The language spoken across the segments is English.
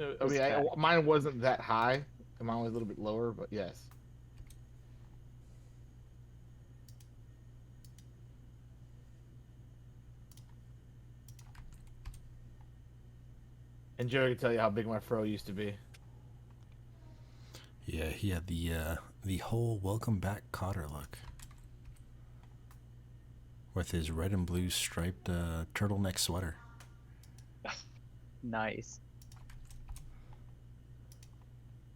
I mean, mine wasn't that high. Mine was a little bit lower, but yes. And Joey can tell you how big my fro used to be. Yeah, he had the whole welcome back Cotter look with his red and blue striped turtleneck sweater. Nice.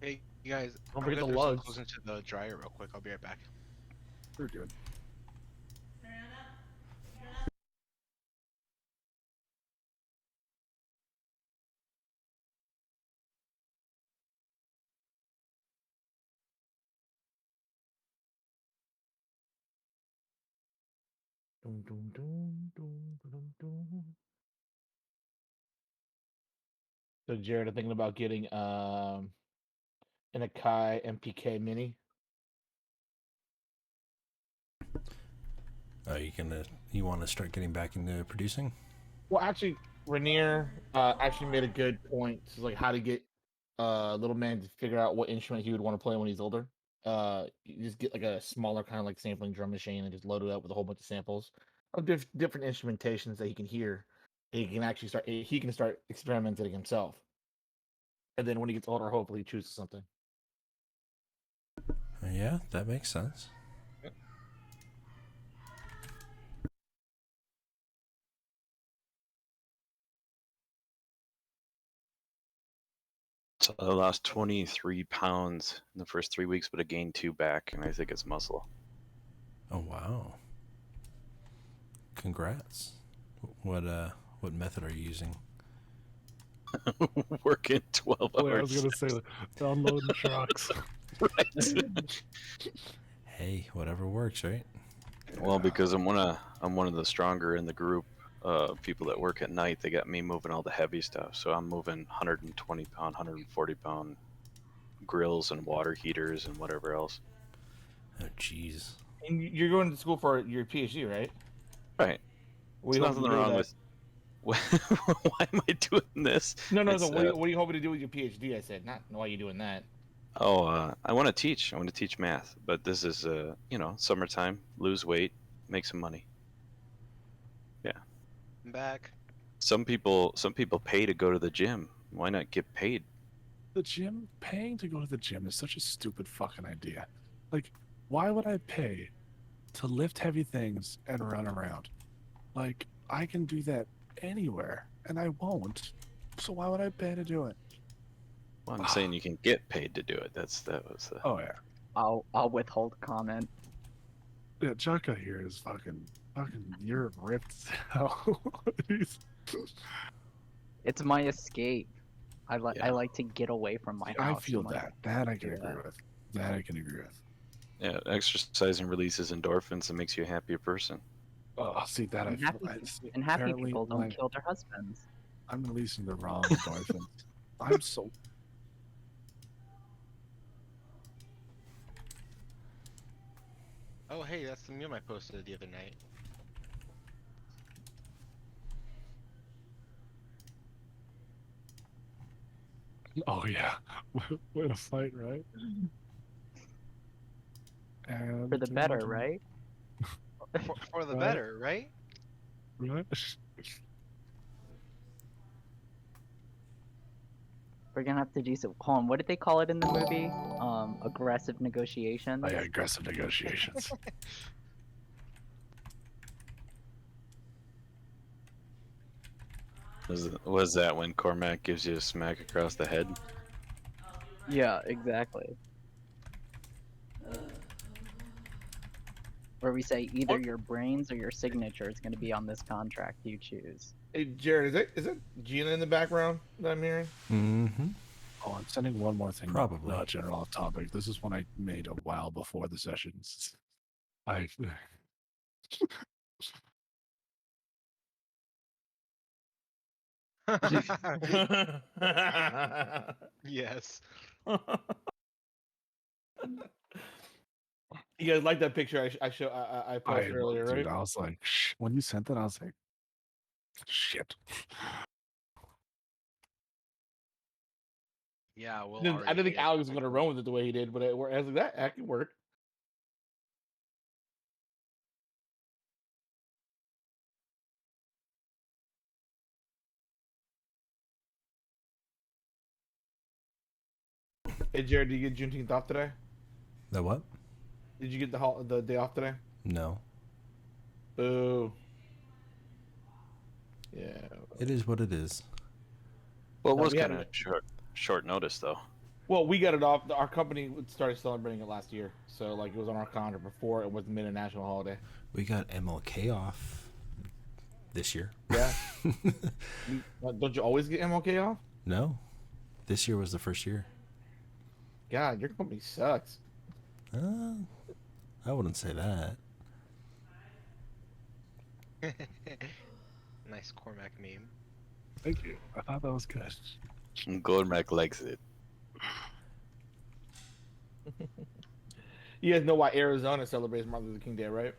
Hey guys, Don't I'm forget gonna the throw some lugs. clothes into the dryer real quick. I'll be right back. We're good. Dun, dun, dun, dun, dun, dun. So Jared, I'm thinking about getting an Akai MPK Mini. You want to start getting back into producing? Well, actually, Rainier actually made a good point. It's like how to get little man to figure out what instrument he would want to play when he's older. You just get like a smaller kind of like sampling drum machine and just load it up with a whole bunch of samples of different instrumentations that he can hear. He can actually start experimenting himself. And then when he gets older, hopefully he chooses something. Yeah, that makes sense. So I lost 23 pounds in the first 3 weeks, but I gained 2 back, and I think it's muscle. Oh wow! Congrats. What method are you using? Working 12 Wait, hours. I was gonna say downloading trucks. Right. Hey, whatever works, right? Well, because I'm one of the stronger in the group. People that work at night, they got me moving all the heavy stuff. So I'm moving 120 pound, 140 pound grills and water heaters and whatever else. Oh jeez. And you're going to school for your PhD, right? Right. What There's do you hope nothing to do wrong with with. Why am I doing this? that? No. It's, So what are you hoping to do with your PhD? I said, not why you doing that. I want to teach. I want to teach math, but this is summertime. Lose weight, make some money. Yeah. I'm back. Some people pay to go to the gym. Why not get paid? The gym, paying to go to the gym is such a stupid fucking idea. Like, why would I pay to lift heavy things and run around? Like, I can do that anywhere, and I won't. So why would I pay to do it? Well, I'm saying you can get paid to do it. That was the. Oh yeah, I'll withhold comment. yeah. Chaka here is fucking. You're ripped as hell. He's- It's my escape. I Yeah. like to get away from my I house. feel and, like, that. That I can do agree that. with. That I can agree with. Yeah, exercising releases endorphins and makes you a happier person. Oh, see that And happy apparently people don't kill their husbands. I'm releasing the wrong endorphins. I'm so. Oh, hey, that's the meme I posted the other night. Oh yeah, way to fight, right? And For the better, right? For the Right. better, right? Right? We're gonna have to do some. Hold on, what did they call it in the movie? Aggressive negotiations. Oh, yeah, aggressive negotiations. Was that when Cormac gives you a smack across the head? Yeah, exactly. Where we say either your brains or your signature is going to be on this contract. You choose. Hey, Jared, is that Gina in the background that I'm hearing? Mm-hmm. Oh, I'm sending one more thing. Probably. General off topic. This is one I made a while before the sessions. I. Yes. You guys like that picture I posted earlier, dude, right? I was like, when you sent that, I was like, shit. Yeah, Will I already didn't think did. Alex was gonna run with it the way he did, but I was like, that could work. Hey Jared, did you get Juneteenth off today? The what? Did you get the day off today? No. Boo. Yeah. It is what it is. Well, it No, was we had kind of it. short notice though. Well, we got it off. Our company started celebrating it last year, so like it was on our calendar before it was made a national holiday. We got MLK off this year. Yeah. Don't you always get MLK off? No. This year was the first year. God, your company sucks. I wouldn't say that. Nice Cormac meme. Thank you. I thought that was good. Goldmack likes it. You guys know why Arizona celebrates Martin Luther King Day, right?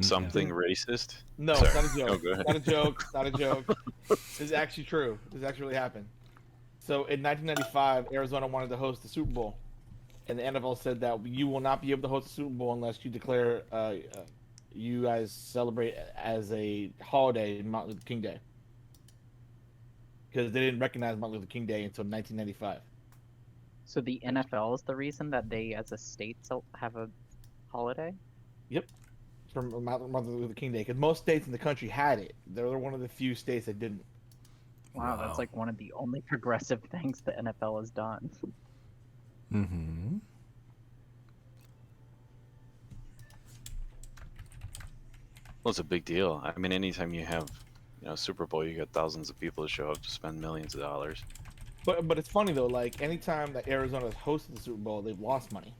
Something racist? No, Sorry. it's not a joke. Oh, go ahead. Not a joke. Not a joke. This is actually true. This actually really happened. So in 1995, Arizona wanted to host the Super Bowl, and the NFL said that you will not be able to host the Super Bowl unless you declare you guys celebrate as a holiday Martin Luther King Day, because they didn't recognize Martin Luther King Day until 1995. So the NFL is the reason that they, as a state, have a holiday? Yep. From Martin Luther King Day, because most states in the country had it. They were one of the few states that didn't. Wow, that's like one of the only progressive things the NFL has done. Mm-hmm. Well, it's a big deal. I mean, anytime you have, Super Bowl, you get thousands of people to show up to spend millions of dollars. But it's funny though, like anytime that Arizona has hosted the Super Bowl, they've lost money.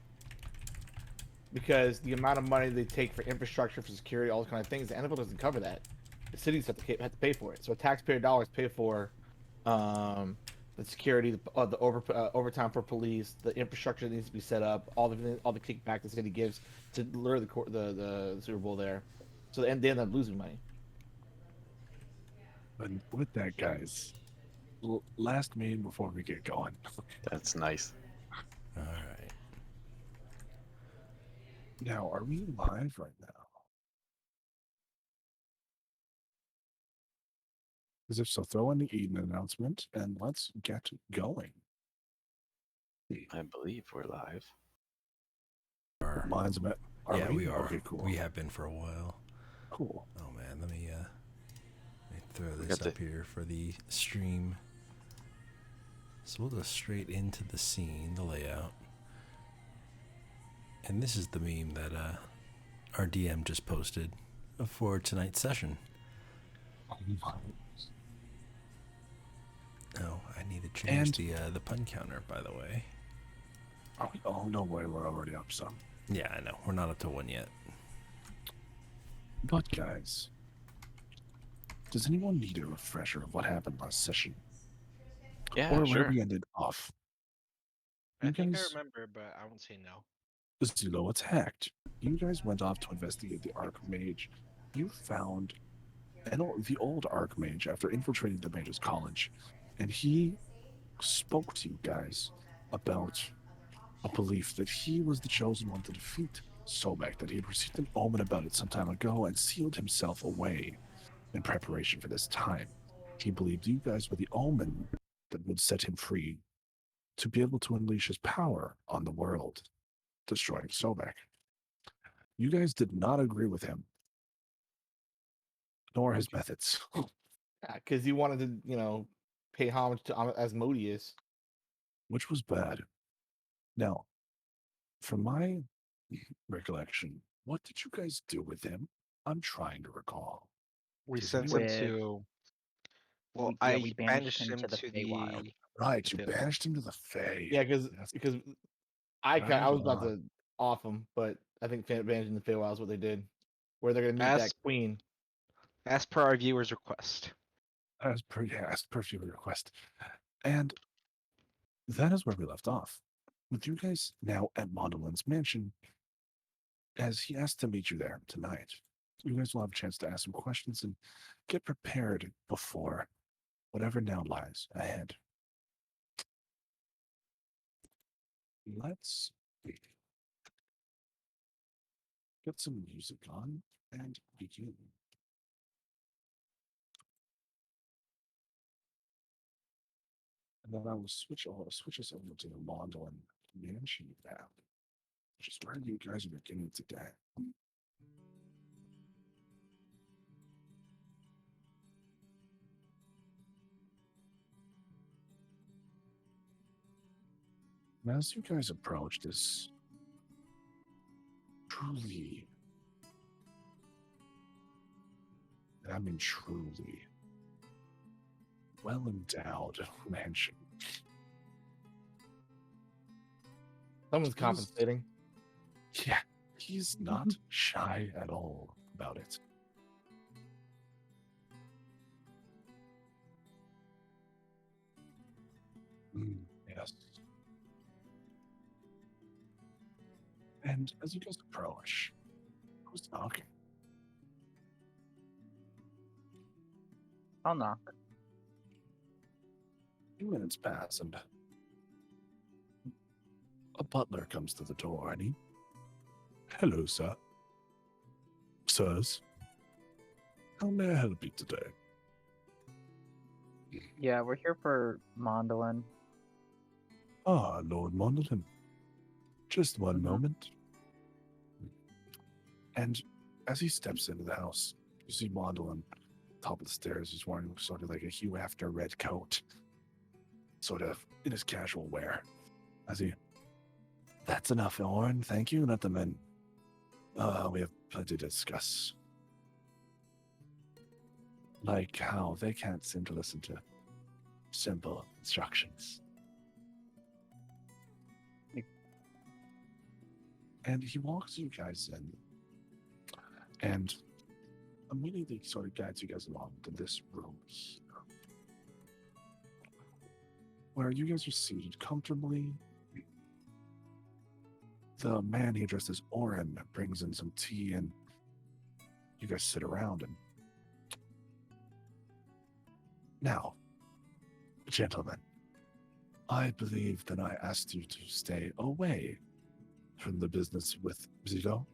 Because the amount of money they take for infrastructure, for security, all those kind of things, the NFL doesn't cover that. The cities have to pay for it. So taxpayer dollars pay for the security, the overtime for police, the infrastructure that needs to be set up, all the kickback the city gives to lure the Super Bowl there. So they end up losing money. And with that, guys, last meme before we get going. That's nice. All right. Now, are we live right now? Because if so, throw in the Eden announcement and let's get going. I believe we're live. Mine's met. Yeah, we are. Okay, cool. We have been for a while. Cool. Oh man, let me throw this up here for the stream. So we'll go straight into the scene, the layout. And this is the meme that our DM just posted for tonight's session. Oh, I need to change the pun counter, by the way. Oh, no way, we're already up some. Yeah, I know. We're not up to one yet. But guys, does anyone need a refresher of what happened last session? Yeah, or sure. where we ended off? I You think I guys- remember, but I won't say no. Zulu attacked. You guys went off to investigate the Archmage. You found the old Archmage after infiltrating the Mage's College, and he spoke to you guys about a belief that he was the chosen one to defeat Sobek, that he had received an omen about it some time ago and sealed himself away in preparation for this time. He believed you guys were the omen that would set him free to be able to unleash his power on the world, destroying Sobek. You guys did not agree with him, nor his methods. Because he wanted to, pay homage to Asmodeus. Which was bad. Now, from my recollection, what did you guys do with him? I'm trying to recall. We Does sent him anyone- to. Well, we I banished banished him him to the to Feywild. the. Right, you Yeah. banished him to the Fae. Yeah, because I was about Right to off him, but I think banishing the Feywild is what they did, where they're gonna meet that queen. As per our viewers' request. As per your request. And that is where we left off. With you guys now at Mondolin's mansion, as he asked to meet you there tonight. You guys will have a chance to ask some questions and get prepared before whatever now lies ahead. Let's get some music on and begin. And then I will switch us over to the Mondolin Mansion app, which is where you guys are beginning today. And as you guys approach this truly, and I mean truly, well-endowed mansion. Someone's compensating. Yeah, he's not shy at all about it. Yes. And as you guys approach, who's knocking? I'll knock. 2 minutes pass, and a butler comes to the door, and he... Hello, sir. Sirs. How may I help you today? Yeah, we're here for Mondolin. Ah, Lord Mondolin. Just one moment. And as he steps into the house, you see Mondolin, top of the stairs. He's wearing sort of like a hue after red coat, sort of in his casual wear. As he, that's enough, Orin. Thank you. Let them in. We have plenty to discuss. Like how they can't seem to listen to simple instructions. And he walks you guys in, and immediately sort of guides you guys along to this room here, where you guys are seated comfortably. The man he addressed as Orin brings in some tea, and you guys sit around. And now, gentlemen, I believe that I asked you to stay away from the business with Zito.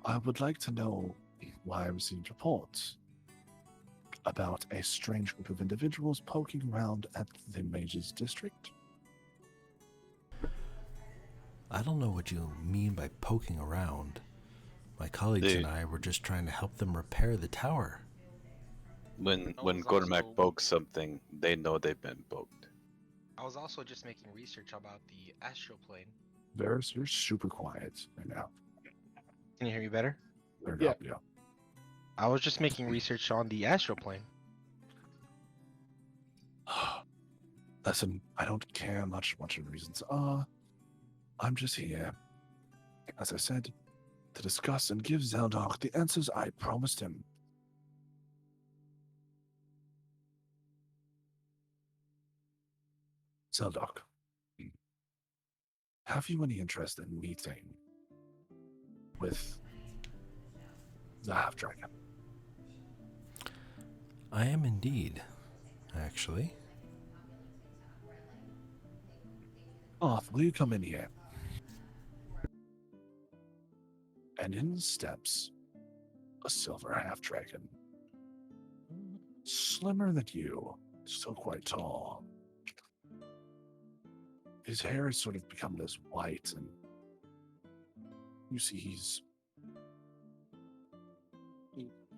I would like to know why I received reports about a strange group of individuals poking around at the Mage's district. I don't know what you mean by poking around. My colleagues and I were just trying to help them repair the tower. When was Gormac also- pokes something, they know they've been poked. I was also just making research about the astral plane. Varys, you're super quiet right now. Can you hear me better? Yeah. Yeah. I was just making research on the astral plane. Listen, I don't care much what your reasons are. I'm just here, as I said, to discuss and give Zeldok the answers I promised him. Zeldok, have you any interest in meeting with the half-dragon? I am indeed, actually. Arth, will you come in here? And in steps a silver half-dragon. Slimmer than you, still quite tall. His hair has sort of become this white, and you see he's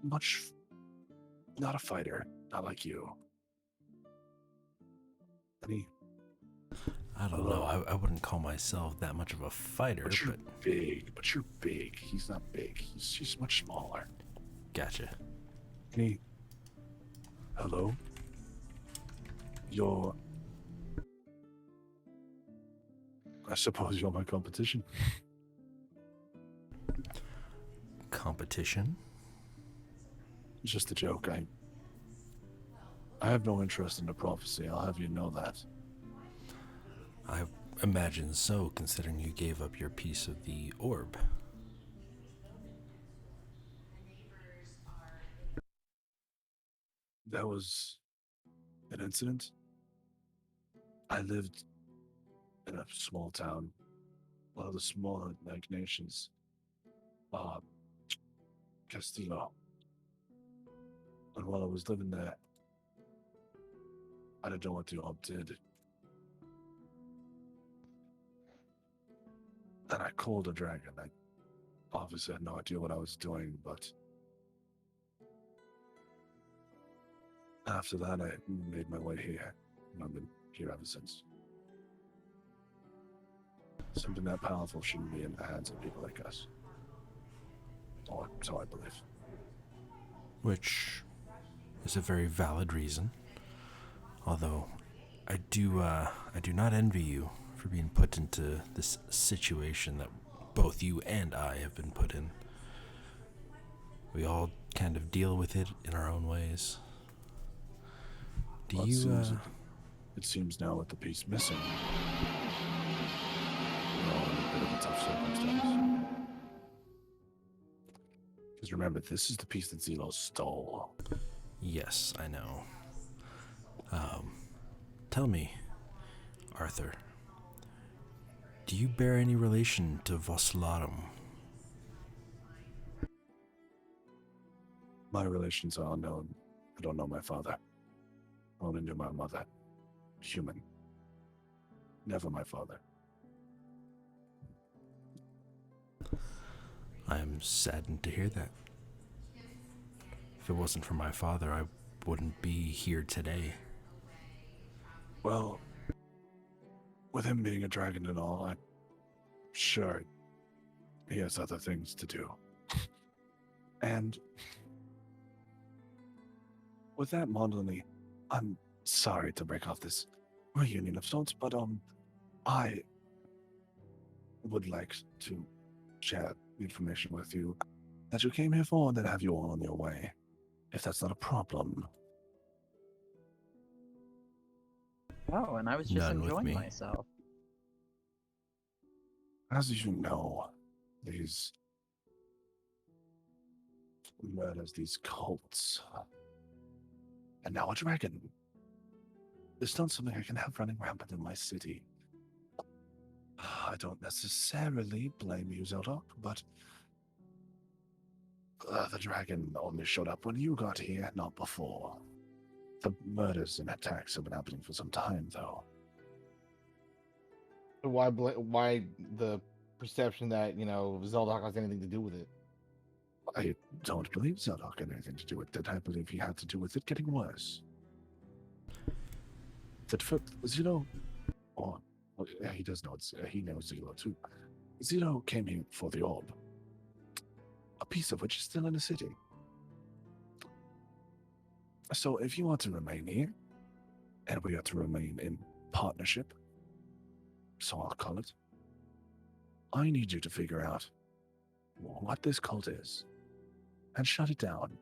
much not a fighter, not like you. And he, I don't know. I wouldn't call myself that much of a fighter, but you're but big. But you're big. He's not big. He's much smaller. gotcha. And he, hello. I suppose you're my competition. Competition? Just a joke. I have no interest in the prophecy. I'll have you know that. I imagine so, considering you gave up your piece of the orb. there was an incident. I lived in a small town, one of the smaller like nations, uh, Castillo. And while I was living there, I didn't know what the orb did. And I called a dragon. I obviously had no idea what I was doing, but after that, I made my way here, and I've been here ever since. Something that powerful shouldn't be in the hands of people like us. Or so I believe. Which is a very valid reason. Although, I do not envy you for being put into this situation that both you and I have been put in. We all kind of deal with it in our own ways. Do Well, you, it seems now with the piece missing, we're all in a bit of a tough circumstance. Because remember, this is the piece that Zelo stole. Yes, I know. Tell me, Arthur, do you bear any relation to Voslarum? My relations are unknown. I don't know my father. I only knew my mother. Human. Never my father. I am saddened to hear that. If it wasn't for my father, I wouldn't be here today. Well, with him being a dragon and all, I'm sure he has other things to do. And with that, Mondley, I'm sorry to break off this reunion of sorts, but I would like to share the information with you that you came here for and then have you all on your way, if that's not a problem. Oh, and I was just None with enjoying me. myself. As you know, these murders, these cults, and now a dragon. It's not something I can have running rampant in my city. I don't necessarily blame you, Zeldok, but the dragon only showed up when you got here, not before. The murders and attacks have been happening for some time, though. Why the perception that Zeldok has anything to do with it? I don't believe Zeldok had anything to do with it. I believe he had to do with it getting worse. That Zeno, well, yeah, he does know he knows Zeno too. Zeno came here for the orb, a piece of which is still in the city. So if you want to remain here, and we are to remain in partnership, so I'll call it, I need you to figure out what this cult is and shut it down.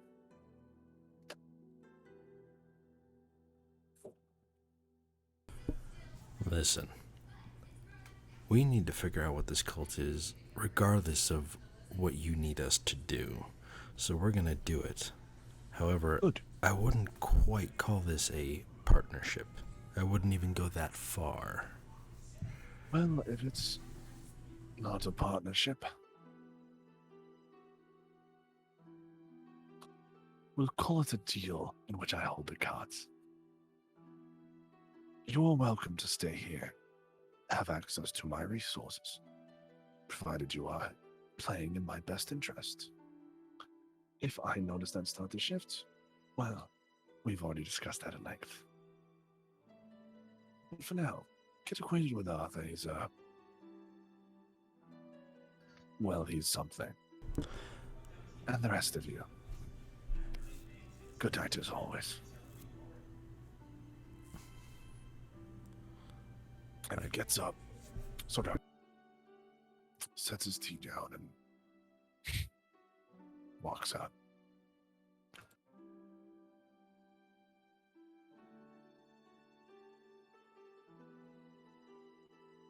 Listen, we need to figure out what this cult is, regardless of what you need us to do. So we're gonna do it. However, Good. I wouldn't quite call this a partnership. I wouldn't even go that far. Well, if it's not a partnership, we'll call it a deal in which I hold the cards. You're welcome to stay here, have access to my resources, provided you are playing in my best interest. If I notice that start to shift, well, we've already discussed that at length. But for now, get acquainted with Arthur. He's he's something. And the rest of you, good night as always. And he gets up, sort of sets his tea down and walks out.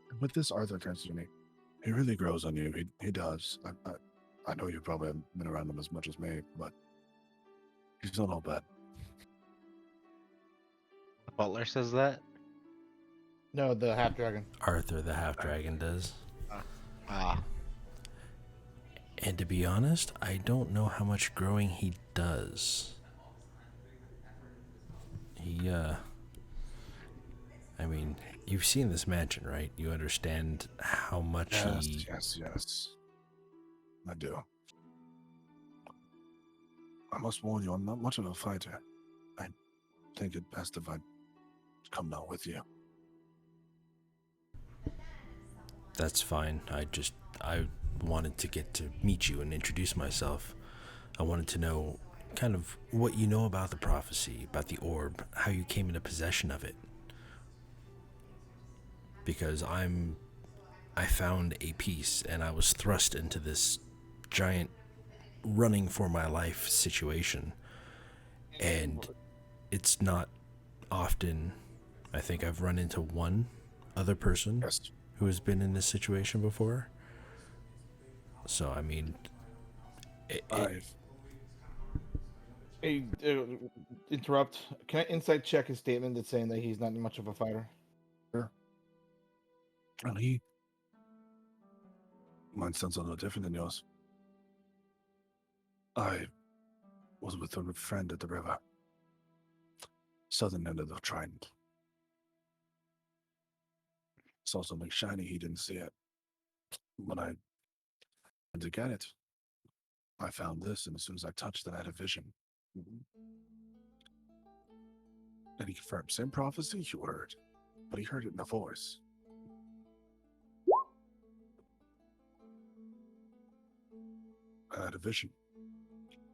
And with this, Arthur turns to me. He really grows on you. He does. I know you probably haven't been around him as much as me, but he's not all bad. Butler says that. No, the half dragon. Arthur the half dragon does. Ah. And to be honest, I don't know how much growing he does. I mean, you've seen this mansion, right? You understand how much he... Yes. I do. I must warn you, I'm not much of a fighter. I think it best if I come down with you. That's fine. I wanted to get to meet you and introduce myself. I wanted to know kind of what you know about the prophecy, about the orb, how you came into possession of it. Because I found a piece and I was thrust into this giant running for my life situation. And it's not often, I think I've run into one other person Yes. who has been in this situation before. So, I mean, Hey, interrupt. Can I insight check his statement that's saying that he's not much of a fighter? And mine sounds a little different than yours. I was with a friend at the river. Southern end of the trident. Saw something shiny, he didn't see it. When I went to get it, I found this, and as soon as I touched it, I had a vision. And he confirmed, same prophecy you heard, but he heard it in a voice. I had a vision.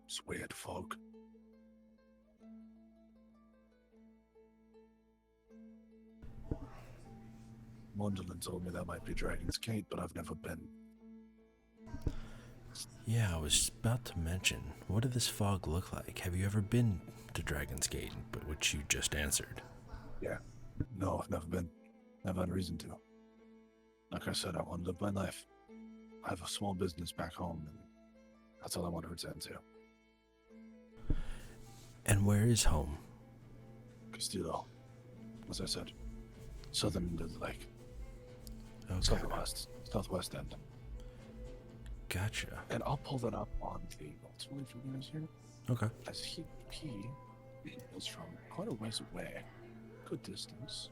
It's weird fog. Wonderland told me that might be Dragon's Gate, but I've never been. yeah, I was about to mention, what did this fog look like? Have you ever been to Dragon's Gate, but which you just answered? Yeah. No, I've never been. Never had a reason to. Like I said, I want to live my life. I have a small business back home, and that's all I want to return to. And where is home? Castillo. As I said, southern end of the lake. Okay, Southwest end. gotcha. And I'll pull that up on the multiple for you guys here. Okay. As he is from quite a ways away. Good distance.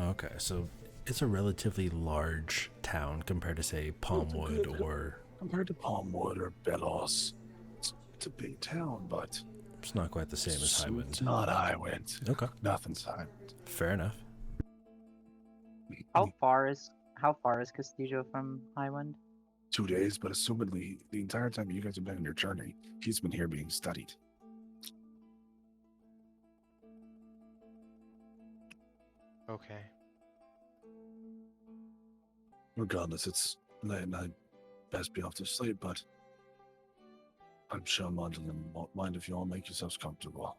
Okay, so it's a relatively large town compared to, say, Palmwood or... Compared to Palmwood or Bellows, it's a big town, but It's not quite the same as it's Highwind. not Highwind. Okay, Nothing's Highwind. fair enough. How far is Castillo from Highwind? 2 days, but assumedly the entire time you guys have been on your journey, he's been here being studied. Okay. Regardless, it's late and I'd best be off to sleep, but I'm sure Mondlin won't mind if you all make yourselves comfortable.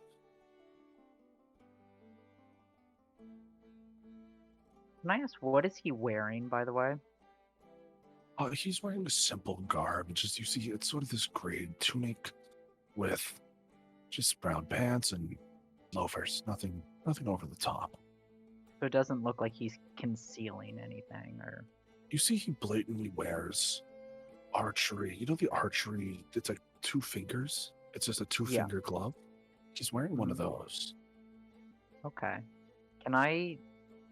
Can I ask, what is he wearing, by the way? He's wearing a simple garb. Just you see, it's sort of this gray tunic with just brown pants and loafers. Nothing over the top. So it doesn't look like he's concealing anything, or... You see, he blatantly wears archery. You know the archery? It's like 2 fingers. It's just a 2-finger glove. He's wearing one of those. Okay. Can I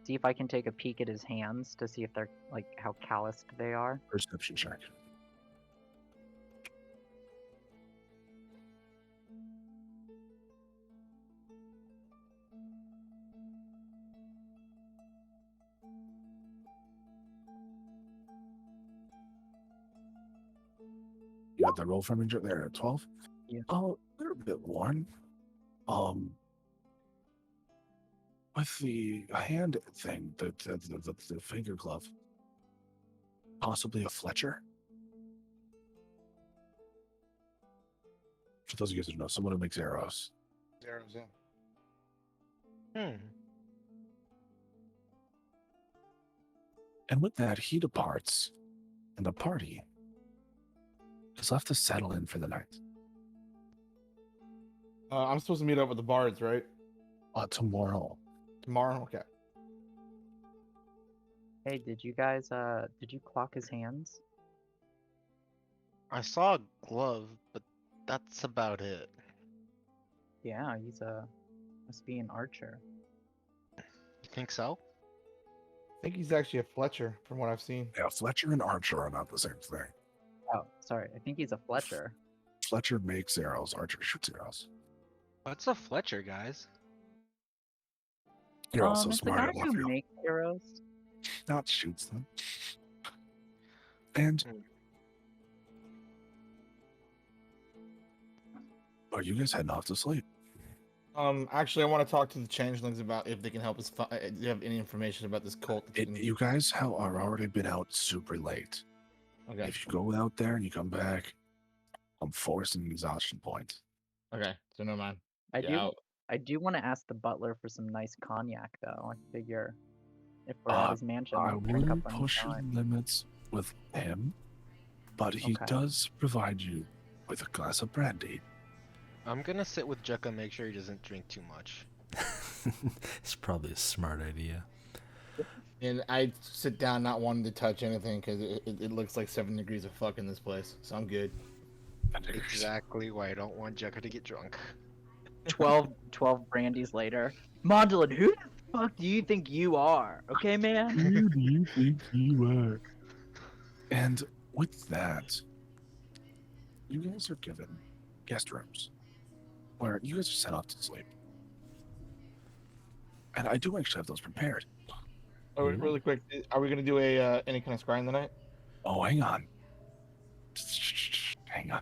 see if I can take a peek at his hands to see if they're, like, how calloused they are? Perception check. You got the roll from injured there at 12? Yeah. Oh, they're a bit worn. With the hand thing, the finger glove, possibly a Fletcher. For those of you guys who know, someone who makes arrows. Arrows, yeah. And with that, he departs, and the party is left to settle in for the night. I'm supposed to meet up with the bards, right? Tomorrow. Tomorrow. Okay. Hey, did you guys did you clock his hands? I saw a glove, but that's about it. Yeah, he's must be an archer. You think so? I think he's actually a Fletcher, from what I've seen. Yeah, Fletcher and Archer are not the same thing. Oh, sorry. I think he's a Fletcher. Fletcher makes arrows, Archer shoots arrows. What's a Fletcher, guys? You're also it's the smart, guy I love who you. makes arrows. Not shoots them. And are you guys heading off to sleep? Actually, I want to talk to the changelings about if they can help us. Do you have any information about this cult? You guys are already been out super late. Okay. If you go out there and you come back, I'm forcing an exhaustion point. Okay. So no mind. I do want to ask the butler for some nice cognac though. I figure if we're at his mansion, I we'll drink up wouldn't on push your time. limits with him, but he Okay. does provide you with a glass of brandy. I'm gonna sit with Jekka and make sure he doesn't drink too much. It's probably a smart idea. And I sit down not wanting to touch anything because it looks like 7 degrees of fuck in this place. So I'm good. Exactly why I don't want Jekka to get drunk. 12 brandies later. Mondolin, who the fuck do you think you are? Okay, man? Who do you think you are? And with that, you guys are given guest rooms where you guys are set off to sleep. And I do actually have those prepared. Oh, really quick, are we gonna do a any kind of scrying tonight? Oh, hang on. Hang on.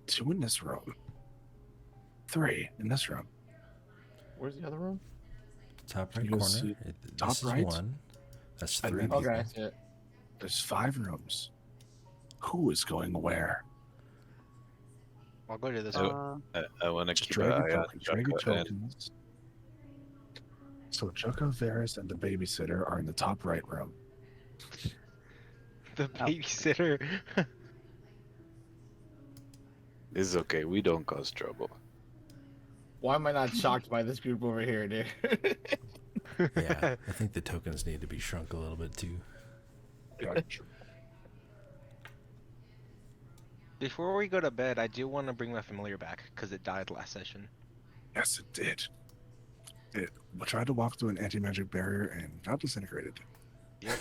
2 in this room. 3 in this room. Where's the other room? Top right You go corner. see- This top is right? 1. That's And 3. then- Okay, that's it. There's 5 rooms. Who is going where? I'll go to this So- one. I want to Just keep an drag eye your on drag your Jekka and tokens. So Jukka, Varys, and the babysitter are in the top right room. The babysitter. it's okay. We don't cause trouble. Why am I not shocked by this group over here, dude? Yeah, I think the tokens need to be shrunk a little bit too. Before we go to bed, I do want to bring my familiar back because it died last session. Yes, it did. It tried to walk through an anti-magic barrier and got disintegrated. Yep.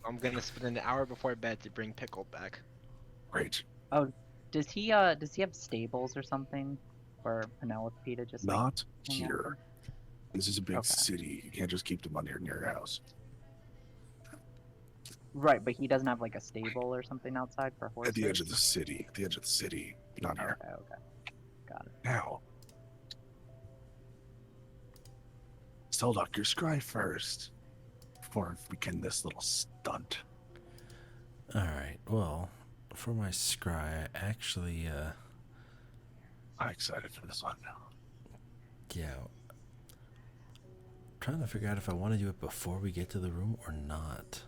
I'm gonna spend an hour before bed to bring Pickle back. Great. Does he have stables or something for Penelope to just like, Not hang out here. This is a big Okay. city. You can't just keep them near your house. Right, but he doesn't have like a stable or something outside for horses. At the edge of the city. At the edge of the city. Not here. Okay. Got it. Now. Soldock, your scry first. Before we begin this little stunt. Alright, well, for my scry, I actually, I'm excited for this one. yeah. Trying to figure out if I want to do it before we get to the room or not.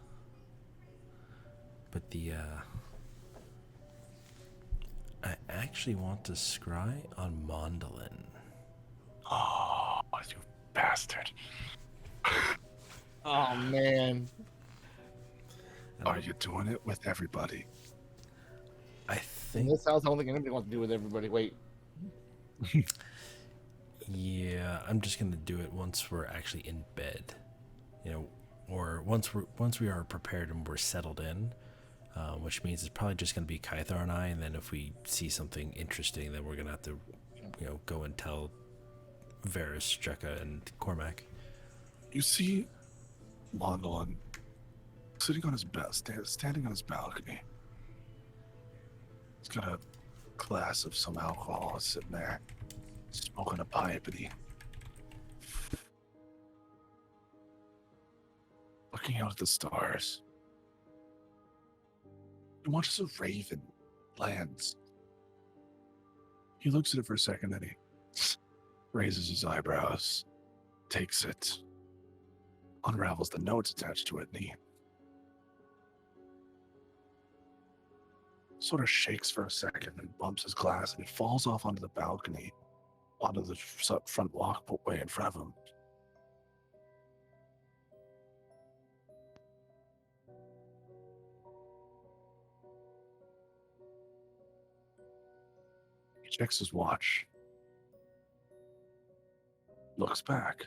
But I actually want to scry on Mondolin. Oh, you bastard. Oh man. Are you doing it with everybody? I In think, this house, I don't think anybody wants to do with everybody. Wait. yeah, I'm just gonna do it once we're actually in bed, you know, or once we are prepared and we're settled in, which means it's probably just gonna be Kythar and I, and then if we see something interesting, then we're gonna have to, you know, go and tell Varys, Jekka, and Cormac. You see Mondolin sitting on his standing on his balcony. He's got a glass of some alcohol sitting there, smoking a pipe, and he looking out at the stars. He watches a raven lands. He looks at it for a second, then he raises his eyebrows, takes it, unravels the notes attached to it, and he sort of shakes for a second and bumps his glass, and it falls off onto the balcony, onto the front walkway in front of him. He checks his watch, looks back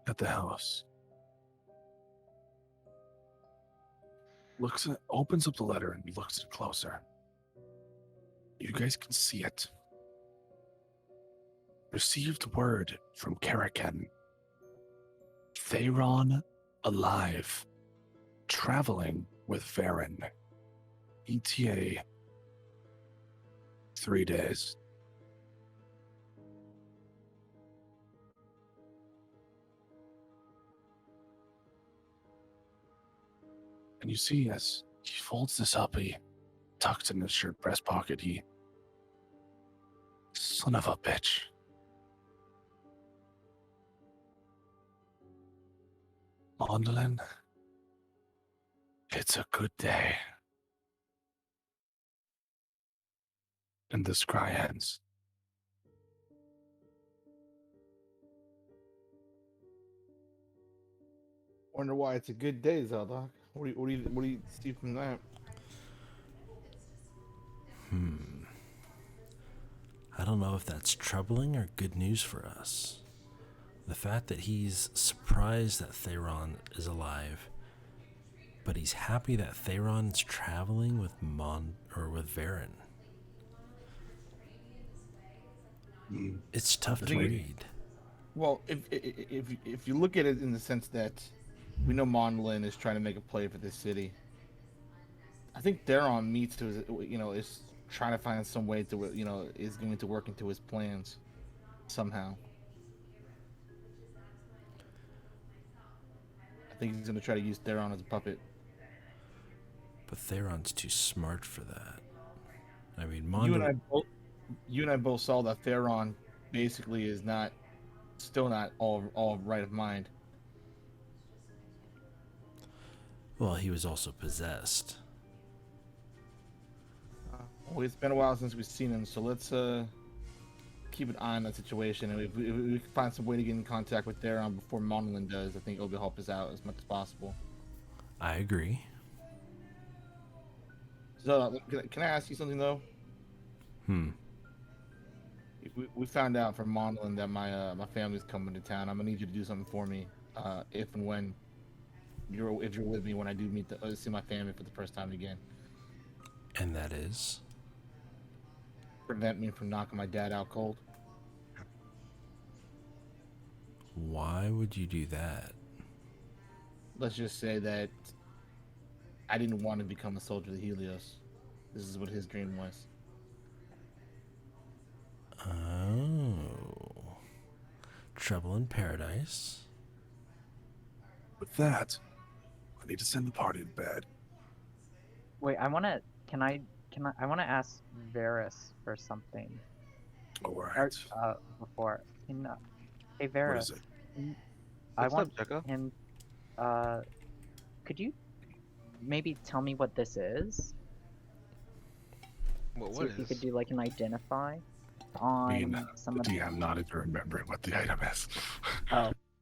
at the house, opens up the letter and looks at it closer. You guys can see it. Received word from Karaken. Theron alive. Traveling with Varen. ETA 3 days. And you see as he folds this up, he tucks it in his shirt breast pocket. Son of a bitch. Mondolin, it's a good day. And the scry ends. Wonder why it's a good day, Zeldoc. What do you see from that? I don't know if that's troubling or good news for us. The fact that he's surprised that Theron is alive, but he's happy that Theron's traveling with with Varen. It's tough to read. Well, if you look at it in the sense that we know Mondolin is trying to make a play for this city, I think Theron is trying to find some way to is going to work into his plans somehow. I think he's going to try to use Theron as a puppet. But Theron's too smart for that. I mean, you and I both saw that Theron basically is still not all right of mind. Well, he was also possessed. Well, it's been a while since we've seen him, so let's keep an eye on that situation. And if we can find some way to get in contact with Theron before Mondolin does, I think it'll help us out as much as possible. I agree. So, can I ask you something though? We found out from Mondolin that my family's coming to town. I'm gonna need you to do something for me, if and when you're with me when I do see my family for the first time again. And that is? Prevent me from knocking my dad out cold. Why would you do that? Let's just say that I didn't want to become a soldier of the Helios. This is what his dream was. Oh. Trouble in paradise. With that, I need to send the party to bed. Wait, I want to ask Varys for something. All right. Before. Hey, What Varys. is it? I What's want up, Jekka? him. Could you maybe tell me what this is? What See if you is? could do like an identify on I mean, some the of the DM not even remembering what the item is.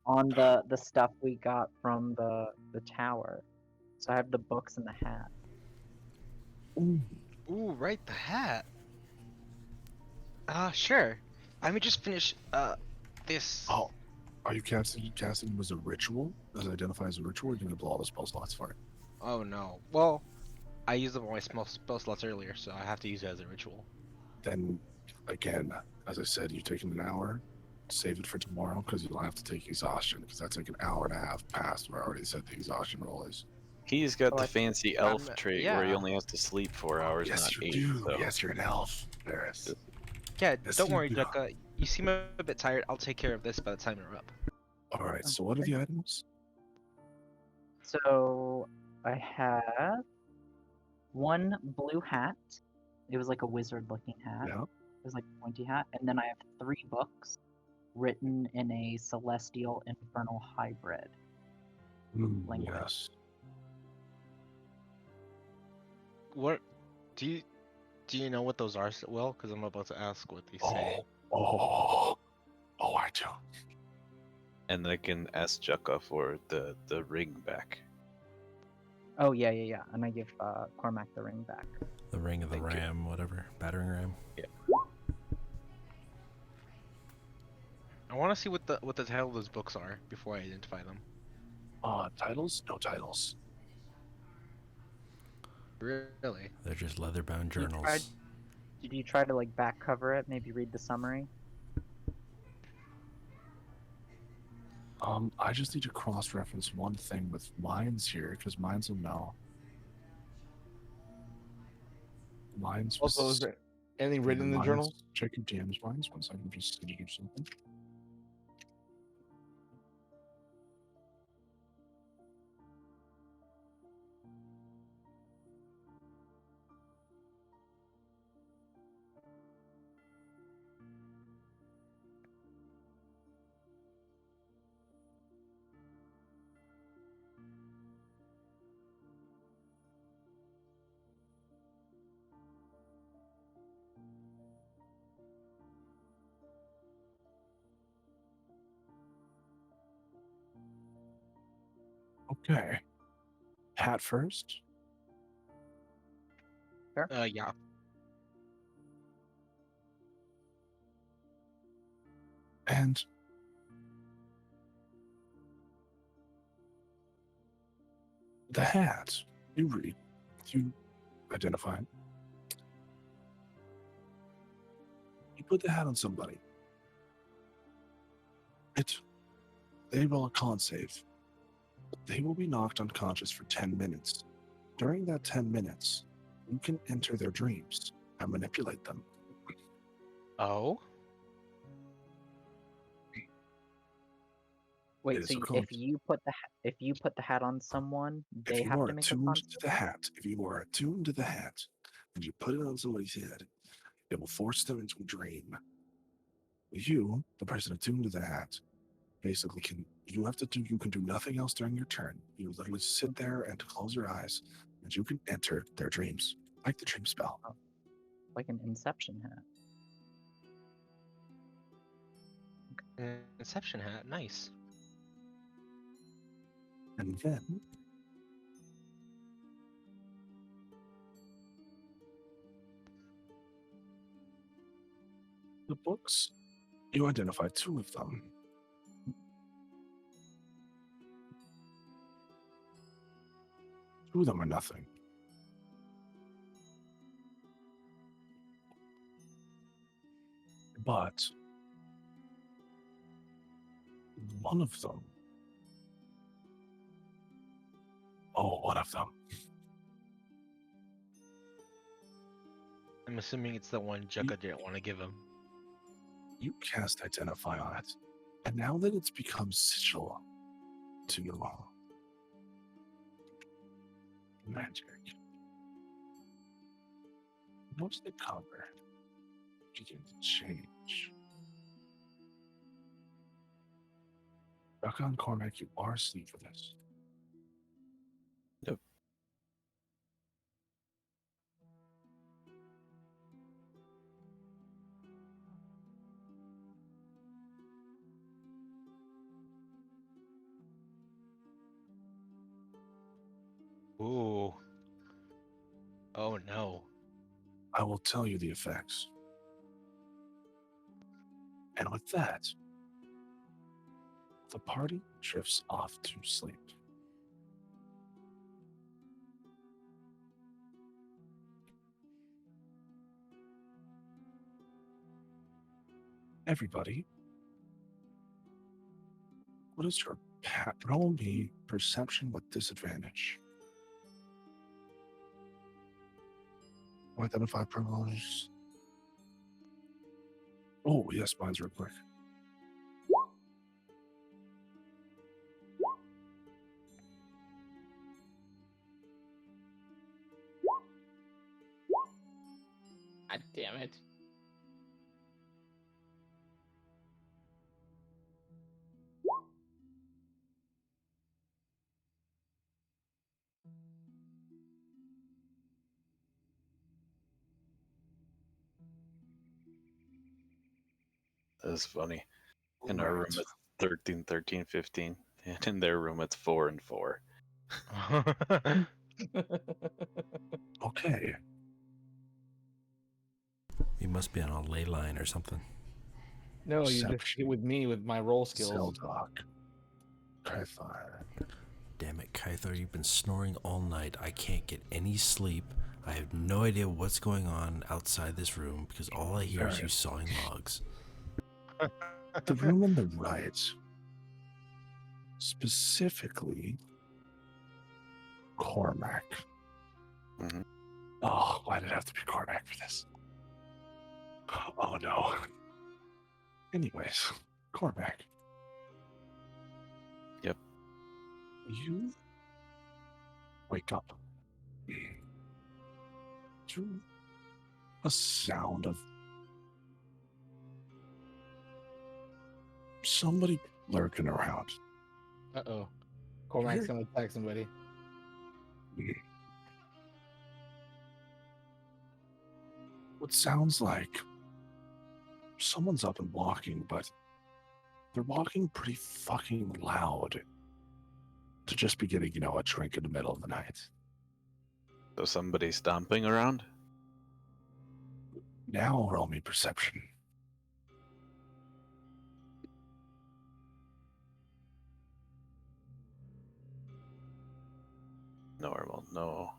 on the stuff we got from the tower. So I have the books and the hat. Ooh, right, the hat. Sure. Let me just finish this. Oh, are you casting him as a ritual? Does it identify as a ritual? Or are you going to blow all the spell slots for it? Oh no. Well, I used up all my spell slots earlier, so I have to use it as a ritual. Then, again, as I said, you're taking an hour. Save it for tomorrow because you'll have to take exhaustion because that's like an hour and a half past where I already said the exhaustion roll is. He's got Oh, the I- fancy elf trait where he yeah. only has to sleep 4 hours, Yes, not you 8. do. So. Yes, you're an elf, Varys. Yeah, Yes, don't you worry, do. Jekka. You seem a bit tired. I'll take care of this by the time you're up. All right. So what are the items? So I have one blue hat. It was like a wizard-looking hat. Yeah. It was like a pointy hat, and then I have 3 books written in a celestial infernal hybrid. Language. Yes. What? Do you Do you know what those are, Will? Because I'm about to ask what they say. I do. And I can ask Jukka for the ring back. Oh yeah, yeah, yeah. And I give Cormac the ring back. The ring of the Thank you. ram, whatever. Battering ram. I want to see what the title of those books are before I identify them. Titles? No titles. Really? They're just leather-bound You journals. tried- Did you try to like back cover it? Maybe read the summary. I just need to cross-reference one thing with Mindz here, because Mindz will know. Mindz was... Also, is there anything written in the journal? Check your DMs, Mindz. One second, just need to do something. Okay. Hat first. Yeah. And the hat. You read. You identify it. You put the hat on somebody. They roll a con save. They will be knocked unconscious for 10 minutes. During that 10 minutes, you can enter their dreams and manipulate them. Oh. Wait, It is so a if code. you put the hat on someone, they If you have are to make a attuned con to the hat, and you put it on somebody's head, it will force them into a dream. You, the person attuned to the hat, basically you can do nothing else during your turn. You literally sit there and close your eyes, and you can enter their dreams, like the dream spell. like an Inception hat. Inception hat. Nice. And then the books, you identify two of them. Two of them are nothing. But one of them, one of them. I'm assuming it's the one Jukka didn't want to give him. You cast Identify on it. And now that it's become sigil to your magic, once the cover begins to change. Jukka and Cormac, you are asleep for this. Yep. Ooh. Oh no. I will tell you the effects. And with that, the party drifts off to sleep. Everybody, what is your roll me perception with disadvantage? Identify privilege. Oh, yes, mine's real quick. God damn it. That's funny. In our room, Right. it's 13, 13, 15. And in their room, it's 4 and 4. Okay. You must be on a ley line or something. No, you just Perception. get with me with my roll skills. Zeldock. Cathar. Damn it, Kythar, you've been snoring all night. I can't get any sleep. I have no idea what's going on outside this room because all I hear is you Alright. sawing logs. The room on the right, specifically Cormac. Mhm. Oh, why did it have to be Cormac for this? Oh no. Anyways, Cormac. Yep. You wake up to a sound of somebody lurking around. Uh-oh. Cormac's gonna attack somebody. What sounds like someone's up and walking, but they're walking pretty fucking loud to just be getting, a drink in the middle of the night. So somebody stomping around? Now roll me perception. Normal. No.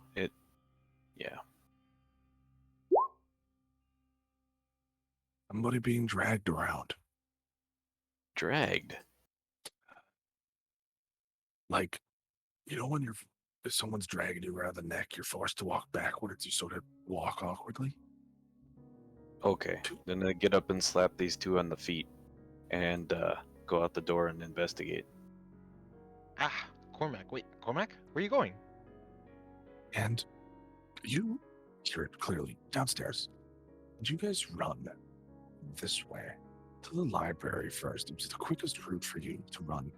Yeah. Somebody being dragged around. Dragged. Like, when if someone's dragging you around the neck, you're forced to walk backwards. You sort of walk awkwardly. Okay. Then I get up and slap these two on the feet and go out the door and investigate. Ah, Cormac. Wait, Cormac? Where are you going? And you hear it clearly downstairs. And you guys run this way to the library first. It's the quickest route for you to run.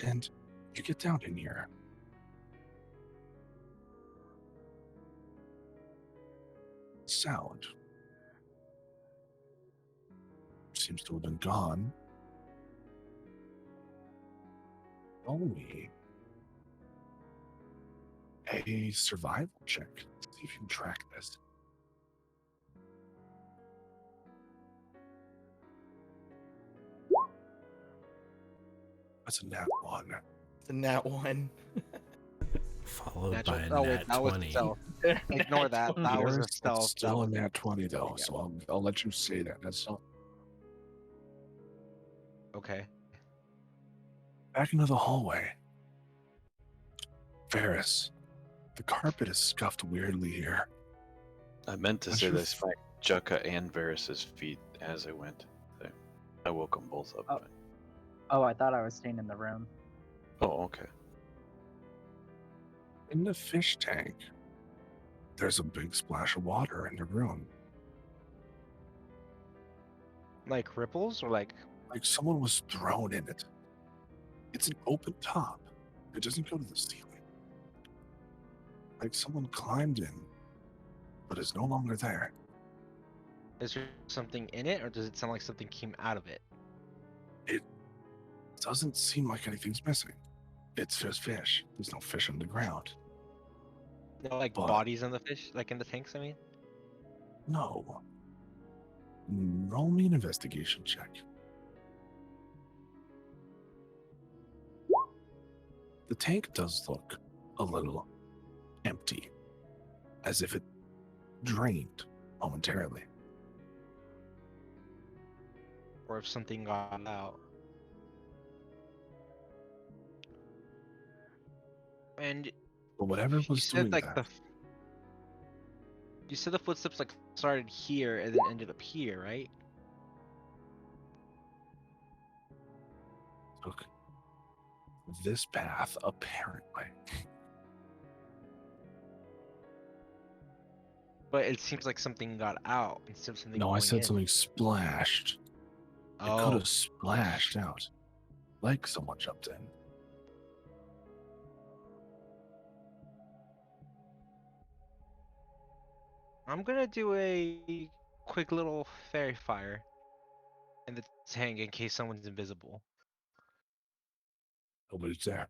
And you get down in here. Sound seems to have been gone. Only a survival check. Let's see if you can track this. That's a nat 1. It's a nat 1. Followed by a Oh, wait, nat that was 20. stealth. Ignore that. That was a It's stealth. still That a was... nat 20 though, so I'll let you say that. That's not Okay. back into the hallway. Ferris, the carpet is scuffed weirdly here. I meant to What's say your this smacked Jukka and Varys's feet as I went. I woke them both up. Oh. but- Oh, I thought I was staying in the room. Oh, okay. In the fish tank, there's a big splash of water in the room. Like ripples or like... Like someone was thrown in it. It's an open top. It doesn't go to the ceiling. Like someone climbed in, but is no longer there. Is there something in it, or does it sound like something came out of it? It doesn't seem like anything's missing. It's just fish. There's no fish on the ground. No, like But- bodies in the fish, like in the tanks, I mean? No. Roll me an investigation check. The tank does look a little empty, as if it drained momentarily. Or if something got out. And But whatever you was doing said like that, you said the footsteps like started here and then ended up here, right? took this path, apparently. But it seems like something got out instead of something No, I going said in. something splashed. It could Oh, have splashed out, like someone jumped in. I'm gonna do a quick little fairy fire. in the tank in case someone's invisible. Nobody's there.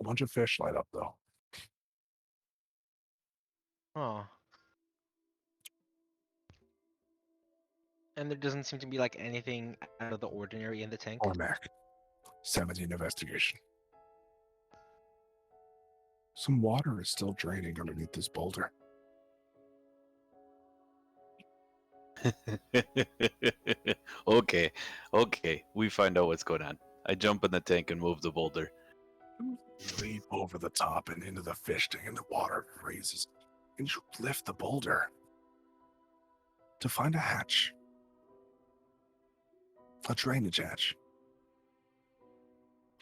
A bunch of fish light up though. Oh. And there doesn't seem to be like anything out of the ordinary in the tank. Cormac, 17 investigation. Some water is still draining underneath this boulder. Okay, we find out what's going on. I jump in the tank and move the boulder. You leap over the top and into the fish tank, and the water raises. And you lift the boulder to find a hatch. A drainage hatch.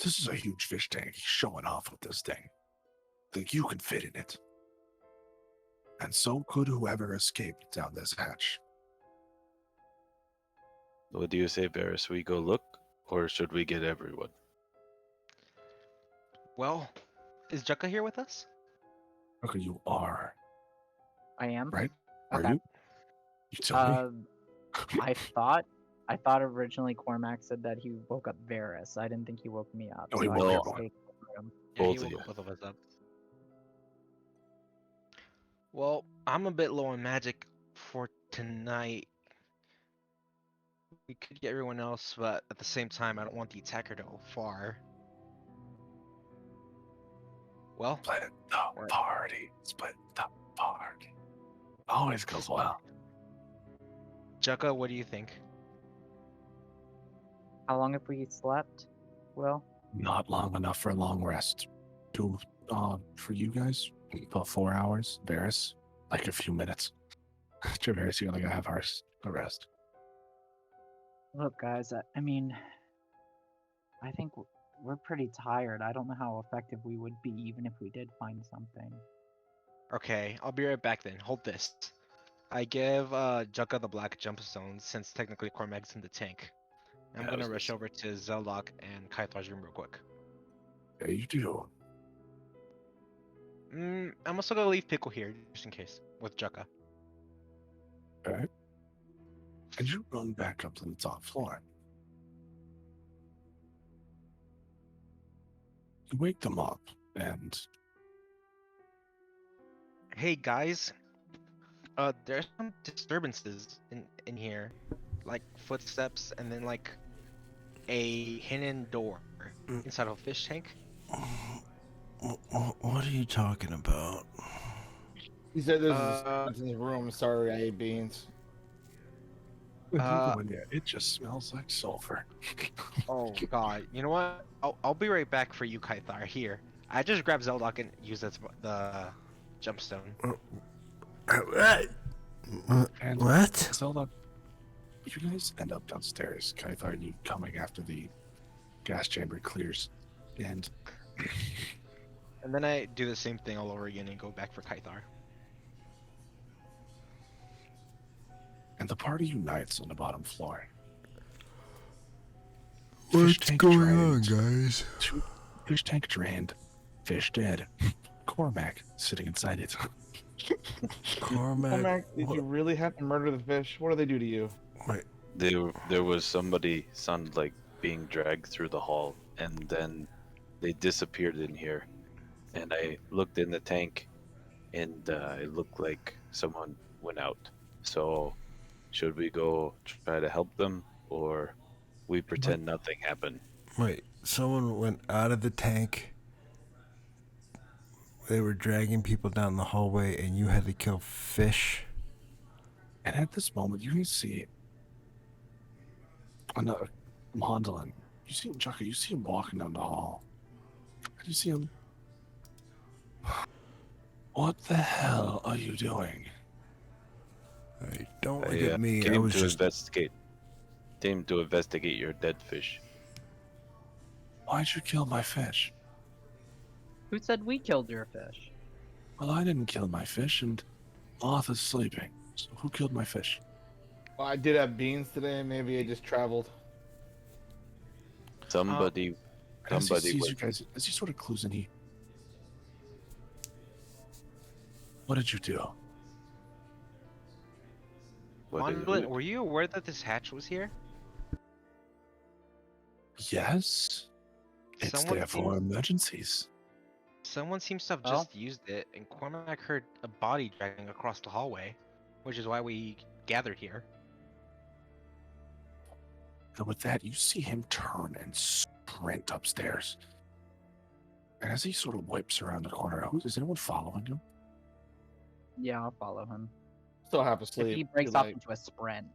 This is a huge fish tank. He's showing off with this thing. Think you can fit in it. And so could whoever escaped down this hatch. What do you say, Varys? We go look, or should we get everyone? Well, is Jukka here with us? Okay, you are, I am. right? Are Okay. you? You tell me. I thought originally Cormac said that he woke up Varys. I didn't think he woke me up. No, he so I woke just everyone. take him. Yeah, he Both of woke you. both of us up. Well, I'm a bit low on magic for tonight. We could get everyone else, but at the same time, I don't want the attacker to go far. Well, Split the Right. party. Split the party. Always goes well. Jukka, what do you think? How long have we slept? Will? Not long enough for a long rest. For you guys, about 4 hours. Varys, like a few minutes. Varys, you only got half hours of rest. Look, guys, I mean, I think we're pretty tired. I don't know how effective we would be even if we did find something. Okay, I'll be right back then. Hold this. I give Jukka the black jump stone since technically Cormac's in the tank. I'm Yeah, I gonna was rush gonna over to Zeldok and Kaithar's room real quick. Yeah, you do. I'm also gonna leave Pickle here just in case with Jukka. Okay. And you run back up to the top floor. You wake them up, and Hey guys, there's some disturbances in here, like footsteps and then like a hidden door inside of a fish tank. What are you talking about? He said there's a in his room. Sorry, I ate beans. when you Uh, go in there, it just smells like sulfur. Oh god, you know what? I'll be right back for you, Kaithar. Here, I just grabbed Zeldok and used the jump stone. And What? Zelda, you guys end up downstairs. Kaithar, you coming after the gas chamber clears. And And then I do the same thing all over again and go back for Kaithar. the party unites on the bottom floor. What's Fish tank going drained. on, guys? Fish tank drained. Fish dead. Cormac sitting inside it. Cormac, Did you really have to murder the fish? What do they do to you? wait, There was somebody sounded like being dragged through the hall, and then they disappeared in here. And I looked in the tank, and it looked like someone went out. So, should we go try to help them, or we pretend nothing happened? wait. Someone went out of the tank. They were dragging people down the hallway, and you had to kill fish. And at this moment, you can see another Mondolin. You see him, Chucky, you see him walking down the hall. And you see him. What the hell are you doing? Hey, don't look I at me. I came was to just. investigate. Came to investigate your dead fish. Why'd you kill my fish? Who said we killed your fish? Well, I didn't kill my fish, and Arthur's sleeping. So who killed my fish? Well, I did have beans today. Maybe I just traveled. Somebody, As he somebody sees was. you guys, as he sort of clues in, what did you do? What is Mondlet, it? were you aware that this hatch was here? Yes. It's Someone there for emergencies. Someone seems to have Well- just used it, and Cormac heard a body dragging across the hallway, which is why we gathered here. And with that, you see him turn and sprint upstairs. And as he sort of whips around the corner, is anyone following him? Yeah, I'll follow him. Still half asleep. If he breaks Be off like, into a sprint,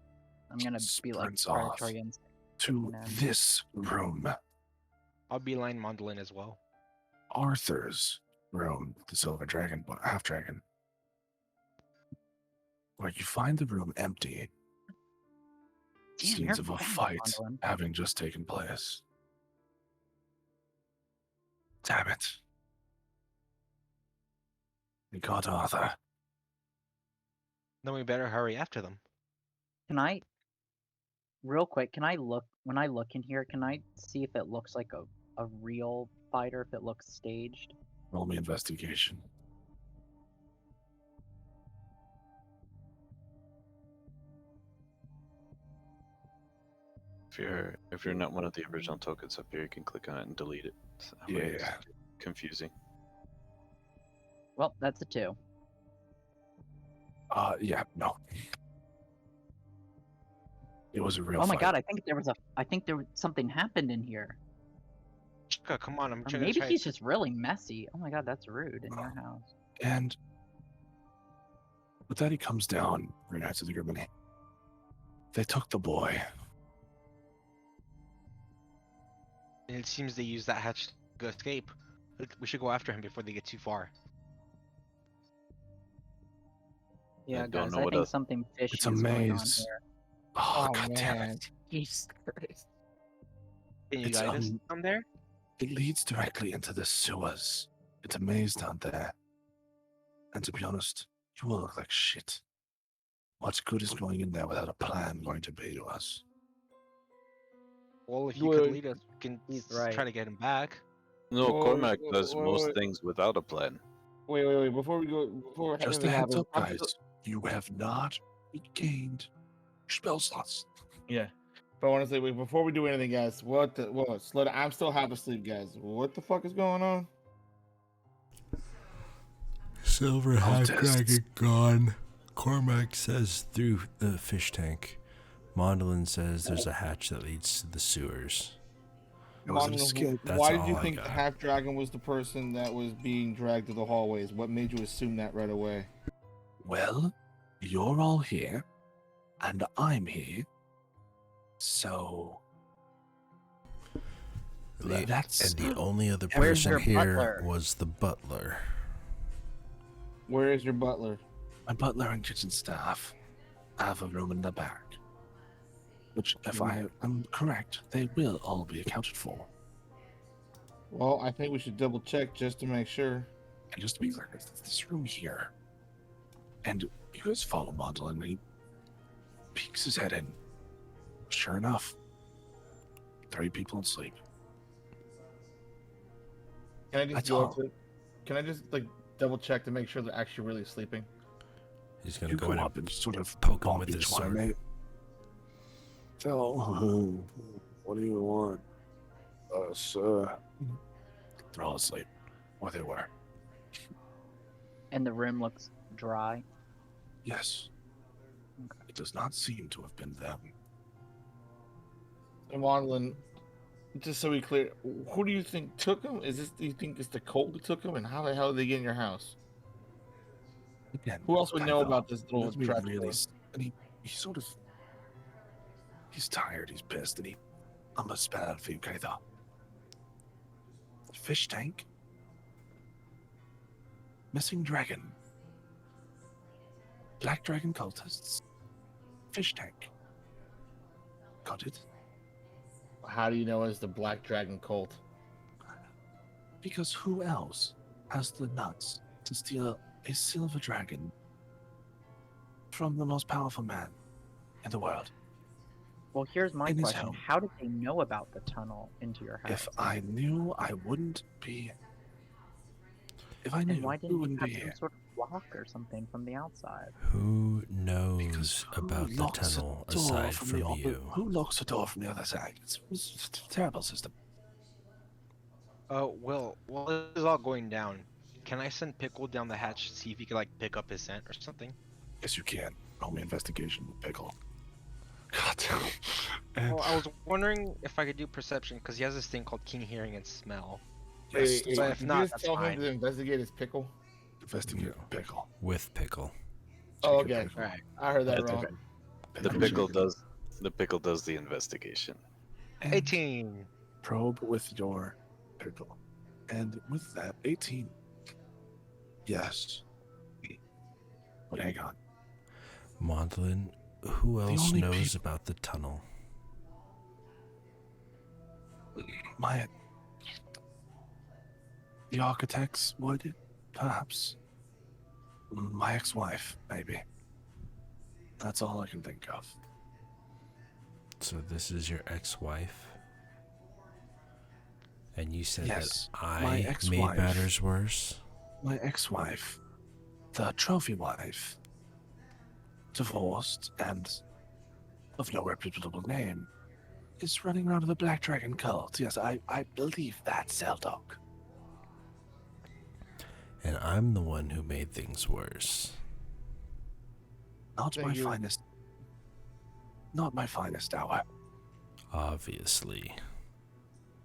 I'm gonna be like Sprints off predatory and to No. this room, I'll beeline Mondlin as well. Arthur's room, the Silver Dragon, Half Dragon. Where you find the room empty. Damn, Scenes you're of a fast, fight Mondlin. having just taken place. Damn it. We got Arthur. Then we better hurry after them. Can I, real quick, can I look, when I look in here, can I see if it looks like a real fighter, if it looks staged? Roll me investigation. If you're not one of the original tokens up here, you can click on it and delete it. So that way it's Yeah. confusing. Well, that's a 2. Yeah, no. It was a real Oh my fight. god, I think there was something happened in here. Chika, come on, I'm Or trying maybe to try. he's just really messy. Oh my god, that's rude in your house. And with that, he comes down, reunites with the group, and they took the boy. And it seems they used that hatch to escape. We should go after him before they get too far. Yeah, don't guys, know I what think else- something fishy It's is a going on maze. here. Oh, oh god damn man, it. Jesus Christ. Can you It's, guide us from there? It leads directly into the sewers. It's a maze down there. And to be honest, you will look like shit. What good is going in there without a plan going to be to us? Well, if you Wait, could lead us, we can He's try right. to get him back. No, Whoa, Cormac whoa, does whoa, most wait. things without a plan. Wait. Before we go, before Just a anything heads happens, up, guys. You have not regained your spell slots. Yeah. But I want to say, wait, before we do anything, guys, slow down. I'm still half asleep, guys. What the fuck is going on? Silver Hat Cultists. Dragon gone. Cormac says through the fish tank. Mondlin says there's a hatch that leads to the sewers. It was an Mondo, escape. That's why did all you I think the got. half dragon was the person that was being dragged through the hallways? What made you assume that right away? Well, you're all here, and I'm here. So that's And the only other Where's person your here butler? was the butler. Where is your butler? my butler and kitchen staff have a room in the back. Which, if I am correct, they will all be accounted for. Well, I think we should double check just to make sure. And just to be clear, it's this room here. And you guys follow Mondle and he peeks his head in. Sure enough, 3 people asleep. Can I just That's go all. up to? Can I just like double check to make sure they're actually really sleeping? He's gonna You go go in up and and sort of poke him bump with each his one, sword. mate. So, what do you want? Sir. They're all asleep. Or they were. And the room looks dry. Yes. It does not seem to have been them. And Monlin, just so we clear, who do you think took him? Do you think it's the cult that took him? And how the hell did they get in your house? Again, Who else would know Tyler, about this little let me trap? really, and he sort of, he's tired, he's pissed, and I'm gonna spell out for you, okay, though. Fish tank. Missing dragon. Black dragon cultists. Fish tank. Got it? How do you know it's the Black Dragon cult? Because who else has the nuts to steal a silver dragon from the most powerful man in the world? Well, here's my In his question. helm. How did they know about the tunnel into your house? If I knew, I wouldn't be. If I and knew, why we didn't you wouldn't have be some here. sort of locked or something from the outside. Who knows Because who about the locks a tunnel door aside from from the you? Who locks a door from the other side? It's a terrible system. Well, while this is all going down, can I send Pickle down the hatch to see if he can like pick up his scent or something? Yes, you can. Roll me investigation with Pickle. God damn. And Well, I was wondering if I could do perception because he has this thing called keen hearing and smell. yes, Hey, But if did you not, just that's tell him fine. to investigate his pickle? investigate No. Pickle. With Pickle. Oh, Check your okay. Pickle. Alright. I heard that That's wrong. okay. The Pickle pickle check. does the investigation. And 18. probe with your Pickle. And with that, 18. Yes. But hang on. Mondlin, who else only knows about the tunnel? The architects would, perhaps. My ex-wife, maybe. That's all I can think of. So this is your ex-wife? And you said Yes, that my I made ex-wife. matters worse? My ex-wife, the trophy wife, divorced and of no reputable name, is running around with a Black Dragon cult. Yes, I believe that, Zeldok. And I'm the one who made things worse. Not Thank my you. finest. Not my finest hour. Obviously.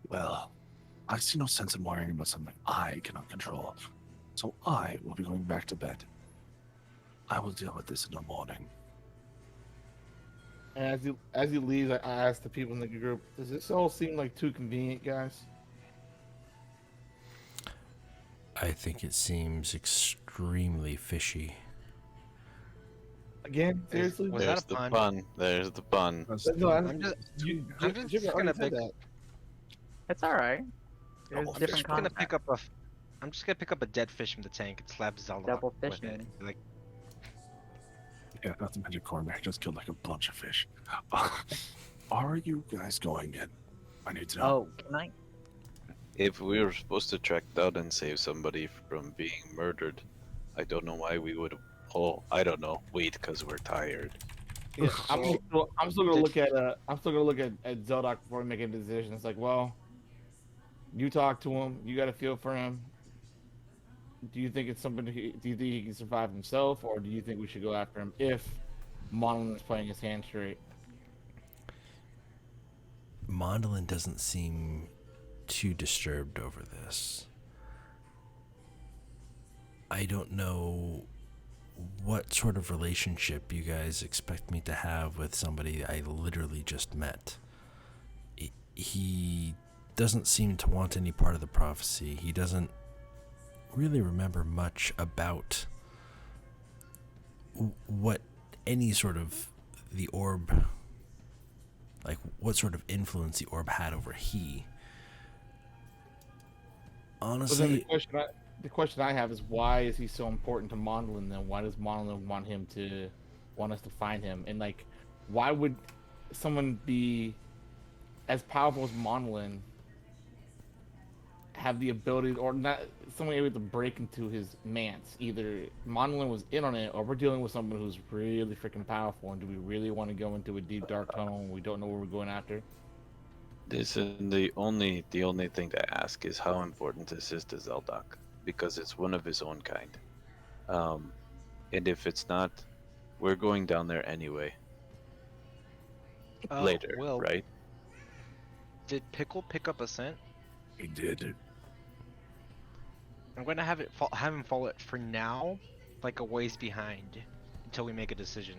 Well, I see no sense in worrying about something I cannot control. So I will be going back to bed. I will deal with this in the morning. And as he leaves, I asked the people in the group, "Does this all seem like too convenient, guys?" I think it seems extremely fishy. Again, Is- seriously? was that There's a the pun? pun. There's the pun. No, I'm just gonna pick. It's all right. There's Double I'm different just gonna context. pick up a. I'm just gonna pick up a dead fish from the tank and slap Zelda Double with fishing. it. Like, Yeah, not to mention Cormac just killed like a bunch of fish. Are you guys going in? I need to know. Oh, can I? If we were supposed to track down and save somebody from being murdered, I don't know why we would. Oh, I don't know. Wait, because we're tired. Yeah, I'm still gonna Did- look at Zeldok before we make a decision. It's like, well, you talk to him, you got a feel for him. Do you think it's something? Do you think he can survive himself, or do you think we should go after him if Monolin is playing his hand straight? Mondlin doesn't seem too disturbed over this. I don't know what sort of relationship you guys expect me to have with somebody I literally just met. He doesn't seem to want any part of the prophecy. He doesn't really remember much about what any sort of the orb, like what sort of influence the orb had over he. But then Honestly, the question I have is, why is he so important to Monolin? Then why does Monolin want us to find him? And like, why would someone be as powerful as Monolin have the ability, or not, someone able to break into his Mindz? Either Monolin was in on it, or we're dealing with someone who's really freaking powerful. And do we really want to go into a deep dark tunnel and we don't know where we're going after? This is the only thing to ask is how important this is to Zeldok, because it's one of his own kind. And if it's not, we're going down there anyway. Later, well, right? did Pickle pick up a scent? He did. I'm gonna have him follow it for now, like a ways behind, until we make a decision.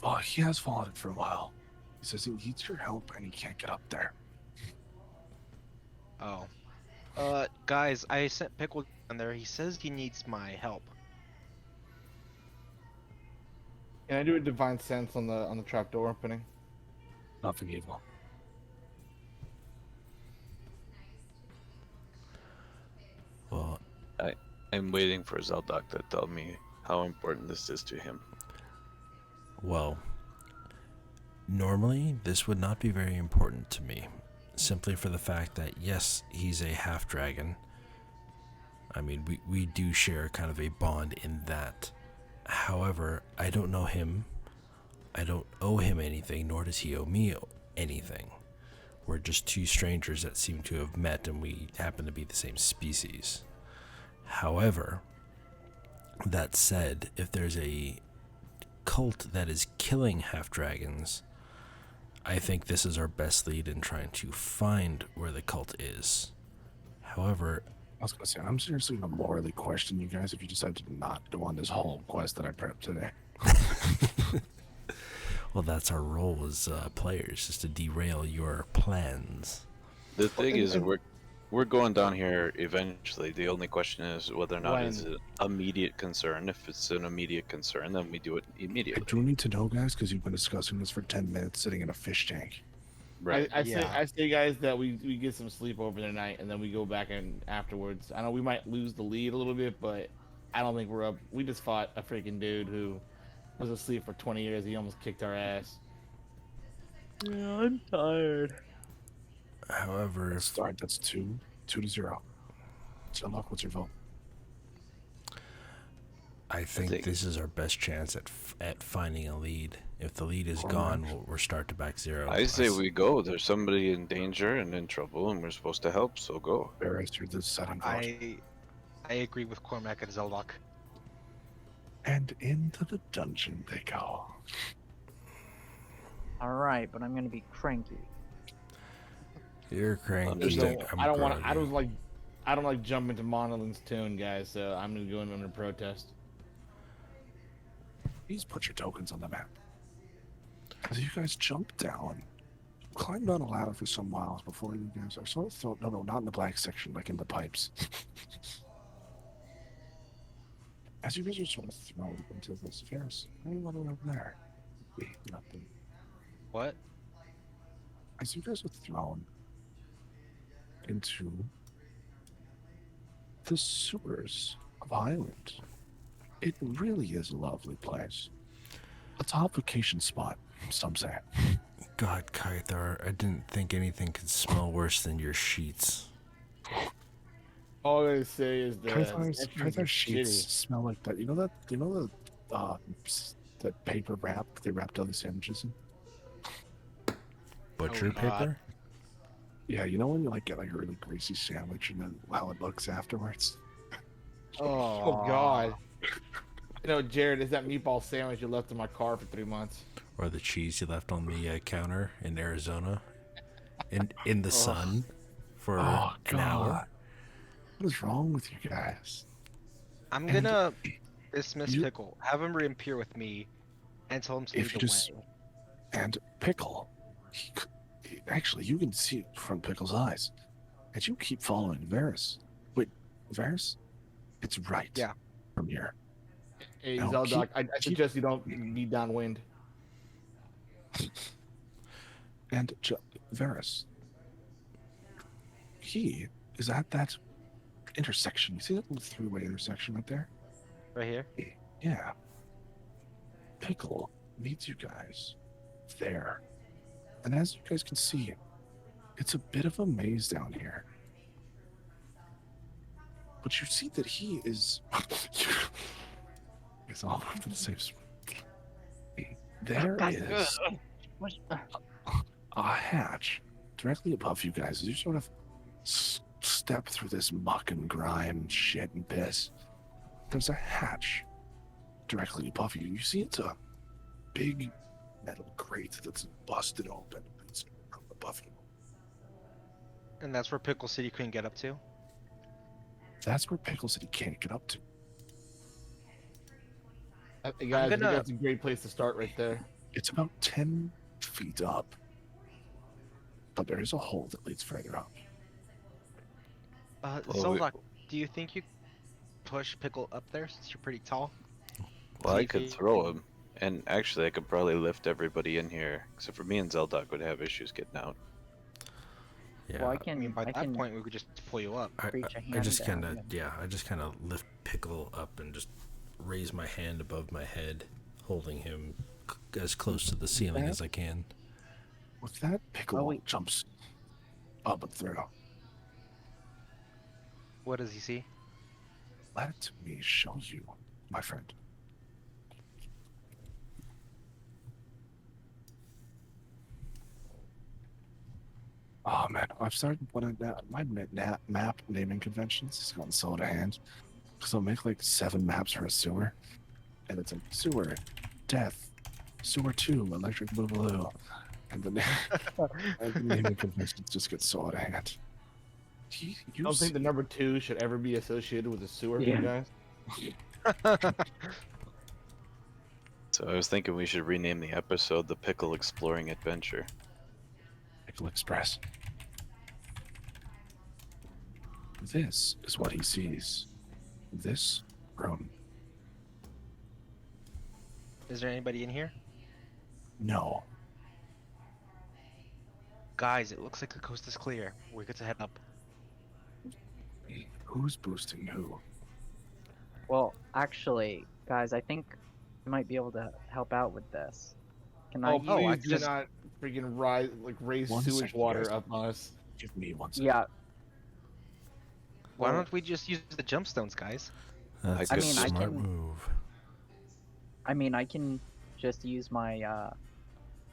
Oh, he has followed it for a while. He says he needs your help and he can't get up there. Oh. Guys, I sent Pickle down there. He says he needs my help. Can I do a divine sense on the trapdoor opening? Nothing evil. well, I'm waiting for Zeldok to tell me how important this is to him. well, normally this would not be very important to me, simply for the fact that yes, he's a half dragon. I mean, we do share kind of a bond in that. However, I don't know him. I don't owe him anything, nor does he owe me anything. We're just two strangers that seem to have met, and we happen to be the same species. However, that said, if there's a cult that is killing half-dragons, I think this is our best lead in trying to find where the cult is. However, I was gonna say, I'm seriously gonna morally question you guys if you decide to not go on this whole quest that I prepped today. well, that's our role as players, is to derail your plans. The thing is, we're going down here eventually. The only question is whether or not it's When? an immediate concern. If it's an immediate concern, then we do it I immediately. do need to know, guys, because you've been discussing this for 10 minutes sitting in a fish tank. Right. I say, guys, that we get some sleep over the night, and then we go back and afterwards. I know we might lose the lead a little bit, but I don't think we're up. We just fought a freaking dude who was asleep for 20 years. He almost kicked our ass. Yeah, I'm tired. However, if Start. That's 2-0. So, Luck, what's your vote? I think this is our best chance at finding a lead. If the lead is gone, we'll start to back zero. I say we go. There's somebody in danger and in trouble, and we're supposed to help, so go. Barris, you're the setting vote. I agree with Cormac and Zeldok. And into the dungeon they go. Alright, but I'm gonna be cranky. You're cranky. Understand. I don't want. I don't like jump into Monolin's tune, guys. So I'm gonna go in under protest. Please put your tokens on the map. As you guys jump down, climb down a ladder for some miles before you guys are sort of thrown. No, not in the black section, like in the pipes. As you guys are sort of thrown into this Ferris, anyone over there? Nothing. What? As you guys are thrown into the sewers of Highland, it really is a lovely place. A top vacation spot, some say. God, Kythar, I didn't think anything could smell worse than your sheets. All I gotta say is that Kythar's sheets smell like that. You know that paper wrap they wrapped other sandwiches in? Butcher God. paper? Yeah, you know when you like get like a really greasy sandwich and then how it looks afterwards? Oh God. You know, Jared, is that meatball sandwich you left in my car for 3 months? Or the cheese you left on the counter in Arizona? In the sun for Oh an hour? God. What is wrong with you guys? I'm And gonna dismiss you- Pickle. Have him reappear with me and tell him to If lead you the just- way. And Pickle, actually, you can see it from Pickle's eyes. And you keep following Varys. Wait, Varys? It's right. Yeah. From here. Hey, No, Zeldoc, I keep- suggest you don't be downwind. And Varys, he is at that intersection. You see that little three-way intersection right there? Right here? Yeah. Pickle meets you guys there. And as you guys can see, it's a bit of a maze down here. But you see that he is... it's all over the same spot. There is a hatch directly above you guys as you sort of step through this muck and grime and shit and piss. There's a hatch directly above you. You see it's a big metal crate that's busted open. It's above you. And that's where Pickle City couldn't get up to? That's where Pickle City can't get up to. Guys, I think gonna- that's a great place to start right there. It's about 10 feet up. But there is a hole that leads further up. Well, Zeldok, do you think you push Pickle up there since you're pretty tall? Well, I See could if you throw can- him. And actually, I could probably lift everybody in here. Except for me and Zeldok would have issues getting out. Yeah. Well, I I can. mean, by I that can point, we could just pull you up. reach a I hand just down kind of, and- yeah, I just kind of lift Pickle up and just raise my hand above my head, holding him as close to the ceiling as I can. With that, Pickle Oh, wait. jumps up and through. What does he see? Let me show you, my friend. Oh man, I've started one of my map naming conventions has gotten so out of hand. Because I'll make like 7 maps for a sewer, and it's like sewer, death, sewer 2, electric boogaloo, and the naming conventions just get so out of hand. I don't think the number 2 should ever be associated with a sewer, Yeah. guys. So I was thinking we should rename the episode the Pickle Exploring Adventure. Pickle Express. This is what he sees. This room. Is there anybody in here? No. Guys, it looks like the coast is clear. We're good to head up. Who's boosting who? Well, actually, guys, I think I might be able to help out with this. Can I? Oh, please I do just- not freaking raise One sewage second, water guys. up on us. Give me one second. Yeah. Why Well, don't we just use the gemstones, guys? That's I a mean, I smart can- move. I mean, I can just use my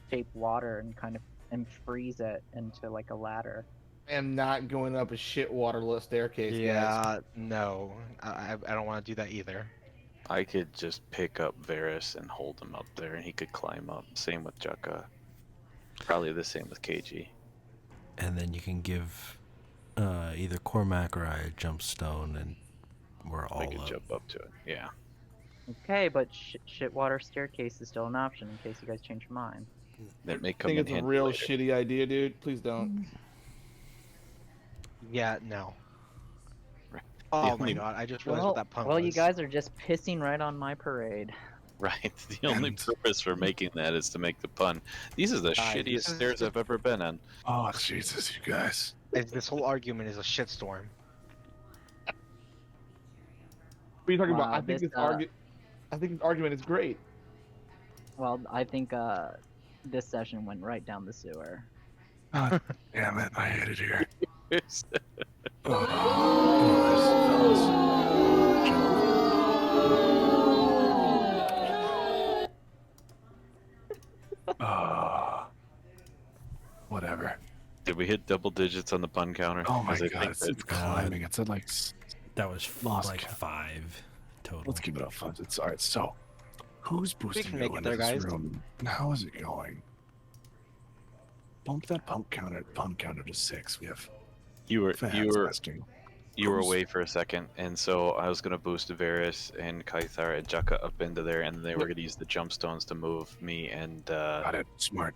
shape water and kind of freeze it into like a ladder. I am not going up a shit waterless staircase, guys. Yeah, no. I don't want to do that either. I could just pick up Varys and hold him up there, and he could climb up. Same with Jukka. Probably the same with KG. And then you can give either Cormac or I a jump stone, and we're all I could up. jump up to it. Yeah. Okay, but shit water staircase is still an option in case you guys change your mind. That may I come think in it's a handy real later. shitty idea, dude. Please don't. Yeah, no. Right. Oh my only- god, I just realized Well, what that pun well, was. you guys are just pissing right on my parade. Right. The only purpose for making that is to make the pun. These are the Guys, shittiest this is- stairs I've ever been on. Oh, Jesus, you guys. This whole argument is a shitstorm. What are you talking about? Wow, I think this, this argument is great. Well, I think this session went right down the sewer. God damn it, I hate it here. It's- Anyways, fellas, gentlemen. Whatever. Did we hit double digits on the pun counter? Oh my 'Cause I god, think it's that- climbing. It's at like. That was Lost like count. 5 total. Let's keep it up front. It's alright. So, who's boosting can make who it into there, this guys. room? And how is it going? Bump that pump counter to 6. We have you were fans asking. you were Who's- away for a second, and so I was gonna boost Varys and Kaithar and Jukka up into there, and they were gonna use the jump stones to move me and Got it. Smart.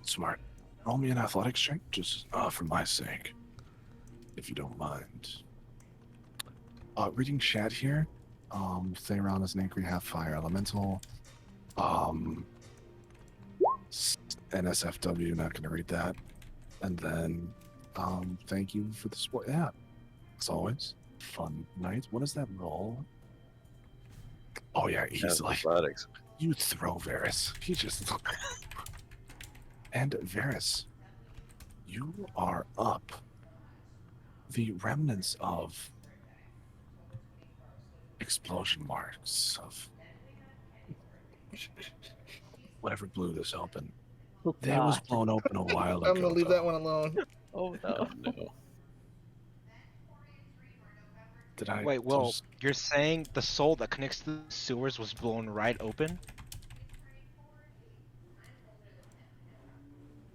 Roll me an athletics check, just for my sake, if you don't mind. Reading chat here. Theron is an angry half fire elemental. NSFW, not gonna read that. And then, thank you for the support. Yeah, as always, fun night. What is that roll? Oh yeah, easily. athletics. You throw Varys. He just. And Varys, you are up. The remnants of explosion marks of whatever blew this open. That was blown open a while ago. I'm gonna leave though. that one alone. Oh Oh no. Did I? Wait, Will, just- you're saying the soul that connects to the sewers was blown right open?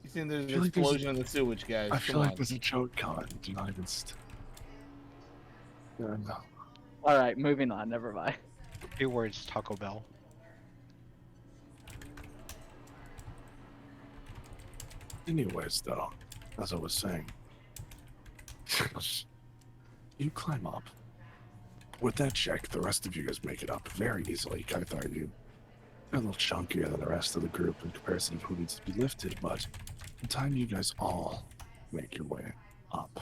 You seen there's feel an like there's- explosion in the sewage, guys. I feel Come like on. there's a joke coming. Do not even. Yeah, no. All right, moving on. Never mind. 2 words, Taco Bell. Anyways, though, as I was saying, you climb up. With that check, the rest of you guys make it up very easily. Kaithar, you're a little chunkier than the rest of the group in comparison to who needs to be lifted, but in time you guys all make your way up.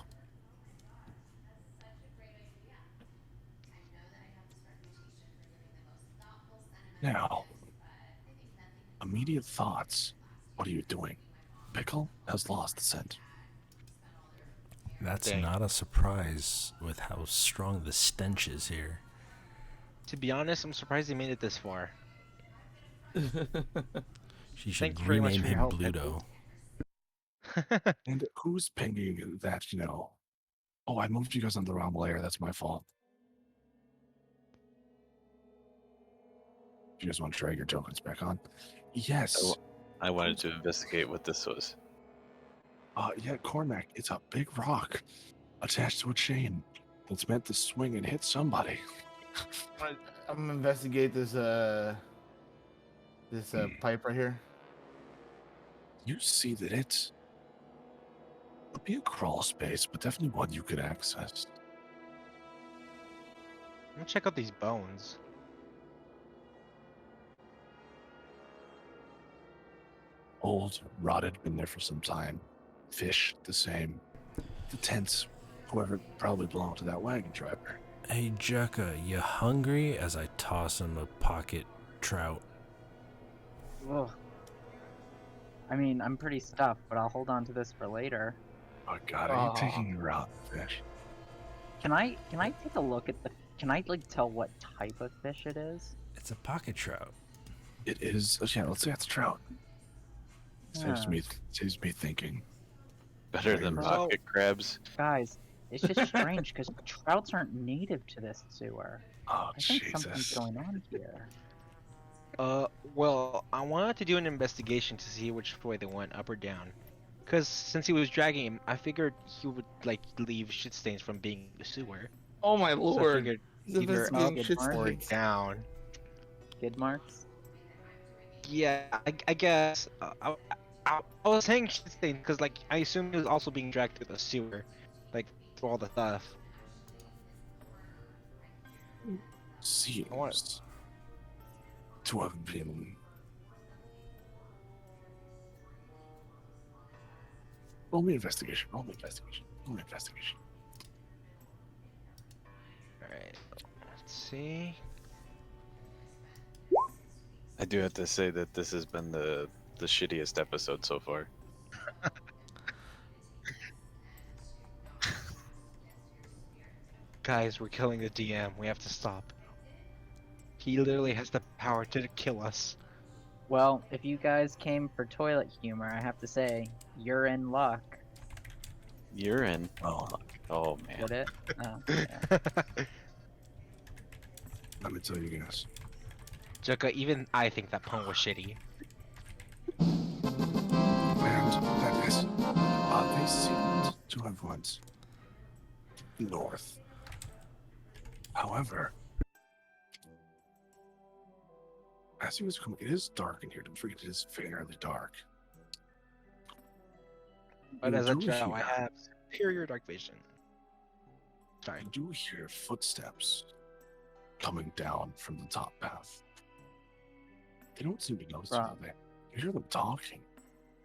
Now, immediate thoughts. What are you doing? Pickle has lost the scent. That's Dang. not a surprise with how strong the stench is here. To be honest, I'm surprised he made it this far. She Thank should you very much rename for your him help, Bluto. And who's pinging that, Oh, I moved you guys on the wrong layer. That's my fault. You guys want to drag your tokens back on? Yes. I wanted to investigate what this was. Yeah, Cormac, it's a big rock attached to a chain that's meant to swing and hit somebody. I'm gonna investigate this pipe right here. You see that it'll be a crawl space, but definitely one you could access. I'm gonna check out these bones. Old, rotted, been there for some time. Fish, the same. The tents, whoever probably belonged to that wagon driver. Hey, Jucka, you hungry? As I toss him a pocket trout. Ugh. I mean, I'm pretty stuffed, but I'll hold on to this for later. Oh God, are you taking a route, fish? Can I take a look at the? Can I like tell what type of fish it is? It's a pocket trout. It is. Yeah, let's say it's trout. Saves Yeah. me thinking. Better than Well- pocket crabs. Guys, it's just strange because trouts aren't native to this sewer. Oh I think something's Jesus! going on here. Well, I wanted to do an investigation to see which way they went, up or down. Cause since he was dragging him, I figured he would like leave shit stains from being in the sewer. Oh my So I lord! figured He's either investigating up shit or or stains. down. Skid marks? Yeah, I guess. I was saying shit stains because like I assume he was also being dragged through the sewer, like through all the stuff. Seems to have been. Roll me investigation. Roll me investigation. Roll me investigation. Alright, let's see. I do have to say that this has been the shittiest episode so far. Guys, we're killing the DM. We have to stop. He literally has the power to kill us. Well, if you guys came for toilet humor, I have to say, you're in luck. You're in. Oh, Oh man. Did it? Oh, yeah. let me tell you guys. Jucka, even I think that pun was shitty. And that is, they seemed to have went north. However, as he was coming, it is dark in here. Don't forget, it is fairly dark. But You as a do drow, I hear- have superior dark vision. Sorry. You do hear footsteps coming down from the top path. They don't seem to notice you Right. there. You hear them talking.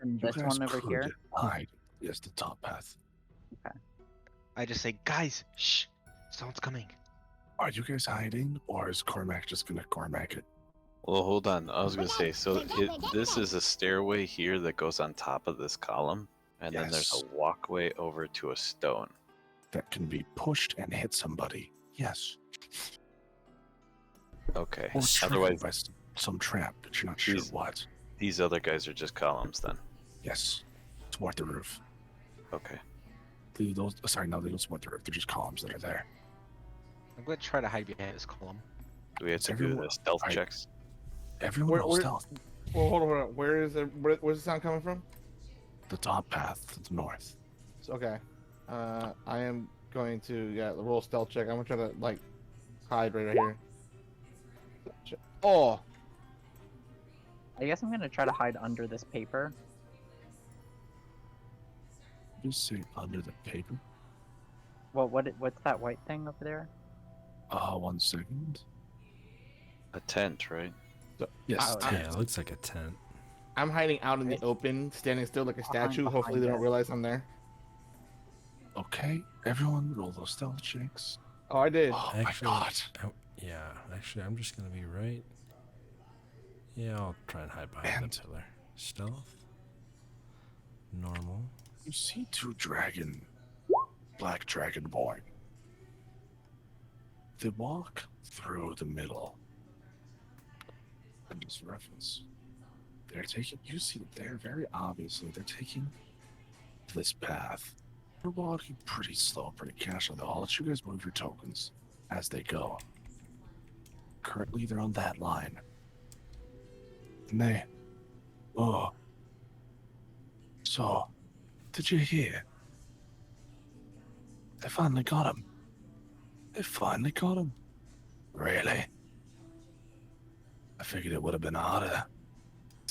And You this guys one over could here? hide. Yes, the top path. I just say, guys, shh, someone's coming. Are you guys hiding, or is Cormac just gonna Cormac it? Well, hold on. I was gonna say, so this is a stairway here that goes on top of this column, and then there's Yes. a walkway over to a stone. That can be pushed and hit somebody. Yes. Okay. Or triggered Otherwise, by some trap, but you're not sure These- what. these other guys are just columns then. Yes. Support the roof. Okay. They don't support the roof. They're just columns that are there. I'm gonna try to hide behind this column. Do we have Is to do everyone- the stealth Alright. checks? Everyone Where- knows where- stealth. Well, hold on. Where's the sound coming from? The top path to the north. So, okay. I am going to roll stealth check. I'm gonna try to like hide right here. Oh, I guess I'm gonna try to hide under this paper. Just say under the paper. What's that white thing over there? 1 second. A tent, right? Yes. Oh, Yeah, tent. it looks like a tent. I'm hiding out in the open, standing still like a statue. Behind Hopefully they don't it. realize I'm there. Okay. Everyone roll those stealth checks. Oh, I did. Oh Actually, my god. Yeah, actually, I'm just gonna be right. Yeah, I'll try and hide behind And- the pillar. Stealth. Normal. You see two black dragonborn. They walk through the middle. And just reference. They're taking, you see, they're very obviously, they're taking this path. They're walking pretty slow, pretty casually. I'll let you guys move your tokens as they go. Currently, they're on that line. And they, oh. So, did you hear? They finally got him. They finally got him. Really? I figured it would have been harder.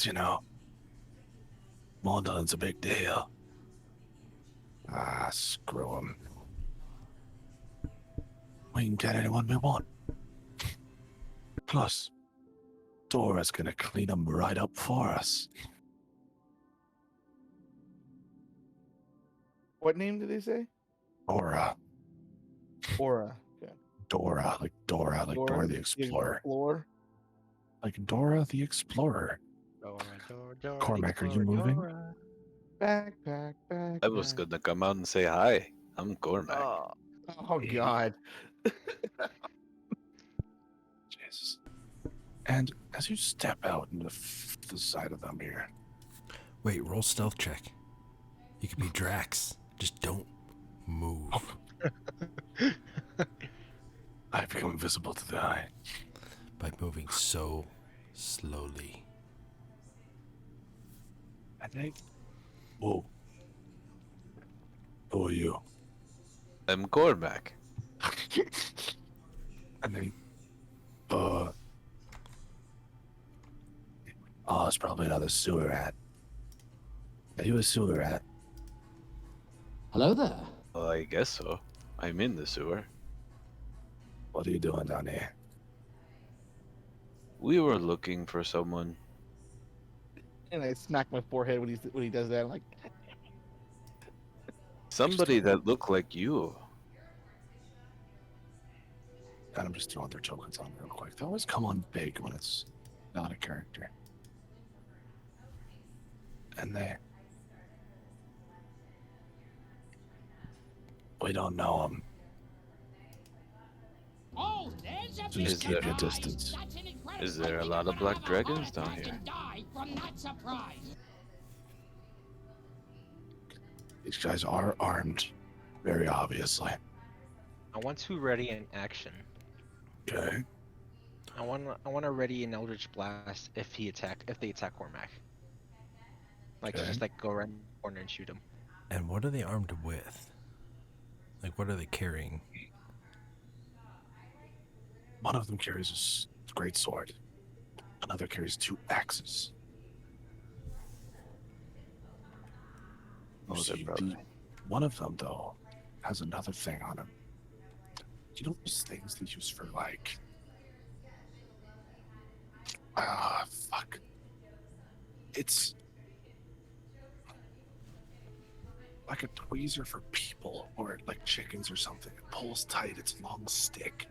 You know, Mondon's a big deal. Ah, screw him. We can get anyone we want. Plus, Dora's gonna clean them right up for us. What name did they say? Dora. Aura. Okay. Dora, like Dora the Explorer. Explorer. Like Dora the Explorer. Cormac, are you moving? Backpack. I was gonna come out and say hi. I'm Cormac. Oh God. Jesus. And as you step out into the side of them here, Wait, roll stealth check. You could be Drax. Just don't move. I become invisible to the eye. By moving so slowly. And they, whoa. Who are you? I'm Cormac. And they, oh, it's probably another sewer rat. Are you a sewer rat? Hello there. Well, I guess so. I'm in the sewer. What are you doing down here? We were looking for someone. And I smack my forehead when he does that. I'm like, God damn it. Somebody that looked like you. And I'm just throwing their tokens on real quick. They always come on big when it's not a character. And we don't know them. Oh, there's a Just keep your distance. Is there a lot of black dragons down here? From that surprise. These guys are armed, very obviously. I want to ready an action. Okay. I want to ready an Eldritch Blast if they attack Cormac. Like Okay. just like go around the corner and shoot him. And what are they armed with? Like, what are they carrying? One of them carries a great sword. Another carries 2 axes. Oh, You they're see, probably. one of them, though, has another thing on him. You know those things they use for, like... fuck. It's... like a tweezer for people, or like chickens or something. It pulls tight, it's a long stick.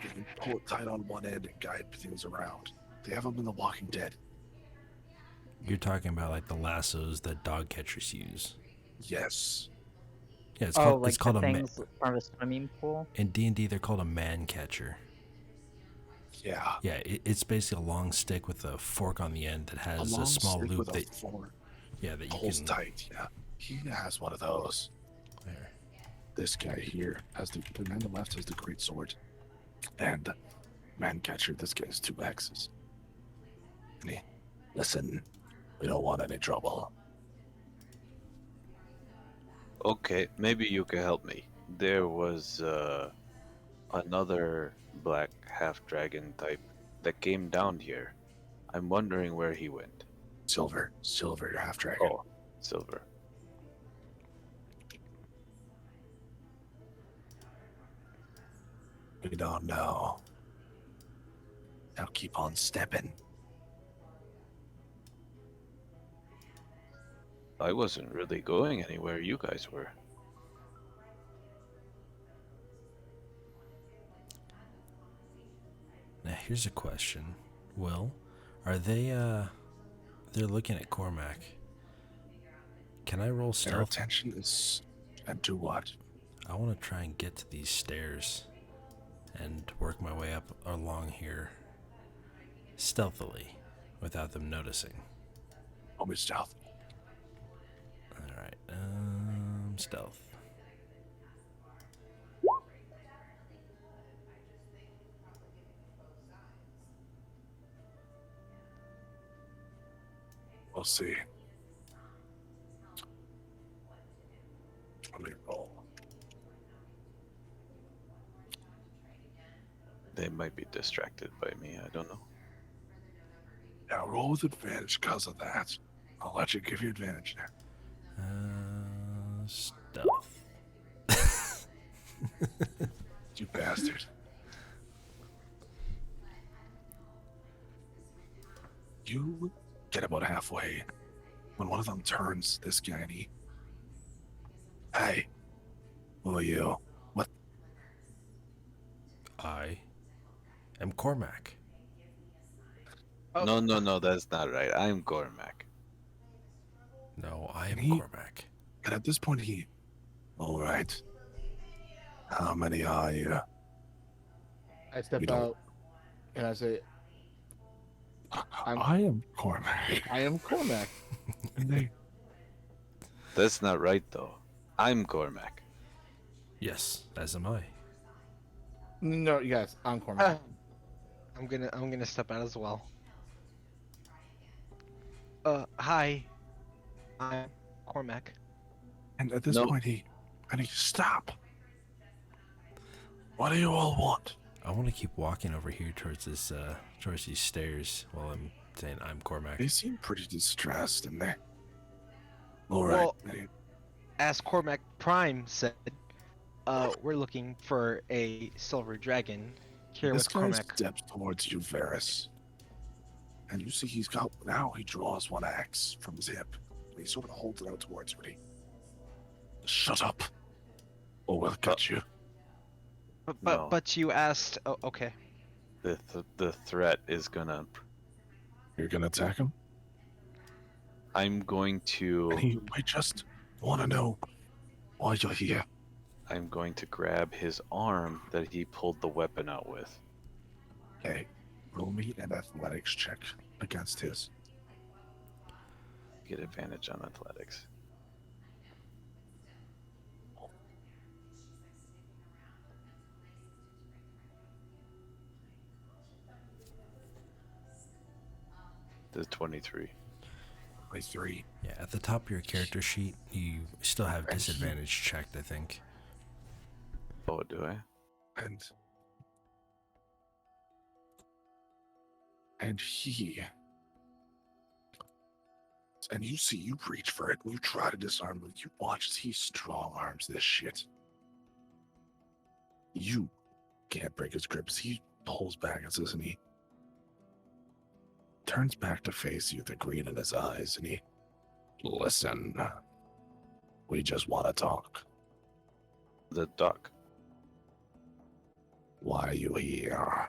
You can pull it tight on one end and guide things around. They have them in The Walking Dead. You're talking about like the lassos that dog catchers use. Yes. Yeah, it's Oh, called, like it's called the a man. things from a swimming pool? In D&D, they're called a man catcher. Yeah. Yeah, it's basically a long stick with a fork on the end that has long a small stick loop with a that, fork yeah, that you pulls can. tight. Yeah. He has one of those. There. This guy here has the man on the left has the great sword. And man catcher, this guy has 2 axes. And he, listen, we don't want any trouble. Okay, maybe you can help me. There was another black half dragon type that came down here. I'm wondering where he went. Silver, half dragon. Oh, silver. We don't know. Now keep on stepping. I wasn't really going anywhere you guys were. Now here's a question. Will, are they they're looking at Cormac. Can I roll Their stealth? attention is and do what? I want to try and get to these stairs. and work my way up along here stealthily without them noticing. Oh, Miss Stealth. Alright, stealth. We'll see. Let me roll. They might be distracted by me. I don't know. Yeah, roll with advantage because of that. I'll let you give you advantage there. Stealth. You bastard. You get about halfway when one of them turns this guy and he. Hey, who are you? What? I am Cormac. Oh. No, that's not right. I'm Cormac. No, I am And he- Cormac. And at this point, he. All right. How many are you? I step You don't- out and I say, I am Cormac. I am Cormac. And they. That's not right though. I'm Cormac. Yes, as am I. No, yes, I'm Cormac. I'm gonna step out as well. Hi. I'm Cormac. And at this No. point, he. And he. Stop. What do you all want? I want to keep walking over here towards this, towards these stairs while I'm saying I'm Cormac. They seem pretty distressed in there. All right. Well, as Cormac Prime said, we're looking for a silver dragon. Here This with guy Cormac. steps towards you, Varys. And you see he's got, now he draws one axe from his hip. And he sort of holds it out towards you. Shut up, or we'll cut you. No. But you asked. Oh, okay. The threat is gonna. You're gonna attack him? I'm going to. And I just want to know why you're here. I'm going to grab his arm that he pulled the weapon out with. Okay, roll me an athletics check against his. Get advantage on athletics. The 23. 23. Yeah, at the top of your character sheet, you still have And he- disadvantage checked, I think. Oh, do I? And he. And you see, you reach for it, and you try to disarm him. You watch as he strong arms this shit. You can't break his grip. As he pulls back and says, and he turns back to face you, the green in his eyes, and he, listen, we just want to talk. The duck. Why are you here?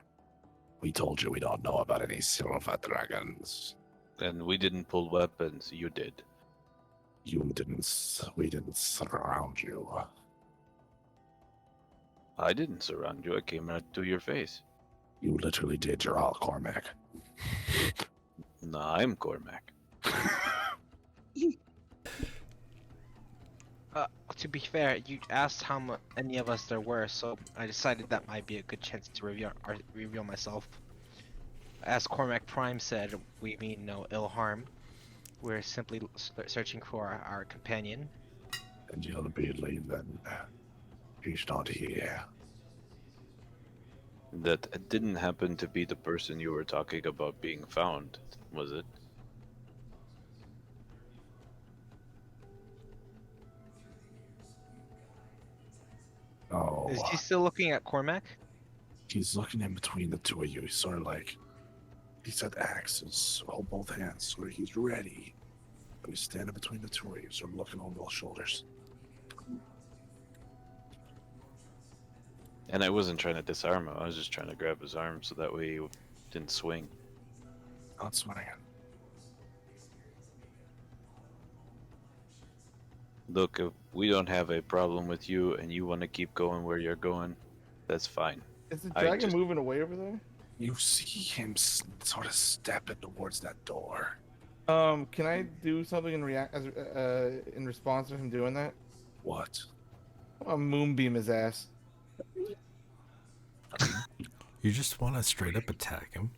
We told you we don't know about any silver dragons. And we didn't pull weapons. You did. We didn't surround you. I didn't surround you. I came right to your face. You literally did. You're all Cormac. No, I'm Cormac. To be fair, you asked how many of us there were, so I decided that might be a good chance to reveal myself. As Cormac Prime said, we mean no ill harm. We're simply searching for our companion. And you'll be leaving. He's not here. That didn't happen to be the person you were talking about being found, was it? Oh, Is he still looking at Cormac? he's looking in between the two of you. He's sort of like, he's at axes, hold both hands, so he's ready. But he's standing between the two of you, sort of looking over both shoulders. And I wasn't trying to disarm him. I was just trying to grab his arm so that way he didn't swing. Not swinging. Look, if we don't have a problem with you and you want to keep going where you're going, that's fine. Is the I dragon just- moving away over there? You see him sort of stepping towards that door. Can I do something in response to him doing that? What? I'll moonbeam his ass. You just want to straight up attack him.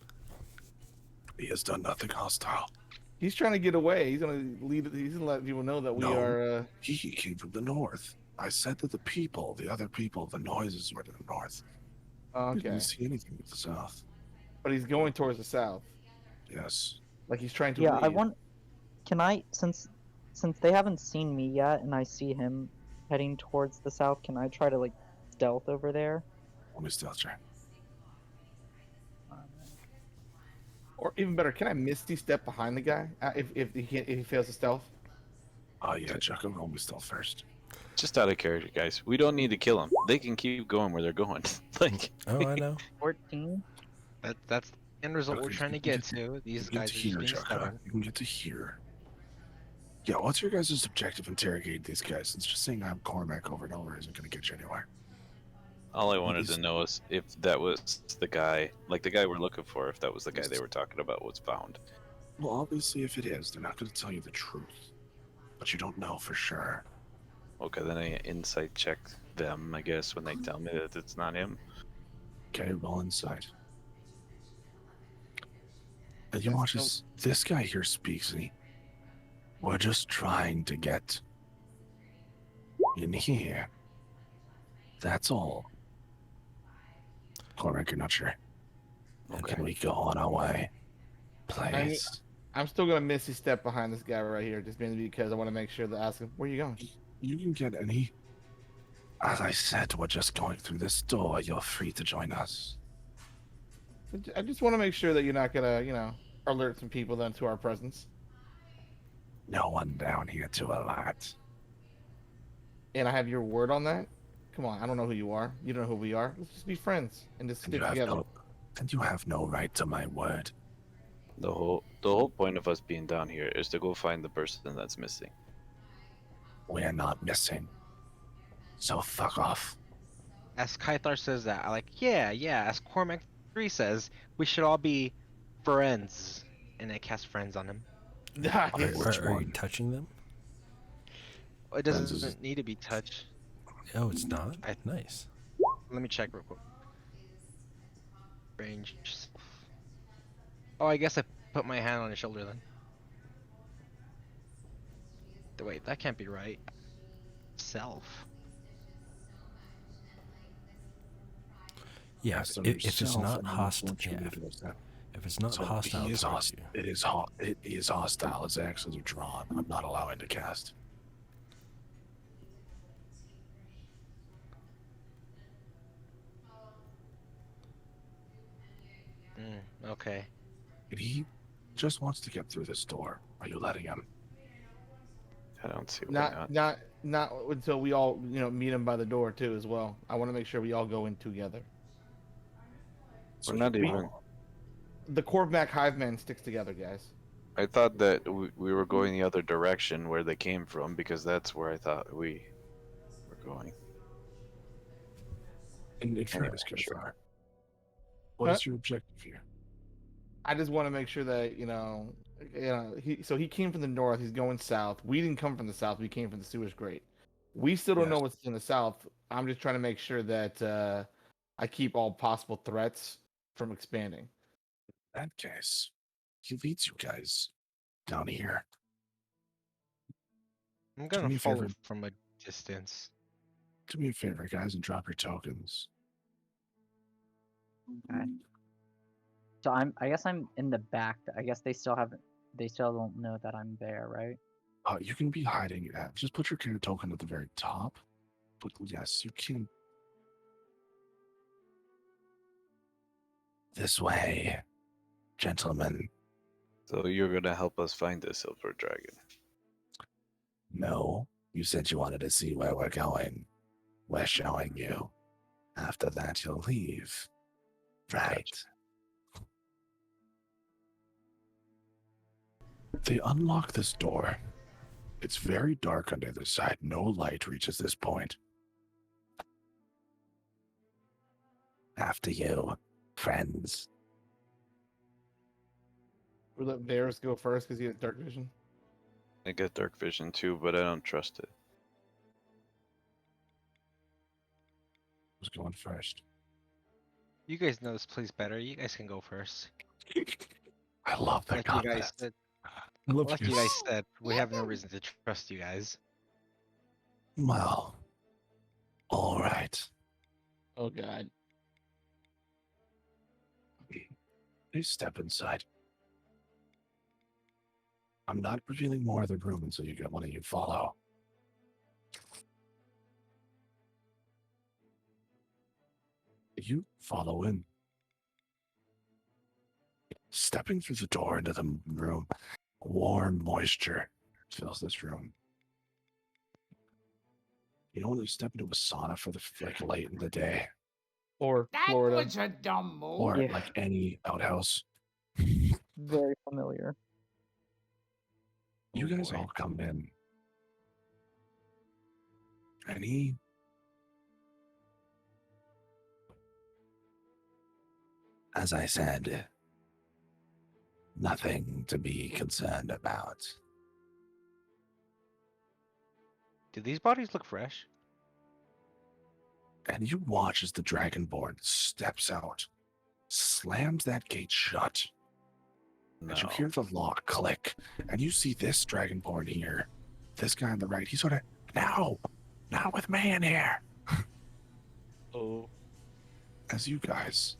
He has done nothing hostile. He's trying to get away. He's gonna lead. He's gonna let people know that we No. are. He came from the north. I said that the other people, the noises were to the north. I Okay, didn't see anything to the south. but he's going towards the south. Yes. Like he's trying to. Yeah, I leave. want. Can I, since they haven't seen me yet, and I see him heading towards the south, can I try to like stealth over there? Let me stealth check. Or even better, can I misty step behind the guy if he fails to stealth? Oh yeah, Chuck, I'm going stealth first. Just out of character, guys. We don't need to kill them. They can keep going where they're going. Like, Oh, I know. 14. That's the end result we're Okay, trying to you can get to. These You can guys get are to just here, being Chuck. stubborn. You can get to here. Yeah, what's your guys' objective? Interrogate these guys. Since just saying I'm Cormac over and over isn't going to get you anywhere. all I wanted He's- to know is if that was the guy, like the guy we're looking for, if that was the guy they were talking about was found. Well, obviously, if it is, they're not going to tell you the truth. But you don't know for sure. Okay, then I insight check them, I guess, when they tell me that it's not him. Okay, roll inside. And you watch this guy here speaks, and we're just trying to get in here. That's all. Cormac, you're not sure. Okay. Can we go on our way? Please. I'm still gonna misty step behind this guy right here, just mainly because I want to make sure to ask him where you going. You can get any. As I said, we're just going through this door. You're free to join us. I just want to make sure that you're not gonna, alert some people then to our presence. No one down here to alert. And I have your word on that. Come on, I don't know who you are. You don't know who we are. Let's just be friends and just stick together. And you have no right to my word. The whole point of us being down here is to go find the person that's missing. We're not missing. So fuck off. As Kythar says that, I like, yeah. As Cormac 3 says, we should all be friends. And I cast friends on him. Which Are you one? touching them? It Friends is- doesn't need to be touched. Oh, it's not? I- Nice. Let me check real quick. Range. Oh, I guess I put my hand on his shoulder then. Wait, that can't be right. Self. Yeah, So if it's yourself, not and then hostile, once you yeah, leave it as that. if it's not So hostile he is towards you. It is hostile. His actions are drawn. I'm not allowing to cast. Okay. And he just wants to get through this door. Are you letting him? I don't see why Not until we all meet him by the door too as well. I want to make sure we all go in together. We're not you- even. The Cormac Hive Man sticks together, guys. I thought that we were going the other direction where they came from because that's where I thought we were going. In fairness, Anyway, sure. Kefar, what is your objective here? I just want to make sure that he came from the north. He's going south. We didn't come from the south. We came from the sewers grate. We still don't know Yes. what's in the south. I'm just trying to make sure that I keep all possible threats from expanding. In that case, he leads you guys down here. I'm me gonna a follow favor. from a distance. Do me a favor, guys, and drop your tokens. Okay. So I guess I'm in the back. I guess they still don't know that I'm there, right? You can be hiding at. Just put your character token at the very top. But yes, you can. This way, gentlemen. So you're gonna help us find the silver dragon. No, you said you wanted to see where we're going. We're showing you. After that, you'll leave. Right. They unlock this door. It's very dark on the other side. No light reaches this point. After you, friends. We'll let Varys go first because he has dark vision. I get dark vision too, but I don't trust it. Who's going first? You guys know this place better. You guys can go first. I love that Like you guys confidence. said, I love like you guys said, we have no reason to trust you guys. Well, all right. Oh god. Please step inside. I'm not revealing more of the room until you get one of you follow. You follow in. Stepping through the door into the room, warm moisture fills this room. You know when you step into a sauna for the like late in the day, Or That Florida. was a dumb move. or Yeah. like any outhouse, Very familiar. you Oh, guys boy. all come in, and he as I said, nothing to be concerned about. Do these bodies look fresh? And you watch as the Dragonborn steps out, slams that gate shut, and you No. hear the lock click, and you see this Dragonborn here, this guy on the right, he's sort of, now, not with me in here. Oh. As you guys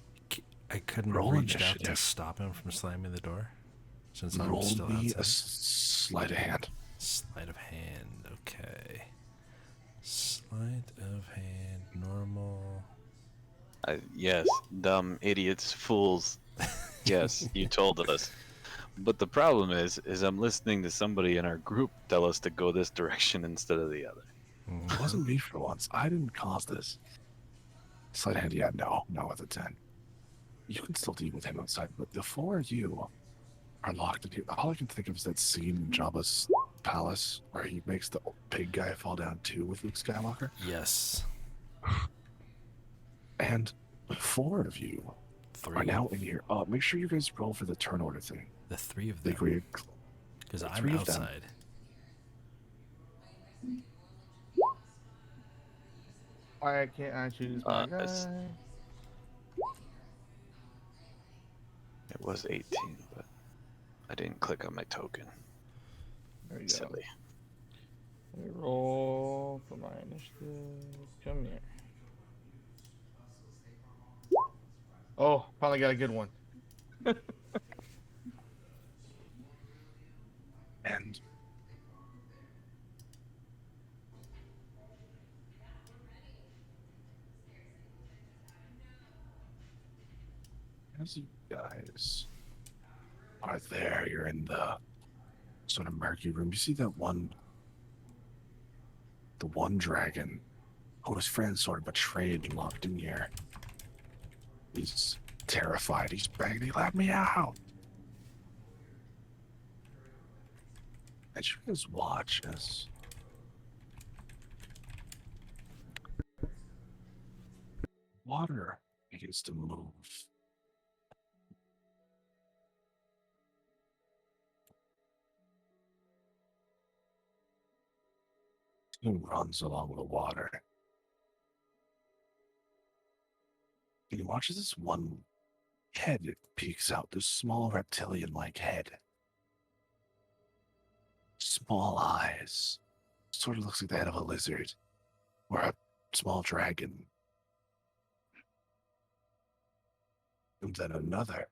I couldn't Roll reach out to initiative. stop him from slamming the door, since I'm roll still me outside. a sleight of hand. Sleight of hand, okay. Sleight of hand, normal. Yes, dumb idiots, fools. Yes, you told us. But the problem is I'm listening to somebody in our group tell us to go this direction instead of the other. It wasn't me for once. I didn't cause this. Sleight of hand, yeah, no with a 10. You can still deal with him outside, but the four of you are locked in here. All I can think of is that scene in Jabba's palace where he makes the big guy fall down too with Luke Skywalker. Yes. And the four of you Three. are now in here. Make sure you guys roll for the turn order thing. The three of They them. agree. Because the I'm three of them. outside. Why can't I choose my guy? It's- It was 18, but I didn't click on my token. There we go. Silly. Let me roll for my initiative. Come here. Oh, finally got a good one. And as you guys are there, you're in the sort of murky room. You see the one dragon who his friends sort of betrayed and locked in here. He's terrified. He's begging, let me out. And you guys watch as water begins to move. He runs along the water. And he watches this one head peeks out, this small reptilian-like head. Small eyes. Sort of looks like the head of a lizard. Or a small dragon. And then another.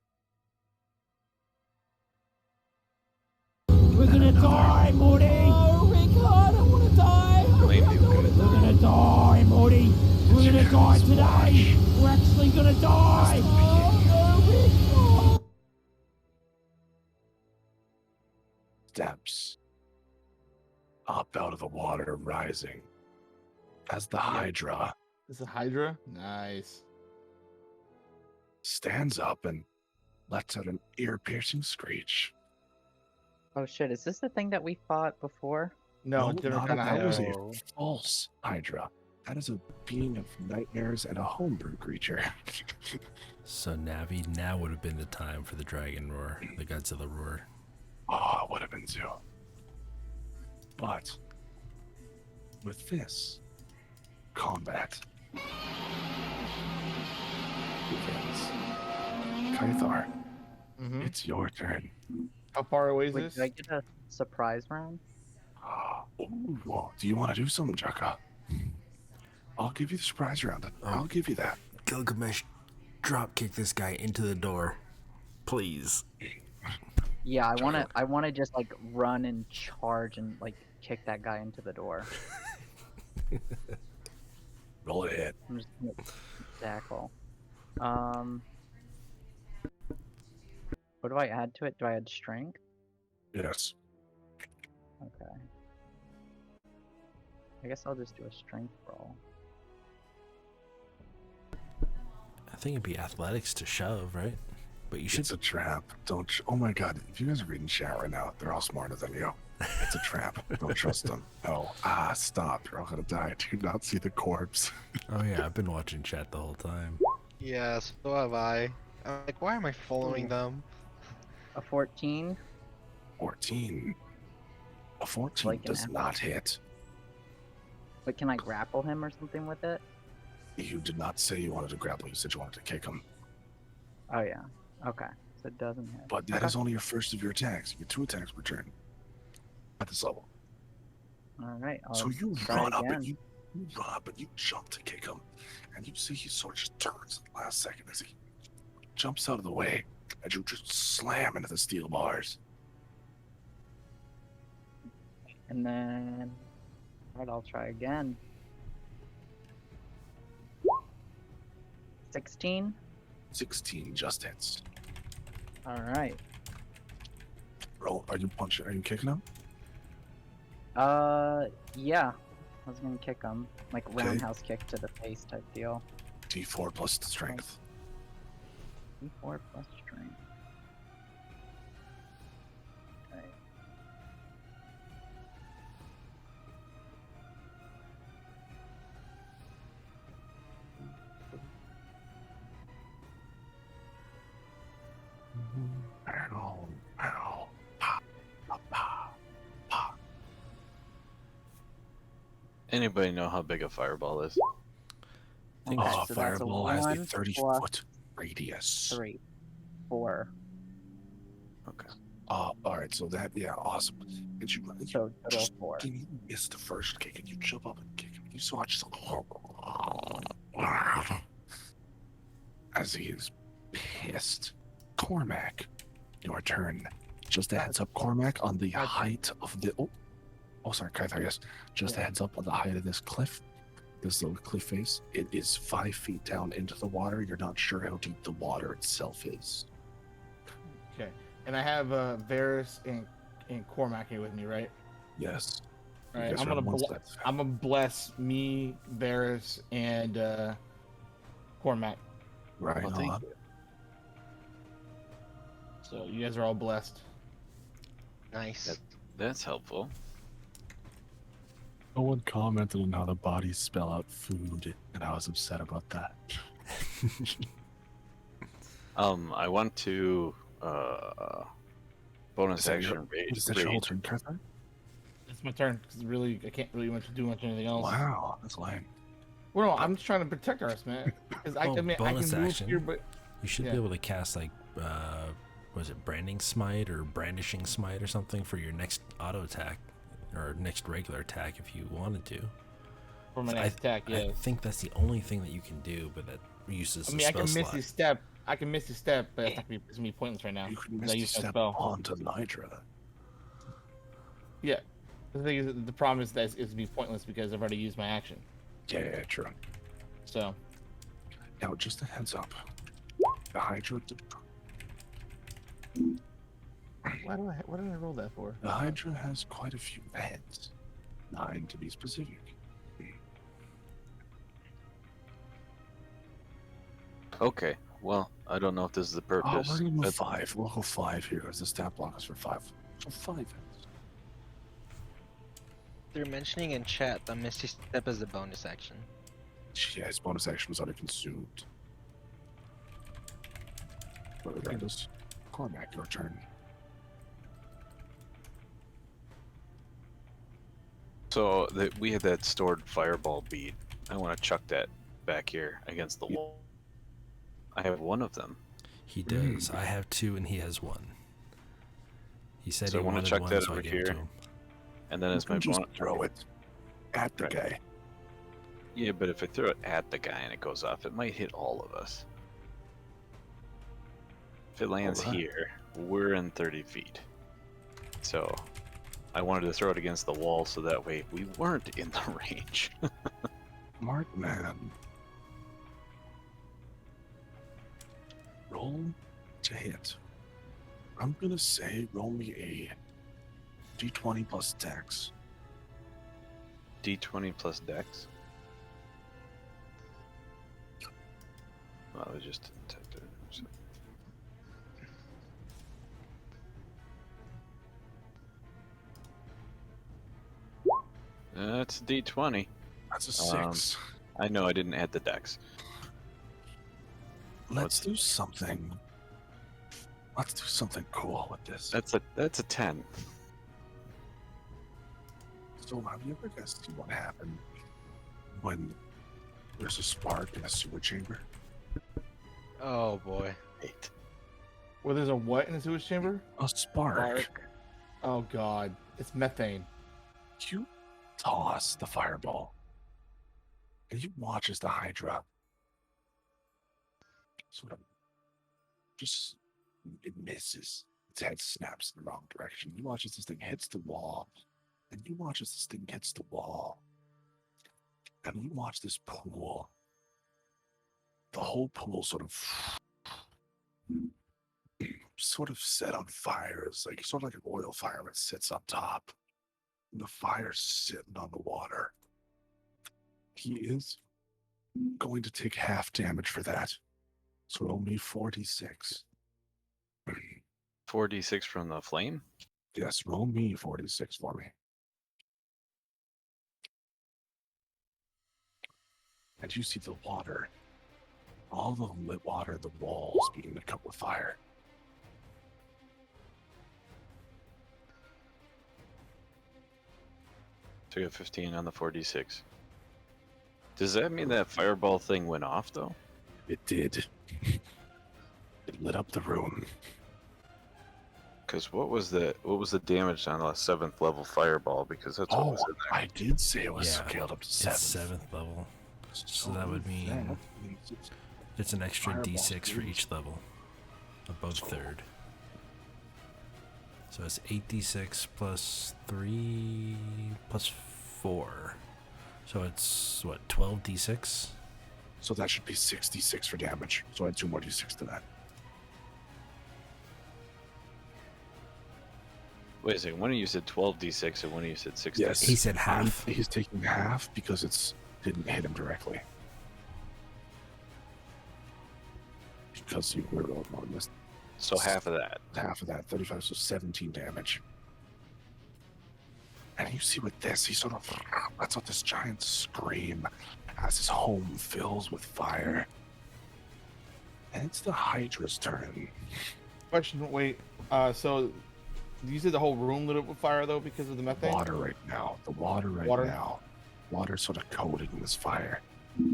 We're gonna die, Morty! Oh my god, I wanna die! Blame you, good. We're gonna die, Morty! We're gonna die today! We're actually gonna die! Oh no, Rick! Steps up out of the water, rising. As the Hydra This is a Hydra? Nice. stands up and lets out an ear-piercing screech. Oh shit, is this the thing that we fought before? No, different not kind of that was Hydra. a false Hydra. That is a being of nightmares and a homebrew creature. So Navi, now would have been the time for the dragon roar, the Godzilla roar. Oh, it would have been too. But with this combat begins. Kythar, Mhm. it's your turn. How far away is Wait, this? did I get a surprise round? Ooh, do you want to do something, Jaka? I'll give you the surprise round. I'll give you that. Gilgamesh, drop kick this guy into the door, please. Yeah, I wanna just like run and charge and like kick that guy into the door. Roll it hit. I'm just gonna tackle. What do I add to it? Do I add strength? Yes. Okay. I guess I'll just do a strength roll. I think it'd be athletics to shove, right? But you should. It's a trap. Don't. Oh my God! If you guys are reading chat right now, they're all smarter than you. It's a trap. Don't trust them. No. Stop! You're all gonna die. Do you not see the corpse? Oh yeah, I've been watching chat the whole time. Yeah, so have I. I'm like, why am I following them? A 14. 14. A 14 Like an does apple. not hit. But can I grapple him or something with it? You did not say you wanted to grapple. You said you wanted to kick him. Oh yeah. Okay. So it doesn't hit. But that is only your first of your attacks. You get 2 attacks per turn at this level. All right. I'll So you try run up again. and you run up and you jump to kick him, and you see he sort of just turns at the last second as he jumps out of the way, and you just slam into the steel bars. And then, alright, I'll try again. 16. 16 just hits. All right. Roll. Are you punching? Are you kicking him? Yeah. I was gonna kick him, like Okay. roundhouse kick to the face type deal. D4 plus strength. D4 plus strength. Okay. Ow, ow, pop, pop, pop, pop. Anybody know how big a fireball is? Okay, Oh, so that's a fireball has a 1 30-foot plus radius. 3, 4. Okay. Oh, all right. So that, yeah, awesome. And you So total just 4. you miss the first kick, and you jump up and kick him. You watch as he is pissed. Cormac, your turn. Just a heads up, Cormac, on the height of the. Oh, sorry, Kythar. Yes, just a heads up on the height of this cliff. This little cliff face. It is 5 feet down into the water. You're not sure how deep the water itself is. Okay. And I have Varys and Cormac here with me, right? Yes. All You right. guys I'm are gonna on one step. I'm gonna bless me, Varys, and Cormac. Right Well, thank on. So you guys are all blessed. Nice. That's helpful. No one commented on how the bodies spell out food, and I was upset about that. I want to bonus Is that action your- rage. Is that your whole turn, Kythar? It's my turn because really I can't really much do much anything else. Wow, that's lame. Well, no, I'm just trying to protect us, man. Because I Oh, mean, I bonus can move action. here, but You should Yeah. be able to cast like, was it branding smite or brandishing smite or something for your next auto attack or next regular attack if you wanted to. for my I- next attack, I yes. think that's the only thing that you can do, but that uses I a mean, I spell can miss slot. his step. I can miss his step, but it's gonna be pointless right now. You can 'cause miss I the used that step spell. onto Nidra. Yeah. The thing is, the problem is that it's gonna be pointless because I've already used my action. Yeah, true. So Now, just a heads up. The Hydra, what did I roll that for? the Hydra has quite a few heads. 9 to be specific. Okay. Well, I don't know if this is the Oh, purpose. we're gonna move but 5. We'll go 5 here as the stat block is for 5. So 5 heads. They're mentioning in chat that Misty Step is a bonus action. Yeah, his bonus action was already consumed. But regardless, Cormac, your turn. So we had that stored fireball bead. I want to chuck that back here against the wall. I have one of them. He does. I have 2 and he has 1. He said So he I wanna wanted chuck 1, that so I over gave it to here. him. And then You as my can just bonus, throw it at the Right. guy. yeah, but if I throw it at the guy and it goes off, it might hit all of us. If it lands Alright. here, we're in 30 feet. So I wanted to throw it against the wall so that way we weren't in the range. Smart man. Roll to hit. I'm gonna say roll me a d20 plus dex. D20 plus dex. Well, I was just didn't type it. So- That's a D20. That's a 6. I know I didn't add the dex. Let's do something. Let's do something cool with this. That's a 10. So have you ever guys seen what happened when there's a spark in a sewer chamber? Oh boy. 8. Well, there's a what in the sewage chamber? A spark. Oh god, it's methane. You toss the fireball, and you watch as the Hydra sort of just it misses. Its head snaps in the wrong direction. You watch as this thing hits the wall, and you watch as this thing hits the wall, and you watch this pool. The whole pool sort of set on fire. It's like sort of like an oil fire that sits on top. And the fire's sitting on the water. He is going to take half damage for that. So roll me 46. 4d6 from the flame? Yes, roll me 46 for me. And you see the water. All the lit water, the walls beginning to cover with fire. So you have 15 on the 4d6. Does that mean that fireball thing went off though? It did. It lit up the room. Because what was the damage on the 7th level fireball? Because that's what Oh, was in there. I did say it was Yeah, scaled up to It's 7. 7th level. So that would mean that means it's it's an extra Fireball d6 for damage. each level above So- 3rd. So it's 8d6 plus 3 plus 4. So it's what, 12d6? So that should be 66 for damage. So add 2 more d6 to that. Wait a second, one of you said 12d6 and one of you said 6d6. Yes. He said half. He's taking half because it's didn't hit him directly. Because you were on this So half of that. half of that, 35, so 17 damage. And you see with this, he sort of lets out this giant scream as his home fills with fire. And it's the Hydra's turn. Question, wait, so you said the whole room lit up with fire though because of the methane? Water right now. The water right now. Water sort of coated in this fire.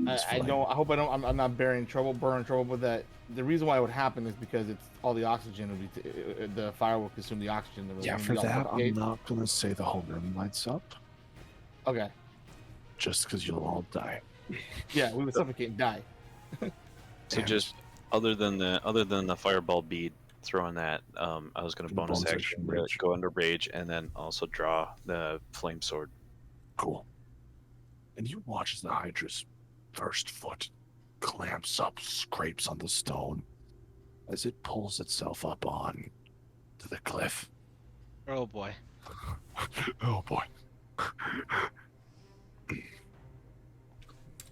I don't. I hope I don't. I'm not burning trouble. But that the reason why it would happen is because it's all the oxygen would be. The fire will consume the oxygen. Yeah, for that, I'm not gonna say the whole room lights up. Okay. Just because you'll all die. Yeah, we would suffocate and die. So just other than the fireball bead, throwing that, I was going to bonus action rage. go under rage and then also draw the flame sword. Cool. And you watch as the Hydra's first foot clamps up, scrapes on the stone as it pulls itself up on to the cliff. Oh boy. Oh boy.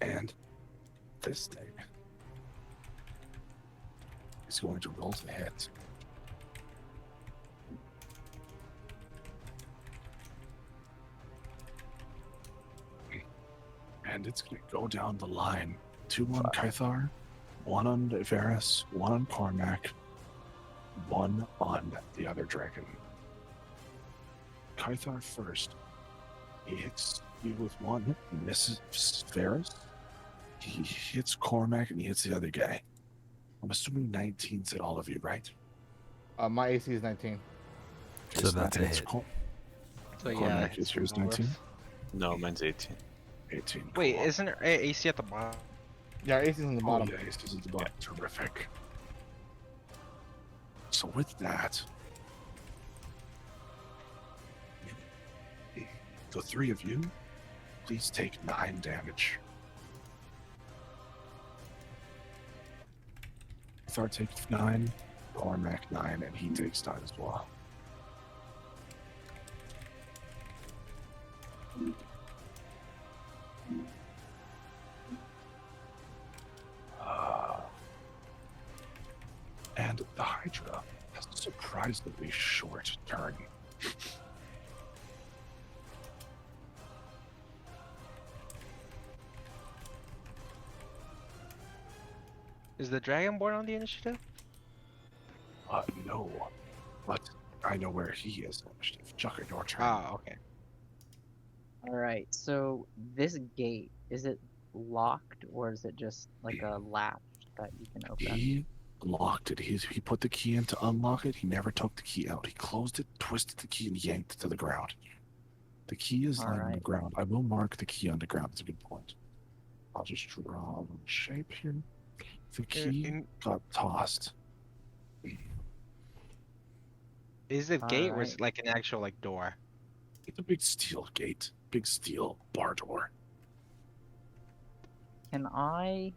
And this thing is going to roll to hit. And it's going to go down the line. 2 on Kythar, 1 on Varys, 1 on Cormac, 1 on the other dragon. Kythar first. He hits you with 1, misses Varys. He hits Cormac and he hits the other guy. I'm assuming 19's hit all of you, right? My AC is 19. So that's a hits hit. So yeah, Cormac is yours 19? No, mine's 18. 18. Wait, cool. isn't there AC at the bottom? Yeah, AC is on the Oh, bottom. yeah, he's at the bottom. Terrific. So with that, the 3 of you, please take 9 damage. Thar takes 9, Cormac 9, and he takes 9 as well. And the Hydra has a surprisingly short turn. Is the Dragonborn on the initiative? No, but I know where he is in initiative. Chucker, your turn. Ah, okay. Alright, so this gate, is it locked or is it just like a latch that you can open? He locked it. He put the key in to unlock it. He never took the key out. He closed it, twisted the key, and yanked it to the ground. The key is lying on the Alright. ground. I will mark the key on the ground. That's a good point. I'll just draw a shape here. The key got tossed. Is it gate or is Alright. it like an actual like door? It's a big steel gate. Big steel bar door. Can I...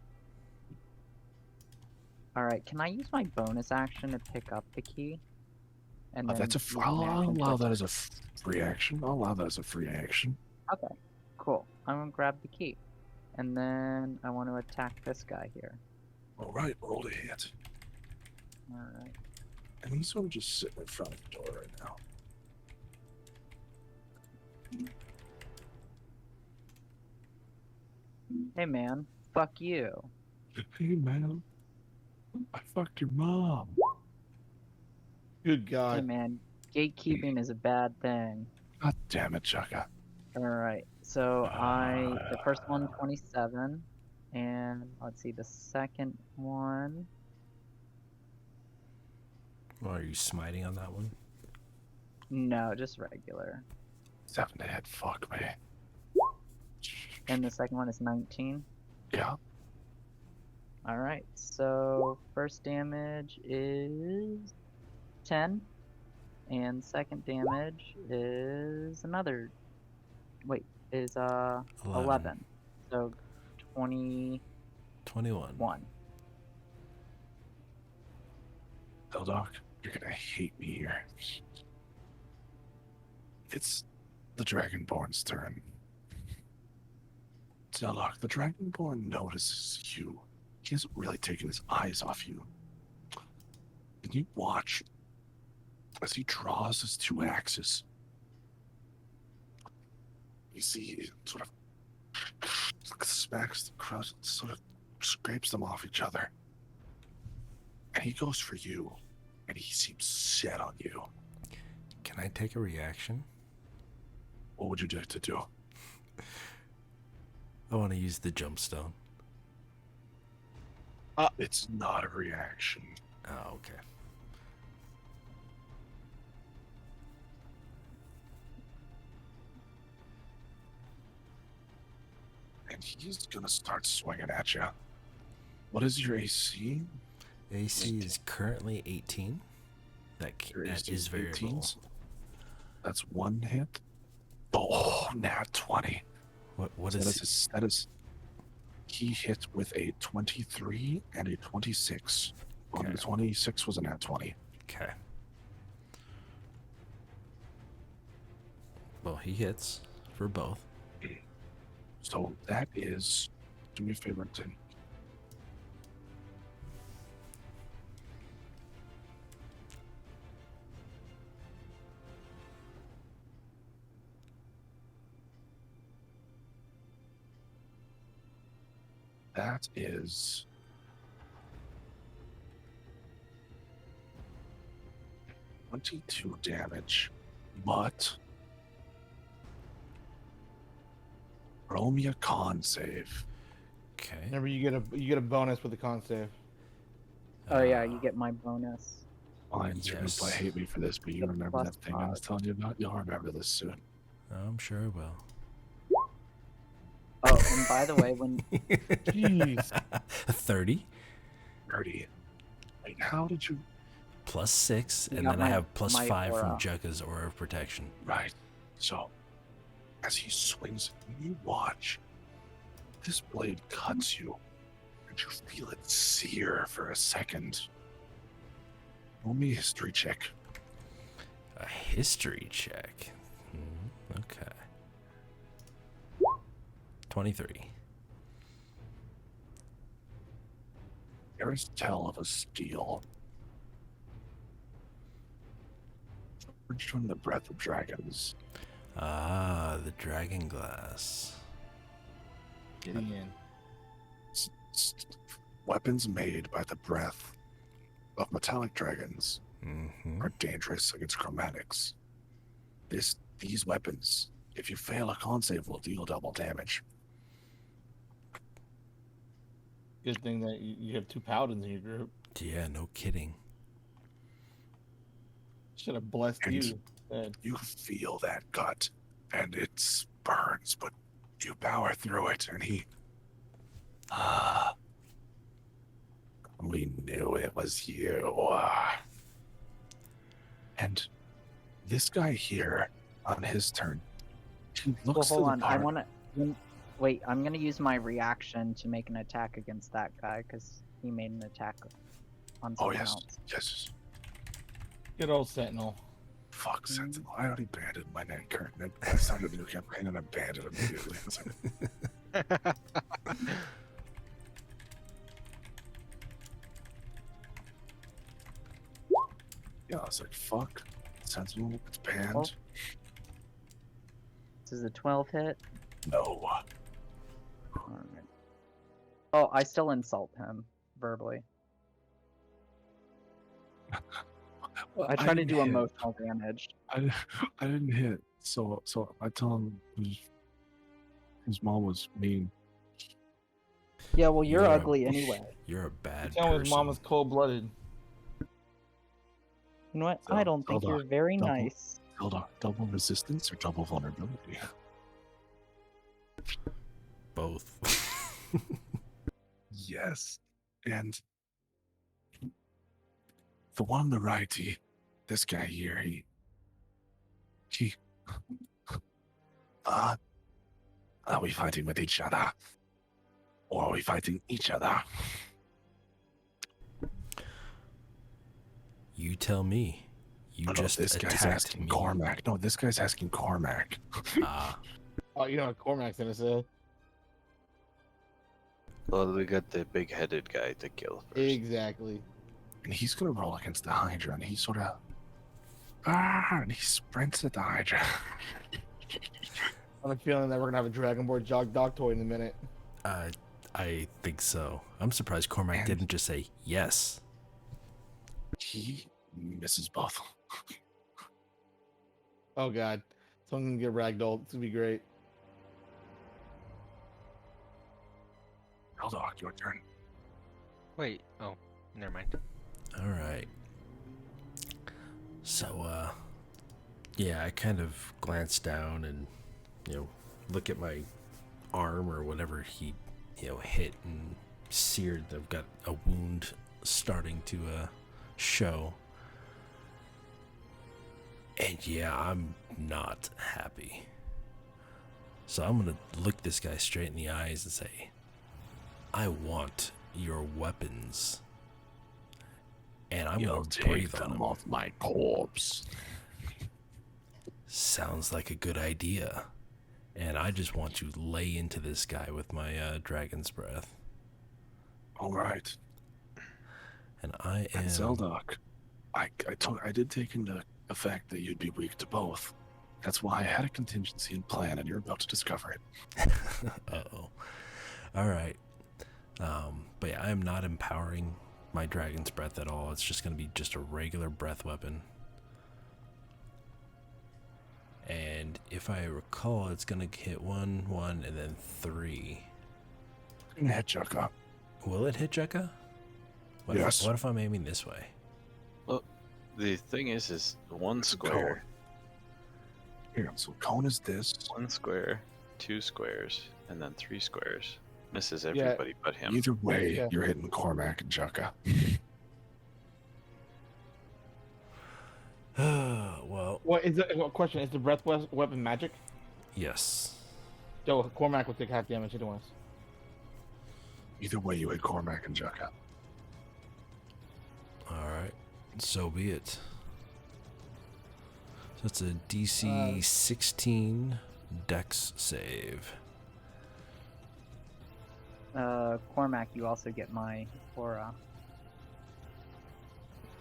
Alright, can I use my bonus action to pick up the key? And then That's a. use my I'll action to allow that attack? as a free action. I'll allow that as a free action. Okay, cool. I'm gonna grab the key. And then I want to attack this guy here. All right, roll to hit. Alright. And he's sort of just sitting in front of the door right now. Hey man, fuck you. Hey man, I fucked your mom. Good Hey God. man, gatekeeping is a bad thing. God damn it, Chaka. Alright, so the first one, 27, and let's see, the second one, Well, are you smiting on that one? no, just regular. 7 to hit. Fuck me. And the second one is 19. Yeah. Alright, so first damage is 10, and second damage is another, wait, is 11. So 21. 21. Eldoc, you're gonna hate me here. It's the Dragonborn's turn. Zelok, the Dragonborn notices you. He hasn't really taken his eyes off you. And you watch as he draws his 2 axes. You see he sort of smacks the crust, sort of scrapes them off each other. And he goes for you, and he seems set on you. Can I take a reaction? What would you like to do? I want to use the jump stone. It's not a reaction. Oh, okay. And he's gonna start swinging at you. What is your AC? AC is currently 18. That Your that AC is very 18? low. That's 1 hit. Oh, nat 20. What So is that is he hit with a 23 and a 26. Well, Okay. the 26 was a nat 20. okay? Well, he hits for both. So that is, do me a favor, Tim. That is 22 damage, but roll me a con save. Okay. Remember, you get a bonus with the con save. Oh yeah, you get my bonus. Mindz, you're gonna Yes. probably hate me for this, but you Get remember plus that thing I was 5. telling you about? You'll remember this soon. I'm sure I will. Oh, and by the way, when Jeez. 30 Gertie, wait, how did you... plus 6, You and got then I my- have plus my 5 from aura. Jugga's Aura of Protection. Right. So, as he swings, you watch. This blade cuts you, and you feel it sear for a second. Roll me a history check. A history check. Okay. 23. There is tell of a steel forged from the breath of dragons. Ah, the dragon glass. Getting in. Weapons made by the breath of metallic dragons Mm-hmm. are dangerous against chromatics. These weapons, if you fail a con save, will deal double damage. Good thing that you have 2 paladins in your group. Yeah, no kidding. Should have blessed And- you. Instead. You feel that cut, and it burns, but you power through it, and he... we knew it was you. And this guy here, on his turn, he well, looks hold to the on, I party. want to wait. I'm gonna use my reaction to make an attack against that guy because he made an attack on Oh, someone yes. else. Yes. Good old Sentinel. Fuck, Sentinel. I already banded my name current. I started a new campaign and I banded immediately. It's like, yeah, I was like, fuck. Sentinel, it's banned. Oh. This is a 12 hit. No. Alright. Oh, I still insult him verbally. Well, I try to didn't do hit. emotional damage. I didn't hit. So I tell him his mom was mean. Yeah, well, you're You're a- ugly anyway. You're a bad Tell his person. mom was cold-blooded. You know what? So, I don't think hold on. you're very Double- nice. Hold on. Double resistance or double vulnerability? Both. Yes. And the one on the right, this guy here, are we fighting with each other? Or are we fighting each other? You tell me. You No, just this guy's attacked asking me. Cormac. No, this guy's asking Cormac. Ah, Oh, you know what Cormac's gonna say? Well, we got the big-headed guy to kill first. Exactly. And he's gonna roll against the Hydra, and he sort of and he sprints at the Hydra. I have a feeling that we're gonna have a Dragonborn Jog Doctoid in a minute. I think so. I'm surprised Cormac And- didn't just say yes. He misses both. Oh god. Someone's gonna get ragdolled. It's gonna be great. Dog, your turn. Wait. Oh, never mind. All right. So, yeah, I kind of glance down and, look at my arm or whatever he, hit and seared. I've got a wound starting to show. And yeah, I'm not happy. So I'm gonna look this guy straight in the eyes and say, I want your weapons. And I'm You'll gonna take breathe on them them. off my corpse. Sounds like a good idea. And I just want to lay into this guy with my dragon's breath. All right. And I am. And Zeldok, I did take into effect that you'd be weak to both. That's why I had a contingency in plan, and you're about to discover it. Uh-oh. All right. But yeah, I am not empowering my Dragon's Breath at all. It's just going to be just a regular breath weapon. And if I recall, it's going to hit 1, 1, and then 3. I'm gonna hit Jukka. Will it hit Jekka? Yes. What if I'm aiming this way? Well, the thing is one It's a square, Here, so cone is this. 1 square, 2 squares, and then 3 squares. Misses everybody but him. Either way, Yeah. you're hitting Cormac and Jukka. Well, What is it? What question is the breath weapon magic? yes. So Cormac will take half damage anyways. Either way, you hit Cormac and Jukka. Alright, so be it. So it's a DC 16 Dex save. Cormac, you also get my aura.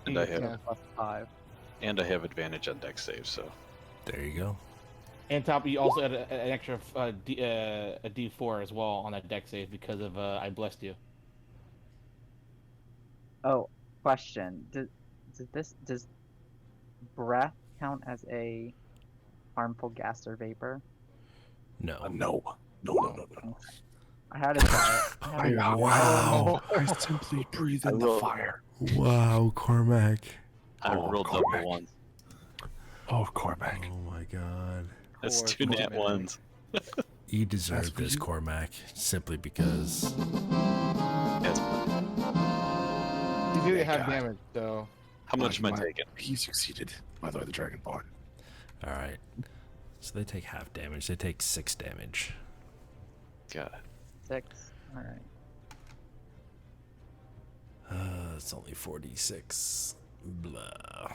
And I have Yeah. +5. and I have advantage on dex saves, so There you go. And top, you also add an extra a D4 as well on that deck save because of I blessed you. Oh, question. Does breath count as a harmful gas or vapor? No. No. No. I had to try it. I had to- Wow. I simply breathe in the rolled- fire. Wow, Cormac. I Oh, rolled Cormac. double ones. Oh, Cormac. Oh my god. That's Poor 2 nat Cormac. ones. You deserve for this, you. Cormac, simply because. That's, You do Yeah, have God. damage, so how much am I Watch my- taking? He succeeded, by the way, the Dragonborn. Alright. So they take half damage. They take 6 damage. God. 6. Alright. It's only 46. Blah.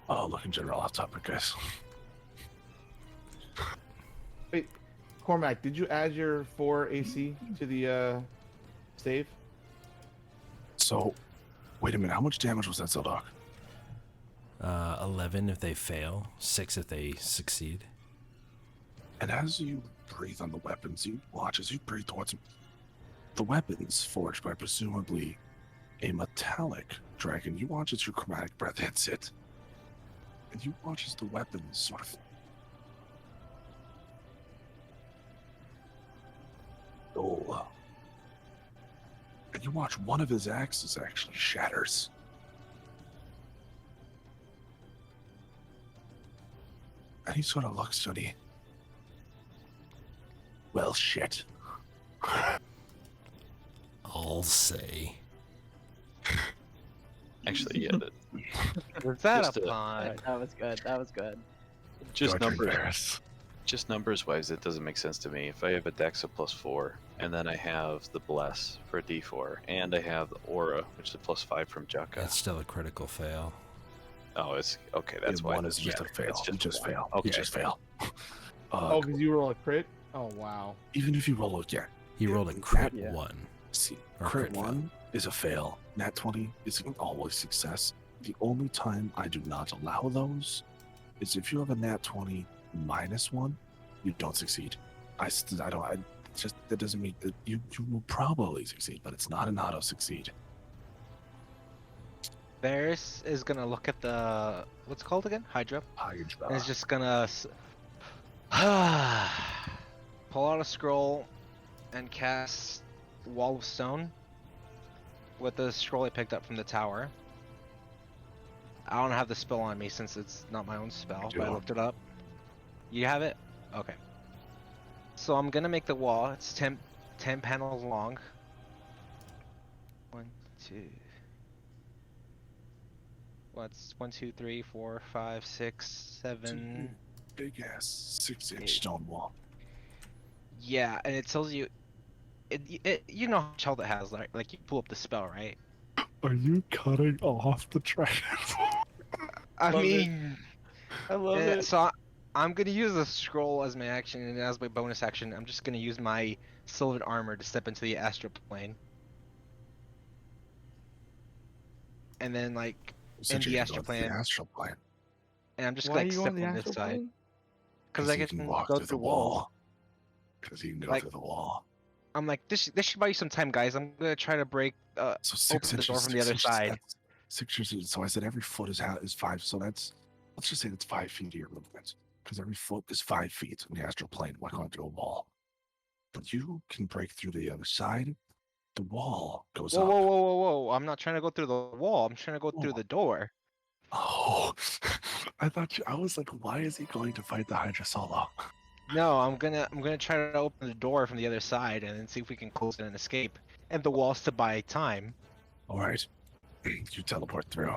Oh, look, in general, off topic, guys. wait, Cormac, did you add your 4 AC to the save? So, wait a minute, how much damage was that, Zeldok? 11 if they fail, 6 if they succeed. And as you breathe on the weapons, you watch as you breathe towards the weapons forged by presumably a metallic dragon. You watch as your chromatic breath hits it. And you watch as the weapons sort of oh. And you watch one of his axes actually shatters. And he sort of looks at you. Well, shit. I'll say. Actually, yeah. Was that Just a a- pun? That was good. That was good. Just George and numbers. Paris. Just numbers wise, it doesn't make sense to me. If I have a dex of +4, and then I have the bless for a D4, and I have the aura, which is a +5 from Jukka. That's still a critical fail. Oh, it's okay. That's Yeah, why one it is doesn't just a matter. fail. It's You just one. fail. Okay. You just fail. Oh, because you roll a crit? Oh, wow. Even if you roll again, He Yeah, rolled a that- crit yeah. 1. see, Or crit crit fail. 1 is a fail. Nat 20 is always success. The only time I do not allow those is if you have a nat 20 -1, you don't succeed. I just that doesn't mean that you will probably succeed, but it's not an auto succeed. Varys is gonna look at the what's it called again? Hydra. And is just gonna pull out a scroll and cast Wall of Stone with the scroll I picked up from the tower. I don't have the spell on me since it's not my own spell, do. but I looked it up. You have it? Okay. So I'm gonna make the wall. It's 10 panels long. 1, 2. What's 1, 2, 3, 4, 5, 6, 7. Big ass 6-inch Eight. stone wall. Yeah, and it tells you. You know how much health it has, like you pull up the spell, right? Are you cutting off the dragon? I Love it. mean, I love yeah, it. so I'm gonna use the scroll as my action, and as my bonus action, I'm just gonna use my Sylvan armor to step into the astral plane, and then like, Said the you could astral go to the plane. astral plane. and I'm just Why are gonna you step on the on this astral side. plane? Because I he can can walk go through the through walls. wall. Because he can go Like- through the wall. I'm like, this should buy you some time, guys. I'm gonna try to break So open 6 the inches. door from the 6 other inches, side. That's 6 inches. So I said every foot is 5. So let's just say that's 5 feet of your movement. Because every foot is 5 feet in the astral plane. Why going through a wall? But you can break through the other side. The wall goes Whoa, up. whoa, whoa, whoa, whoa! I'm not trying to go through the wall. I'm trying to go through Oh. the door. Oh, I was like, why is he going to fight the Hydra solo? No, I'm gonna try to open the door from the other side and then see if we can close it and escape. And the walls to buy time. All right, you teleport through,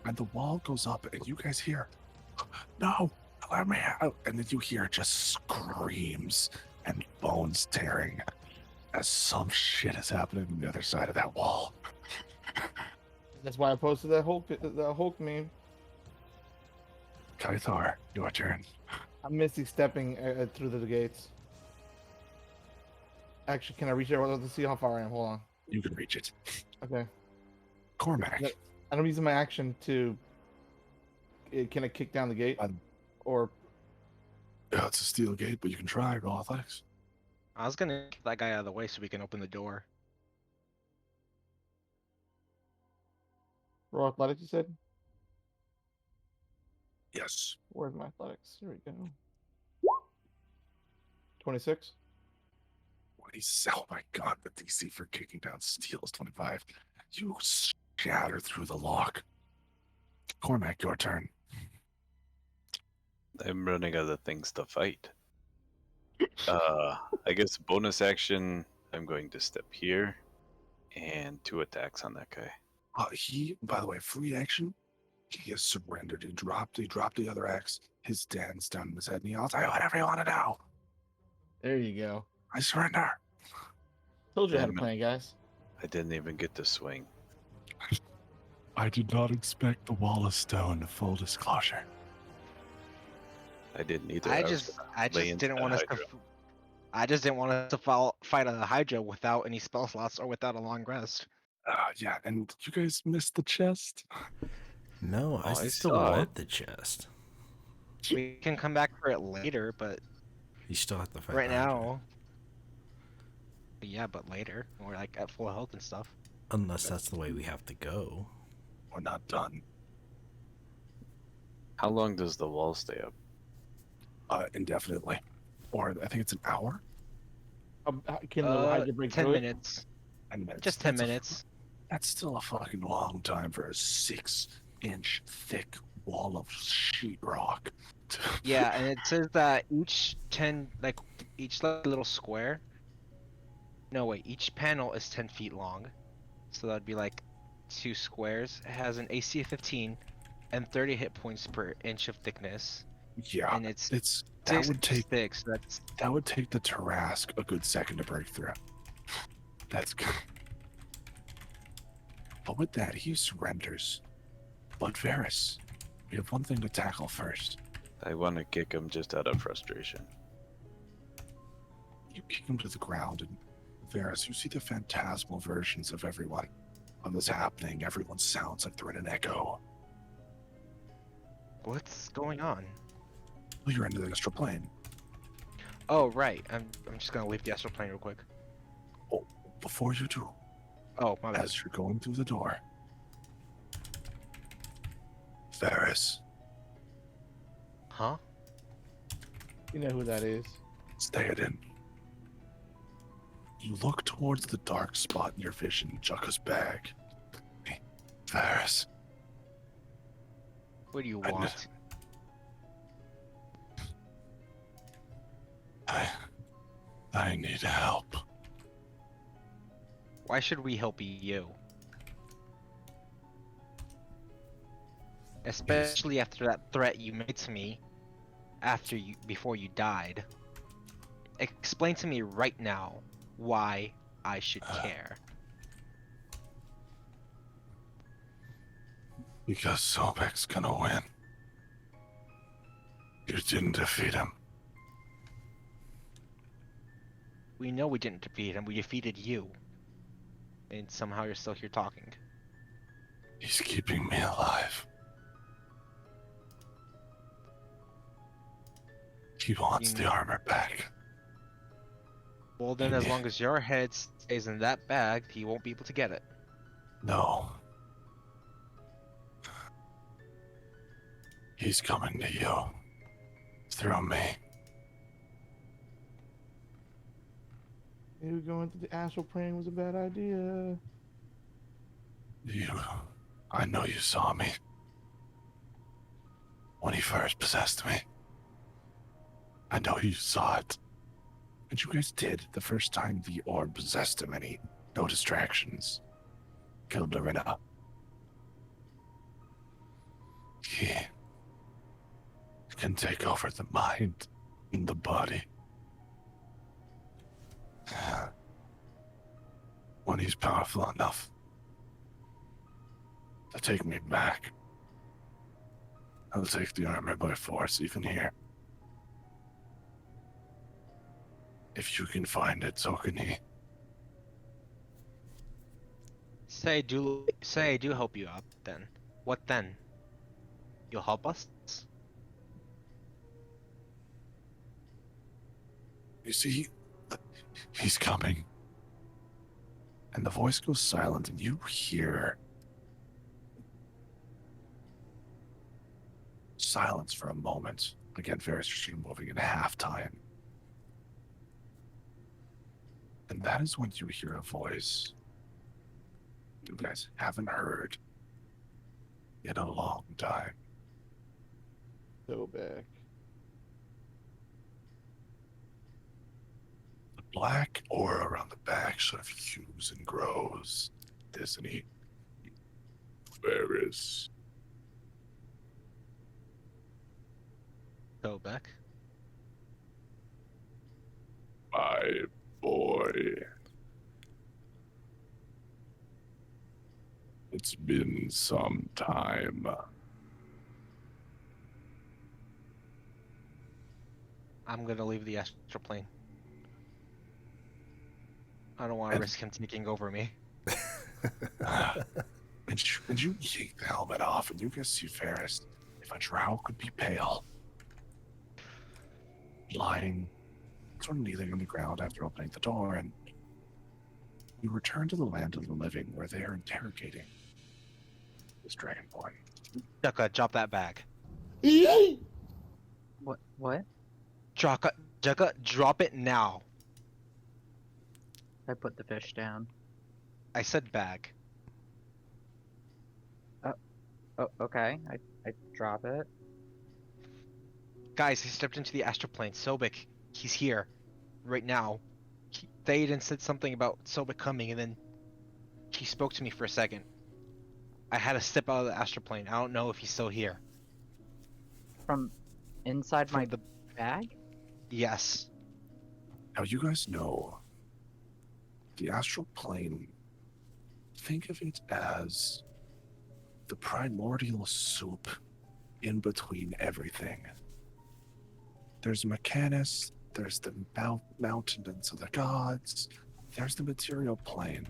and the wall goes up, and you guys hear, "No, let me out!" And then you hear just screams and bones tearing as some shit is happening on the other side of that wall. That's why I posted that Hulk meme. Kaithar, your turn. I'm Misty stepping through the gates. Actually, can I reach there to see how far I am? Hold on. You can reach it. Okay. Cormac, Yeah. I'm using my action to. Can I kick down the gate? Or it's a steel gate, but you can try. Roll athletics. I was gonna get that guy out of the way so we can open the door. roll athletics? You said. Yes. Where's my athletics? Here we go. 26. Oh my god, the DC for kicking down steel is 25. You shatter through the lock. Cormac, your turn. I'm running out of things to fight. I guess bonus action, I'm going to step here and 2 attacks on that guy. He, by the way, free action. He has surrendered. He dropped the other axe. His dad's down in his head, and I'll tell you whatever you want to do. There you go. I surrender. Told you I had a Damn it. plan, guys. I didn't even get to swing. I did not expect the wall of stone, full disclosure. I didn't either. I was just gonna lay into didn't that want us to. Hydra. I just didn't want us to fight a Hydra without any spell slots or without a long rest. Yeah, and you guys missed the chest. No, I Oh, I still saw want it. the chest. We can come back for it later, but You still have to fight right the Hydra. now. Yeah, but later. We're like at full health and stuff. Unless that's the way we have to go. We're not done. How long does the wall stay up? Indefinitely. Or I think it's an hour. Can the Hydra break 10 through it? minutes. 10 minutes. Just 10 That's a- minutes. That's still a fucking long time for a 6-inch thick wall of sheetrock. Yeah, and it says that each little square. No, wait, each panel is 10 feet long. So that'd be like 2 squares. It has an AC of 15 and 30 hit points per inch of thickness. Yeah, And it's that 6 would take thick, so that's the Tarask a good second to break through. That's good. But with that, he surrenders. But Varys, we have one thing to tackle first. I want to kick him just out of frustration. You kick him to the ground, and Varys, you see the phantasmal versions of everyone. When this happening, everyone sounds like they're in an echo. what's going on? Well, you're into the astral plane. Oh, right. I'm just gonna leave the astral plane real quick. Oh, before you do, Oh, my bad. as you're going through the door, Varys, Huh? You know who that is. stay it in. You look towards the dark spot in your vision, Jukka's bag. Hey, Varys, What do you I kn- want? I need help. Why should we help you? Especially after that threat you made to me before you died. Explain to me right now why I should care. Because Sobek's gonna win. You didn't defeat him. We know we didn't defeat him, we defeated you. And somehow you're still here talking. He's keeping me alive. He wants You the know- armor back. Well, then, as long as your head stays in that bag, he won't be able to get it. No. He's coming to you. Through me. Maybe going to the astral plane was a bad idea. I know you saw me. When he first possessed me. I know you saw it. And you guys did the first time the orb possessed him, and no distractions. Killed Lorena. He can take over the mind and the body. When he's powerful enough to take me back, I'll take the armor by force, even here. If you can find it, so can he. Say I do help you out, then. What then? You'll help us? You see, he's coming. And the voice goes silent, and you hear silence for a moment. Again, Ferris, you're moving in half time. And that is when you hear a voice you guys haven't heard in a long time. So back. The black aura around the back sort of hues and grows, isn't he? Ferris. Go back. My boy. It's been some time. I'm gonna leave the astral plane. I don't want to And- risk him taking over me. And you yank the helmet off, and you can see Ferris, if a drow could be pale, lying, sort of kneeling on the ground after opening the door, and you return to the land of the living, where they are interrogating this dragonborn. Jukka, drop that bag. What? Jukka, drop it now. I put the fish down. I said bag. Oh, okay. I drop it. Guys, he stepped into the astral plane. Sobek, he's here. Right now. Théoden said something about Sobek coming, and then he spoke to me for a second. I had to step out of the astral plane. I don't know if he's still here. From inside my From the bag? Yes. Now, you guys know the astral plane, think of it as the primordial soup in between everything. There's Mechanus, there's the mountains of the gods, there's the material plane,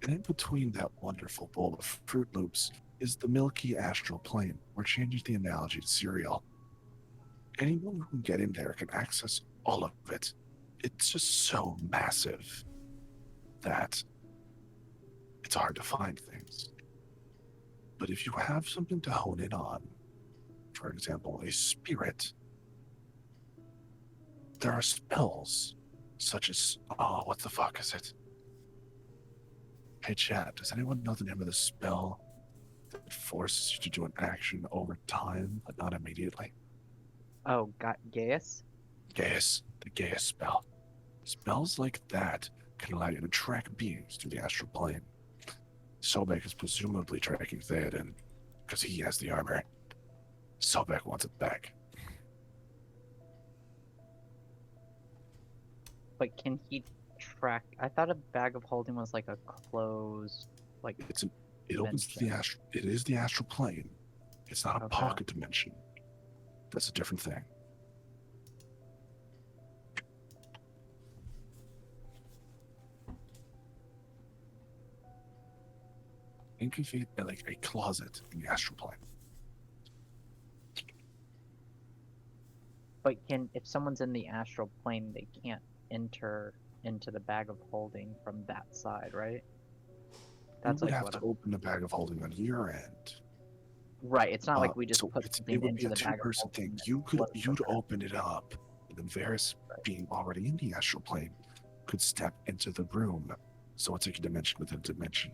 and in between that wonderful bowl of Fruit Loops is the milky astral plane. We're changing the analogy to cereal. Anyone who can get in there can access all of it. It's just so massive that it's hard to find things. But if you have something to hone in on, for example, a spirit, there are spells such as, oh, what the fuck is it? Hey chat, does anyone know the name of the spell that forces you to do an action over time, but not immediately? Oh, got Gaius? Gaius, the Gaius spell. Spells like that can allow you to track beings through the astral plane. Sobek is presumably tracking Théoden, because he has the armor. Sobek wants it back. But can he track? I thought a bag of holding was like a closed, like. It opens to the astral. It is the astral plane. It's not a Okay. pocket dimension. That's a different thing. Think of it like a closet in the astral plane. But if someone's in the astral plane, they can't enter into the bag of holding from that side, right? That's you would like have what to I'm... open the bag of holding on your end. Right. It's not like we just So put it something would be into a the bag of two-person holding. thing. and You'd open it up, and then Varys, being already in the astral plane, could step into the room. So it's like a dimension within a dimension.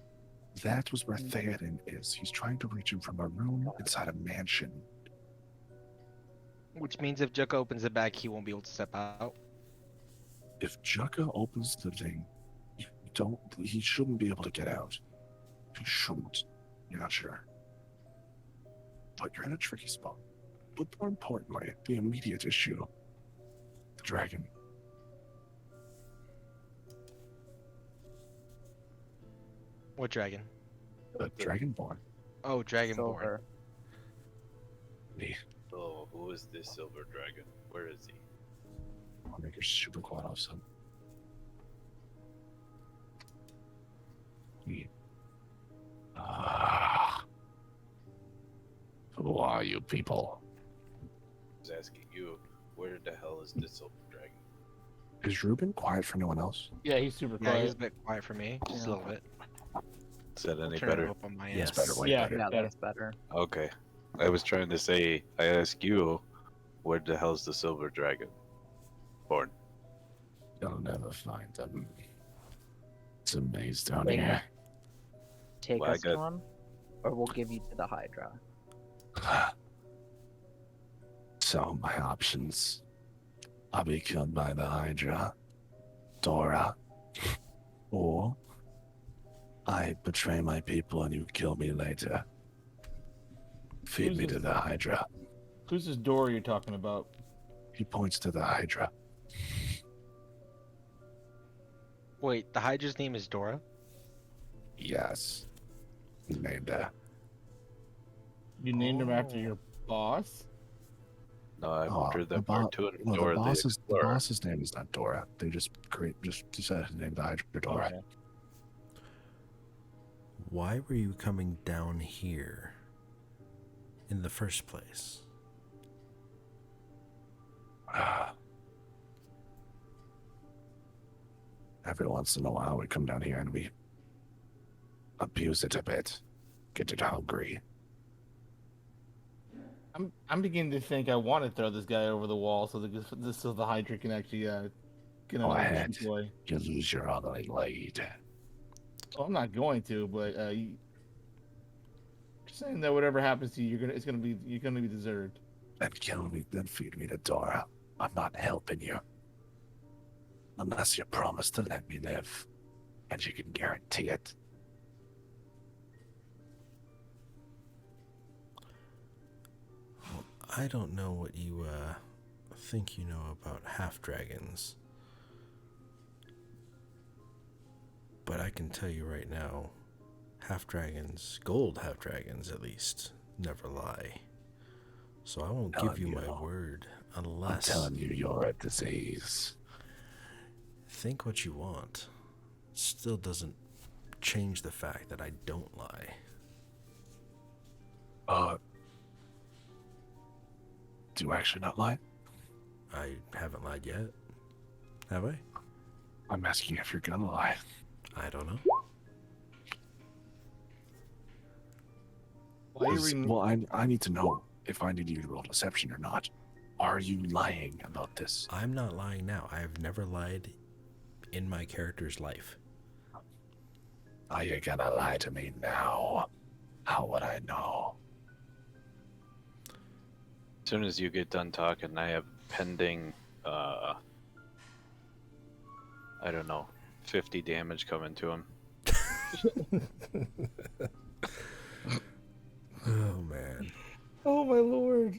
That was where Theoden is. He's trying to reach him from a room inside a mansion. Which means if Juka opens the bag, he won't be able to step out. If Juka opens the thing, he shouldn't be able to get out. He shouldn't. You're not sure. But you're in a tricky spot. But more importantly, the immediate issue, the dragon. What dragon? The Dragonborn. Oh, Dragonborn. Silver. Oh, who is this silver dragon? Where is he? I'll make her super quiet off some. Who are you people? I was asking you, where the hell is this silver dragon? Is Ruben quiet for no one else? Yeah, he's super Yeah, quiet. he's a bit quiet for me, just a little bit. Is that any Turn it better? up on my Yes. end. Better, way Yeah. better. Yeah, better. that's better. Okay. I was trying to say, I ask you, where the hell's the silver dragon born? You'll never find them. It's a maze down Wait. here. Take Well, I us to got- him, or we'll give you to the Hydra. So my options. I'll be killed by the Hydra, Dora, or I betray my people and you kill me later. Feed Who's me this? to the Hydra. Who's this door you're talking about? He points to the Hydra. Wait, the Hydra's name is Dora? Yes. He named her. You named him after Oh. your boss? No, I Oh, heard the that part two and Well, Dora the Explorer. boss's name is not Dora. They just decided to name the Hydra Dora. Okay. Why were you coming down here in the first place? Every once in a while, we come down here and we abuse it a bit, get it hungry. I'm beginning to think I want to throw this guy over the wall so the Hydra can actually get Go on ahead. play. You lose your only lead. Well, I'm not going to, but just saying that whatever happens to you, you're gonna be deserved. Then kill me, then feed me to Dora. I'm not helping you. Unless you promise to let me live. And you can guarantee it. I don't know what you think you know about half dragons, but I can tell you right now, half dragons, gold half dragons at least, never lie. So I won't give you my word I'm unless telling you, you're a disease. think what you want. Still doesn't change the fact that I don't lie. Do you actually not lie? I haven't lied yet. Have I? I'm asking if you're gonna lie. I don't know. Why are you Well, I need to know if I need you to roll deception or not. Are you lying about this? I'm not lying now. I have never lied in my character's life. Are you gonna lie to me now? How would I know? As soon as you get done talking, I have pending, I don't know, 50 damage coming to him. Oh man. Oh my lord!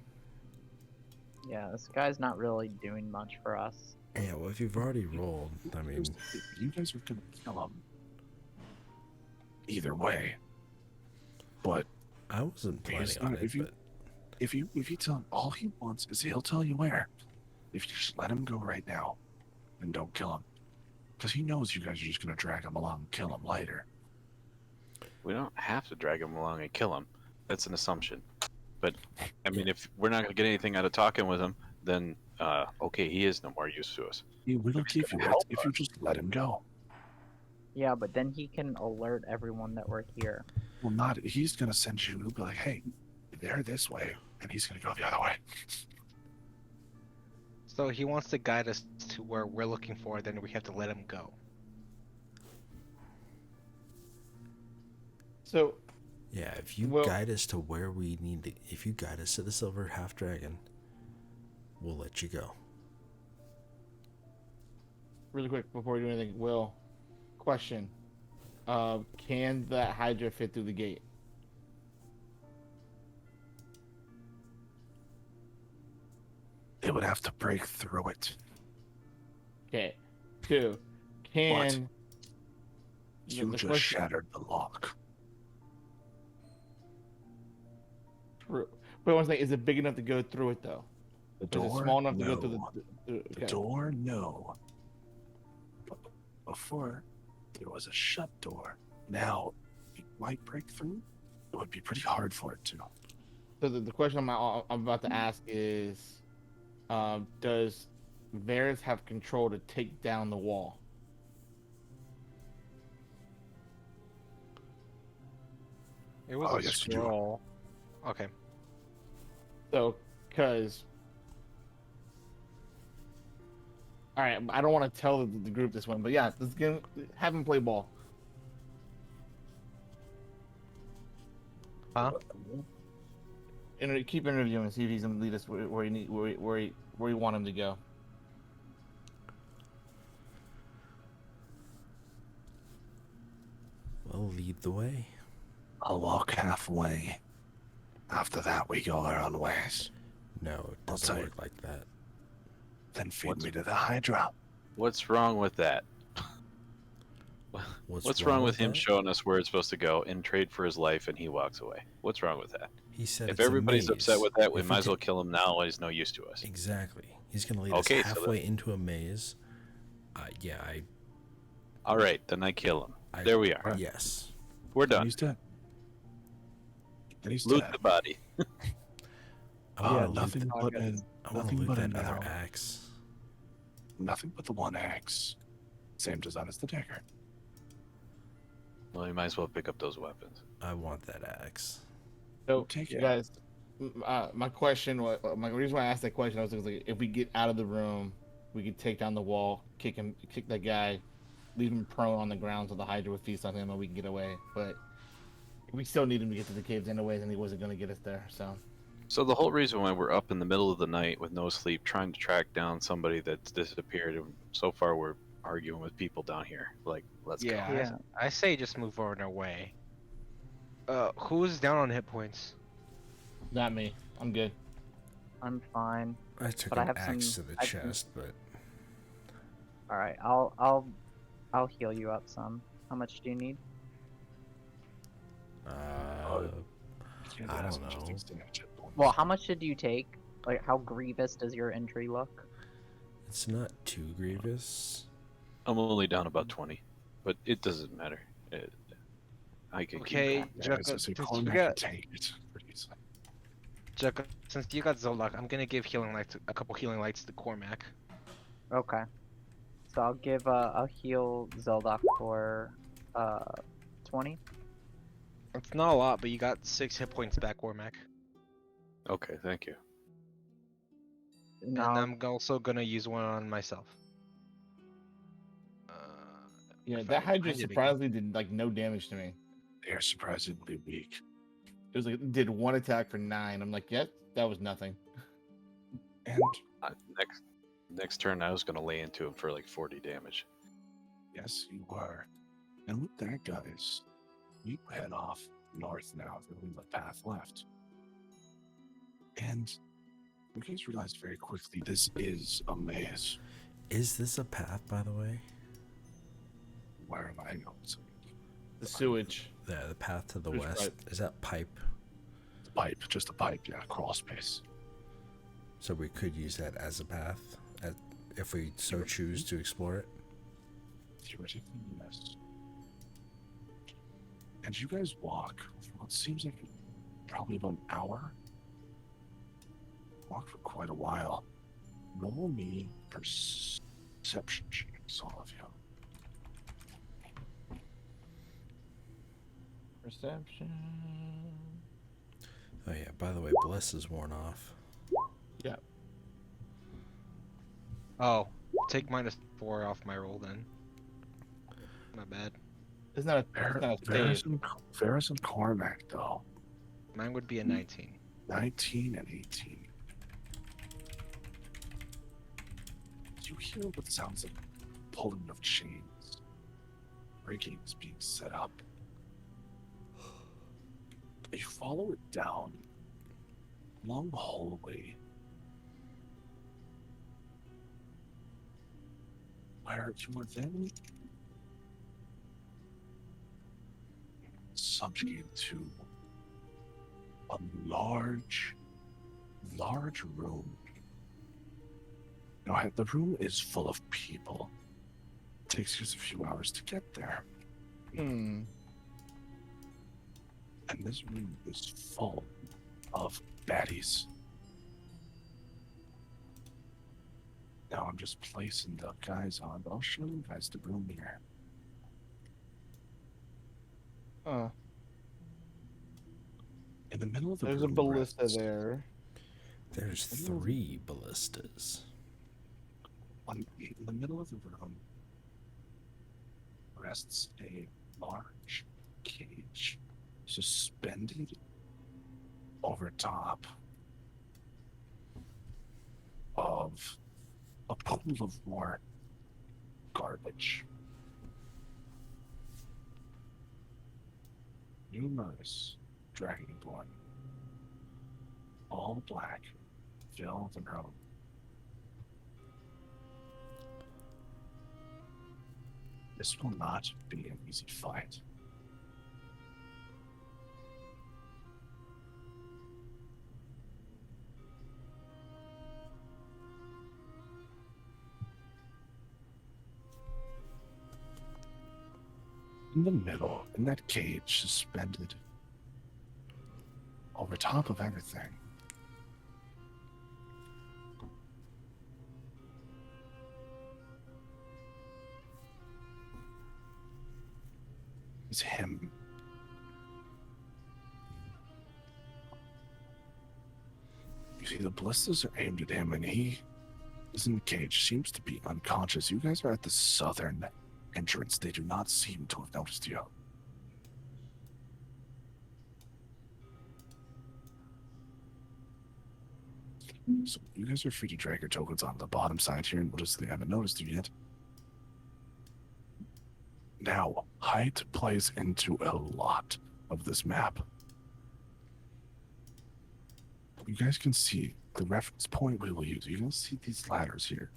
Yeah, this guy's not really doing much for us. Yeah, well, if you've already rolled, I mean, You guys are gonna kill him. Either way. But I wasn't planning He's on not- it, if you- but if you tell him all he wants is he'll tell you where. If you just let him go right now and don't kill him. Because he knows you guys are just gonna drag him along and kill him later. We don't have to drag him along and kill him. That's an assumption. But, I mean, if we're not going to get anything out of talking with him, then okay, he is no more use to us. He will If he's give you gonna it help if you just let him go. Yeah, but then he can alert everyone that we're here. Well, not. He's gonna send you. He'll be like, "Hey, they're this way," and he's gonna go the other way. So he wants to guide us to where we're looking for, then we have to let him go. So Yeah, if you Well- guide us to where we need to, if you guide us to the Silver Half Dragon, we'll let you go. really quick before we do anything, Will, question: can that Hydra fit through the gate? They would have to break through it. Okay. 2, can You the just question- shattered the lock. True. But one thing, is it big enough to go through it though? The Or is it door, small enough no. to go through the The okay. door, no. But before, there was a shut door. Now, it might break through. It would be pretty hard for it to. So the question I'm about to ask is, does Varys have control to take down the wall? It was Oh, a yes, you do. scroll. Okay. So, because, all right, I don't want to tell the group this one, but yeah, let's have him play ball. Huh? Keep interviewing and see if he's gonna lead us where you want him to go. Well, lead the way. I'll walk halfway. After that, we go our own ways. No, it I'll doesn't tell you. work like that. Then feed me to the Hydra. What's wrong with that? What's wrong with him that? showing us where it's supposed to go in trade for his life and he walks away? What's wrong with that? He said If it's a everybody's upset maze. with that, we If might as get- well kill him now while he's no use to us. Exactly. He's gonna lead Okay, us so halfway into a maze. Yeah, All right, then I kill him. I There we are. yes. We're Then done. he's dead. Then he's Loot dead. the body. I wanna loot nothing that- but I wanna nothing loot but that an other arrow. axe. Nothing but the one axe. Same design as the dagger. Well, you might as well pick up those weapons. I want that axe. So, Take you it. guys, my question, my reason why I asked that question, I was like, if we get out of the room, we could take down the wall, kick that guy, leave him prone on the ground so the Hydra would feast on him, and we can get away. But we still need him to get to the caves anyways, and he wasn't going to get us there. So the whole reason why we're up in the middle of the night with no sleep, trying to track down somebody that's disappeared, and so far we're arguing with people down here. Like, let's go. Yeah, I say just move on our way. Who's down on hit points? Not me. I'm good. I'm fine. I took But I an have axe some- to the I can- chest, but All right, I'll heal you up some. How much do you need? Can't I ask don't just know. extinct hit points. Well, how much did you take? Like, how grievous does your injury look? it's not too grievous. I'm only down about 20, but it doesn't matter. I can Okay, keep Yeah, Jekka, it's just a since clone you that can got take it pretty easily. Jekka, since you got Zolok, I'm gonna give healing lights, a couple healing lights to Cormac. Okay. So I'll heal Zelda for 20. It's not a lot, but you got 6 hit points back, Cormac. Okay, thank you. And I'll- I'm also gonna use one on myself. Yeah, If I that can Hydra find it again. surprisingly did like no damage to me. They are surprisingly weak. It was like it did one attack for 9. I'm like, yep, that was nothing. And Next turn, I was gonna lay into him for like 40 damage. yes, you are. And with that, guys, you head off north now. There'll be the path left. And you guys realize very quickly this is a maze. Is this a path, by the way? Where am I going? So, The sewage. The path to the Which west. pipe? Is that pipe? the pipe, just a pipe, yeah, crawl space. So we could use that as a path, if we so choose to explore it. Theoretically, yes. And you guys walk for what seems like probably about an hour. Walk for quite a while. Roll me perception checks, all of you. Perception. Oh yeah, by the way, Bliss is worn off. Yeah. Oh, take -4 off my roll then. My bad. It's not a save. Varys and Cormac, though. Mine would be a 19. 19 and 18. You hear what sounds like pulling of chains. Breaking is being set up. You follow it down along the hallway where you are then subjugated to a large room. Now, the room is full of people. It takes us a few hours to get there. Hmm. And this room is full of baddies. Now I'm just placing the guys on, but I'll show you guys the room here. In the middle of the There's a room ballista rests- there. There's 3 ballistas. In the middle of the room rests a large cage suspended over top of a pool of more garbage. Numerous dragonborn, all black, filled and robe. This will not be an easy fight. In the middle, in that cage, suspended over top of everything, is him. You see, the ballistas are aimed at him, and he is in the cage, seems to be unconscious. You guys are at the southern entrance. They do not seem to have noticed you. So you guys are free to drag your tokens on the bottom side here and notice they haven't noticed you yet. Now, height plays into a lot of this map. You guys can see the reference point we will use. You can see these ladders here,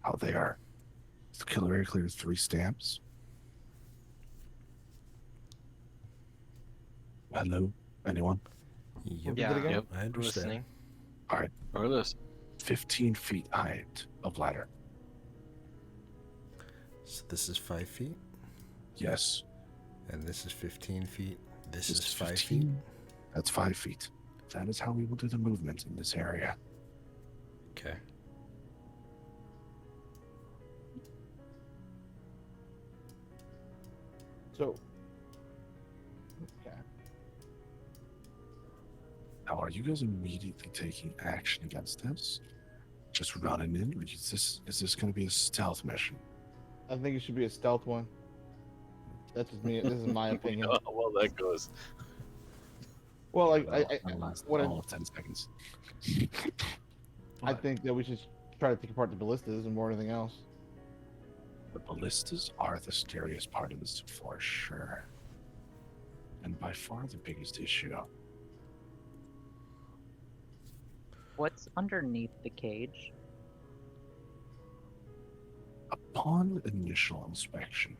how they are. It's very clear 3 stamps. Hello? Anyone? Yep. Yeah, Yep. I understand. listening. All right, Or this. 15 feet height of ladder. So this is 5 feet, Yes. and this is 15 feet. This This is 5 feet. 15. That's 5 feet. That is how we will do the movement in this area. Okay. So. Okay. Now, are you guys immediately taking action against this? Just running in, or is this going to be a stealth mission? I think it should be a stealth one. That's just me. This is my opinion. Well, that goes. Well, like That'll last what all of 10 seconds. I think that we should try to take apart the ballistas and more than anything else. The ballistas are the scariest part of this for sure. And by far the biggest issue. What's underneath the cage? Upon initial inspection,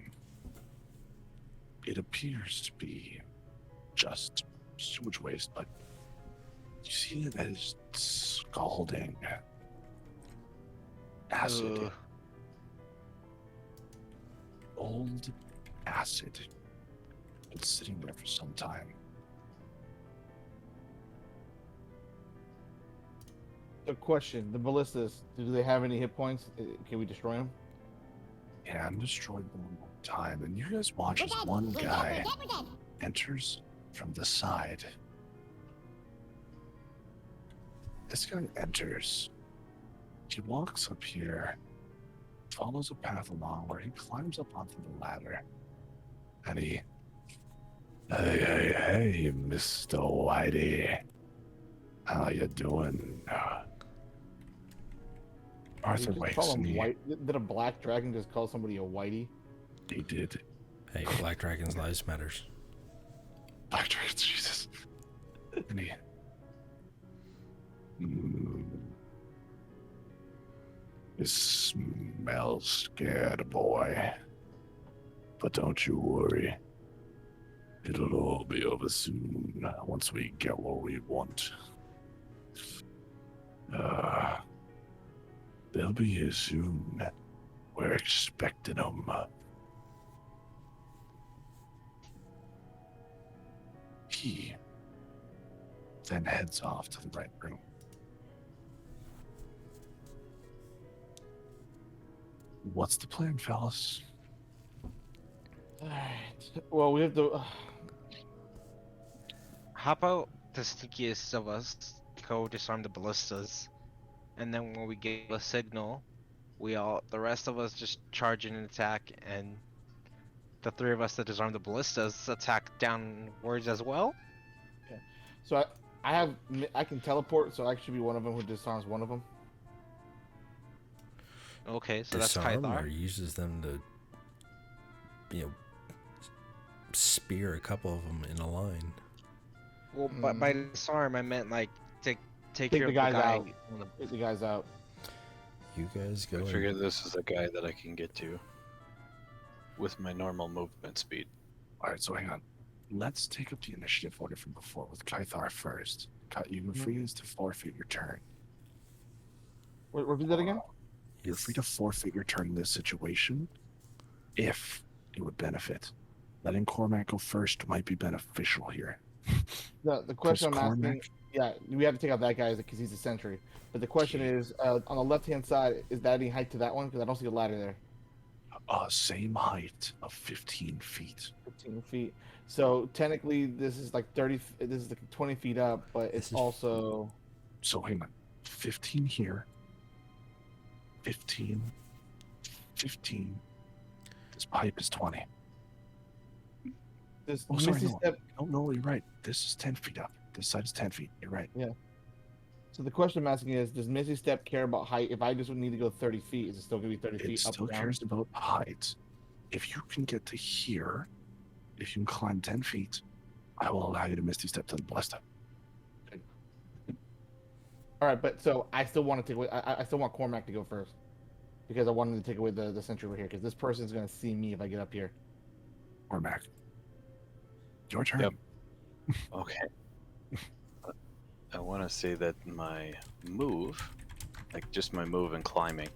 it appears to be just sewage waste, but you see it as scalding acid. Ugh. Old acid. Been sitting there for some time. The question: the ballistas, do they have any hit points? Can we destroy them? Yeah, I'm destroying them one more time, and you guys watch as one guy enters from the side. This guy enters. He walks up here, follows a path along where he climbs up onto the ladder, and he, hey, Mr. Whitey, how you doing? Arthur Did you waits, call him and white? Did a black dragon just call somebody a whitey? he did. Hey, Black Dragon's lives matters. Black dragons, Jesus. And he, you smell scared, boy. But don't you worry. It'll all be over soon once we get what we want. They'll be here soon. We're expecting them. He then heads off to the right room. What's the plan, fellas? Alright. Well, we have to. How about the sneakiest of us go disarm the ballistas, and then when we get a signal, the rest of us just charge in and attack, and the three of us that disarm the ballistas attack downwards as well? So I can teleport, so I should be one of them who disarms one of them. Okay, so that's Disarm Kythar. or uses them to, spear a couple of them in a line. Well, by disarm, I meant like take care the of guys the guy. out. Take the guys out. You guys go. I and- figure this is a guy that I can get to with my normal movement speed. Alright, so hang on. Let's take up the initiative order from before with Kythar first. You're free to forfeit your turn. Repeat that again? You're free to forfeit your turn in this situation if it would benefit. Letting Cormac go first might be beneficial here. The question I'm asking, Cormac? yeah, we have to take out that guy because he's a sentry. But the question is, on the left-hand side, is that any height to that one? Because I don't see a ladder there. Same height of 15 feet. 15 feet. So technically, this is like 30. This is like 20 feet up, but it's This is- also. So hang on. 15 here. 15. 15. This pipe is 20. This Oh, sorry, Misty no. Step. No, you're right. This is 10 feet up. This side is 10 feet. You're right. So the question I'm asking is, does Misty Step care about height? If I just would need to go 30 feet, is it still going to be 30 It feet up still and down? cares about height. If you can get to here, if you can climb 10 feet, I will allow you to Misty Step to the ballista. All right, but so I still want to take away. I still want Cormac to go first because I wanted to take away the sentry over here because this person's going to see me if I get up here. Cormac. Your turn. Yep. Okay. I want to say that my move, like just my move and climbing,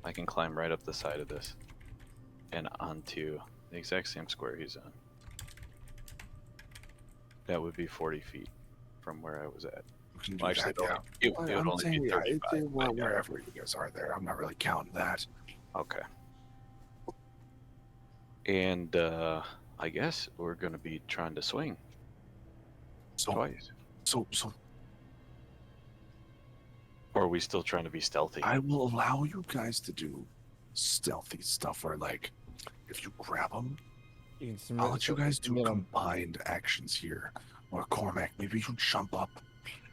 I can climb right up the side of this and onto the exact same square he's on. That would be 40 feet from where I was at. You can do Well, actually, that, yeah. it would I'm only saying, be yeah, 35. but yeah. wherever you guys are there. I'm not really counting that. Okay. And I guess we're going to be trying to swing So, twice. so Or are we still trying to be stealthy? I will allow you guys to do stealthy stuff where, like, if you grab them, You can I'll let you guys do submit 'em. combined actions here. Or Cormac, maybe you jump up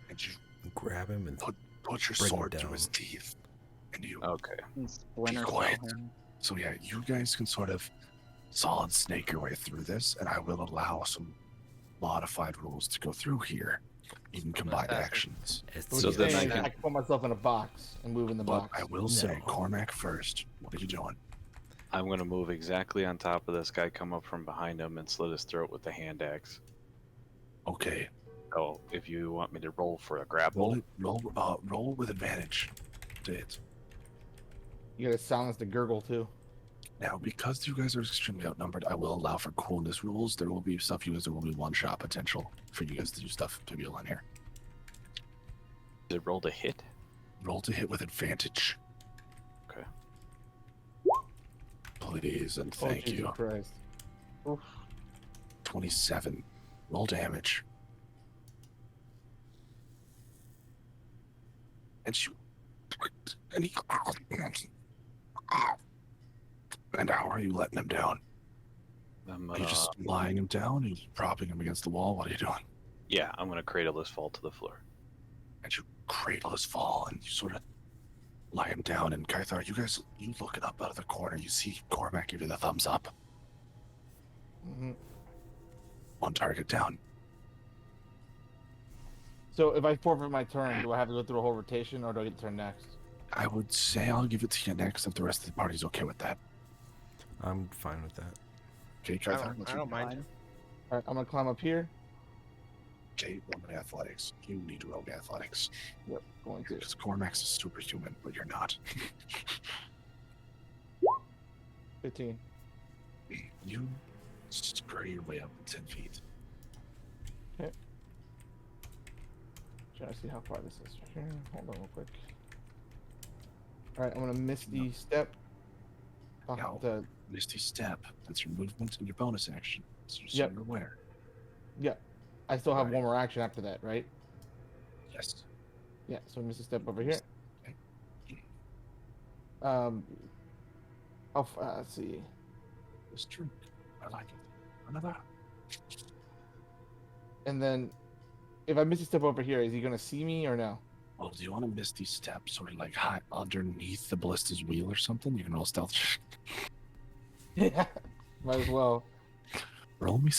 and you Grab him and put your Bring him sword through down. his teeth. And you Okay. And Splinter Cell quiet. him. So yeah, you guys can sort of solid snake your way through this, and I will allow some modified rules to go through here. Even combined Fantastic. actions. it's What So you're then saying I is can- I can put myself in a box and move in the But box. I will say, No. Cormac first. What are you doing? I'm going to move exactly on top of this guy, come up from behind him, and slit his throat with the hand axe. Okay, So if you want me to roll for a roll grapple, it. Roll with advantage. Do it. You got to silence the gurgle too. Now, because you guys are extremely outnumbered, I will allow for coolness rules. There will be stuff you guys. There will be one shot potential for you guys to do stuff to be on here. is it roll to hit? Roll to hit with advantage. Okay. Please and Oh, thank Jesus you. Christ. Oof. 27. Roll damage. And you. And he. And how are you letting him down? I'm Are you just lying him down? Are you propping him against the wall? What are you doing? yeah, I'm gonna cradle this fall to the floor. And you cradle his fall and you sort of lie him down. And Kythar, you looking up out of the corner. You see Cormac give you the thumbs up. Mhm. One target down. So if I forfeit my turn, do I have to go through a whole rotation, or do I get to turn next? I would say I'll give it to you next if the rest of the party's okay with that. I'm fine with that. Okay, Kythar, I don't mind. Fine. All right, I'm gonna climb up here. Okay, roll my athletics. You need to roll my athletics. Yep, going to. Because Cormac's is superhuman, but you're not. 15. You scurry your way up 10 feet. Okay. Trying to see how far this is. Here, hold on real quick. All right, I'm gonna Misty Step. Now, The Misty Step. That's your movement and your bonus action. So just Yep. so you're aware. yeah, I still have Right. one more action after that, right? Yes. Yeah, so Misty Step over here. Okay. Let's see. This drink. I like it. Another. And then, if I Misty Step over here, is he gonna see me or no? Well, do you want a Misty Step sort of like high underneath the ballista's wheel or something? You can roll stealth. Yeah, might as well. Roll me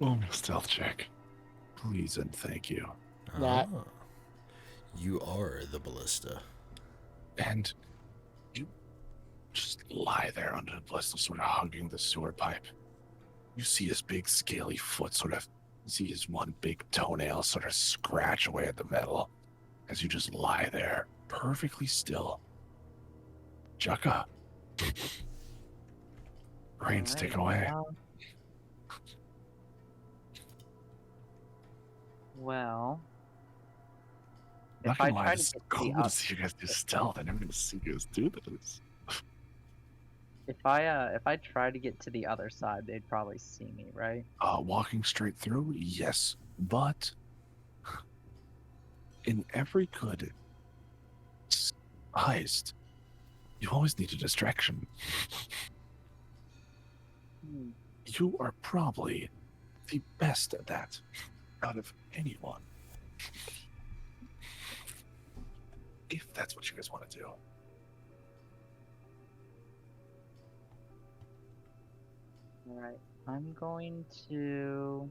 Roll me a stealth check. Please and thank you. Nah. Ah, you are the ballista. And you just lie there under the ballista, sort of hugging the sewer pipe. You see his big scaly foot sort of, see his one big toenail sort of scratch away at the metal as you just lie there, perfectly still. Jukka. Reigns, Alright, take it away. Well, I'm if not I gonna lie, try this to is get to cool the to up, see you guys do stealth. I never gonna see you guys do this. if I try to get to the other side, they'd probably see me, right? Walking straight through, yes, but in every good heist, you always need a distraction. Hmm. You are probably the best at that out of anyone. If that's what you guys want to do. Alright, I'm going to...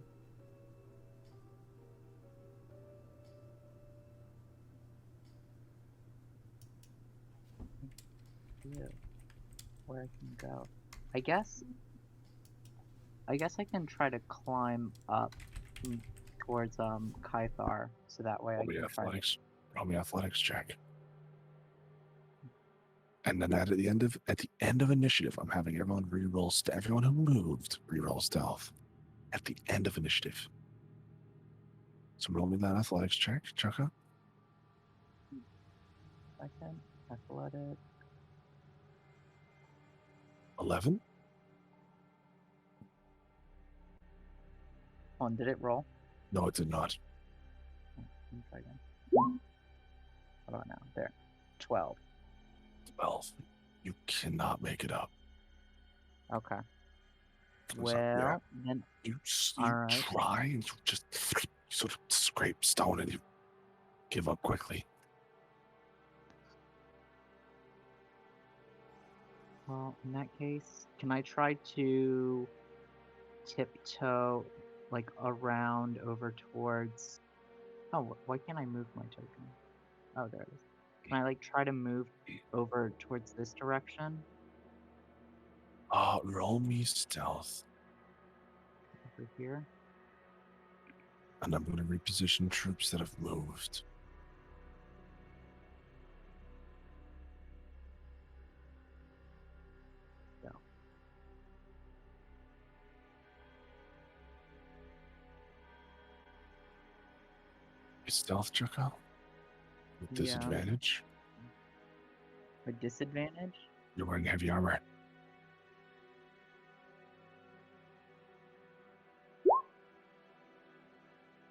Yeah, where I can go. I guess I can try to climb up towards Kythar, so that way I Roll me can try to... athletics. Roll me athletics check. And then at the end of initiative, I'm having everyone re-roll everyone who moved re-roll stealth at the end of initiative. So roll me that athletics check, Chukka. Second, athletic. 11. Did it roll? No, it did not. Let me try again. How about now? There. 12. 12. You cannot make it up. Okay. I'm sorry, yeah. Well, then You Alright. try and you just sort of scrape stone and you give up quickly. Well, in that case, can I try to tiptoe, like, around over towards... Oh, why can't I move my token? Oh, there it is. Can I, like, try to move over towards this direction? Roll me stealth. Over here? And I'm going to reposition troops that have moved. Yeah. Stealth, Chukka? With Yeah. disadvantage. A disadvantage? You're wearing heavy armor.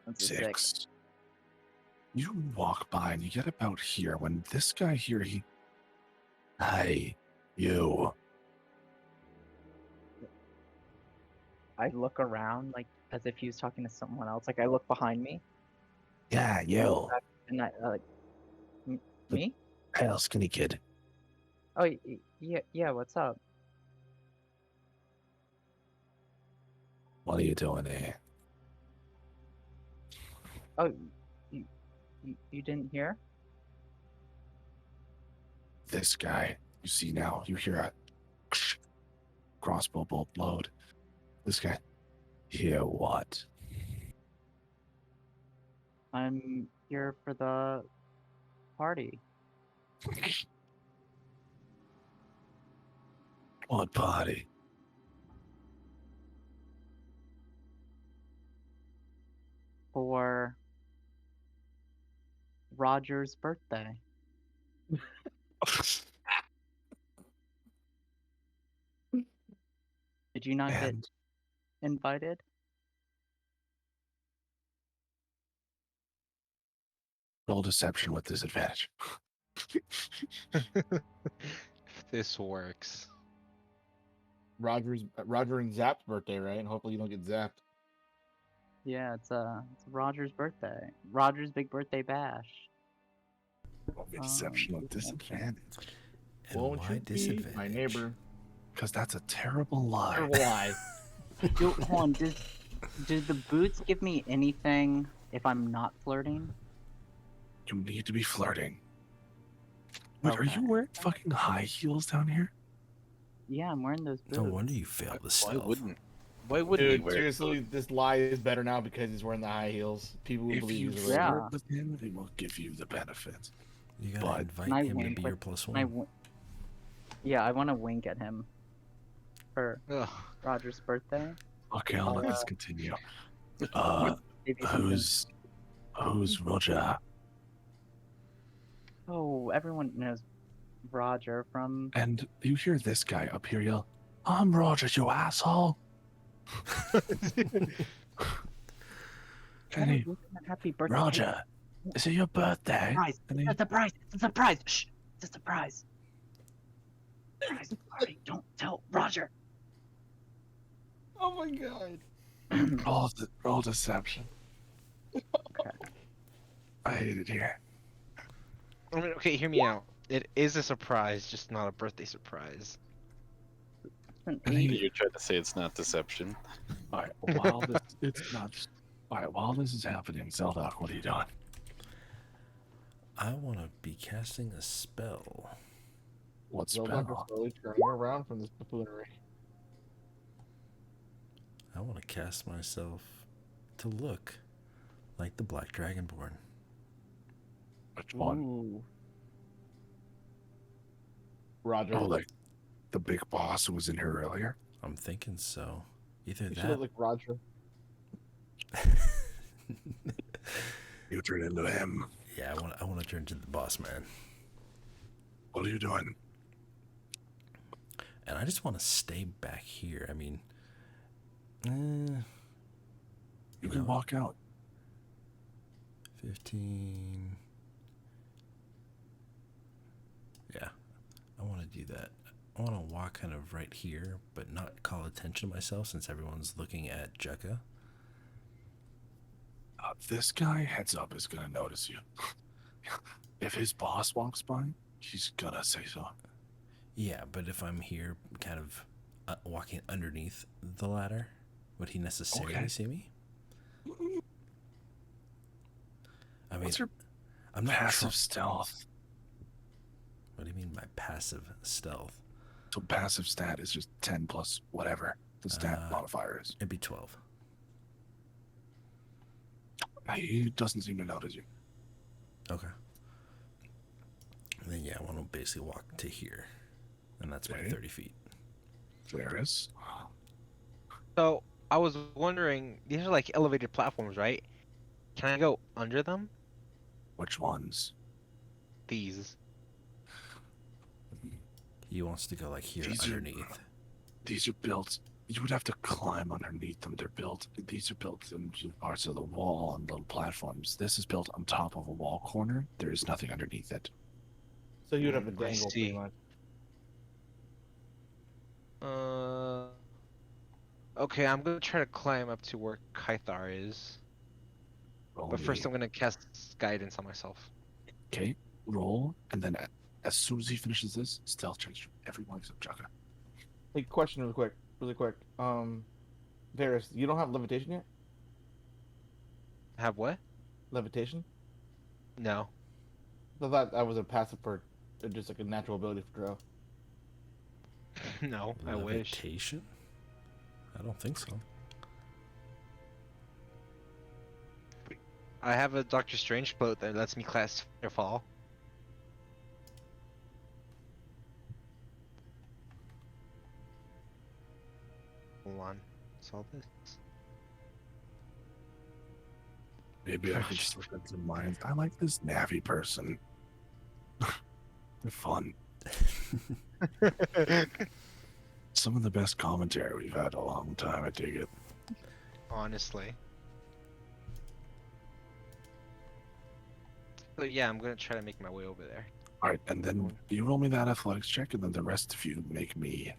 That's a 6. 6. You walk by and you get about here when this guy here, Hey, you. I look around like as if he was talking to someone else. Like I look behind me Yeah, you. and I The- me? Pale, skinny kid. Oh yeah. What's up? What are you doing here? Oh, you didn't hear? This guy, you see now, you hear a crossbow bolt load. This guy, hear what? I'm here for the party. What party? For Roger's birthday. Did you not get And invited? roll deception with disadvantage. This works. Roger and Zap's birthday, right? And hopefully you don't get zapped. Yeah, it's Roger's birthday. Roger's big birthday bash. Roll me deception with disadvantage. And Won't why you be disadvantage? my neighbor? Because that's a terrible lie. Terrible lie. Hold on, did the boots give me anything if I'm not flirting? You need to be flirting. Wait, are Okay. you wearing fucking high heels down here? Yeah, I'm wearing those boots. No wonder you failed the Why stealth. wouldn't? Why wouldn't Dude, he wear? seriously, this lie is better now because he's wearing the high heels. People will If believe you he's a flirt robot. Yeah. with him, they will give you the benefits. You gotta But- invite Can I him to wink be with- your plus Can I one. yeah, I want to wink at him for Ugh. Roger's birthday. Okay, I'll let this continue. Maybe something- Who's Roger? Oh, everyone knows Roger from. And you hear this guy up here yell, I'm Roger, you asshole. And he, Happy birthday! Roger, is it your birthday? Surprise! And he, It's a surprise! It's a surprise! Shh! It's a surprise! Surprise party! Don't tell Roger. Oh my god. roll deception. Okay. I hate it here. I mean, okay, hear me out. It is a surprise, just not a birthday surprise. It's an And he- 80. You tried to say it's not deception. All right, while this, it's not. All right, while this is happening, Zelda, what are you doing? I want to be casting a spell. What Zelda is spell? slowly turning around from this buffoonery. I want to cast myself to look like the Black Dragonborn. Which one? Ooh. Roger. Oh, like the big boss who was in here earlier? I'm thinking so. Either you should that. look like Roger. You turn into him. Yeah, I want to turn into the boss man, What are you doing? and I just want to stay back here. I mean, You can walk out. 15. Yeah, I want to do that. I want to walk kind of right here, but not call attention to myself since everyone's looking at Jekka. This guy, heads up, is gonna notice you. If his boss walks by, he's gonna say so. Yeah, but if I'm here kind of walking underneath the ladder, would he necessarily Okay. see me? I mean, What's your I'm not passive stealth? What do you mean by passive stealth? So passive stat is just 10 plus whatever the stat modifier is. It'd be 12. He doesn't seem to notice you. Okay. And then yeah, I want to basically walk to here, and that's my Okay. 30 feet. There is. So I was wondering, these are like elevated platforms, right? Can I go under them? Which ones? these. He wants to go like here These are- underneath. These are built. You would have to climb underneath them. They're built. These are built into parts of the wall on little platforms. This is built on top of a wall corner. There is nothing underneath it. So you'd have a I dangle pretty see. much. Okay, I'm gonna try to climb up to where Kythar is. Roll But first, me. I'm gonna cast guidance on myself. Okay, roll, and then as soon as he finishes this, stealth checks everyone except Chaka. Hey, question really quick. Varys, you don't have levitation yet? Have what? Levitation? No. I thought that was a passive for just like a natural ability for Drow. No, I wish. Levitation? I don't think so. I have a Doctor Strange quote that lets me cast Firefall. Hold on. Solve this. Maybe I can just look at some minds. I like this Navi person. They're fun. Some of the best commentary we've had in a long time. I dig it. Honestly. But yeah, I'm gonna try to make my way over there. All right, and then you roll me that athletics check, and then the rest of you make me Can I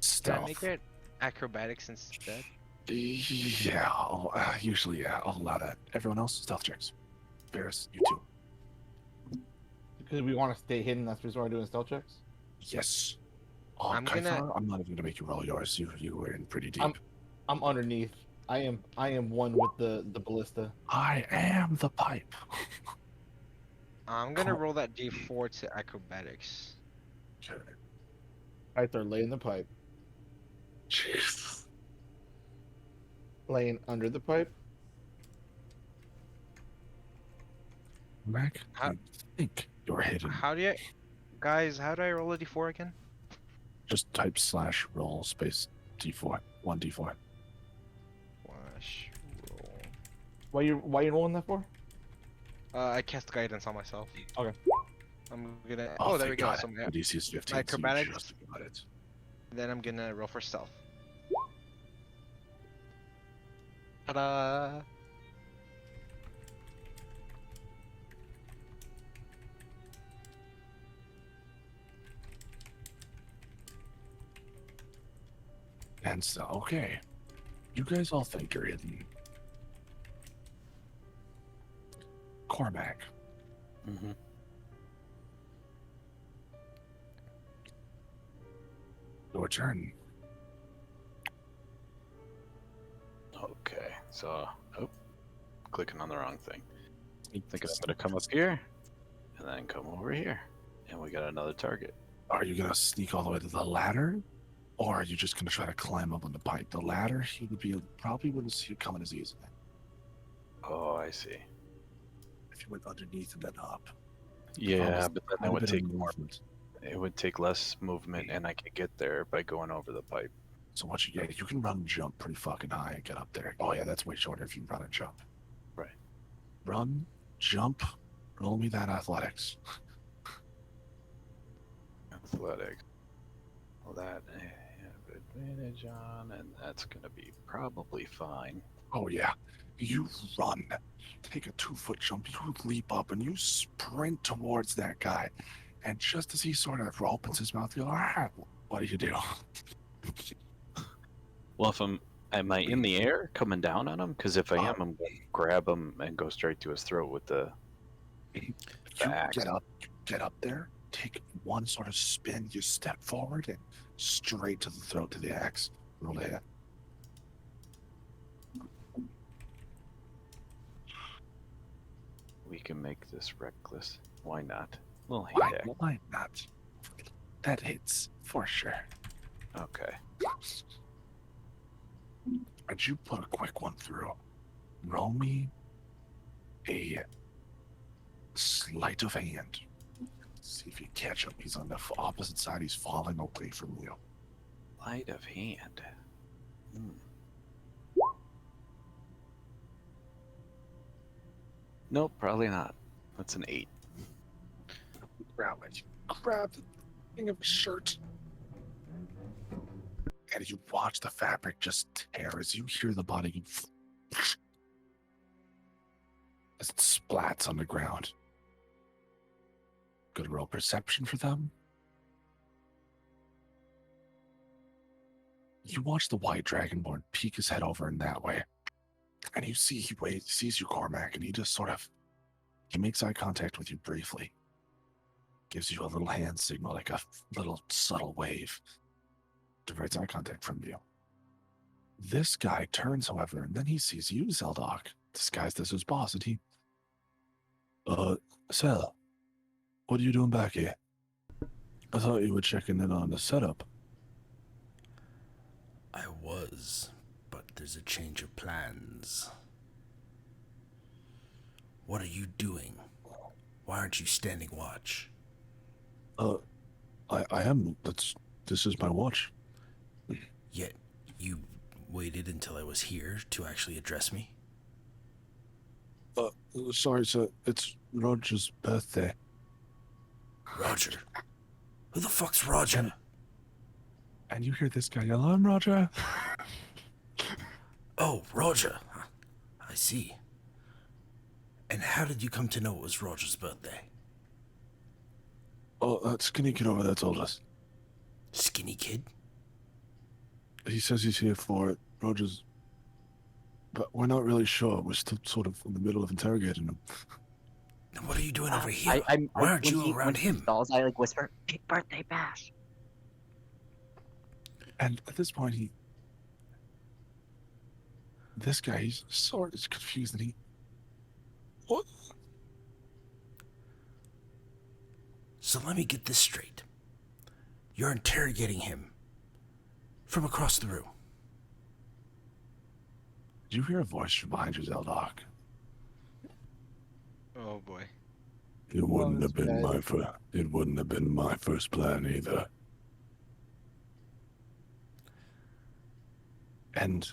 stealth. make it acrobatics instead? Yeah, usually, yeah, I'll allow that. Everyone else, stealth checks. Varys, you too. Because we want to stay hidden, that's the reason why we're doing stealth checks? Yes. Oh, I'm Kythar, gonna- I'm not even gonna make you roll yours. You were in pretty deep. I'm underneath. I am one with the ballista. I am the pipe. I'm gonna Cool. roll that d4 to acrobatics. Okay. Right there, laying the pipe. Jesus. Laying under the pipe. Mac, How- I think you're hidden. How do you... Guys, how do I roll a d4 again? Just type / roll space d4. 1d4. Slash roll. Why you rolling that for? I cast guidance on myself. Okay. I'm gonna... Oh, there we thank go. God. So my... My DC is 15. my so you acrobatics- just got it. Then I'm gonna roll for stealth. Ta-da! And so, okay. You guys all think you're hidden. Cormac, Mm-hmm. your turn. Okay, so clicking on the wrong thing. Thinking I'm gonna come up here, and then come over here, and we got another target. Are you gonna sneak all the way to the ladder? Or are you just gonna try to climb up on the pipe? The ladder, he would be probably wouldn't see it coming as easily. Oh, I see. If you went underneath and then up. Yeah, but then that would take more. it would take less movement, and I could get there by going over the pipe. So what you get, you can run and jump pretty fucking high and get up there. Oh yeah, that's way shorter if you run and jump. Right. Run, jump, roll me that athletics. Athletics. Well, that I have advantage on, and that's gonna be probably fine. Oh yeah. You run. Take a 2-foot jump, you leap up and you sprint towards that guy. And just as he sort of opens his mouth, you go, ah, what do? Well, if am I in the air coming down on him? Because if I am, I'm gonna grab him and go straight to his throat with the You axe. get up there, take one sort of spin, you step forward and straight to the throat to the axe. Roll it. We can make this reckless. Why not? Little hand axe. Why not? That hits for sure. Okay. And you put a quick one through. Roll me a sleight of hand. See if you catch him. He's on the opposite side. He's falling away from you. Light of hand. Nope, probably not. That's an 8. ground and you grab the thing of his shirt. And you watch the fabric just tear as you hear the body as it splats on the ground. Good roll perception for them. You watch the white dragonborn peek his head over in that way. And you see he sees you, Cormac, and he just he makes eye contact with you briefly. Gives you a little hand signal, like a little subtle wave. Diverts eye contact from you. This guy turns, however, and then he sees you, Zeldok, disguised as his boss, and he... Sel, what are you doing back here? I thought you were checking in on the setup. I was, but there's a change of plans. What are you doing? Why aren't you standing watch? I am. This is my watch. Yet, you waited until I was here to actually address me? Sorry, sir. It's Roger's birthday. Roger? Who the fuck's Roger? And you hear this guy yell, "I'm Roger." Oh, Roger. I see. And how did you come to know it was Roger's birthday? Oh, that skinny kid over there told us. Skinny kid? He says he's here for it, Roger's. But we're not really sure. We're still sort of in the middle of interrogating him. Now what are you doing over here? Why aren't you around him? Stalls, I whisper, "Big birthday bash." And at this point, this guy, he's sort of confused, and what? So let me get this straight. You're interrogating him from across the room. Did you hear a voice from behind you, Zeldok? Oh boy. It wouldn't have been my first plan either. And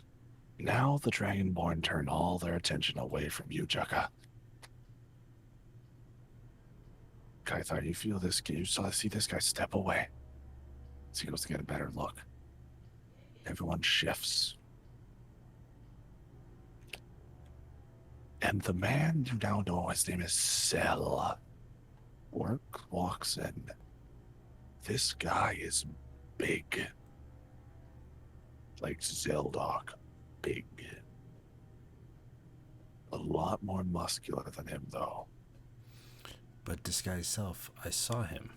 now the Dragonborn turn all their attention away from you, Jukka. Kaithar, you feel this? You see this guy step away. So he goes to get a better look. Everyone shifts. And the man you now know, his name is Sel, walks in. This guy is big. Like Zeldok, big. A lot more muscular than him, though. But disguised self, I saw him.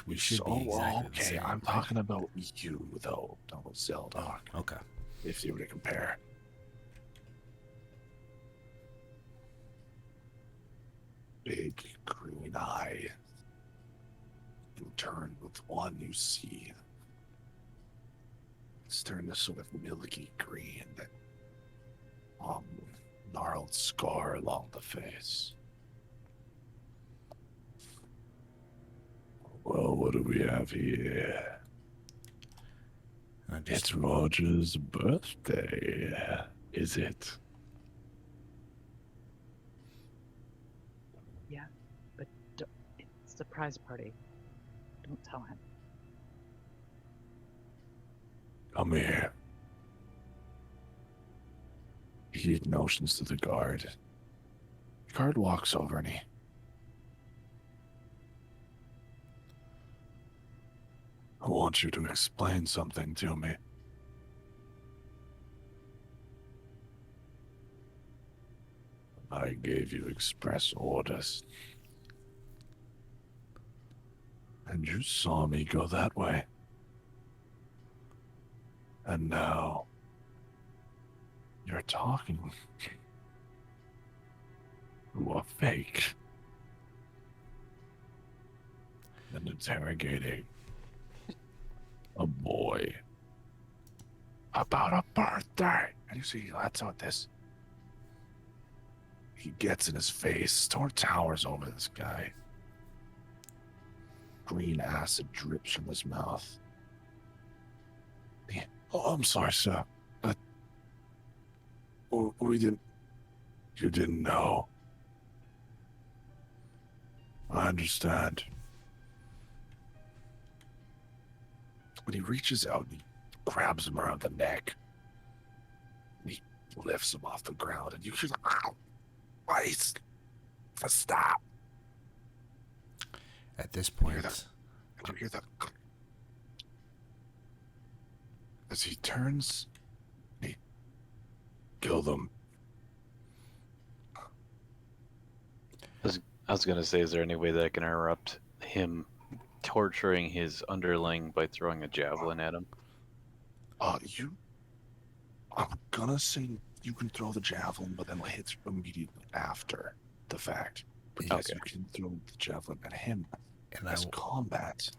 We should be exactly the same. I'm talking about you, though, not Zeldok. Okay. If you were to compare. Big green eye. In turn with one you see. It's turned to sort of milky green. Gnarled scar along the face. Well, what do we have here? It's Roger's birthday, is it? Yeah, but it's a surprise party. Don't tell him. Come here. He motions to the guard. The guard walks over and I want you to explain something to me. I gave you express orders. And you saw me go that way. And now you're talking to a fake and interrogating a boy about a birthday. And you see, that's what this. He gets in his face, towers over this guy. Green acid drips from his mouth. Oh, I'm sorry, sir. We didn't. You didn't know. I understand. when he reaches out and he grabs him around the neck, and he lifts him off the ground, and you hear the, ow, please, stop. At this You hear point, that? And you hear that as he turns, he killed him. I was gonna say, is there any way that I can interrupt him torturing his underling by throwing a javelin at him? I'm gonna say you can throw the javelin, but then it'll hit immediately after the fact. But yes, Okay. you can throw the javelin at him and as combat.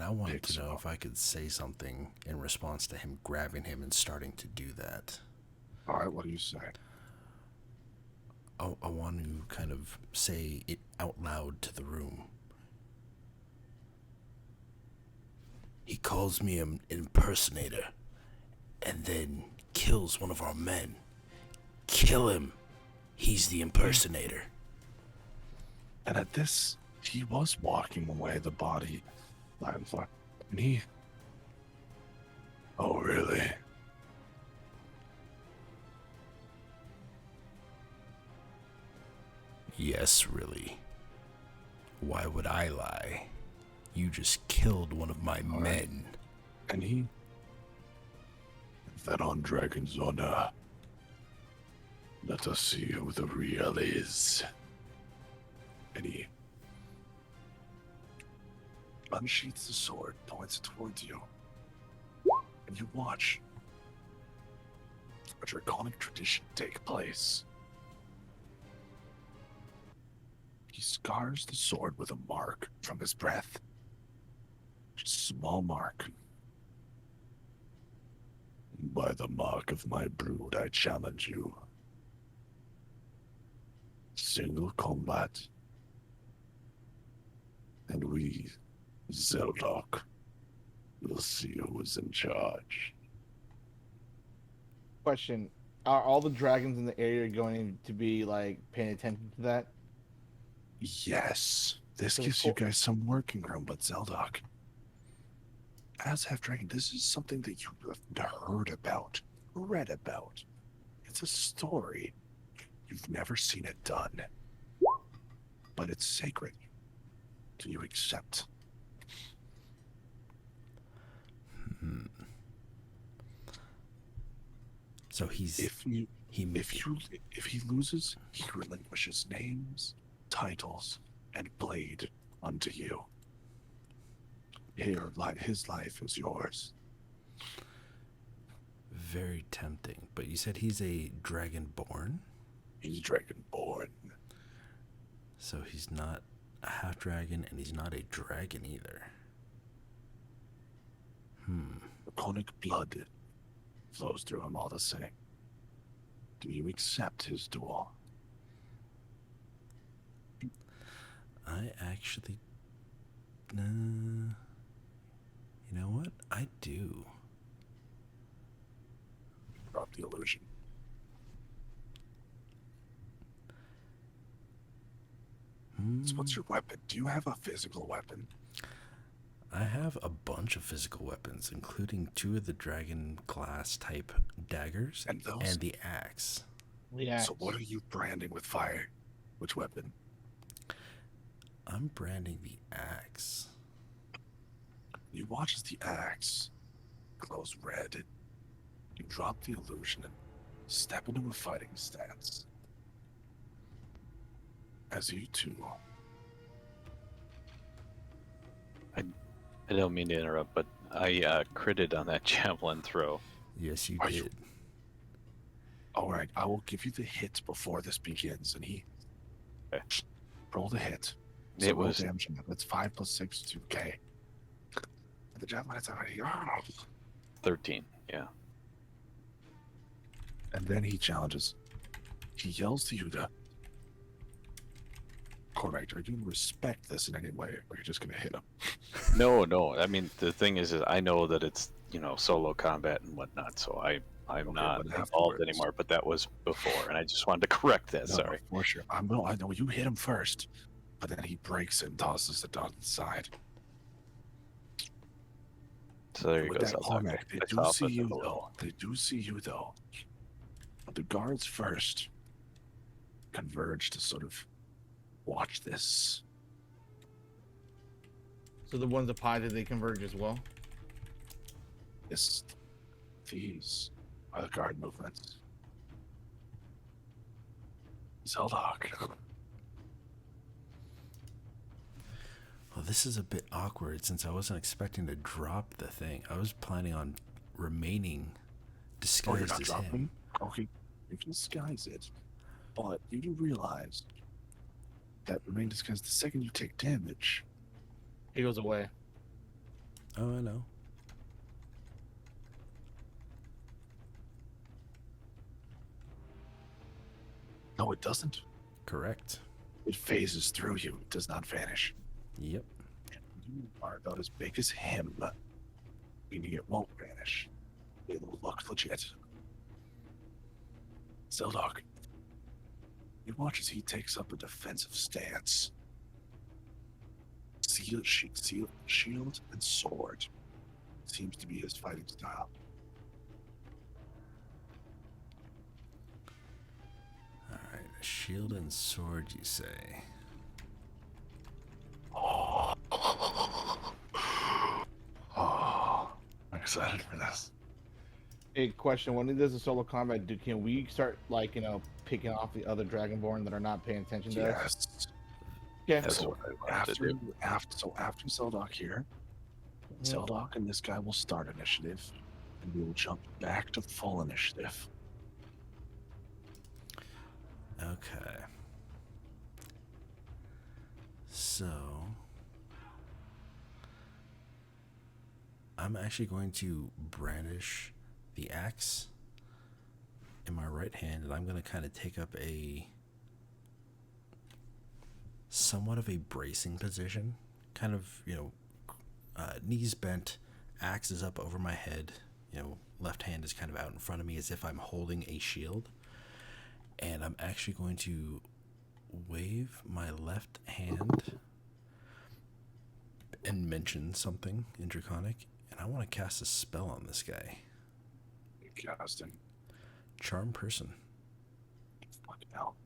I wanted picks to know him if I could say something in response to him grabbing him and starting to do that. All right, what do you say? I want to kind of say it out loud to the room. He calls me an impersonator and then kills one of our men. Kill him. He's the impersonator. And at this, he was walking away, the body. And he... Oh, really? Yes, really. Why would I lie? You just killed one of my men. And he... Then on Dragon's Honor, let us see who the real is. And he unsheaths the sword, points it towards you, and you watch a draconic tradition take place. He scars the sword with a mark from his breath. Just a small mark. By the mark of my brood, I challenge you. Single combat. And we, Zeldok, will see who is in charge. Question: are all the dragons in the area going to be like paying attention to that? Yes, this So gives you guys some working room, but Zeldok, as Half Dragon, this is something that you have heard about, read about. It's a story. You've never seen it done. But it's sacred. Do you accept? So he's If he loses, he relinquishes names, titles, and blade unto you. Here, his life is yours. very tempting. But you said he's a dragonborn? He's dragonborn. So he's not a half dragon and he's not a dragon either. Draconic blood flows through him all the same. Do you accept his duel? I actually... you know what? I do. Drop the illusion. So what's your weapon? Do you have a physical weapon? I have a bunch of physical weapons, including 2 of the dragon glass type daggers And those? and the axe. Yeah. So what are you branding with fire? Which weapon? I'm branding the axe. You watch as the axe glows red. You drop the illusion and step into a fighting stance. As you two... I don't mean to interrupt, but I critted on that javelin throw. Yes, you Are did. you- Alright, I will give you the hit before this begins, and he... Okay. Roll the hit. It roll was- damage. That's 5 plus 6, 2k. The javelin is already... 13, yeah. And then he challenges. He yells to you to... Correct, are you going to respect this in any way, or are you just going to hit him? No. I mean, the thing is I know that it's, solo combat and whatnot, so I'm Okay, not but involved afterwards- anymore, but that was before, and I just wanted to correct that, No, sorry. for sure. I know you hit him first, but then he breaks it and tosses it down to the side. So there you With go. that Zelda. Cormac, they Takes do off see with you the balloon. though. They do see you though. The guards first converge to sort of watch this. So the ones up high, did they converge as well? These are the guard movements. Zeldok. Well, this is a bit awkward since I wasn't expecting to drop the thing. I was planning on remaining Oh, you're disguised not as dropping? him. Okay, you can disguise it, but you do realize that remain disguised the second you take damage. He goes away. Oh, I know. No, it doesn't. Correct. It phases through you. It does not vanish. Yep. You are about as big as him, meaning it won't vanish. It looks legit. Zeldok, you watch as he takes up a defensive stance. Shield and sword seems to be his fighting style. Alright, a shield and sword, you say? Oh, I'm excited for this. Hey, question: when he does a solo combat, can we start like picking off the other Dragonborn that are not paying attention to us? Yes. Yeah. That's So what I wanted to do. after Zeldok here, Zeldok and this guy will start initiative, and we will jump back to full initiative. Okay. So I'm actually going to brandish the axe in my right hand, and I'm going to kind of take up a somewhat of a bracing position, kind of, knees bent, axe is up over my head, left hand is kind of out in front of me as if I'm holding a shield, and I'm actually going to wave my left hand and mention something in Draconic, and I want to cast a spell on this guy. Casting. Charm Person. Fucking hell.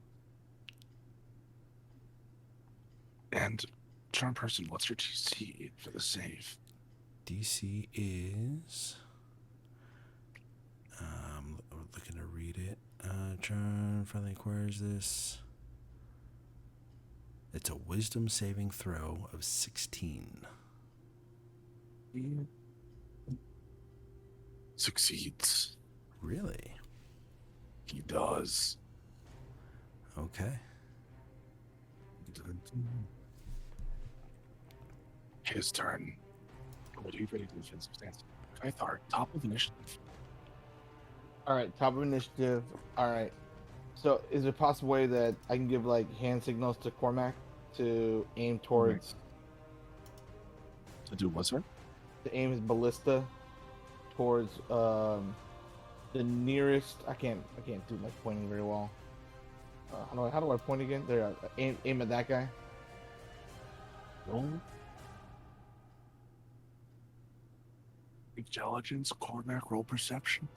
And Charm Person, what's your DC for the save? DC is... looking to read it. Charm finally acquires this. It's a wisdom saving throw of 16. Succeeds. Really? He does. Okay. His turn. What are you ready to defensive stance? Kythar, top of initiative. All right, top of initiative. All right. So, is there a possible way that I can give like hand signals to Cormac to aim towards To do what, sir? to aim his ballista towards the nearest? I can't do my pointing very well. How do I point again? There. Aim at that guy. Roll. Intelligence, Cormac, roll perception.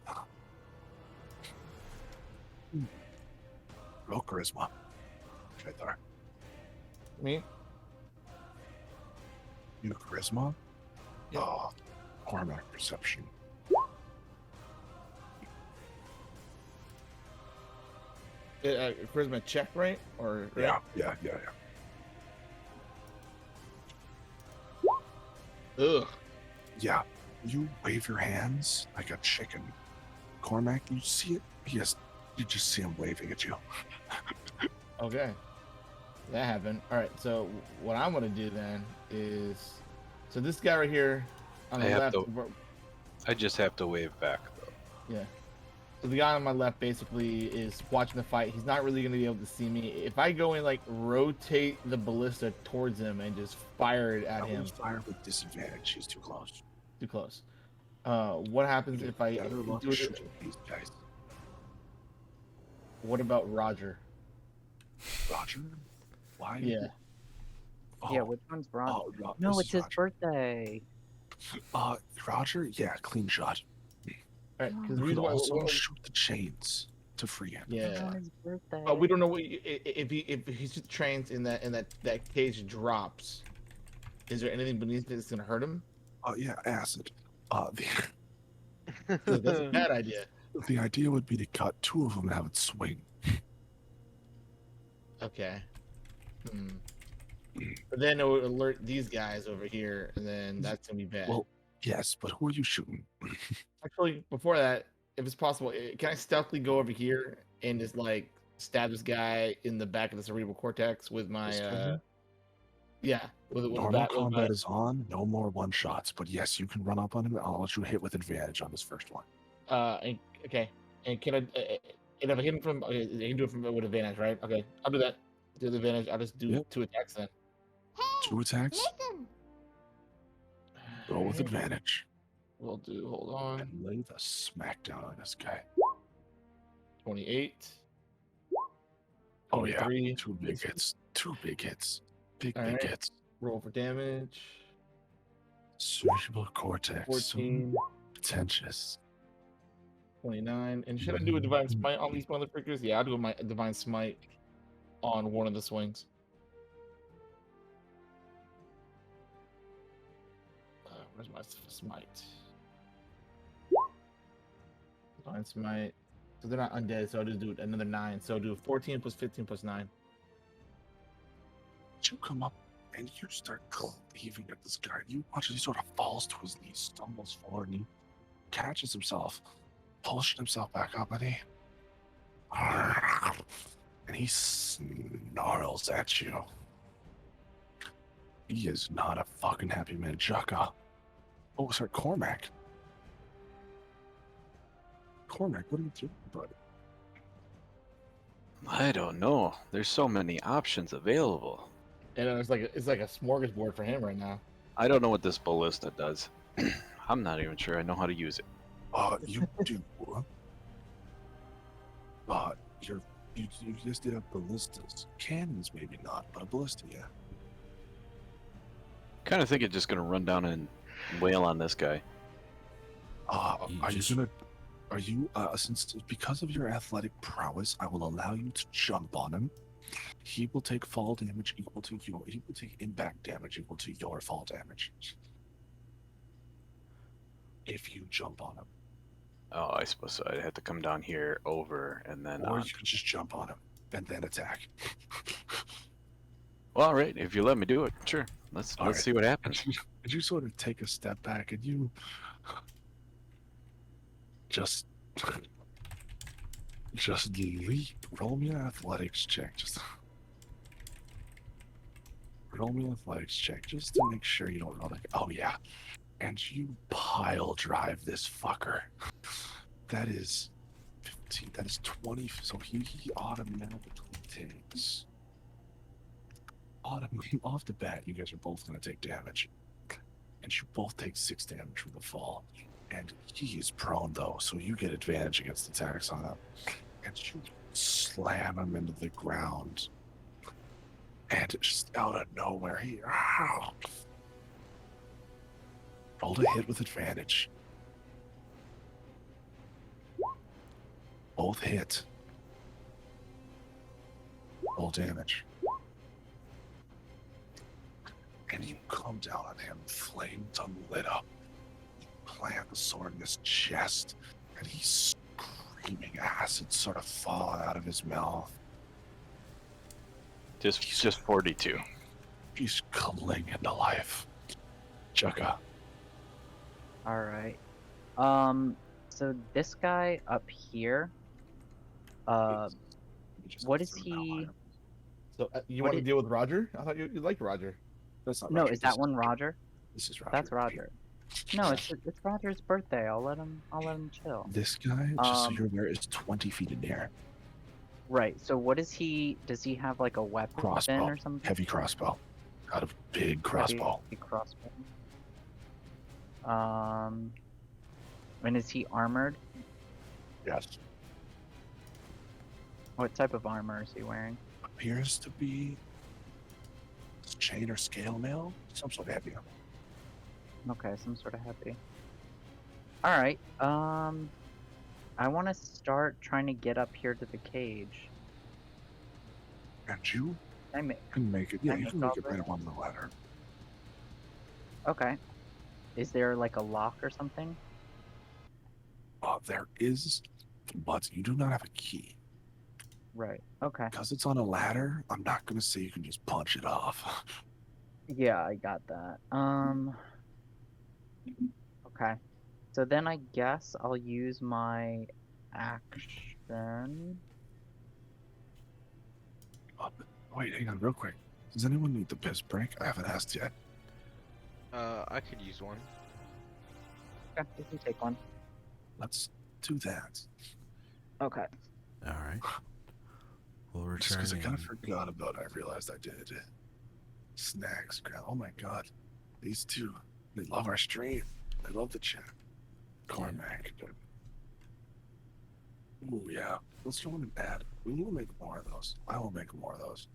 Roll charisma. Kythar. Me? You charisma? Yeah. Oh, Cormac perception. Charisma check, right? Or Yeah. Ugh. Yeah. You wave your hands like a chicken. Cormac, you see it? You just see him waving at you. Okay. That happened. All right. So what I'm gonna do then is, so this guy right here on the left. I just have to wave back though. Yeah. So the guy on my left basically is watching the fight. He's not really gonna be able to see me. If I go and like rotate the ballista towards him and just fire it at I him, will fire with disadvantage. He's too close. too close. What happens if I Better luck do it? shooting these guys. What about Roger? Roger? Why? Yeah. Oh, Yeah, which one's Roger? oh, No, this it's is his Roger. birthday. Roger, yeah, clean shot. All right, because the You could reason why, also shoot the chains to free him. It's yeah, on his birthday. but we don't know what if he trains in that cage drops. Is there anything beneath it that's gonna hurt him? Yeah, acid. The 'Cause that's a bad idea. the idea would be to cut two of them and have it swing. Okay. But then it would alert these guys over here, and then that's gonna be bad. Well, yes, but who are you shooting? Actually, before that, if it's possible, can I stealthily go over here and just like stab this guy in the back of the cerebral cortex with my This guy here? yeah, with Normal with combat is on. No more one shots. But yes, you can run up on him. I'll let you hit with advantage on this first one. okay, and can I and if I hit him from okay, I can do it from with advantage, right? Okay, I'll do that. Do the advantage. I'll just do Yep. 2 attacks then. 2 attacks. Go with Alright, advantage we'll do. Hold on. and lay the smackdown on this guy. 28. Oh yeah, 23. 2 big hits. 2 big hits. Big Alright. hits. Roll for damage. Cerebral cortex. 14. Pretentious. 29. And should I do a divine smite on these motherfuckers? Yeah, I'll do my divine smite on one of the swings. Where's my smite? Divine smite. So they're not undead, so I'll just do another 9. So I'll do 14 plus 15 plus 9. You come up and you start cleaving at this guy. You watch as he sort of falls to his knees, stumbles forward, and he catches himself, pulling himself back up, and he snarls at you. He is not a fucking happy man, Jukka. Oh, sorry, Cormac. Cormac, what are you doing, buddy? I don't know. There's so many options available. And it's like a smorgasbord for him right now. I don't know what this ballista does. I'm not even sure I know how to use it. You do. You just did have ballistas. Cannons, maybe not, but a ballista, yeah. Kind of think it's just gonna run down and wail on this guy. Since because of your athletic prowess, I will allow you to jump on him. He will take fall damage equal to your. He will take impact damage equal to your fall damage. If you jump on him. Oh, I suppose so. I'd have to come down here over and then. Or you can just jump on him and then attack. Well, all right. If you let me do it, sure. Let's All right. see what happens. Did you sort of take a step back and you just leap? Roll me an athletics check. Just roll me an athletics check just to make sure you don't know. Like, oh yeah, and you pile drive this fucker. That is 15. That is 20. So he automatically takes. Off the bat, you guys are both going to take damage. And you both take 6 damage from the fall. And he is prone, though, so you get advantage against attacks on him. And you slam him into the ground. And just out of nowhere, he rolled a hit with advantage. Both hit. Roll damage. And you come down on him, flames unlit up. You plant the sword in his chest, and he's screaming, acid sort of falling out of his mouth. Just 42. He's clinging to life. Jukka. Alright. So this guy up here, what is he? So you What want to is- deal with Roger? I thought you liked Roger. That's not No, Roger. is that one Roger? This is Roger. That's Roger. No, it's Roger's birthday. I'll let him chill. This guy, just so Um, you're aware, is 20 feet in the air. Right. So what is he? Does he have like a weapon Crossbow. or something? Heavy crossbow. Got a big crossbow. Heavy crossbow. And is he armored? Yes. What type of armor is he wearing? Appears to be chain or scale mail. Some sort of heavy armor. Okay, some sort of heavy. All right. I want to start trying to get up here to the cage. And you I ma- can make it. can Yeah, I you make can all make it right this? up on the ladder. Okay. Is there like a lock or something? There is, but you do not have a key. Right. Okay. Because it's on a ladder, I'm not going to say you can just punch it off. Yeah, I got that. Okay. So then I guess I'll use my action. Wait, hang on real quick. Does anyone need the piss break? I haven't asked yet. I could use one. Okay, you can take one. Let's do that. Okay. All right. We'll Just return. because I kind of in- forgot about it, I realized I did. Snacks, oh my god. These two, they love our stream. They love the chat. Cormac. Ooh, yeah. Let's go in and add. We need to make more of those. I will make more of those.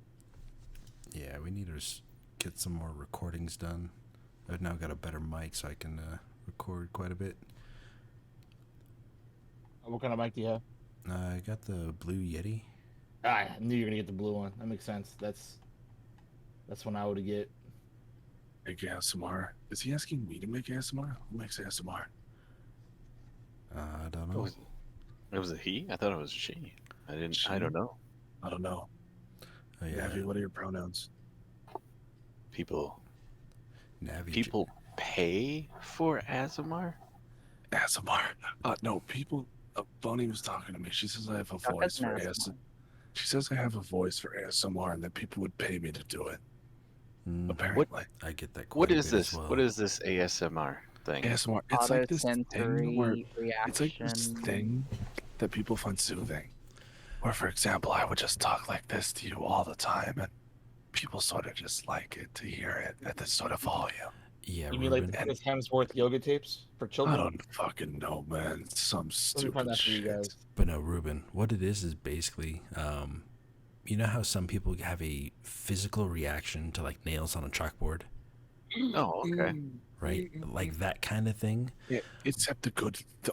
Yeah, we need to get some more recordings done. I've now got a better mic, so I can record quite a bit. What kind of mic do you have? I got the Blue Yeti. I knew you were gonna get the blue one. That makes sense. That's one I would get. Make ASMR. Is he asking me to make ASMR? Who makes ASMR? I don't know. It was a he? I thought it was she. I didn't. She? I don't know. I don't know. Oh, yeah. Navi, what are your pronouns? People Navi. people pay for ASMR? ASMR. No, people. Bonnie was talking to me. She says I have a voice for ASMR. She says I have a voice for ASMR and that people would pay me to do it. Apparently. I get that. What quite a is bit as this? well. What is this ASMR thing? ASMR. It's like this thing where Autosensory it's like this reaction. thing that people find soothing. Or for example, I would just talk like this to you all the time and people sort of just like it to hear it at this sort of volume. Yeah, You mean Ruben. like Chris Hemsworth yoga tapes for children? I don't fucking know, man. Some Let me stupid find that for you shit. guys. But no, Ruben, what it is basically, you know how some people have a physical reaction to like nails on a chalkboard, Oh, okay. right? Like that kind of thing. Yeah, except the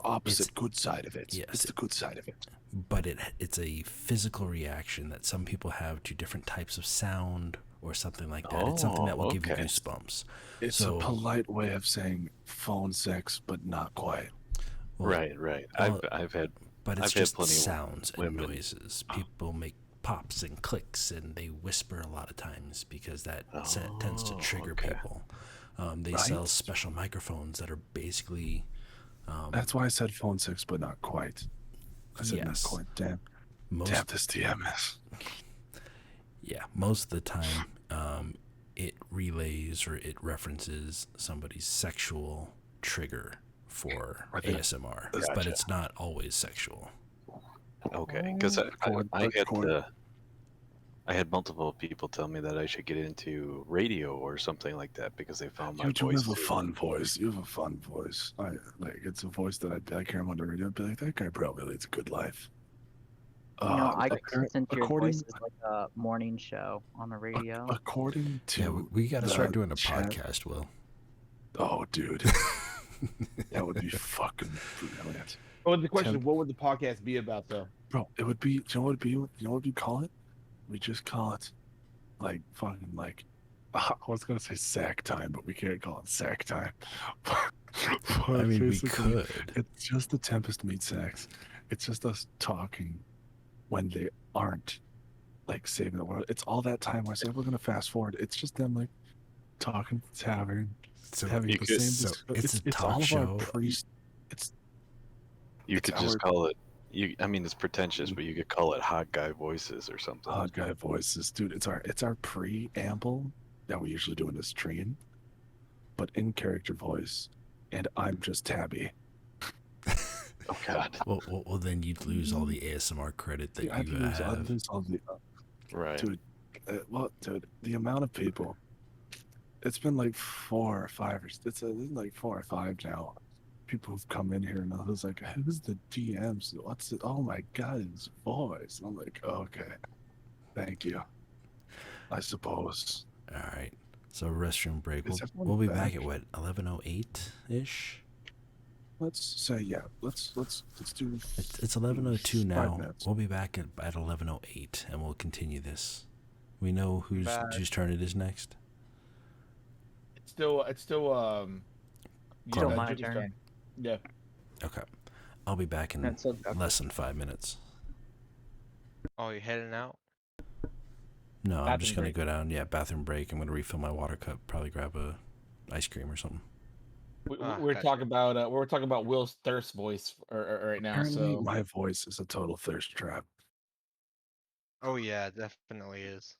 opposite It's- good side of it. yes. It's the good side of it. But it's a physical reaction that some people have to different types of sound or something like that. It's something that will give you okay. goosebumps. It's So- a polite way of saying phone sex, but not quite. Well, Right. well, I've had. But it's I've had just plenty of sounds and women. noises. People make pops and clicks, and they whisper a lot of times because that tends to trigger okay. people. They Right. sell special microphones that are basically. That's why I said phone sex, but not quite. I said Yes. not quite. Damn. Most, Damn this TMS. yeah, most of the time, it relays or it references somebody's sexual trigger for Right there. ASMR, but Gotcha. it's not always sexual. Okay, because Corn, I had corn. I had multiple people tell me that I should get into radio or something like that because they found my You do voice. have a too. fun voice. You have a fun voice. It's a voice that I'd hear him on the radio. I'd be like, that guy probably leads a good life. You know, I could According- listen to your according- voice as like a morning show on the radio. According to Yeah, we got to start the doing a chat- podcast, Will. Oh, dude, that would be fucking brilliant, Well, the question: Temp- what would the podcast be about, though? bro. It would be. You know what it'd be? You know what we call it? We just call it like fucking like. I was gonna say sack time, but we can't call it sack time. I mean, we basically, could. It's just the Tempest meet sex. It's just us talking when they aren't like saving the world. It's all that time where I say we're gonna fast forward. It's just them like talking at the tavern, So, having you the could- same. so dis- it's a it's talk all show. of our priest. It's You It's could just our- call it. I mean, it's pretentious, but you could call it hot guy voices or something. odd guy voices, dude. It's our preamble that we usually do in the stream, but in character voice, and I'm just Tabby. Oh God. well, then you'd lose all the ASMR credit that I'd you lose- I'd have. lose all the Right. dude. Dude, the amount of people. It's been like 4 or 5 or it's been like 4 or 5 now. People who've come in here and I was like, "Who's the DMs? What's it? Oh my God, his voice!" I'm like, "Okay, thank you. I suppose." All right. So restroom break. Is everyone We'll be back back? at what, 11:08 ish. Let's say yeah. Let's do. It's 11:02 5 now. minutes. We'll be back at 11:08 and we'll continue this. We know Back. whose turn it is next. It's still Still Cormac. my Jim's turn. Yeah. Okay, I'll be back in That's so less than 5 minutes. Oh, you're heading out? No, I'm Bathroom just gonna break. go down. Yeah, bathroom break. I'm gonna refill my water cup. Probably grab a ice cream or something. We're Gotcha. talking about Will's thirst voice right now. Apparently, So my voice is a total thirst trap, Oh yeah, definitely is.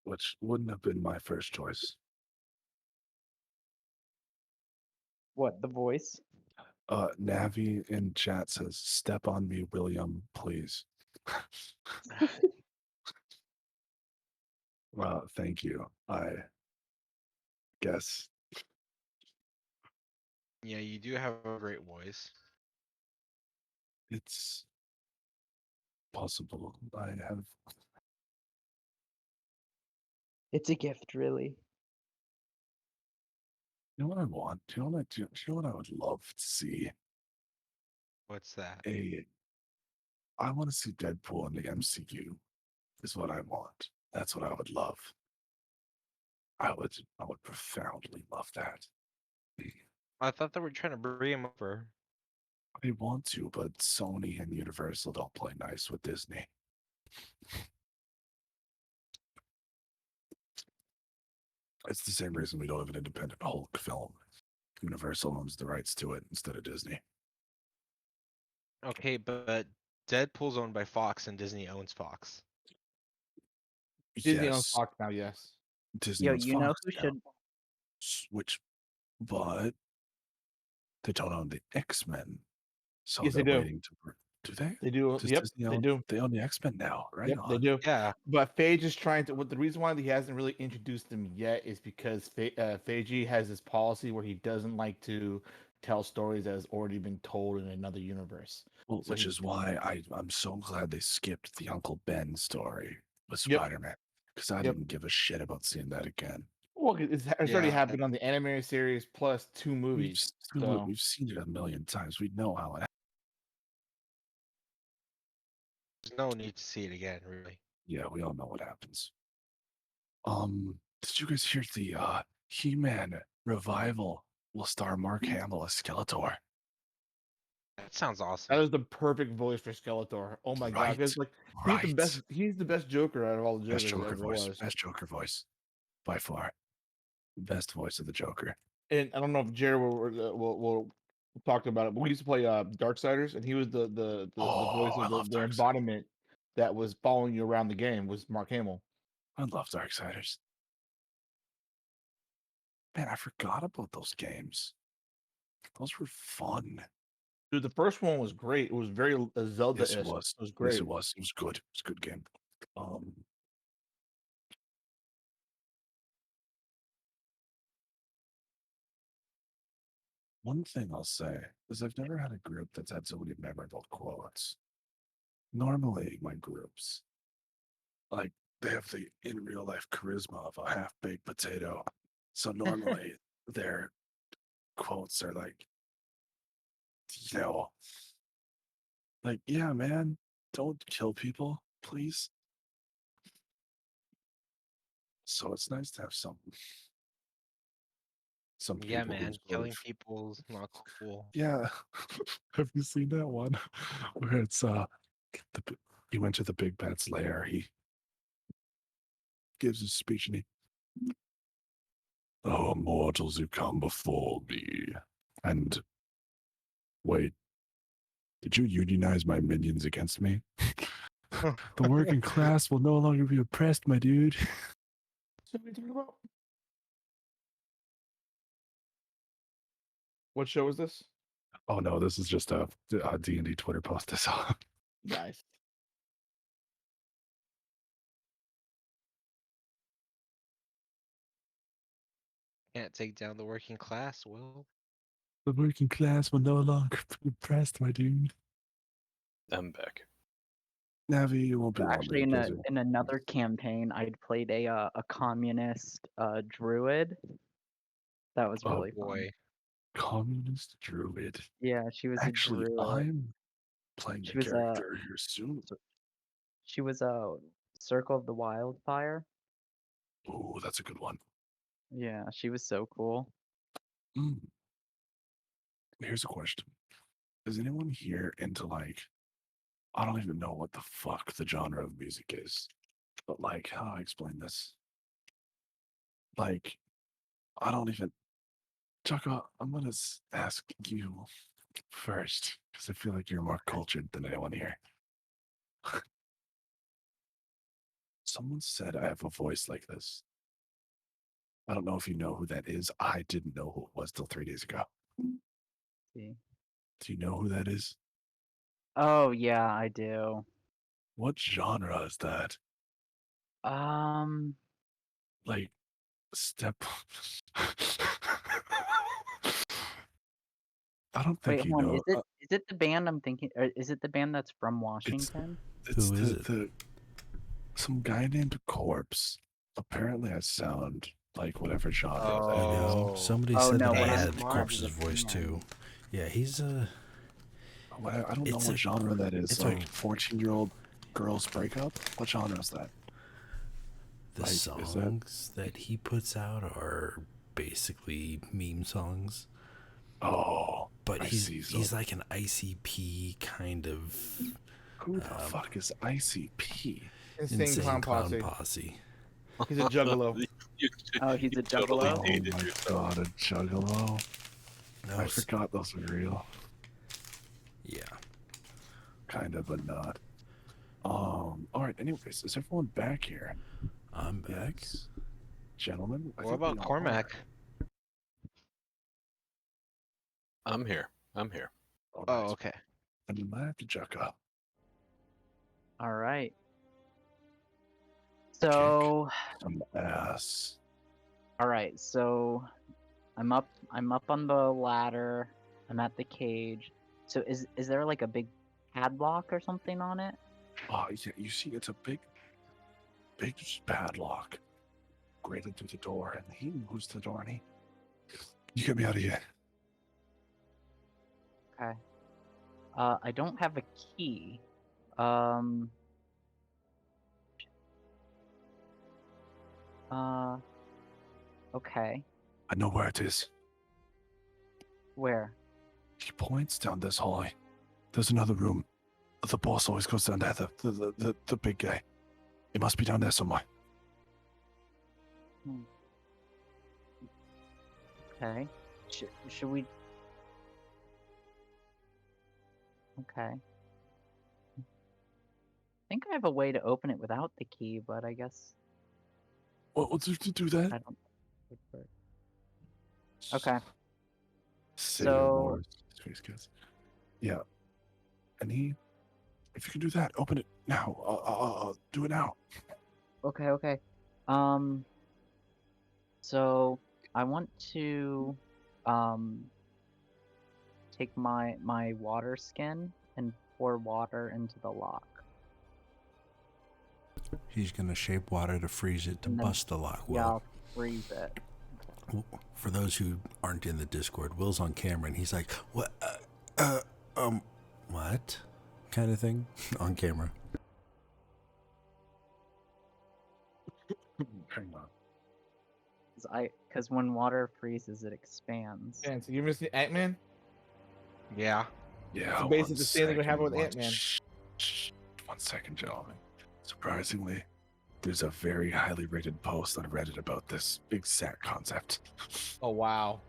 which wouldn't have been my first choice. What, the voice? Navi in chat says, "Step on me, William, please." Well, thank you. I guess Yeah, you do have a great voice. it's possible. I have. It's a gift, really. You know what I want? Do you know what do you know what I would love to see? What's that? I want to see Deadpool in the MCU. Is what I want. That's what I would love. I would profoundly love that. I thought they were trying to bring him over. I want to, but Sony and Universal don't play nice with Disney. It's the same reason we don't have an independent Hulk film. Universal owns the rights to it instead of Disney. Okay, but Deadpool's owned by Fox and Disney owns Fox. Disney owns Yes, Fox now. Yes. Disney Yo, owns you know Fox who now, should but they don't own the X-Men, so Yes, they they're do. waiting to. Do they? They do. Does Yep. Disney They own? do. They own the X-Men now, right? Yep. They on. do. Yeah. But Phage is trying to. What the reason why he hasn't really introduced them yet is because Feige has this policy where he doesn't like to tell stories that has already been told in another universe. Well, So which he- is why I'm so glad they skipped the Uncle Ben story with Yep. Spider-Man, because I Yep. didn't give a shit about seeing that again. Well, it's already Yeah. happened on the animated series plus 2 We've movies. seen, So we've seen it a million times. We know how it. There's no need to see it again, really. Yeah, we all know what happens. Did you guys hear the He-Man revival will star Mark Hamill as Skeletor? That sounds awesome. that is the perfect voice for Skeletor. Oh my god, because like Right. he's the best Joker out of all the Best Jokers Joker ever voice. was. Best Joker voice, by far. Best voice of the Joker. And I don't know if Jared will talk about it, but we used to play Darksiders, and he was the voice Oh, I of love the Darksiders. embodiment that was following you around the game was Mark Hamill. I love Darksiders. Man, I forgot about those games. Those were fun. Dude, the first one was great. It was very Zelda-esque. Yes, it was. It was Yes, great. it was. It was good. It was a good game. One thing I'll say is I've never had a group that's had so many memorable quotes. Normally, my groups, like, they have the in real life charisma of a half baked potato. So normally their quotes are like, like, yeah, man, don't kill people, please. So it's nice to have some Yeah, people man. who's Killing people's not cool. Yeah. Have you seen that one where it's he went to the big bat's lair, he gives his speech and he, oh, mortals who come before me. And wait, did you unionize my minions against me? The working class will no longer be oppressed, my dude. So what are you talking about? What show is this? Oh no, this is just a D&D Twitter post I saw. Nice. Can't take down the working class, Will. The working class will no longer be oppressed, my dude. I'm back. Navi, you won't be lonely. Actually, because in another campaign, I'd played a communist druid. That was Oh, really fun. Boy. communist druid. Yeah, she was Actually, a druid. I'm playing She a was a character here soon. she was a Circle of the Wildfire. Ooh, that's a good one. Yeah, she was so cool. Mm. Here's a question: is anyone here into like? I don't even know what the fuck the genre of music is, but like, how do I explain this? Like, I don't even. Chaka, I'm gonna ask you first because I feel like you're more cultured than anyone here. Someone said I have a voice like this. I don't know if you know who that is. I didn't know who it was till 3 days ago. See. Do you know who that is? Oh yeah, I do. What genre is that? Um, Like, step. I don't think wait, you hold on. know. Is it the band I'm thinking? Or is it the band that's from It's Washington? it's Who is it? the some guy named Corpse. Apparently, I sound like whatever genre that I is. know. Oh. Somebody Oh said no, that I what I'm had thinking of Corpse's is a voice too. band. Yeah, he's a. I don't know It's what a- genre that is. it's Like a- 14-year-old girls breakup. What genre is that? The Like, is that- songs that he puts out are basically meme songs, Oh, but I see. So he's like an ICP kind of who the fuck is ICP? Insane Clown Posse. Posse. He's a juggalo. Oh, he's a totally juggalo? Oh dated my yourself. god, a juggalo! No, I forgot those were real. Yeah. Kind of, but not. All right. Anyways, is everyone back here? I'm back. Yes. Gentlemen. I What think we about all Cormac? I'm here. I'm here. are. Oh, All right. okay. And we might have to chuck up. All right. So, Some ass. all right. So, I'm up on the ladder. I'm at the cage. So, is there like a big padlock or something on it? Oh, yeah. You see, it's a big padlock grated through the door, and he moves the door, and he. You get me out of here. Okay. I don't have a key. Um. Okay. I know where it is. Where? He points down this hallway. There's another room. The boss always goes down there. The big guy. He must be down there somewhere. Okay. Should we? Okay. I think I have a way to open it without the key, but I guess What's to do that? I don't. Okay. Say So- no more. Space Cats. Yeah. And he, if you can do that, open it now. Do it now. Okay. So I want to take my water skin and pour water into the lock. He's gonna shape water to freeze it to And then- bust the lock. Yeah, Will. I'll freeze it. For those who aren't in the Discord, Will's on camera and he's like, "What? What?" kind of thing on camera. Hang on. Because when water freezes, it expands. And so you're missing Ant-Man? Yeah. Yeah. So basically one the same thing we have second, with one- Ant-Man. shh, 1 second, gentlemen. Surprisingly, there's a very highly rated post on Reddit about this exact concept. Oh wow.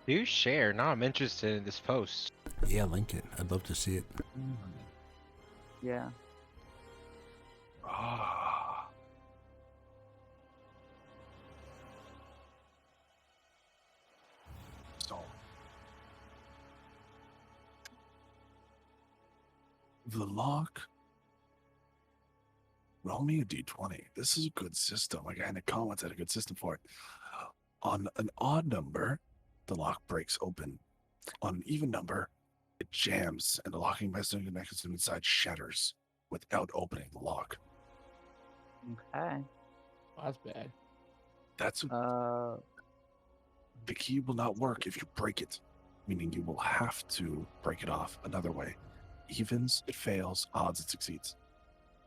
Do share. Now I'm interested in this post. Yeah, link it. I'd love to see it. Yeah. Ah. So, the lock. Roll me a d20. This is a good system. A guy in the comments had a good system for it. On an odd number, the lock breaks open. On an even number, it jams, and the locking mechanism inside shatters without opening the lock. Okay. Well, that's bad. The key will not work if you break it, meaning you will have to break it off another way. Evens, it fails. Odds, it succeeds.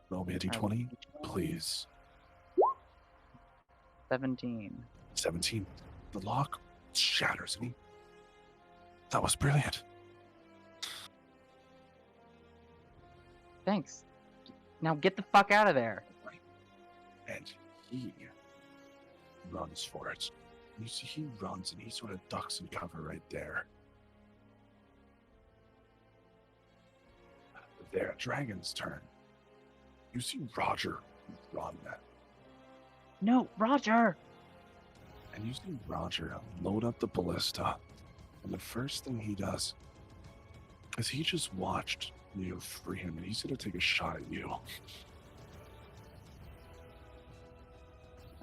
Roll me a d20, please. 17. 17. The lock shatters me. That was brilliant. Thanks. Now get the fuck out of there. And he runs for it. You see, he runs and he sort of ducks and cover right there. There, Dragon's turn. You see Roger run that. No, Roger! And you see Roger load up the ballista. And the first thing he does is he just watched you free him, and he's going to take a shot at you.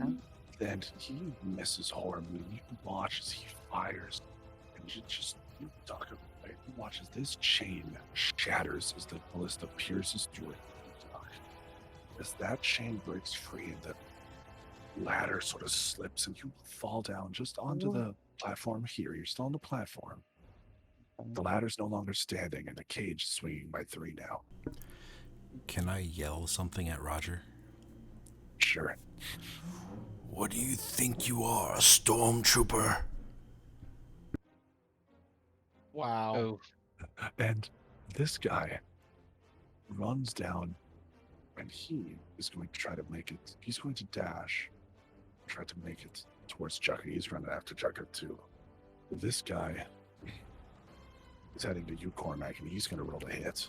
Okay. And he misses horribly. You watch as he fires, and you duck away. You watch as this chain shatters as the ballista pierces through it. You duck. As that chain breaks free, and the ladder sort of slips, and you fall down just onto the platform here. You're still on the platform. The ladder's no longer standing, and the cage is swinging by 3 now. Can I yell something at Roger? Sure. What do you think you are, a stormtrooper? Wow. Oh, And this guy runs down, and he is going to try to make it. He's going to dash, try to make it towards Jucker. He's running after Jucker too. This guy is heading to you, Cormac, and he's going to roll a hit.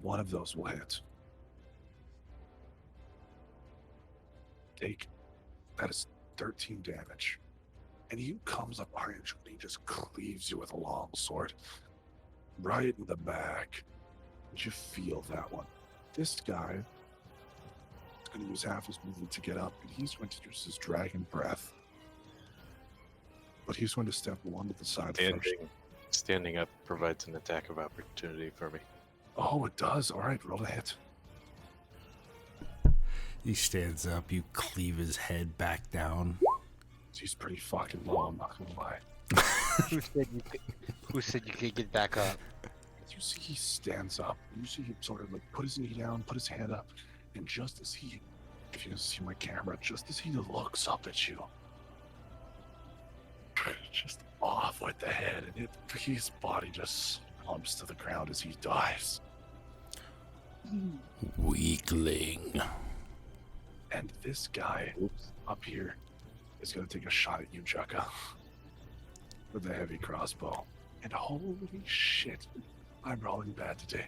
One of those will hit. That is 13 damage. And he comes up behind you and he just cleaves you with a long sword. Right in the back. And you feel that one. This guy is going to use half his movement to get up, and he's going to use his dragon breath. But he's going to step one to the side first. Standing up provides an attack of opportunity for me. Oh, it does. All right, roll a hit. He stands up, you cleave his head back down. He's pretty fucking low, I'm not gonna lie. who said you could get back up? You see he stands up. You see him sort of like put his knee down, put his hand up, and just as he, if you can see my camera, just as he looks up at you, just off with the head, and his body just slumps to the ground as he dies. Weakling. And this guy up here is going to take a shot at you, Jukka, with a heavy crossbow. And holy shit, I'm rolling bad today.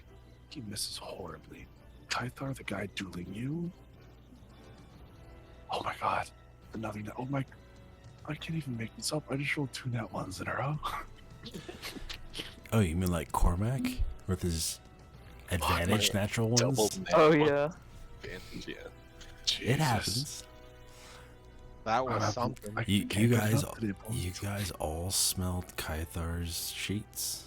He misses horribly. Kythar, the guy dueling you. Oh my god. Another net. Oh my. I can't even make this up. I just rolled 2 net ones in a row. Oh, you mean like Cormac? With his advantage natural ones? Double net Oh, one yeah. advantage, yeah. It happens. That was something. You guys all smelled Kythar's sheets?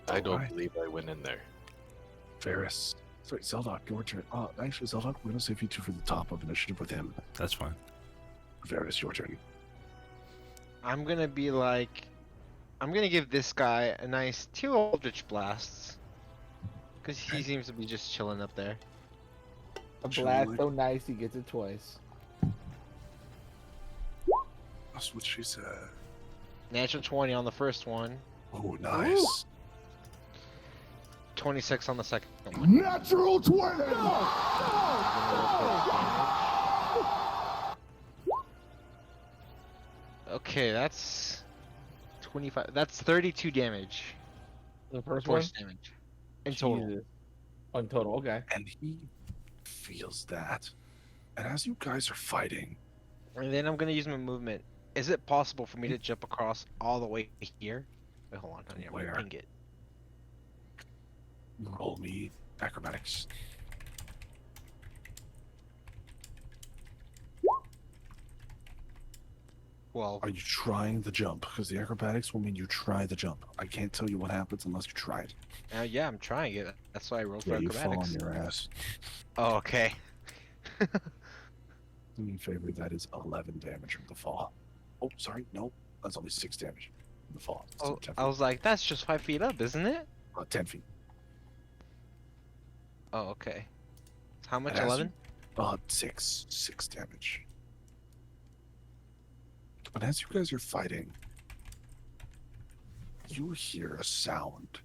I don't Alright. believe I went in there. Varys. Sorry, Zeldok, your turn. Actually, Zeldok, we're going to save you 2 for the top of initiative with him. That's fine. Varys, your turn. I'm gonna be like, I'm gonna give this guy a nice 2 Eldritch Blasts. Because he seems to be just chilling up there. A blast so nice he gets it twice. That's what she said. Natural 20 on the first one, Oh, nice. 26 on the second one. Natural 20! Okay, that's 25. That's 32 damage. The first one? Force damage. In total. Jesus. Oh, in total, okay. And he feels that. And as you guys are fighting, And then I'm gonna use my movement. Is it possible for me to jump across all the way here? Wait, hold on. I'm Where? gonna ping it. roll me acrobatics. Well, Are you trying the jump? Because the acrobatics will mean you try the jump. I can't tell you what happens unless you try it. yeah, I'm trying it. That's why I rolled Yeah, for you fall on acrobatics. your ass. Oh, okay. Do me a favor, that is 11 damage from the fall. Oh, sorry, no, that's only 6 damage from the fall. It's Oh, 10 I feet. was like, that's just 5 feet up, isn't it? 10 feet. Oh, okay. How much? And as 11? you- 6 damage. But as you guys are fighting, you hear a sound.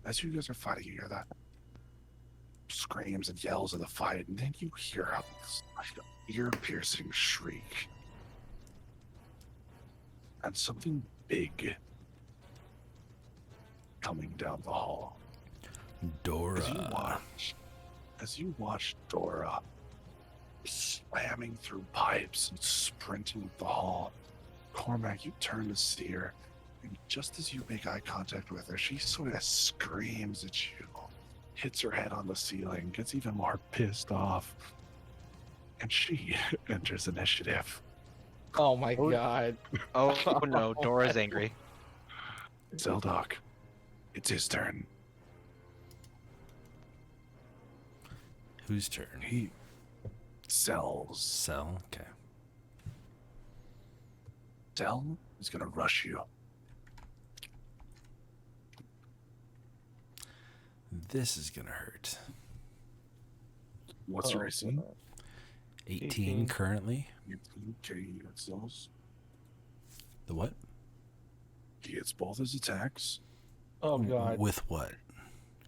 As you guys are fighting, you hear that screams and yells of the fight, and then you hear a ear-piercing shriek. And something big coming down the hall. Dora. As you watch Dora slamming through pipes and sprinting up the hall, Cormac, you turn to see her, and just as you make eye contact with her, she sort of screams at you, hits her head on the ceiling, gets even more pissed off, and she enters initiative. Oh my god. Oh, no, Dora's angry. Zeldok, it's his turn. Whose turn? He sells. Sell? Okay. Sell is gonna rush you. This is gonna hurt. What's your AC? 18 currently. Okay, it sells. The what? He hits both his attacks. Oh god. With what?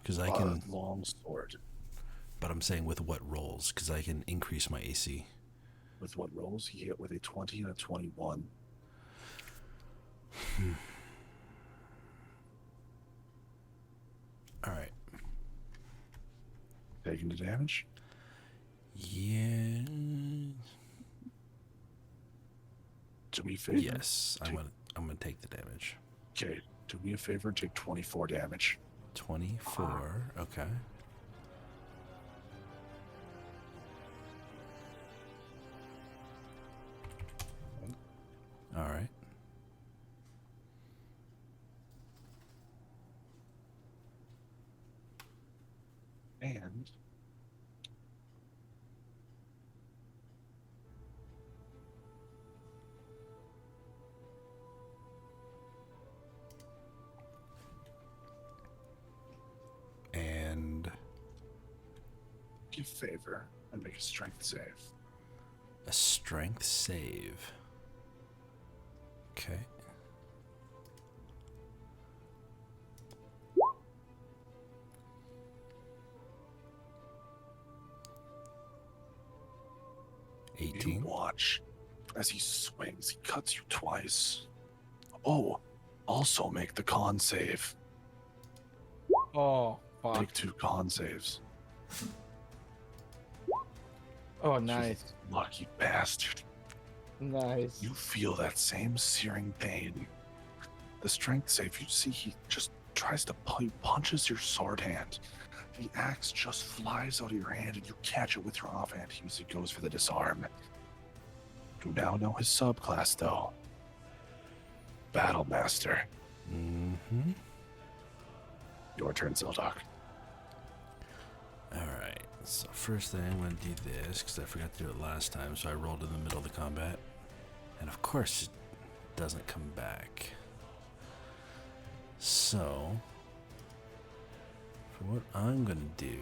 Because I can. Long sword. But I'm saying with what rolls? Because I can increase my AC. With what rolls? He hit with a 20 and a 21. All right. Taking the damage. Yeah. Do me a favor. Yes, I'm gonna take the damage. Okay, do me a favor. Take 24 damage. 24. Okay. All right. And And give favor and make a strength save. a strength save. Okay. You 18. watch as he swings. He cuts you twice. Oh, also make the con save. Oh fuck. Take 2 con saves. Oh nice. Lucky bastard. Nice. You feel that same searing pain. The strength save, you see he just tries to he punches your sword hand. The axe just flies out of your hand and you catch it with your offhand as he goes for the disarm. You now know his subclass though. Battle Master. Mm-hmm. Your turn, Zeldok. Alright, so first thing I'm going to do this, because I forgot to do it last time, so I rolled in the middle of the combat. And of course it doesn't come back. So, for what I'm going to do...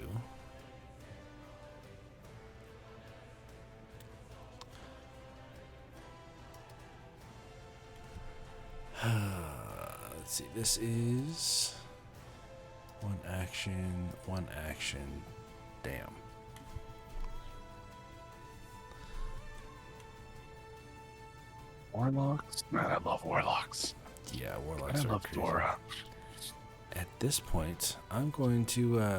let's see, this is... one action, damn. Warlocks? Man, I love warlocks. Yeah, I warlocks are love crazy. Dora. At this point, I'm going to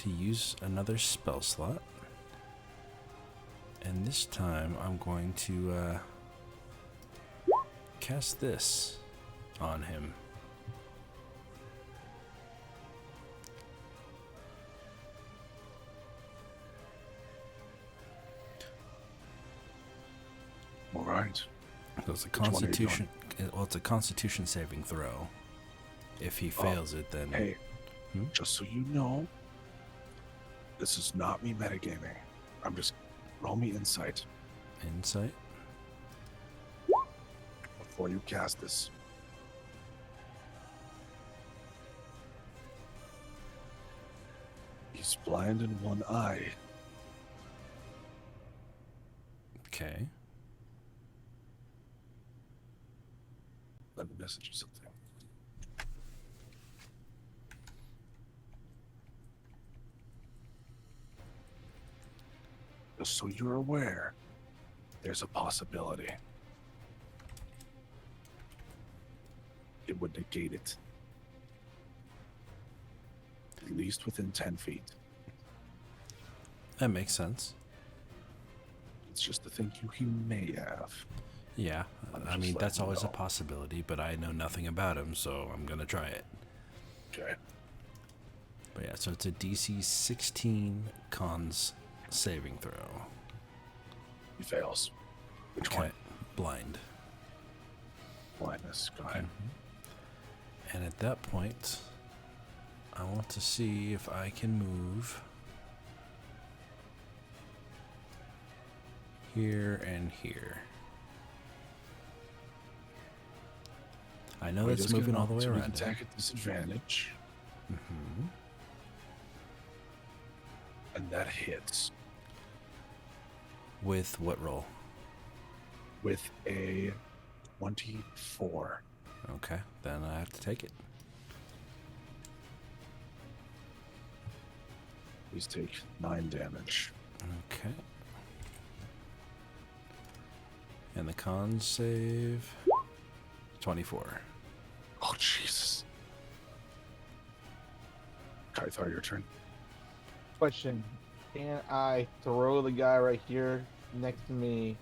use another spell slot. And this time I'm going to cast this on him. So it's a Which one are you doing? Constitution. Well, it's a Constitution saving throw. If he fails it, then Hey, just so you know, this is not me metagaming. I'm just roll me insight insight. before you cast this. He's blind in one eye. Okay. Let me message you something. Just so you're aware, there's a possibility. It would negate it. At least within 10 feet. That makes sense. It's just a thing he may have. Yeah, I'm I just mean, that's letting you always a know. possibility, but I know nothing about him, so I'm gonna try it. Okay. But yeah, so it's a DC 16 cons saving throw. He fails. Which Okay. one? Blind. Blindness. Go ahead. And at that point, I want to see if I can move here and here. I know He it's does get moving an all the way opportunity around. Attack at disadvantage, Mm-hmm. and that hits With what roll? with a 24. Okay, then I have to take it. Please take 9 damage. Okay. And the con save 24. Oh, Jesus. Kythar, your turn. Question: can I throw the guy right here next to me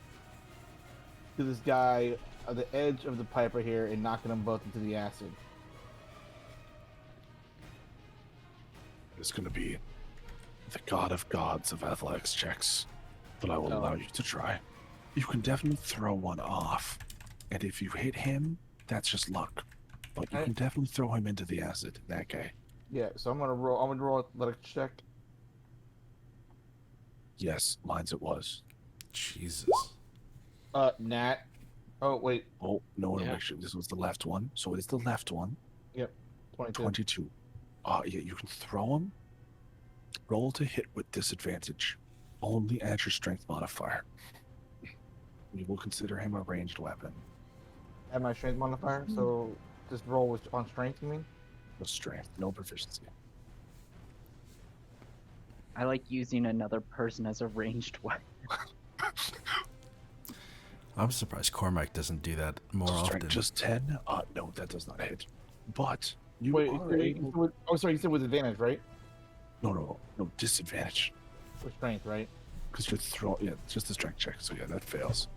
to this guy at the edge of the pipe right here and knocking them both into the acid? It's going to be the god of gods of athletics checks that I will Oh. allow you to try. You can definitely throw one off, and if you hit him, that's just luck. But you Alright. can definitely throw him into the acid, that guy. Yeah, so I'm gonna roll athletics check. Yes, mine's it was. Jesus. Nat. Oh wait, Oh, no, Yeah. actually, this was the left one. So it is the left one. 22. 22. Yeah, you can throw him. Roll to hit with disadvantage. Only add your strength modifier. We will consider him a ranged weapon. Add my strength modifier, so just roll with on strength. You mean? No strength, no proficiency. I like using another person as a ranged weapon. I'm surprised Cormac doesn't do that more Strength often. just 10? No, that does not hit. But you Wait, are able... oh sorry, you said with advantage, right? No, disadvantage. With strength, right? Because you're throwing... Yeah, it's just a strength check, so yeah, that fails.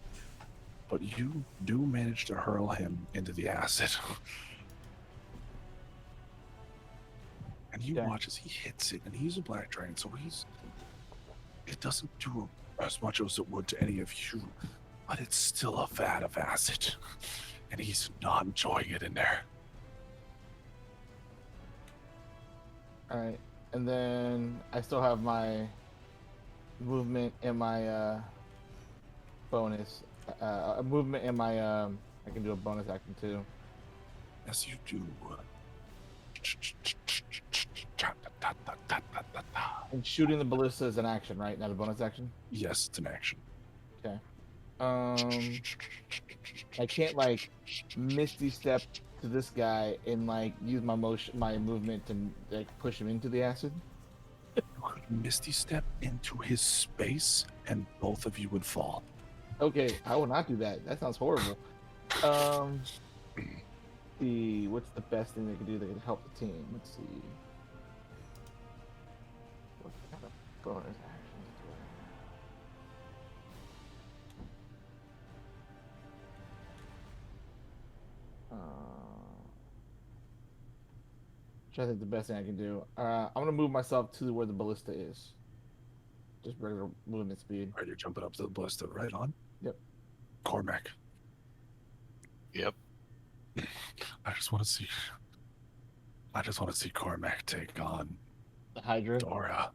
But you do manage to hurl him into the acid. And you Okay. watch as he hits it, and he's a black dragon, so it doesn't do as much as it would to any of you, but it's still a vat of acid, and he's not enjoying it in there. All right, and then I still have my movement and my bonus. Movement and my I can do a bonus action too. Yes, you do. And shooting the ballista is an action, right? Not a bonus action. Yes, it's an action. I can't like misty step to this guy and like use my movement to like push him into the acid. You could misty step into his space, and both of you would fall. Okay, I will not do that. That sounds horrible. See, what's the best thing they could do that could help the team? Let's see. What kind of bonus actions do I have? I think the best thing I can do. I'm gonna move myself to where the ballista is. Just regular movement speed. All right, you're jumping up to the ballista. Right on. Yep. Cormac. Yep. I just want to see. I just want to see Cormac take on The Hydra. Dora.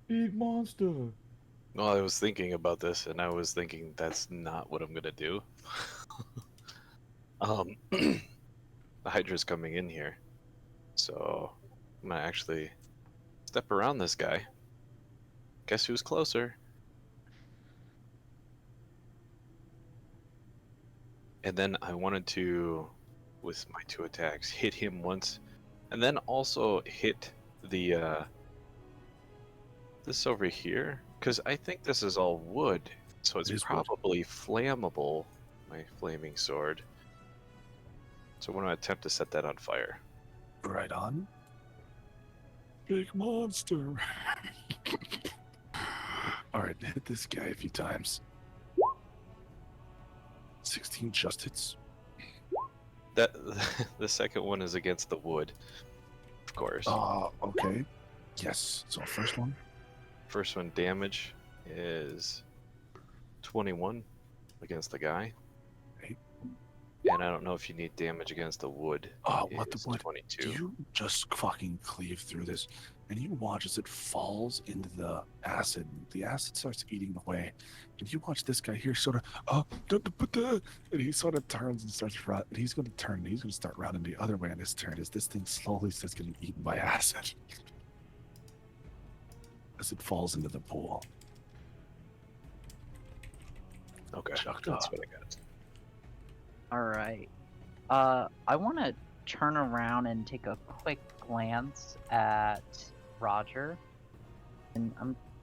Big monster. Well, I was thinking about this, and I was thinking that's not what I'm gonna do. The Hydra's coming in here, so I'm gonna actually step around this guy. Guess who's closer? And then I wanted to, with my 2 attacks, hit him once, and then also hit the this over here, because I think this is all wood, so it's It is wood. probably flammable. My flaming sword. So I'm gonna attempt to set that on fire. Right on. Big monster. Alright, hit this guy a few times. 16 just hits. That the second one is against the wood, of course. Okay. Yes. So first one. First one damage is 21 against the guy. Okay. And I don't know if you need damage against the wood. Oh, what the It's wood? 22. You just fucking cleave through this, and you watch as it falls into the acid. The acid starts eating away, and you watch this guy here sort of, and he sort of turns and starts run. He's going to turn. And he's going to start running the other way on his turn as this thing slowly starts getting eaten by acid as it falls into the pool. Okay, Chucked that's up. what I got. Alright. I want to turn around and take a quick glance at Roger. And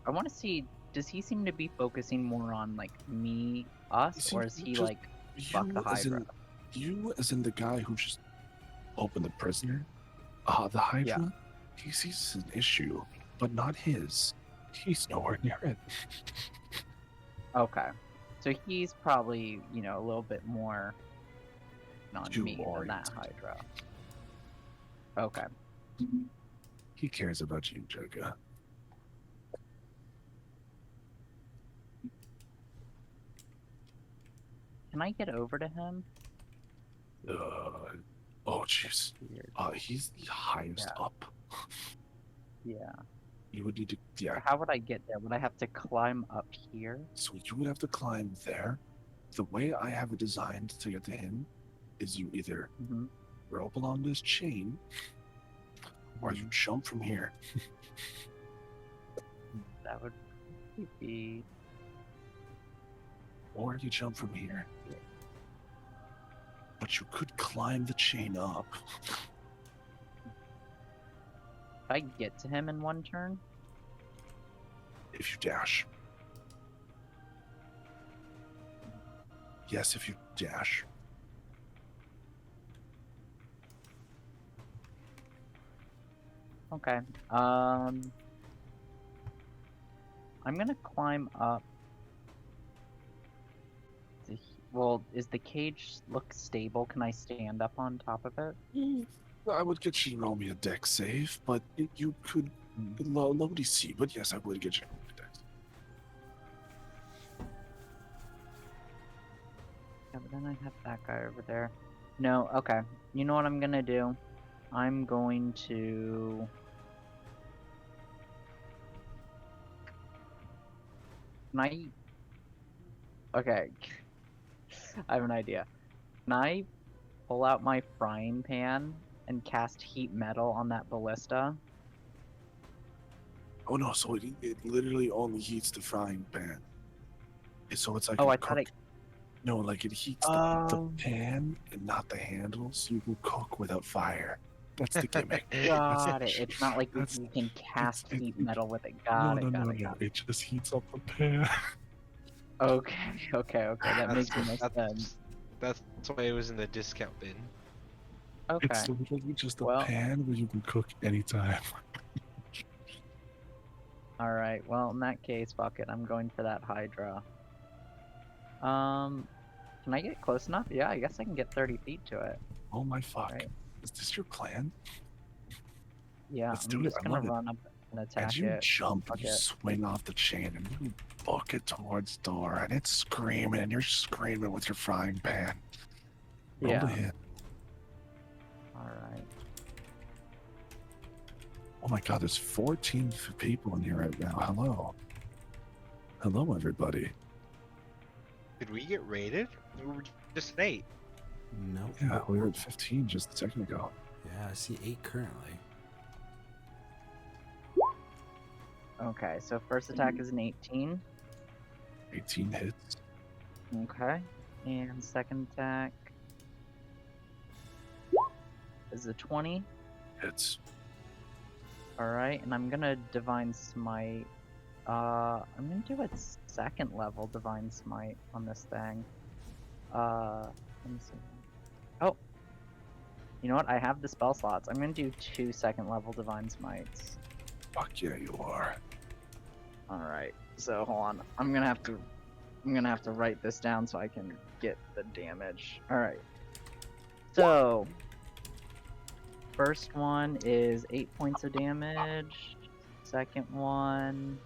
I want to see, does he seem to be focusing more on, like, me, us, or is he, like, fuck the Hydra? You, as in the guy who just opened the prisoner? The Hydra? He sees an issue, but not his. He's nowhere near it. Okay. So he's probably, you know, a little bit more on Too me than that oriented. Hydra. Okay. He cares about you, Joga. Can I get over to him? Oh, jeez. Weird. He's the highest Yeah. up. Yeah. You would need to, yeah. How would I get there? Would I have to climb up here? So you would have to climb there. The way I have it designed to get to him is you either Mm-hmm. rope along this chain, or you jump from here. That would be. Or you jump from here. But you could climb the chain up. If I get to him in one turn? If you dash. Yes, if you dash. Okay. I'm gonna climb up. Well, is the cage look stable? Can I stand up on top of it? I would get you to roll me a deck save, but you could. Nobody see, but yes, I would get you to roll me a deck. Yeah, but then I have that guy over there. No, okay. You know what I'm gonna do? I'm going to... Can I... Okay. I have an idea. Can I pull out my frying pan and cast heat metal on that ballista? Oh no, so it literally only heats the frying pan. So it's like Oh, you I thought cook- No, like it heats the pan and not the handle, so you can cook without fire. That's the gimmick. Got it. It's not like you that's- can cast heat metal with it. No, Got it. no. It just heats up the pan. Okay. That makes more sense. That's why it was in the discount bin. Okay. It's literally just a Well- pan where you can cook anytime. All right. Well, in that case, fuck it. I'm going for that Hydra. Can I get close enough? Yeah, I guess I can get 30 feet to it. Oh my fuck. Right. Is this your plan? Yeah, Let's I'm do it. just I gonna love it. run up. and And attack you it. jump and Fuck you it. swing off the chain and you book it towards the door and it's screaming and you're screaming with your frying pan. Roll to Yeah. hit. Alright. Oh my god, there's 14 people in here right now. Hello. Hello, everybody. Did we get raided? We were just at 8. No. Yeah, we were at 15 just a second ago. Yeah, I see 8 currently. Okay, so first attack is an 18. 18 hits. Okay. And second attack is a 20. Hits. Alright, and I'm gonna Divine Smite. I'm gonna do a second level Divine Smite on this thing. Let me see. Oh! You know what? I have the spell slots. I'm gonna do 2 second level Divine Smites. Fuck yeah, you are. Alright, so hold on. I'm gonna have to write this down so I can get the damage. Alright. So first one is 8 points of damage. Second one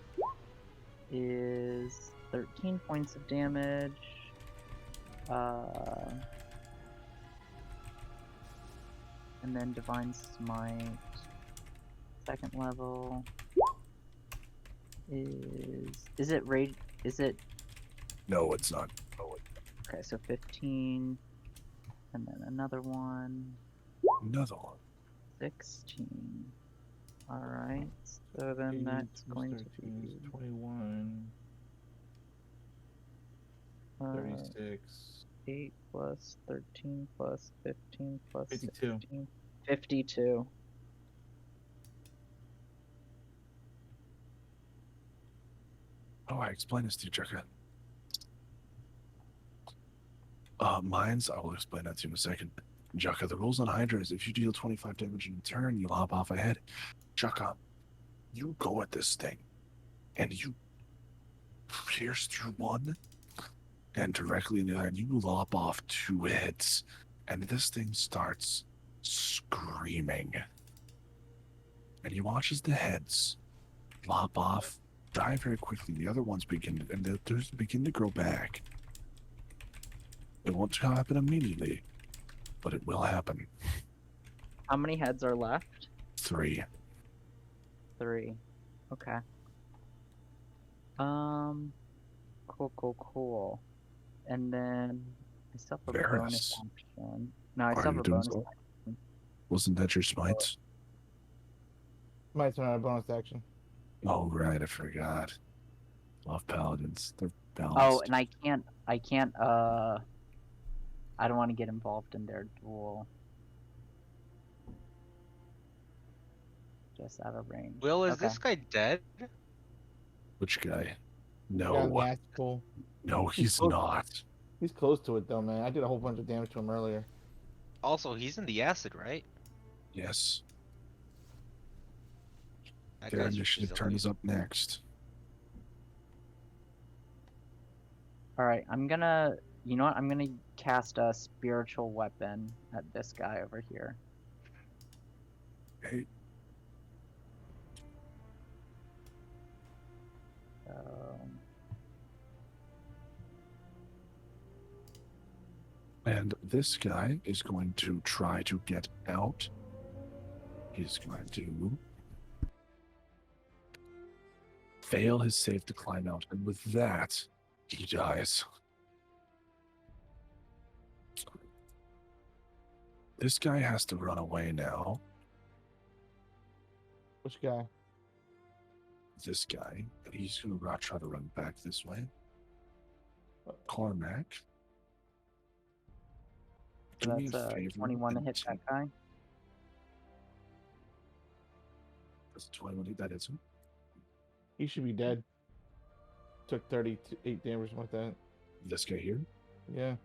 is 13 points of damage. And then Divine Smite. Second level is it raid? Is it No, it's not. okay? So 15, and then another one. Another one. 16. Alright, so then that's going to be 21, uh, 36, 8 plus 13 plus 15 plus 52. 16. 52. Oh, I explain this to you, Jekka. Mindz, I will explain that to you in a second. Jekka, the rules on Hydra is if you deal 25 damage in turn, you hop off ahead. Jekka, you go at this thing, and you pierce through one, and directly in the other, and you lop off 2 hits, and this thing starts screaming. And he watches the heads lop off, die very quickly. The other ones begin to grow back. It won't happen immediately, but it will happen. How many heads are left? 3. 3. Okay. Cool. And then I still have a bonus Varus. action. No, I Are still you have a doing bonus so? action. Wasn't that your smites? Might turn on a bonus action. Oh, right, I forgot. Love paladins. They're balanced. Oh, and I can't, I don't want to get involved in their duel. Just out of range. Will, is Okay. this guy dead? Which guy? Guy No. in the acid pool. No, he's close. not. He's close to it though, man. I did a whole bunch of damage to him earlier. Also, he's in the acid, right? Yes. That Their guy's initiative turn resilient. is up next. Alright, I'm gonna, you know what? I'm gonna cast a spiritual weapon at this guy over here. Okay. And this guy is going to try to get out. He's going to fail his save to climb out. And with that, he dies. This guy has to run away now. Which guy? This guy. And he's going to try to run back this way. Cormac. So Do me that's a a favor 21 to and hit that guy. That's a 21. That is him. He should be dead. Took 38 damage like that. This guy here. Yeah.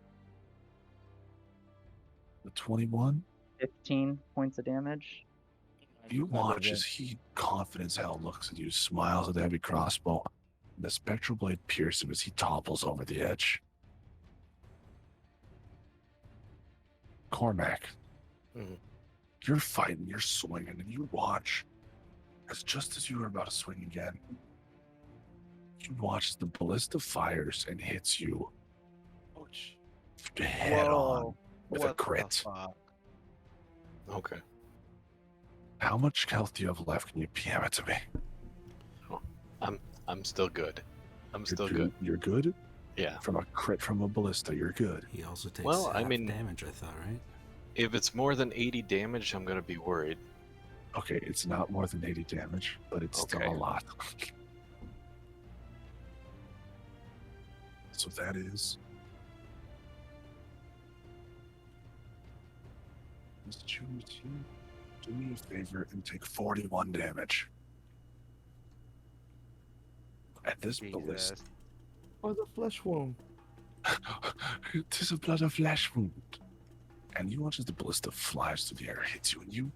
The 21. 15 points of damage. You Not watch dead as he, confident as hell, looks at you, smiles at the heavy crossbow. And the spectral blade pierces him as he topples over the edge. Cormac, Mhm. you're fighting, you're swinging, and you watch Because just as you were about to swing again, you watch as the ballista fires and hits you head on with a What the crit. fuck? Okay. How much health do you have left? Can you PM it to me? I'm still good. I'm You're still good. You're good? Yeah. From a crit from a ballista, you're good. He also takes Well, I half mean- damage, I thought, right? If it's more than 80 damage, I'm gonna be worried. Okay, it's not more than 80 damage, but it's still Okay. a lot. So that is... Let's choose you. Do me a favor and take 41 damage. And this ballista... Jesus. Oh, the flesh wound. Tis a blood of flesh wound. And you watch as the ballista flies through the air, hits you, and you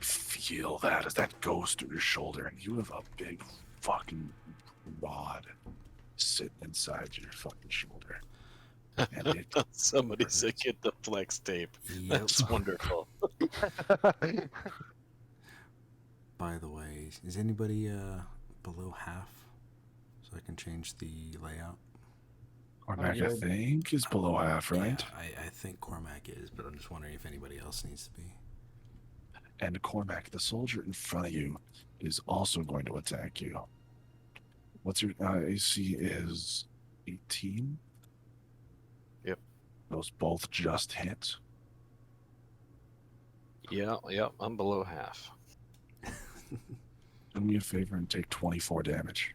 feel that as that goes through your shoulder, and you have a big fucking rod sitting inside your fucking shoulder. And it Somebody said get the flex tape. Yep. That's wonderful. By the way, is anybody below half? So I can change the layout. Cormac, yeah. I think, is below half, right? Yeah, I think Cormac is, but I'm just wondering if anybody else needs to be. And Cormac, the soldier in front of you, is also going to attack you. What's your AC is 18? Yep. Those both just hit. Yeah, I'm below half. Do me a favor and take 24 damage.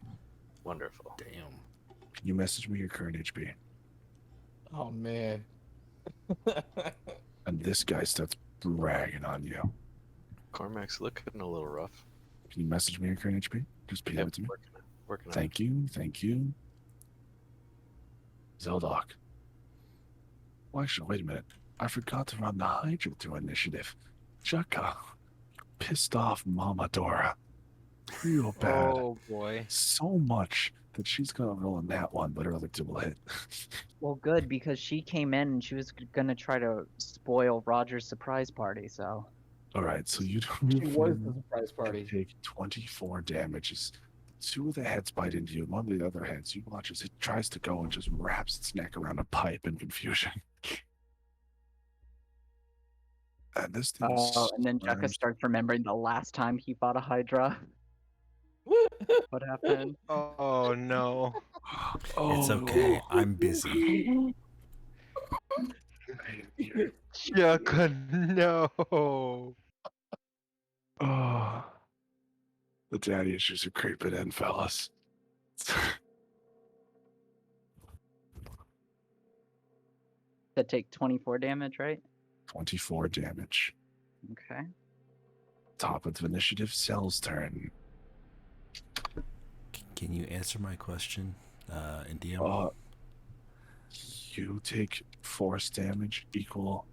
Wonderful. Damn. Can you message me your current HP? Oh man. And this guy starts bragging on you. Cormac's looking a little rough. Can you message me your current HP? Just PM it to me. Working on Thank you. Zeldok. Well, actually, wait a minute. I forgot to run the Hydra 2 initiative. Chaka. Pissed off Mama Dora. Real bad. Oh boy. So much that she's gonna roll on that one, but her other two will hit. Well, good, because she came in and she was gonna try to spoil Roger's surprise party, so. Alright, so you She was the surprise party. take 24 damages. Two of the heads bite into you, one of the other heads, you watch as it tries to go and just wraps its neck around a pipe in confusion. And this thing Oh, and then Jekka swarms- starts remembering the last time he fought a Hydra. What happened? Oh no. It's okay. I'm busy. Jekka, no. Oh, the daddy issues are creeping in, fellas. That take 24 damage, right? 24 damage. Okay. Top of initiative, Cell's turn. Can you answer my question in DM? You take force damage equal.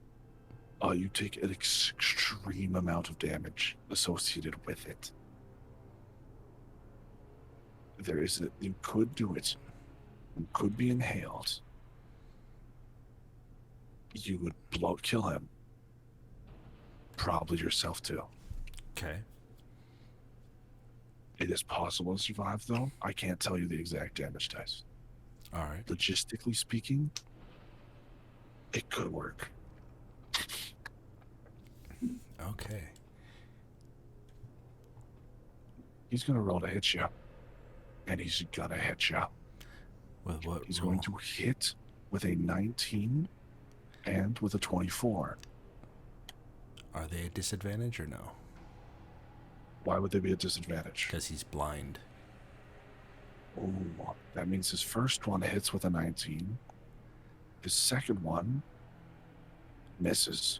You take an extreme amount of damage associated with it. There is you could do it. You could be inhaled. You would kill him. Probably yourself too. Okay. It is possible to survive, though. I can't tell you the exact damage dice. All right. Logistically speaking, it could work. Okay. He's gonna roll to hit you, and he's gonna hit you. With what? He's roll? going to hit with a 19 and with a 24. Are they a disadvantage or no? Why would they be a disadvantage? Because he's blind. Oh, that means his first one hits with a 19. His second one misses.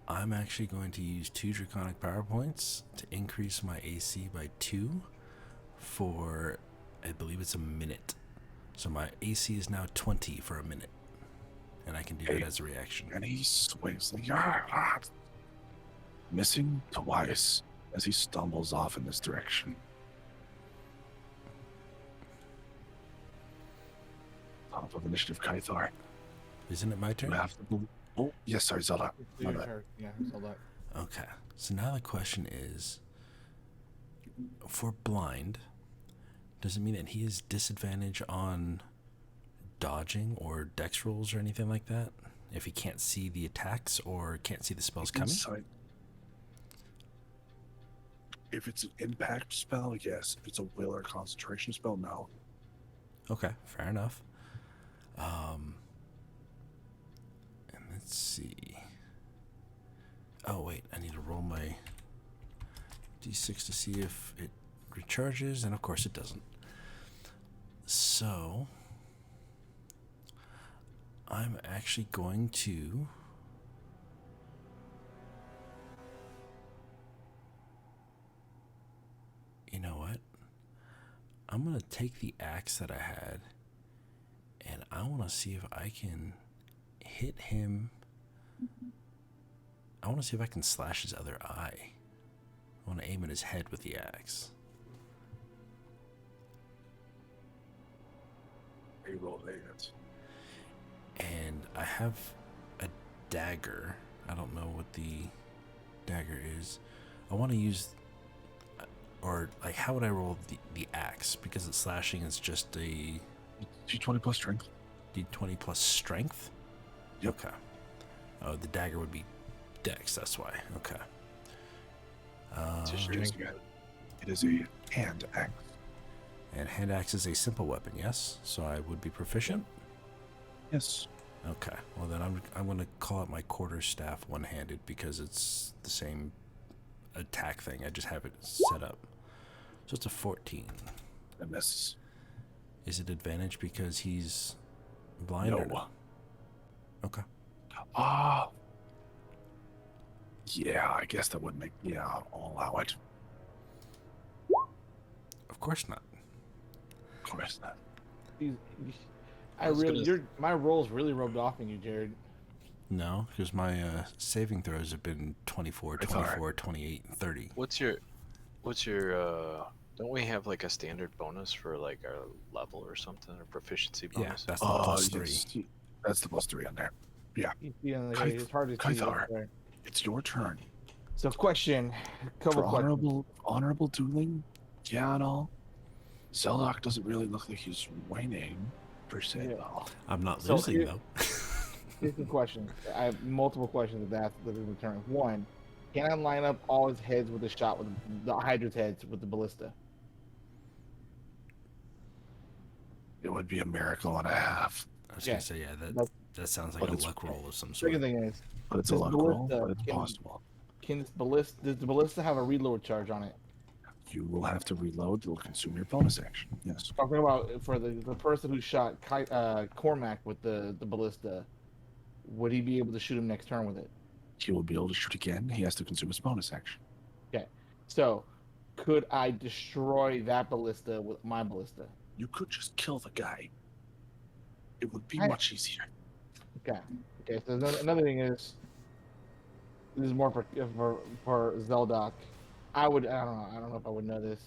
I'm actually going to use 2 Draconic Power Points to increase my AC by 2 for, I believe it's a minute. So my AC is now 20 for a minute. And I can do that as a reaction. And he swings, missing twice as he stumbles off in this direction. Top of initiative, Kythar. Isn't it my You turn? have to believe. Oh, yes, sorry, Zelda. My bad. Yeah, so that. Okay. So now the question is, for blind, does it mean that he has disadvantage on dodging or dex rolls or anything like that? If he can't see the attacks or can't see the spells coming? Insight. If it's an impact spell, yes. If it's a will or concentration spell, no. Okay, fair enough. And let's see. Oh, wait, I need to roll my d6 to see if it recharges, and of course it doesn't. So, I'm actually going to... You know what? I'm going to take the axe that I had, and I want to see if I can hit him. I want to see if I can slash his other eye. I want to aim at his head with the axe. He rolled it. And I have a dagger. I don't know what the dagger is. I want to use... Or, like, how would I roll the axe? Because it's slashing is just a... D20 plus strength. D20 plus strength? Yep. Okay. Oh, the dagger would be dex, that's why. Okay. It is a hand axe. And hand axe is a simple weapon, yes? So I would be proficient? Yes. Okay. Well, then I'm going to call it my quarterstaff one-handed because it's the same attack thing. I just have it set up. So it's a 14. That misses. Is it advantage because he's blind or No. not? Okay. Yeah, I guess that would make... Yeah, I'll allow it. Of course not. Of course not. My roll's really rubbed off on you, Jared. No, because my saving throws have been 24, 24, 28, and 30. What's your don't we have like a standard bonus for like our level or something, or proficiency Yeah, bonus? that's the plus 3. Yes. That's the plus 3 on there. Yeah. It's hard to see. Kythar. Right. It's your turn. So, question. For honorable dueling, yeah and all. Zeldok doesn't really look like he's winning, per se, though. I'm not So losing, though. Here's the question. I have multiple questions to ask this in turn. One, can I line up all his heads with a shot with the Hydra's heads with the ballista? It would be a miracle and a half. I was going to say, yeah, that sounds like a luck roll of some sort. Second thing is, But it's a this luck roll, ballista but it's possible. does the ballista have a reload charge on it? You will have to reload. You'll consume your bonus action. Yes. Talking about for the person who shot Cormac with the ballista, would he be able to shoot him next turn with it? He will be able to shoot again. He has to consume his bonus action. Okay. So, could I destroy that ballista with my ballista? You could just kill the guy. It would be much easier. Okay. Okay. So another thing is, this is more for Zeldok. I don't know if I would know this.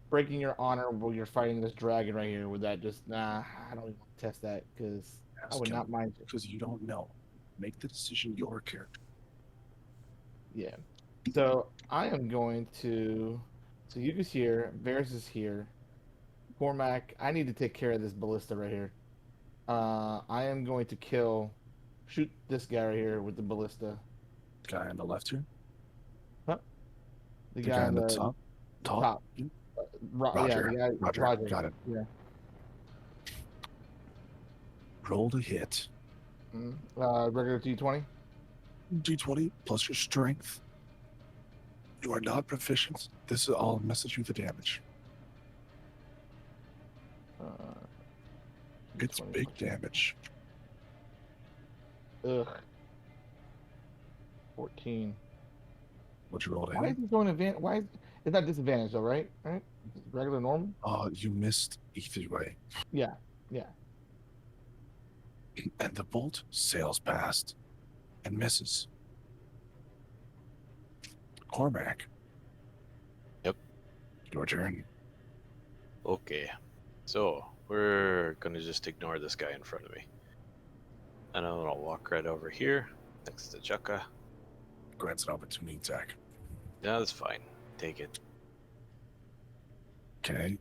Breaking your honor while you're fighting this dragon right here, would that just I don't even want to test that because I would not mind. Because you don't know. Make the decision your character. Yeah. So I am going to. So Yuka's here. Varys is here. Cormac, I need to take care of this ballista right here. I am going to shoot this guy right here with the ballista. Guy on the left here? Huh? The guy on the top? Top. Roger. Yeah, Roger. Got it. Yeah. Roll to hit. Regular D20? D20 plus your strength. You are not proficient. I'll message you the damage. It's big damage. Ugh. 14. What'd you roll to Why hit? is it going advantage? Why is it's not disadvantage though, right? Right? It's regular normal? You missed either way. Yeah. Yeah. And the bolt sails past and misses. Cormac. Yep. Your turn. Okay. So we're gonna just ignore this guy in front of me. And then I'll walk right over here next to Jukka. Grants an opportunity attack. Yeah, that's fine. Take it. Okay.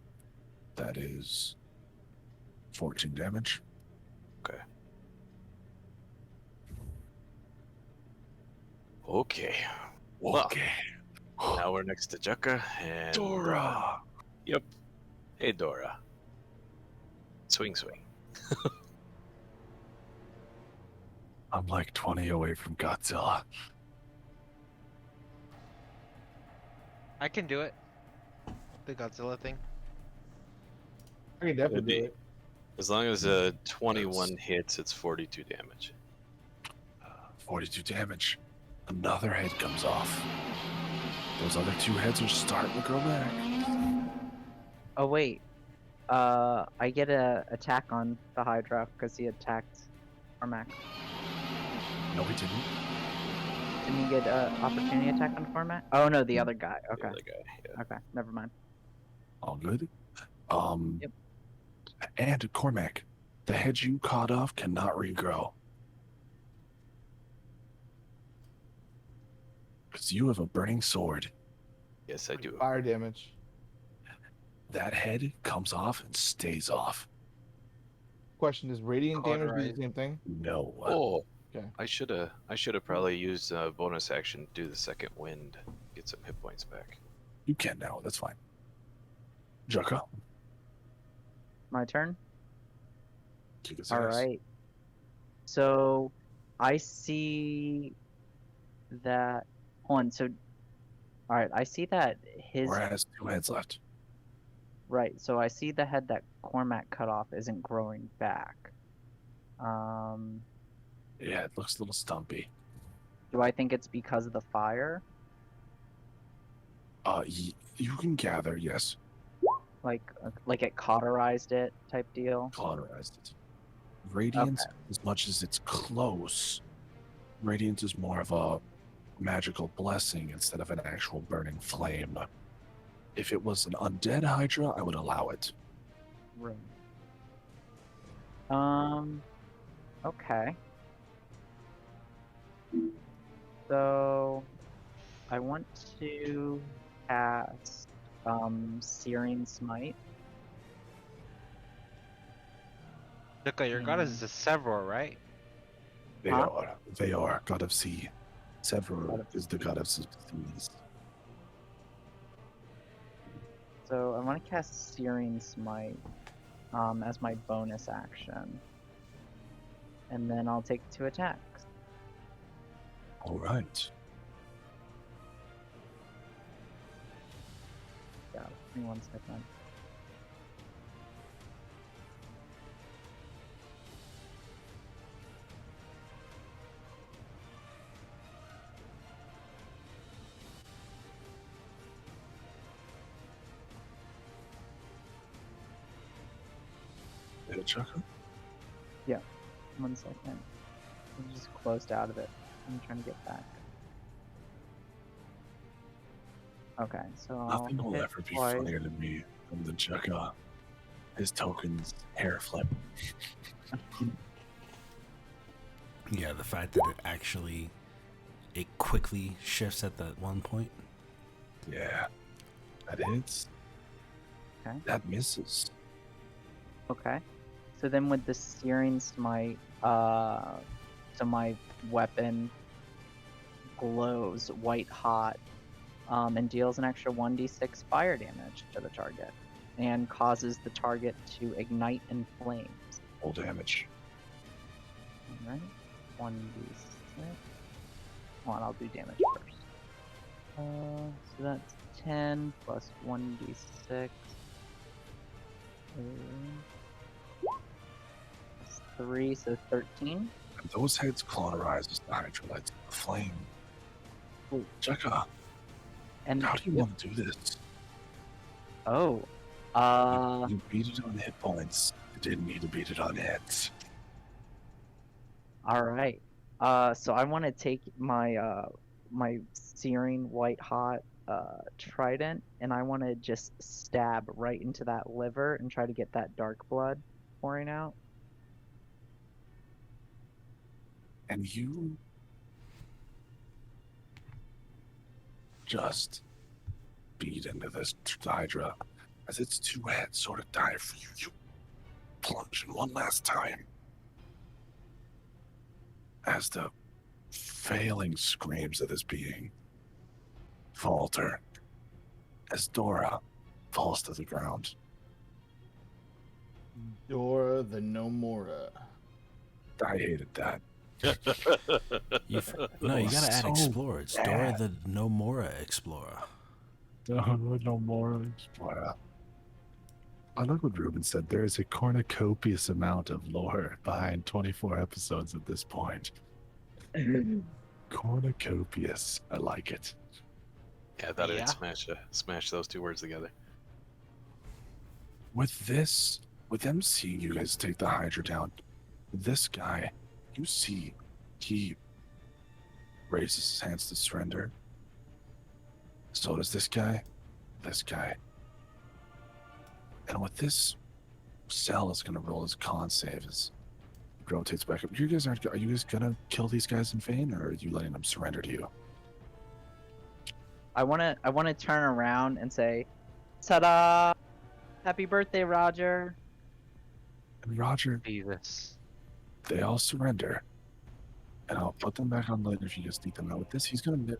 That is 14 damage. Okay. Well, Okay. now we're next to Jukka and Dora! Yep. Hey, Dora. Swing. I'm like 20 away from Godzilla. I can do it. The Godzilla thing. I can definitely do it. As long as 21 hits, it's 42 damage. 42 damage. Another head comes off. Those other 2 heads are starting to grow back. Oh wait, I get a attack on the Hydra because he attacked Cormac. No, we didn't. Didn't he get an opportunity attack on Cormac? Oh no, the other guy. Okay, The other guy, yeah. okay, never mind. All good. Yep. And Cormac, the head you caught off cannot regrow. Because you have a burning sword. Yes, I do. Fire damage. That head comes off and stays off. Question: does radiant damage do the Cauterized. same thing? No. Oh, Okay. I should have probably used a bonus action to do the second wind, get some hit points back. You can now. That's fine. Jukka. My turn. Kick his All ass. right. So I see that. Hold on. So, all right. I see that his Or has 2 heads left. right. So I see the head that Cormac cut off isn't growing back. Yeah, it looks a little stumpy. Do I think it's because of the fire? You can gather, yes. Like it cauterized it type deal. Cauterized it. Radiance, as much as it's close, Radiance is more of a magical blessing instead of an actual burning flame. If it was an undead Hydra, I would allow it. Right. Okay. So I want to cast Searing Smite. Jukka, your god is the Severo, right? They Huh? are. They are. God of Sea. Severo is the god of seas. So I want to cast Searing Smite as my bonus action. And then I'll take 2 attacks. All right. Yeah, give me 1 second. Hit a Jukka? 1 second. I just closed out of it. I'm trying to get back. Okay, so Nothing will hit ever be twice. funnier to me than the Jukka. His token's hair flip. Yeah, the fact that it quickly shifts at that one point. Yeah. That hits. Okay. That misses. Okay. So then with the Searing Smite, so my weapon glows white hot and deals an extra 1d6 fire damage to the target and causes the target to ignite in flames. Full damage. Alright. 1d6. Hold on, I'll do damage first. So that's 10 plus 1d6. 3, so 13. And those heads cauterize as the Hydra lights up the flame. Ooh. Jukka, And how do you want to do this? oh, You beat it on hit points. You didn't need to beat it on hits. all right. So I want to take my my searing white hot trident, and I want to just stab right into that liver and try to get that dark blood pouring out. And you just beat into this Hydra As its two heads sort of dive for you, you plunge in one last time. As the failing screams of this being falter, as Dora falls to the ground. Dora the Nomura. I hated that. No, you gotta add So Explorer. It's Dora bad. the Nomura Explorer. No more Explorer. I like what Ruben said. There is a cornucopious amount of lore behind 24 episodes at this point. Cornucopious. I like it. Yeah, I thought Yeah. I'd smash those two words together. With this, with them seeing you guys take the Hydra down, this guy, you see, he raises his hands to surrender. So does this guy. And with this, Cell is going to roll his con save as he rotates back up. Are you guys going to kill these guys in vain, or are you letting them surrender to you? I wanna turn around and say, "Ta-da! Happy birthday, Roger!" And Roger, Jesus. they all surrender. And I'll put them back on later if you guys need them out. With this, he's gonna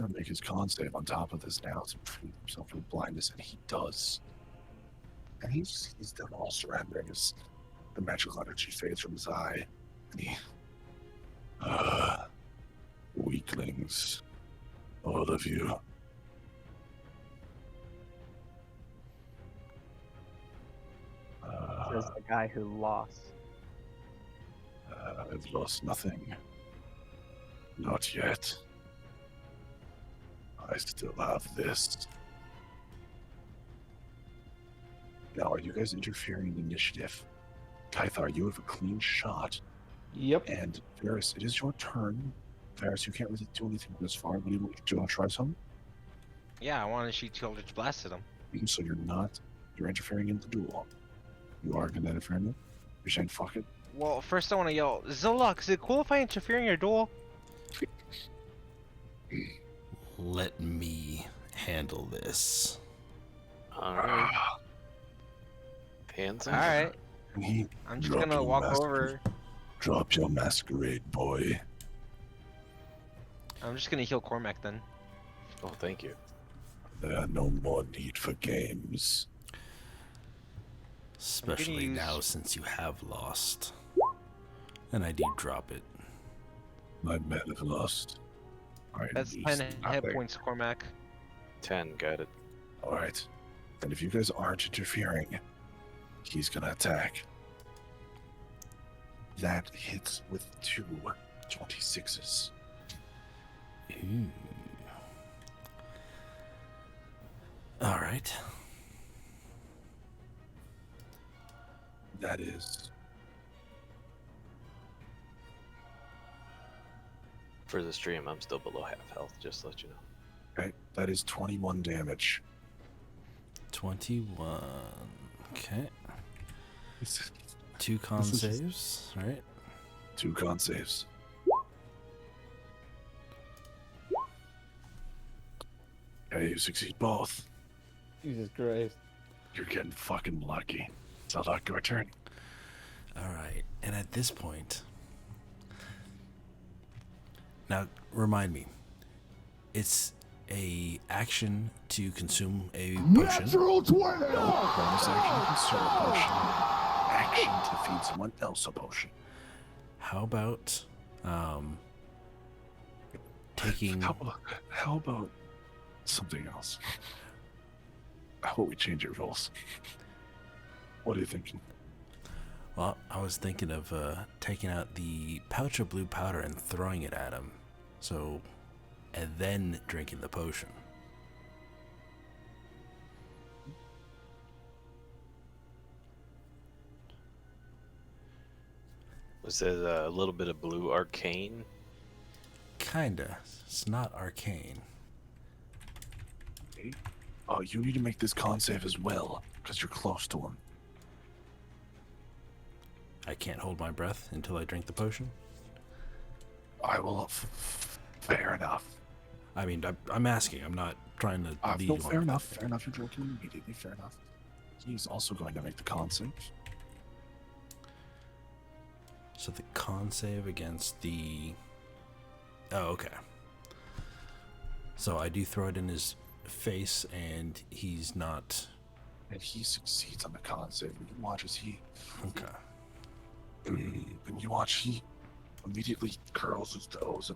make his con save on top of this now to free himself from blindness, and he does. And he sees them all surrendering as the magical energy fades from his eye. And he weaklings. All of you. Says the guy who lost. I've lost nothing. Not yet. I still have this. Now, are you guys interfering in the initiative? Kythar, you have a clean shot. Yep. And Varys, it is your turn. Varys, you can't really do anything this far. But do you want to try some? Yeah, I want to shoot Eldritch Blast at him. So you're interfering in the duel. You are going to interfere in it? You're saying fuck it? Well, first I want to yell, Zolok, is it cool if I interfere in your duel? Let me handle this. Alright. Hands in. Alright, And he I'm just drop gonna your walk masquerade- over. Drop your masquerade, boy. I'm just gonna heal Cormac then. Oh, thank you. There are no more need for games. Especially use- now since you have lost. And I do drop it. My men have lost. Alright, That's 10 hit points, Cormac. 10, got it. Alright. Then if you guys aren't interfering, he's gonna attack. That hits with 2 26s. Ooh. Alright. That is For the stream, I'm still below half health, just to let you know. okay. That is 21 damage. 21. Okay. 2 con This is- saves, right? 2 con saves. Okay, you succeed both. Jesus Christ. You're getting fucking lucky. Zelda, your turn. Alright. And at this point. Now, remind me. It's a action to consume a potion. Natural 20! Bonus action, consume a potion. Action to feed someone else a potion. How about taking How about something else? How about we change your rules? What are you thinking? Well, I was thinking of taking out the pouch of blue powder and throwing it at him. So, and then drinking the potion. Was it a little bit of blue arcane? Kinda. It's not arcane. Oh, you need to make this con save as well, because you're close to him. I can't hold my breath until I drink the potion. I will. Fair enough. I mean, I'm asking. I'm not trying to lead No, you fair on. enough. Fair enough. You're joking immediately. Fair enough. He's also going to make the con save. So the con save against the... Oh, okay. So I do throw it in his face, and he's not... And he succeeds on the con save. And you watch as he... Okay. And you watch he immediately curls his toes.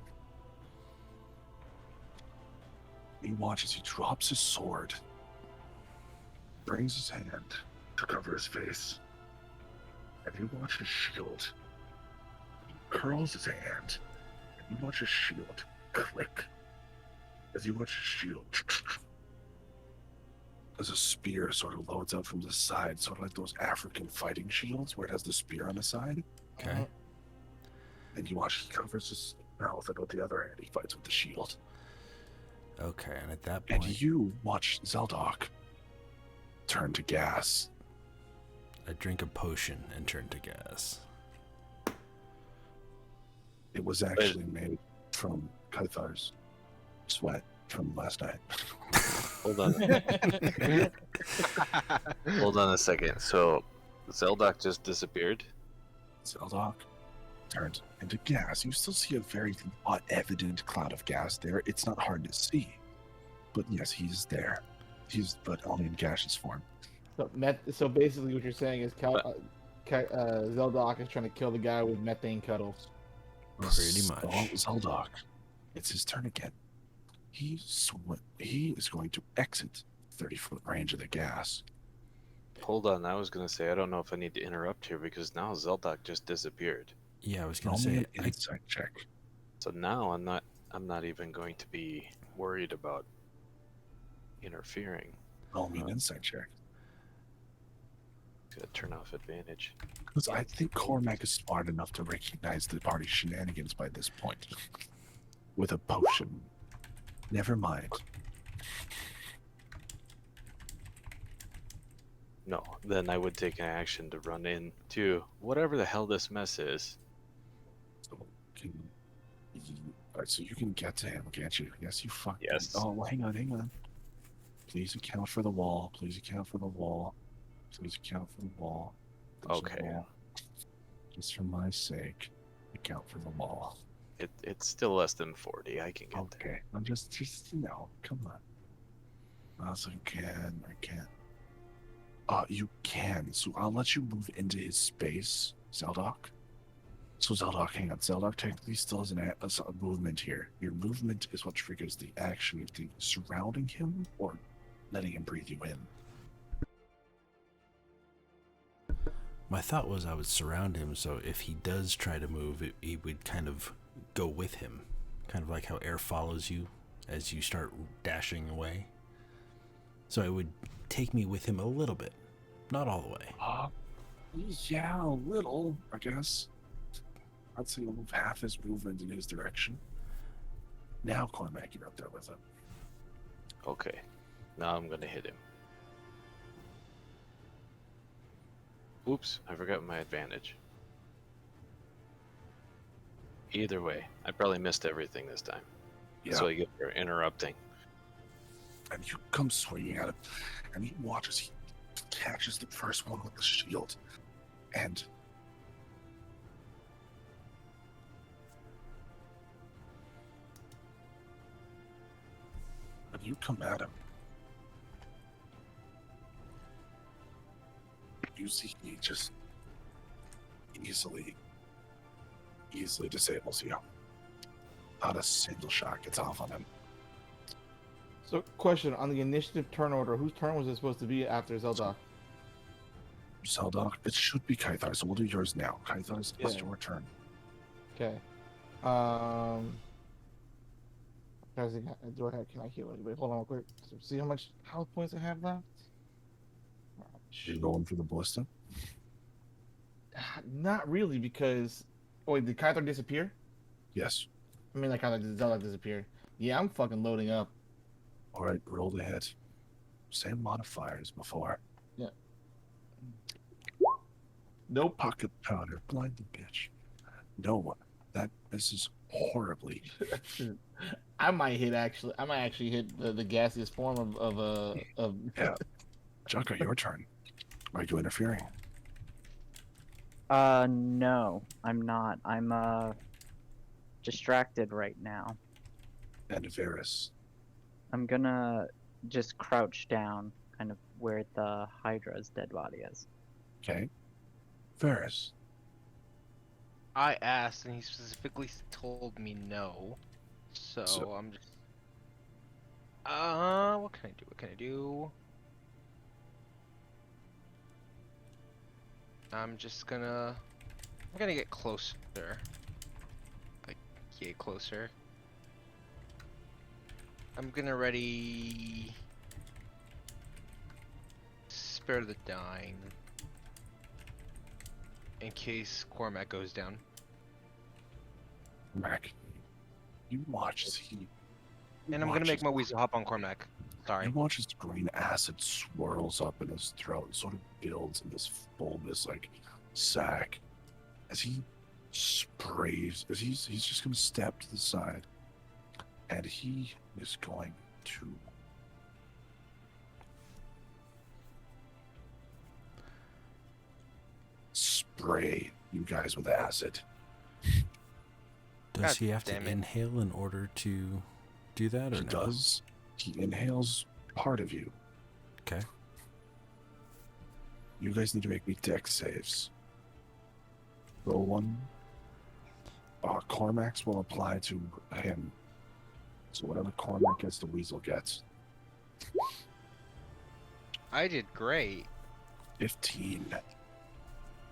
And you watch as he drops his sword, brings his hand to cover his face, and you watch his shield. He curls his hand, and you watch his shield click. As you watch his shield, as a spear sort of loads out from the side, sort of like those African fighting shields where it has the spear on the side. Okay. And you watch he covers his mouth, and with the other hand he fights with the shield. Okay, and at that point... And you watch Zeldok turn to gas. I drink a potion and turn to gas. It was actually made from Kythar's sweat from last night. Hold on. Hold on a second. So, Zeldok just disappeared? Zeldok turned into gas. You still see a very evident cloud of gas there. It's not hard to see. But yes, he's there. But only in gaseous form. So basically what you're saying is Zeldok is trying to kill the guy with methane cuddles. Pretty much. Zeldok, it's his turn again. He is going to exit 30-foot range of the gas. Hold on, I was gonna say I don't know if I need to interrupt here because now Zeldok just disappeared. Yeah, I was gonna Only say... an insight check. So now I'm not even going to be worried about interfering. Roll me an insight check. Gotta turn off advantage. Because I think Cormac is smart enough to recognize the party's shenanigans by this point. With a potion. Never mind. No, then I would take an action to run into whatever the hell this mess is. So you can get to him, can't you? Yes, you fuck. Yes. Oh, well, hang on. Please account for the wall. Please account for the wall. Please account for the wall. There's a Okay. wall. Just for my sake, account for the wall. It's still less than 40. I can get there. Okay. I'm just come on. Also, I can't. You can. So I'll let you move into his space, Zeldok. So Zeldok, hang on. Zeldok technically still has a movement here. Your movement is what triggers the action of the surrounding him or letting him breathe you in. My thought was I would surround him, so if he does try to move, he would kind of go with him. Kind of like how air follows you as you start dashing away. So it would take me with him a little bit. Not all the way. Yeah, a little, I guess. I'd say move half his movement in his direction. Now, Cormac, you're up there with him. Okay. Now I'm gonna hit him. Oops, I forgot my advantage. Either way, I probably missed everything this time. Yeah. That's what you get for interrupting. And you come swinging at him, and he watches. He catches the first one with the shield, and when you come at him, you see he just easily disables you. Not a single shot gets off on him. So, question on the initiative turn order: whose turn was it supposed to be after Zeldok? Zeldok, it should be Kythar, so we'll do yours now. Kythar's is Yeah. your turn. Okay. Do I have? Can I heal anybody? Hold on, real quick. So see how much health points I have left. You going for the ballista? Not really, because wait, did Kythar disappear? Yes. I mean, like how did Zeldok disappear? Yeah, I'm fucking loading up. All right, roll the hit. Same modifier as before. Yeah. Nope. Pocket powder, blind the bitch. No one. That This is horribly. I might actually hit the gaseous form of Yeah. Junko, your turn. Are you interfering? No, I'm not. I'm distracted right now. And Varys. I'm gonna just crouch down, kind of where the Hydra's dead body is. Okay. Varys. I asked, and he specifically told me no. So I'm just. What can I do? What can I do? I'm gonna get closer. Like, get closer. I'm gonna ready. Spare the dying. In case Cormac goes down. Mac. You watch as he. And I'm gonna make my weasel hop on Cormac. Sorry. You watch as green acid swirls up in his throat and sort of builds in this bulbous, like, sack. As he sprays, as he's just going to step to the side. And he is going to spray you guys with acid. Does God he have to damn it. inhale in order to do that, or He no? does. He inhales part of you. Okay. You guys need to make me dex saves. Roll one. Cormac's will apply to him. So whatever Cormac gets, the weasel gets. I did great. 15.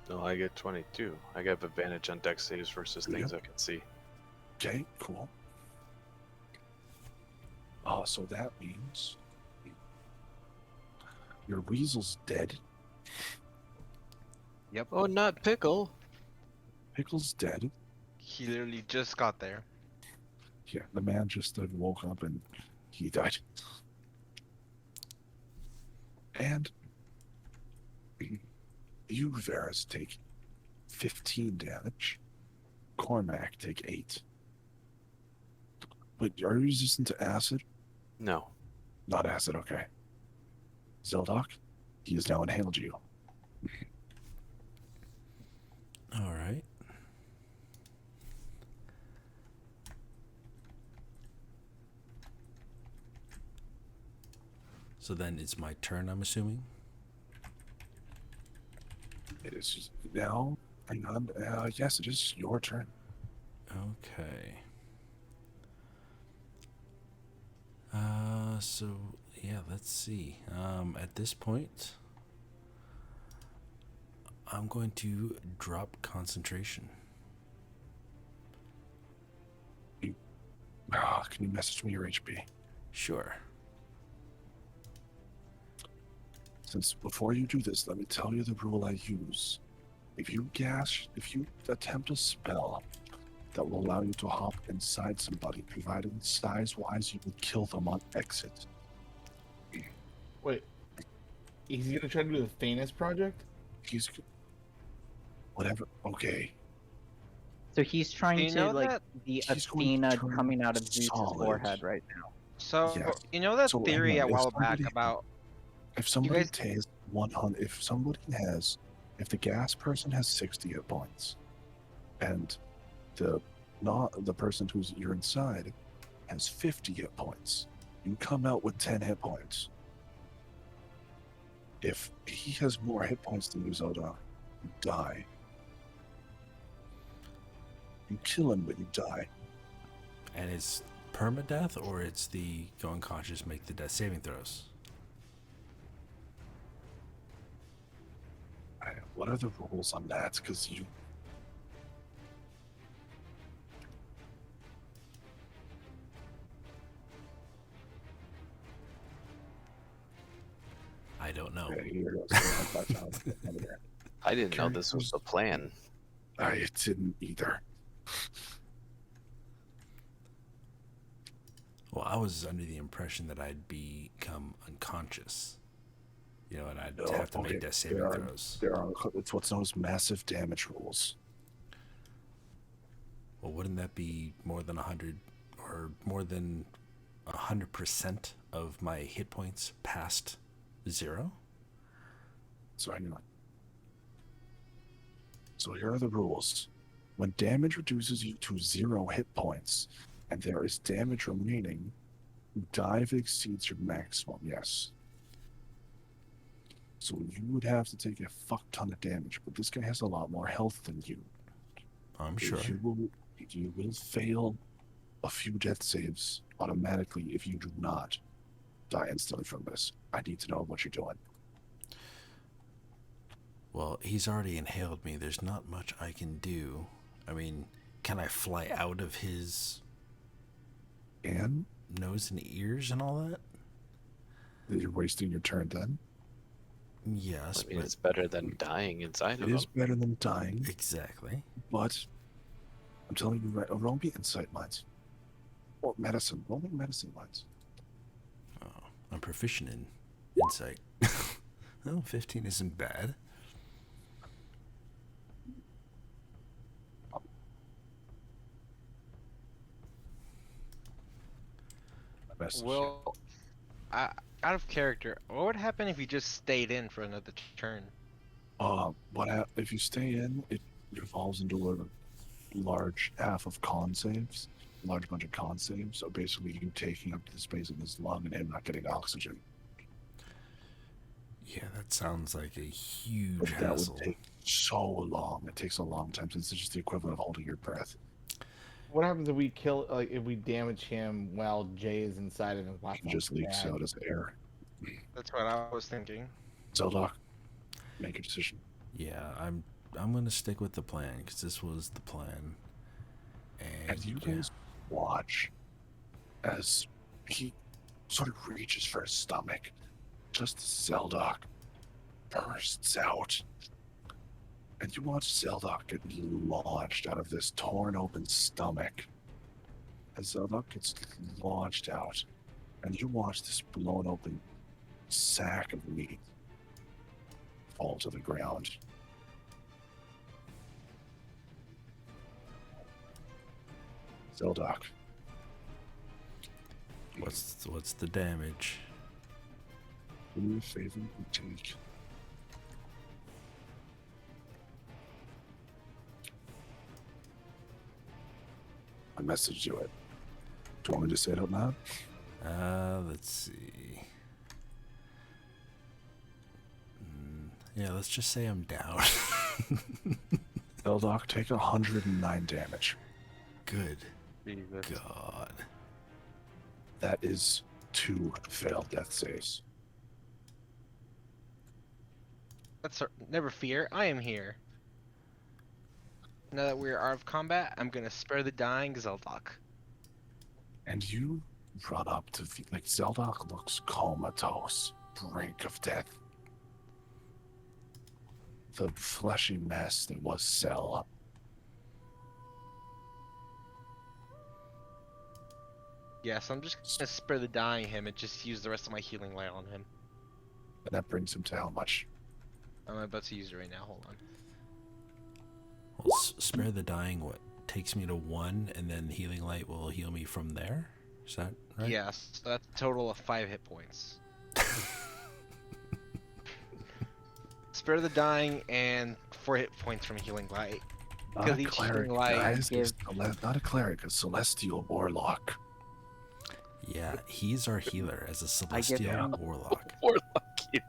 No, I get 22. I have advantage on dex saves versus things I can see. Okay, cool. So that means your weasel's dead. Yep. Oh, not Pickle. Pickle's dead. He literally just got there. Yeah, the man just woke up and he died. And you, Varys, take 15 damage. Cormac take 8. But are you resistant to acid? No. Not acid, okay. Zeldok, he has now inhaled you. All right. So then it's my turn, I'm assuming? It is just now. Hang on. Yes, it is your turn. Okay. So yeah, let's see. At this point, I'm going to drop concentration. Can you message me your HP? Sure. Since before you do this, let me tell you the rule I use. If you attempt a spell that will allow you to hop inside somebody, provided size-wise you will kill them on exit. Wait, he's gonna try to do the Thanos project? He's whatever. Okay. So he's trying Do you to know like that the he's going to Athena turn coming out of Zeus's solid? forehead right now. So Yes. you know that So, hang theory on, a if while back somebody- about If somebody guys- takes 100, if the gas person has 60 hit points, and the person you're inside has 50 hit points, you come out with 10 hit points. If he has more hit points than you, Zelda, you die. You kill him, but you die. And it's permadeath, or it's the go unconscious, make the death saving throws? What are the rules on that? Because you. I don't know. Okay, here goes. I didn't know this was the plan. I didn't either. Well, I was under the impression that I'd become unconscious. You know, and I'd No, have to okay, make death saving there are- throws. It's what's known as massive damage rules. Well, wouldn't that be more than 100 or more than 100% of my hit points past 0? So anyway. So here are the rules. When damage reduces you to 0 hit points, and there is damage remaining, dive exceeds your maximum, yes. So you would have to take a fuck ton of damage, but this guy has a lot more health than you. I'm sure. You will fail a few death saves automatically if you do not die instantly from this. I need to know what you're doing. Well, he's already inhaled me. There's not much I can do. I mean, can I fly out of his And nose and ears and all that? you're wasting your turn then. Yes, I mean, but it's better than dying inside It of is him. better than dying, exactly. but I'm telling you right, roll me insight, Mindz. Or medicine. Roll me medicine, Mindz. Oh, I'm proficient in insight. Oh, 15 isn't bad. Well, out of character, what would happen if you just stayed in for another turn? If you stay in, it evolves into a large half of con saves, a large bunch of con saves. So basically, you taking up the space of his lung and him not getting oxygen. Yeah, that sounds like a huge But that hassle. would take so long. It takes a long time since it's just the equivalent of holding your breath. What happens if we kill, like, if we damage him while Jay is inside of him? He just leaks out as air. That's what I was thinking. Zeldoc, make a decision. Yeah, I'm gonna stick with the plan because this was the plan. And you guys watch as he sort of reaches for his stomach, just as Zeldoc bursts out. And you watch Zeldoc get launched out of this torn open stomach. As Zeldoc gets launched out, and you watch this blown open sack of meat fall to the ground. Zeldoc. What's the damage? Do me a favor and take. I messaged you it. Do you want me to say it out loud? Let's see. Yeah, let's just say I'm down. Zeldoc, take 109 damage. Good Jesus. God. That is 2 failed death saves. Never fear, I am here. Now that we're out of combat, I'm gonna spare the dying Zeldoc. And you run up to like Zeldoc looks comatose, brink of death. The fleshy mess that was Cell. Yes, I'm just gonna spare the dying him and just use the rest of my healing light on him. And that brings him to how much? I'm about to use it right now, hold on. Well, spare the dying. What takes me to 1, and then healing light will heal me from there. Is that right? Yes, so that's a total of 5 hit points. Spare the dying and 4 hit points from healing light. Not Because a each cleric, healing light guys. give- Not a cleric, a celestial warlock. Yeah, he's our healer as a I give celestial him- warlock. Warlock healer.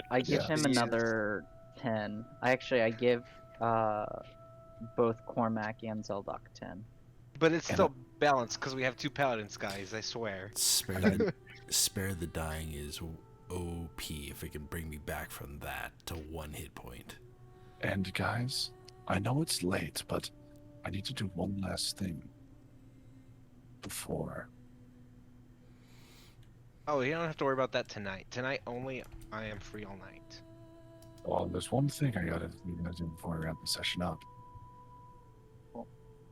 I give Yeah. him another 10. I give both Cormac and Zeldoc 10. But it's And still balanced because we have 2 paladins, guys, I swear. Spare the dying is OP if it can bring me back from that to 1 hit point. And guys, I know it's late, but I need to do one last thing before. Oh, you don't have to worry about that tonight. Tonight only, I am free all night. Well, there's one thing I gotta do before I wrap the session up.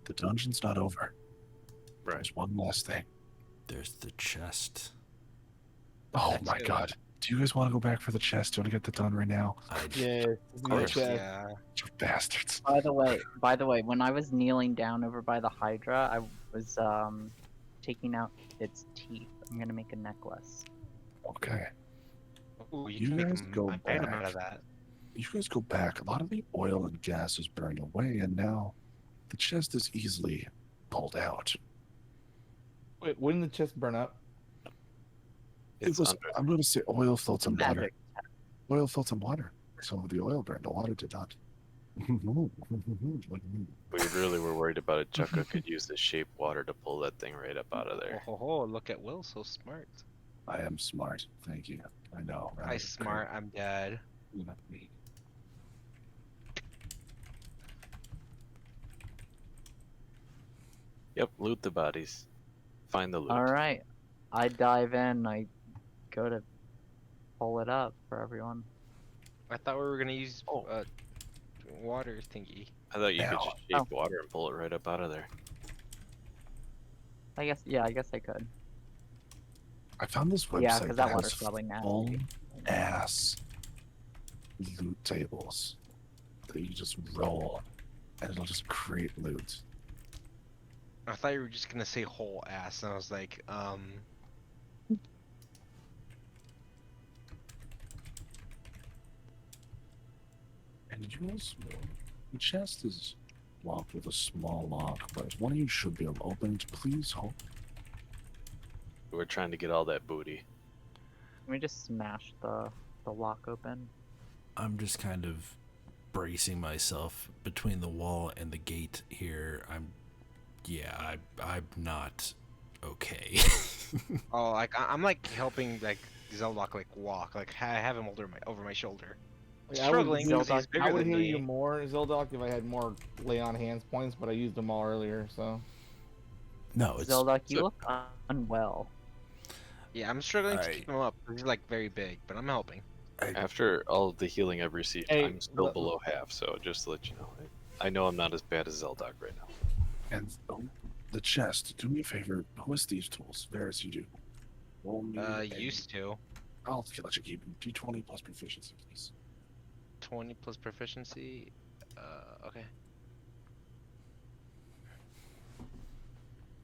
The dungeon's not over. Right. There's one last thing. There's the chest. Oh That's my good. god. Do you guys want to go back for the chest? Do you want to get that done right now? Yeah, course. Yeah. You bastards. By the way, when I was kneeling down over by the Hydra, I was taking out its teeth. I'm gonna make a necklace. Okay. Ooh, you You can make guys go an item out back. of that. You guys go back. A lot of the oil and gas is burned away, and now the chest is easily pulled out. Wait, wouldn't the chest burn up? It was. I'm going to say oil, filled some water. Magic. Oil filled some water. So the oil burned. The water did not. We really were worried about it. Chukka could use the shape water to pull that thing right up out of there. Oh, look at Will, so smart. I am smart. Thank you. I know. I smart, I'm dead. Not me. Yep, loot the bodies. Find the loot. All right, I dive in. I go to pull it up for everyone. I thought we were gonna use Oh. water thingy. I thought you could Ow. just shape water and pull it right up out of there. I guess, yeah, I guess I could. I found this website Yeah, because that has water's probably nasty. full ass loot tables that you just roll, and it'll just create loot. I thought you were just gonna say whole ass, and I was like, And did you guys know the chest is locked with a small lock, but one of you should be able to open it. Please hold. We're trying to get all that booty. Let me just smash the lock open. I'm just kind of bracing myself between the wall and the gate here. I'm not okay. oh, like I'm like helping like Zeldok like walk, like I have him over my shoulder. Like, Struggling because he's bigger I would than heal me. you more, Zeldock, if I had more lay on hands points, but I used them all earlier, so. No, it's Zelda, you so- look unwell. Yeah, I'm struggling to Alright. keep him up. He's like very big, but I'm helping. After all of the healing I've received, Hey, I'm still let- below half, so just to let you know. I know I'm not as bad as Zeldok right now. And the chest. Do me a favor. Who has these tools? Varys, you do. Roll me a- Used to I'll let you keep them. D20 plus proficiency, please. 20 plus proficiency. Okay.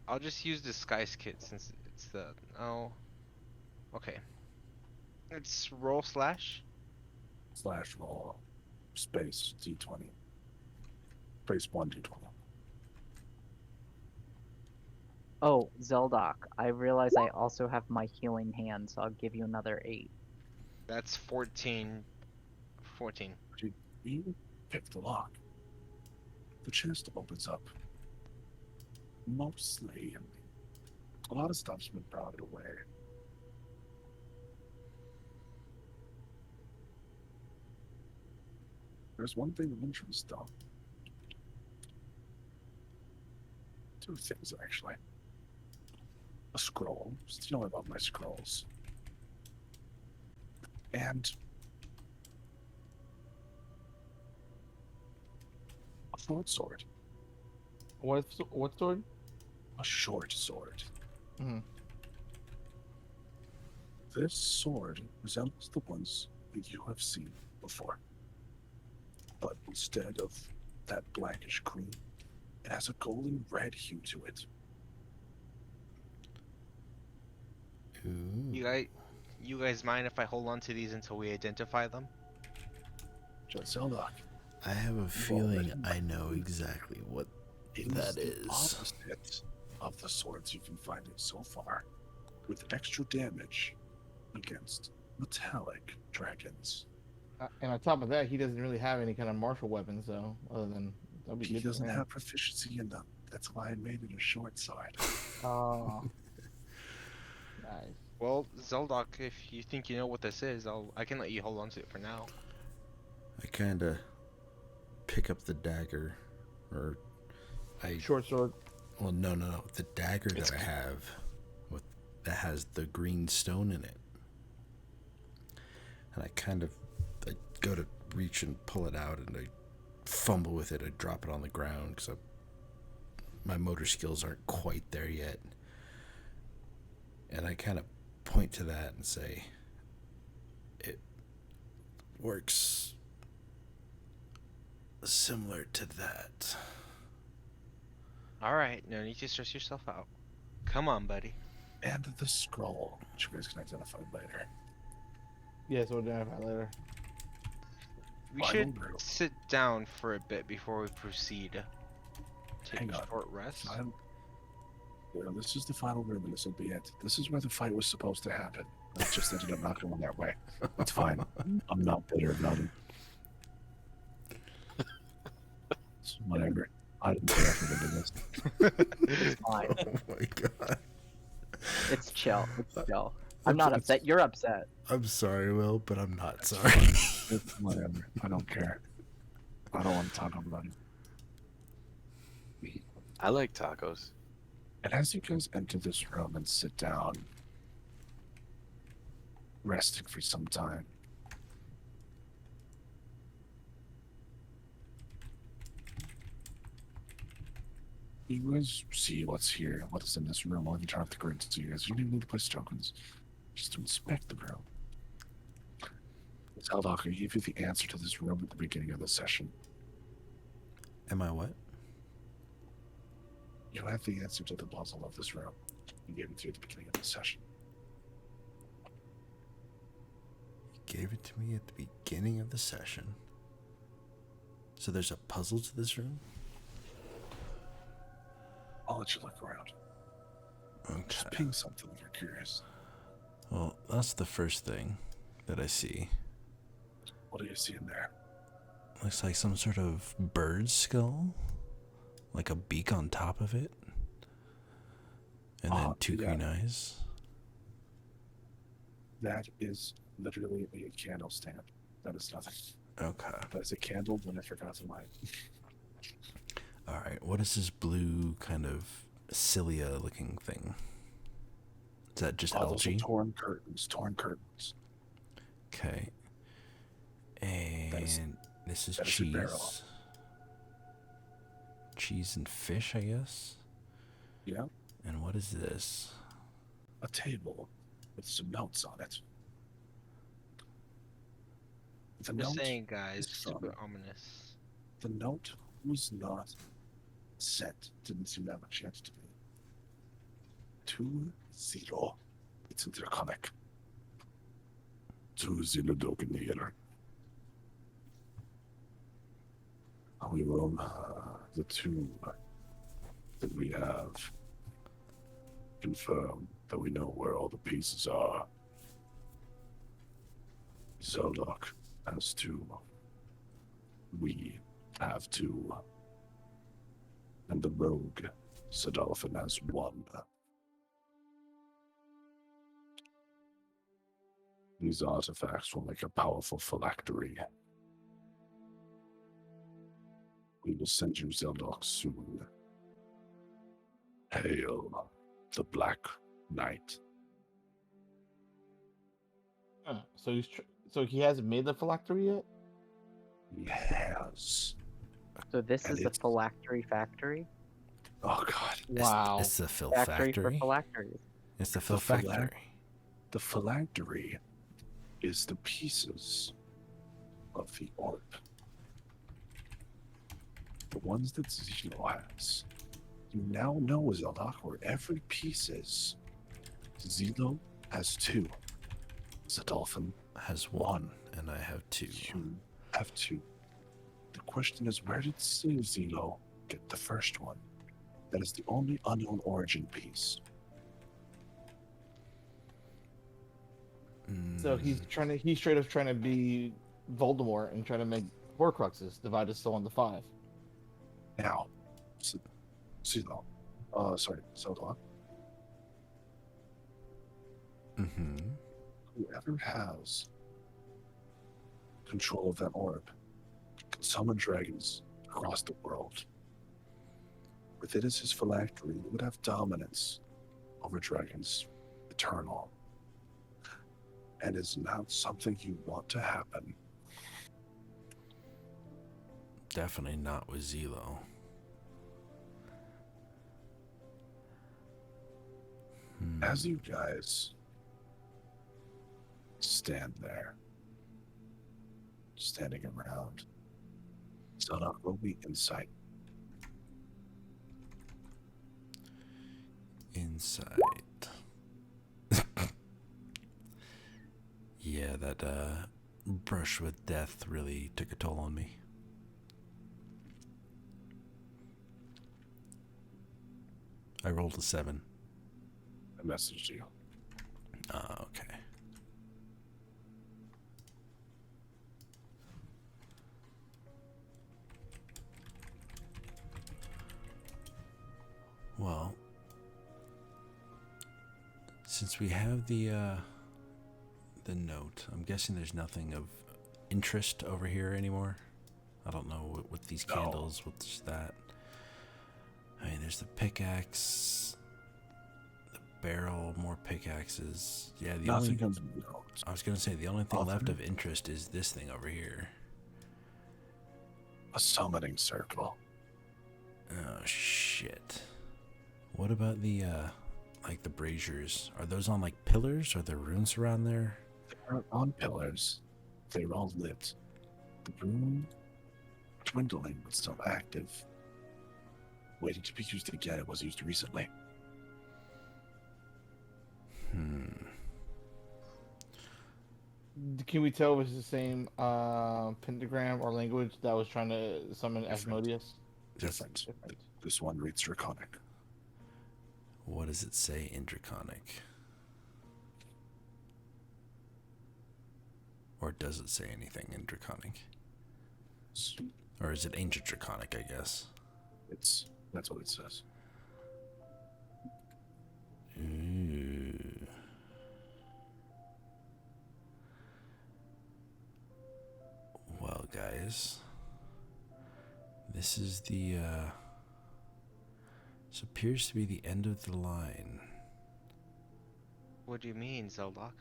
I'll just use disguise kit since it's the Okay. It's roll slash. Slash roll space D20. Space 1 D20. Oh, Zeldok, I realize I also have my healing hand, so I'll give you another 8. That's 14. 14. You pick the lock. The chest opens up. Mostly, a lot of stuff's been brought away. There's one thing of interest, though. Two things, actually. A scroll. Just know about my scrolls. And a short sword. What sword? A short sword. Mhm. This sword resembles the ones that you have seen before. But instead of that blackish green, it has a golden red hue to it. Ooh. You guys mind if I hold on to these until we identify them? Just Zeldok. I have a feeling I know exactly what It that the is. opposite of the swords you've been finding so far, with extra damage against metallic dragons. And on top of that, he doesn't really have any kind of martial weapons, though, other than that'd be He good for doesn't him. have proficiency in them. That's why I made it a short sword. Oh. Nice. Well, Zeldok, if you think you know what this is, I can let you hold on to it for now. I kind of pick up the dagger, or Short sword. well, no, the dagger that I have, that has the green stone in it, and I go to reach and pull it out, and I fumble with it. I drop it on the ground because my motor skills aren't quite there yet, and I kind of point to that and say, works similar to that. All right, no need to stress yourself out. Come on, buddy. And the scroll, which you guys can identify later. Yeah, so we'll identify later. We Final should room. sit down for a bit before we proceed. Take Hang a on. short rest. Well, this is the final room, and this will be it. This is where the fight was supposed to happen. It just ended up not going that way. It's fine. I'm not bitter about it. It's whatever. I didn't care for the business. It's fine. Oh my god. It's chill. It's chill. I'm not upset. You're upset. I'm sorry, Will, but I'm not sorry. It's whatever. I don't care. I don't want to talk about it. I like tacos. And as you guys enter this room and sit down, resting for some time, you guys see what's here, what is in this room. I'll even turn off the grid so you guys don't even need to place tokens. Just to inspect the room. Zeldock, I gave you the answer to this room at the beginning of the session. Am I what? You have the answer to the puzzle of this room. You gave it to you at the beginning of the session. You gave it to me at the beginning of the session. So there's a puzzle to this room? I'll let you look around. Just Okay. ping something if you're curious. Well, that's the first thing that I see. What do you see in there? Looks like some sort of bird skull. Like a beak on top of it. And then two green eyes. That is literally a candle stand. That is nothing. Okay. That is a candle when I forgot to light. Alright, what is this blue kind of cilia looking thing? Is that just Those are algae? torn curtains. Torn curtains. Okay. And this is that is a barrel. cheese. Cheese and fish, I guess? Yeah. And what is this? A table with some notes on it. The Just note saying, guys, is super from- ominous. The note was not sent. Didn't seem that much yet to me. 2-0. It's in their comic. 2-0 Dogen here. We roam the tomb that we have. Confirm that we know where all the pieces are. Zeldock has 2. We have 2. And the rogue, Sadolphin, has 1. These artifacts will make a powerful phylactery. We will send you Zeldock soon. Hail the Black Knight. So so he hasn't made the phylactery yet. He has. So this And is the it's- phylactery factory? Oh God. Wow. It's the Phil Factory for factory. phylacteries. It's the Phil The phylac- factory. The phylactery is the pieces of the orb. The ones that Zeno has. You now know, Zeldock, where every piece is. Zeno has 2. Zadolphin, Has 1, and I have 2. you have 2. The question is, where did Zeno get the first one? That is the only unknown origin piece. So he's straight up trying to be Voldemort and trying to make Horcruxes, divide his soul into 5. Now, Zeno, Zeldock, Mm-hmm. whoever has control of that orb can summon dragons across the world. With it as his phylactery, he would have dominance over dragons, eternal. And is not something you want to happen. Definitely not with Zelo. As you guys stand there, standing around. Zelda, will be insight. Insight. Yeah, that brush with death really took a toll on me. I rolled a 7. I messaged you. Okay. Well, since we have the note, I'm guessing there's nothing of interest over here anymore. I don't know what these No. candles, what's that. I mean, there's the pickaxe, the barrel, more pickaxes. Yeah, the Nothing only. of note. I was gonna say the only thing Other- left of interest is this thing over here. A summoning circle. Oh shit! What about the like the braziers? Are those on like pillars? Are there runes around there? They're on pillars. They're all lit. The room dwindling but still active. Waiting to be used again. It was used recently. Can we tell if it's the same pentagram or language that was trying to summon Asmodeus? Different. Different. This one reads Draconic. What does it say in Draconic? Or does it say anything in Draconic? Or is it Ancient Draconic, I guess? That's what it says. Ooh. Well, guys, this is the, this appears to be the end of the line. What do you mean, Zeldock?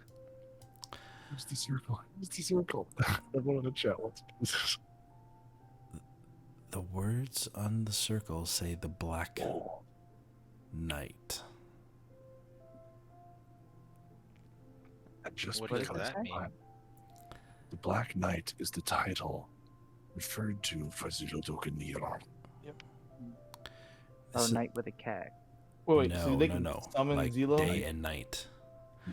Where's the circle? Where's the circle? Everyone in the chat wants this. The words on the circle say the Black Oh, Knight. and just What does because that mean? The Black Knight is the title referred to for Zilodokanir. Oh, knight with a K. Wait, no, so they no, can no. summon Like Zelo? day and night.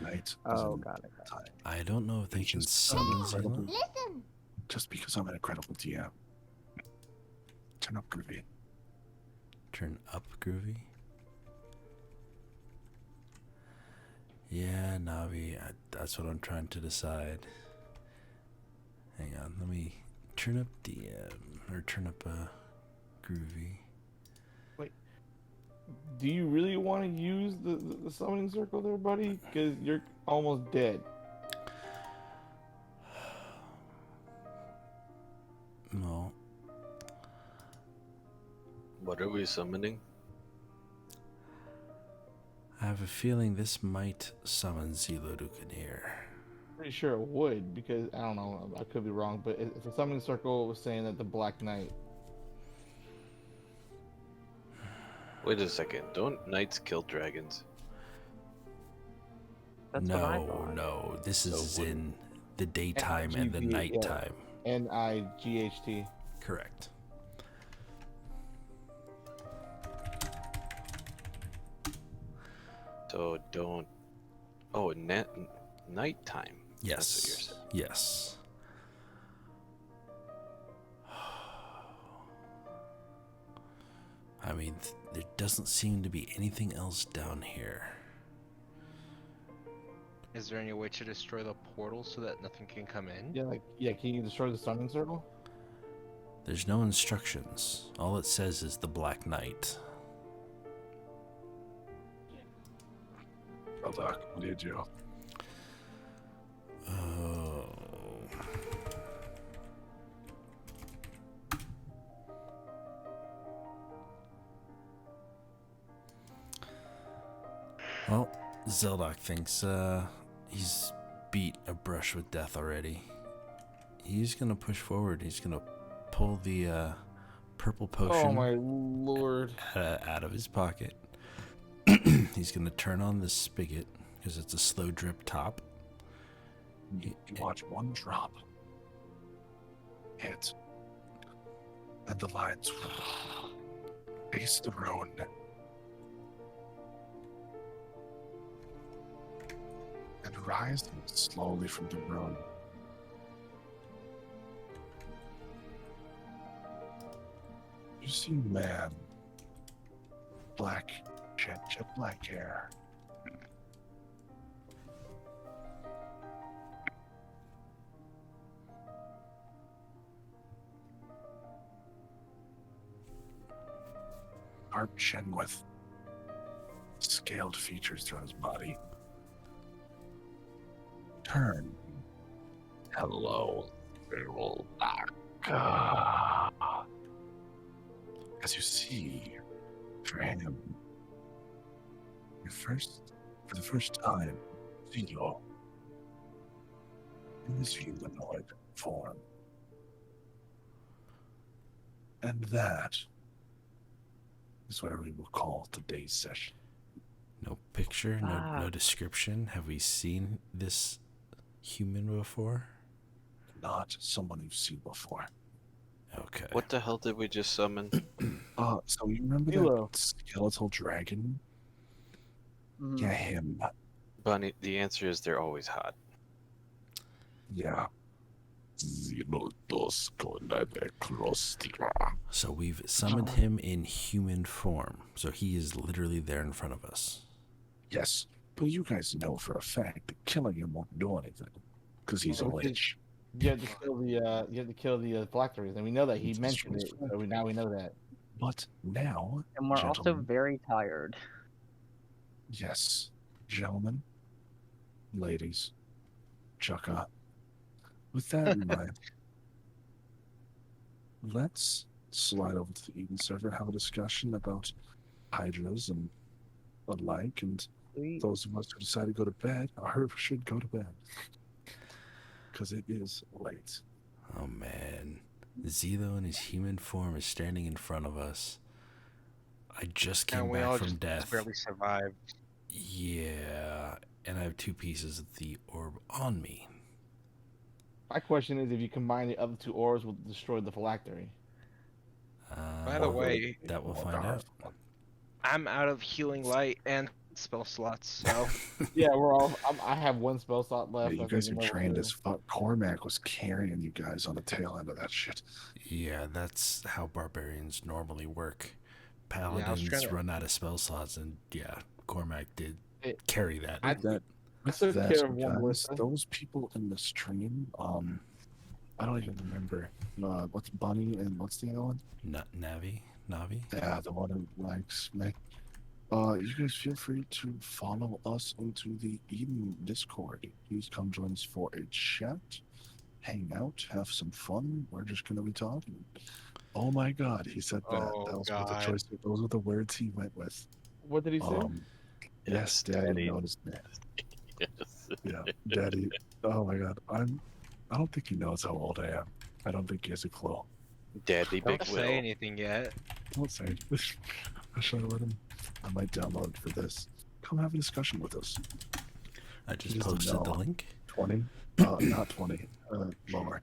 Knight is Oh, in got it. time. I don't know if they can Just summon incredible. Zelo. Just because I'm an incredible DM. Turn up groovy. Turn up groovy. Yeah, Navi, that's what I'm trying to decide. Hang on, let me turn up DM, or turn up groovy. Do you really want to use the summoning circle there, buddy? Because you're almost dead. No, What are we summoning? I have a feeling this might summon Zilodukanir. Pretty sure it would, because I don't know, I could be wrong, but if the summoning circle was saying that the Black Knight. Wait a second. Don't knights kill dragons? That's what I thought. No, this is So in the daytime and the NIGHT, yeah. nighttime. NIGHT. Correct. So don't. Oh, nighttime. Yes. That's what you're saying. Yes. I mean, there doesn't seem to be anything else down here. Is there any way to destroy the portal so that nothing can come in? Yeah, can you destroy the summoning circle? There's no instructions. All it says is the Black Knight. Oh, Doc, what did you? Oh. Well, Zeldock thinks he's beat a brush with death already. He's gonna push forward. He's gonna pull the purple potion Oh my lord. out of his pocket. He's gonna turn on the spigot because it's a slow drip top. You watch one drop. hit. And the lines face the ruin. And rising slowly from the ruin. You see man. Black, jet black hair. Hard chin with scaled features throughout his body. Turn. Hello, Feral Black. As you see, for him, for the first time, Zero in his humanoid form. And that is where we will call today's session. No picture, no description. Have we seen this human before? Not someone you've seen before. Okay. What the hell did we just summon? So you remember Hilo. that skeletal dragon? Mhm. Yeah, him. Bunny, the answer is they're always hot. Yeah. So we've summoned him in human form. So he is literally there in front of us. Yes, but you guys know for a fact that killing him won't do anything, because he's a Which is- lich. You have to kill the phylacteries, and we know that he mentioned it. So now we know that. But now, And we're also gentlemen, very tired. yes, gentlemen, ladies, Chaka, with that in mind, let's slide over to the Eden server and have a discussion about hydras and the like, and those of us who decide to go to bed should go to bed. Because it is late. Oh man. Zelo in his human form is standing in front of us. I just came And we back all from just death. barely survived. Yeah. And I have 2 pieces of the orb on me. My question is, if you combine the other 2 orbs, will destroy the phylactery. By the way, that we'll find out. I'm out of healing light and spell slots, so Yeah, I have 1 spell slot left. Yeah, you I guys think are I'm level trained 2. as fuck. Cormac was carrying you guys on the tail end of that shit. Yeah, that's how barbarians normally work. Yeah, I was Paladins trying to- run out of spell slots, and yeah, Cormac did It- carry that. I With took that, care of one guys, ballista. those people in the stream, I don't even remember. What's Bunny and what's the other one? Navi? Yeah, the one who likes me. You guys feel free to follow us into the Eden Discord. Please come join us for a chat, hang out, have some fun. We're just gonna be talking. Oh my God, he said that. Oh, That was what the God. choice. Those were the words he went with. What did he say? Yes, Daddy noticed me. Yes. Yeah, Daddy. Oh my God, I don't think he knows how old I am. I don't think he has a clue. Daddy Big don't Will. say anything yet. Don't say it. Should I let him? I might download for this. Come have a discussion with us. I just He doesn't posted the know. link. 20? Not 20. Lower.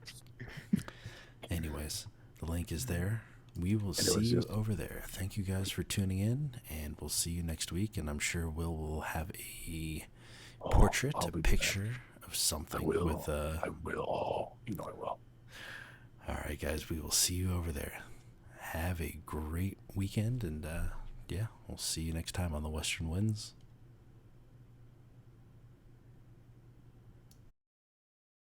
Anyways, the link is there. We will see Anyways, you yes. over there. Thank you guys for tuning in, and we'll see you next week. And I'm sure will have a portrait, I'll a be picture of I something will. with I will. You know I will. All right, guys, we will see you over there. Have a great weekend, and yeah, we'll see you next time on the Western Winds.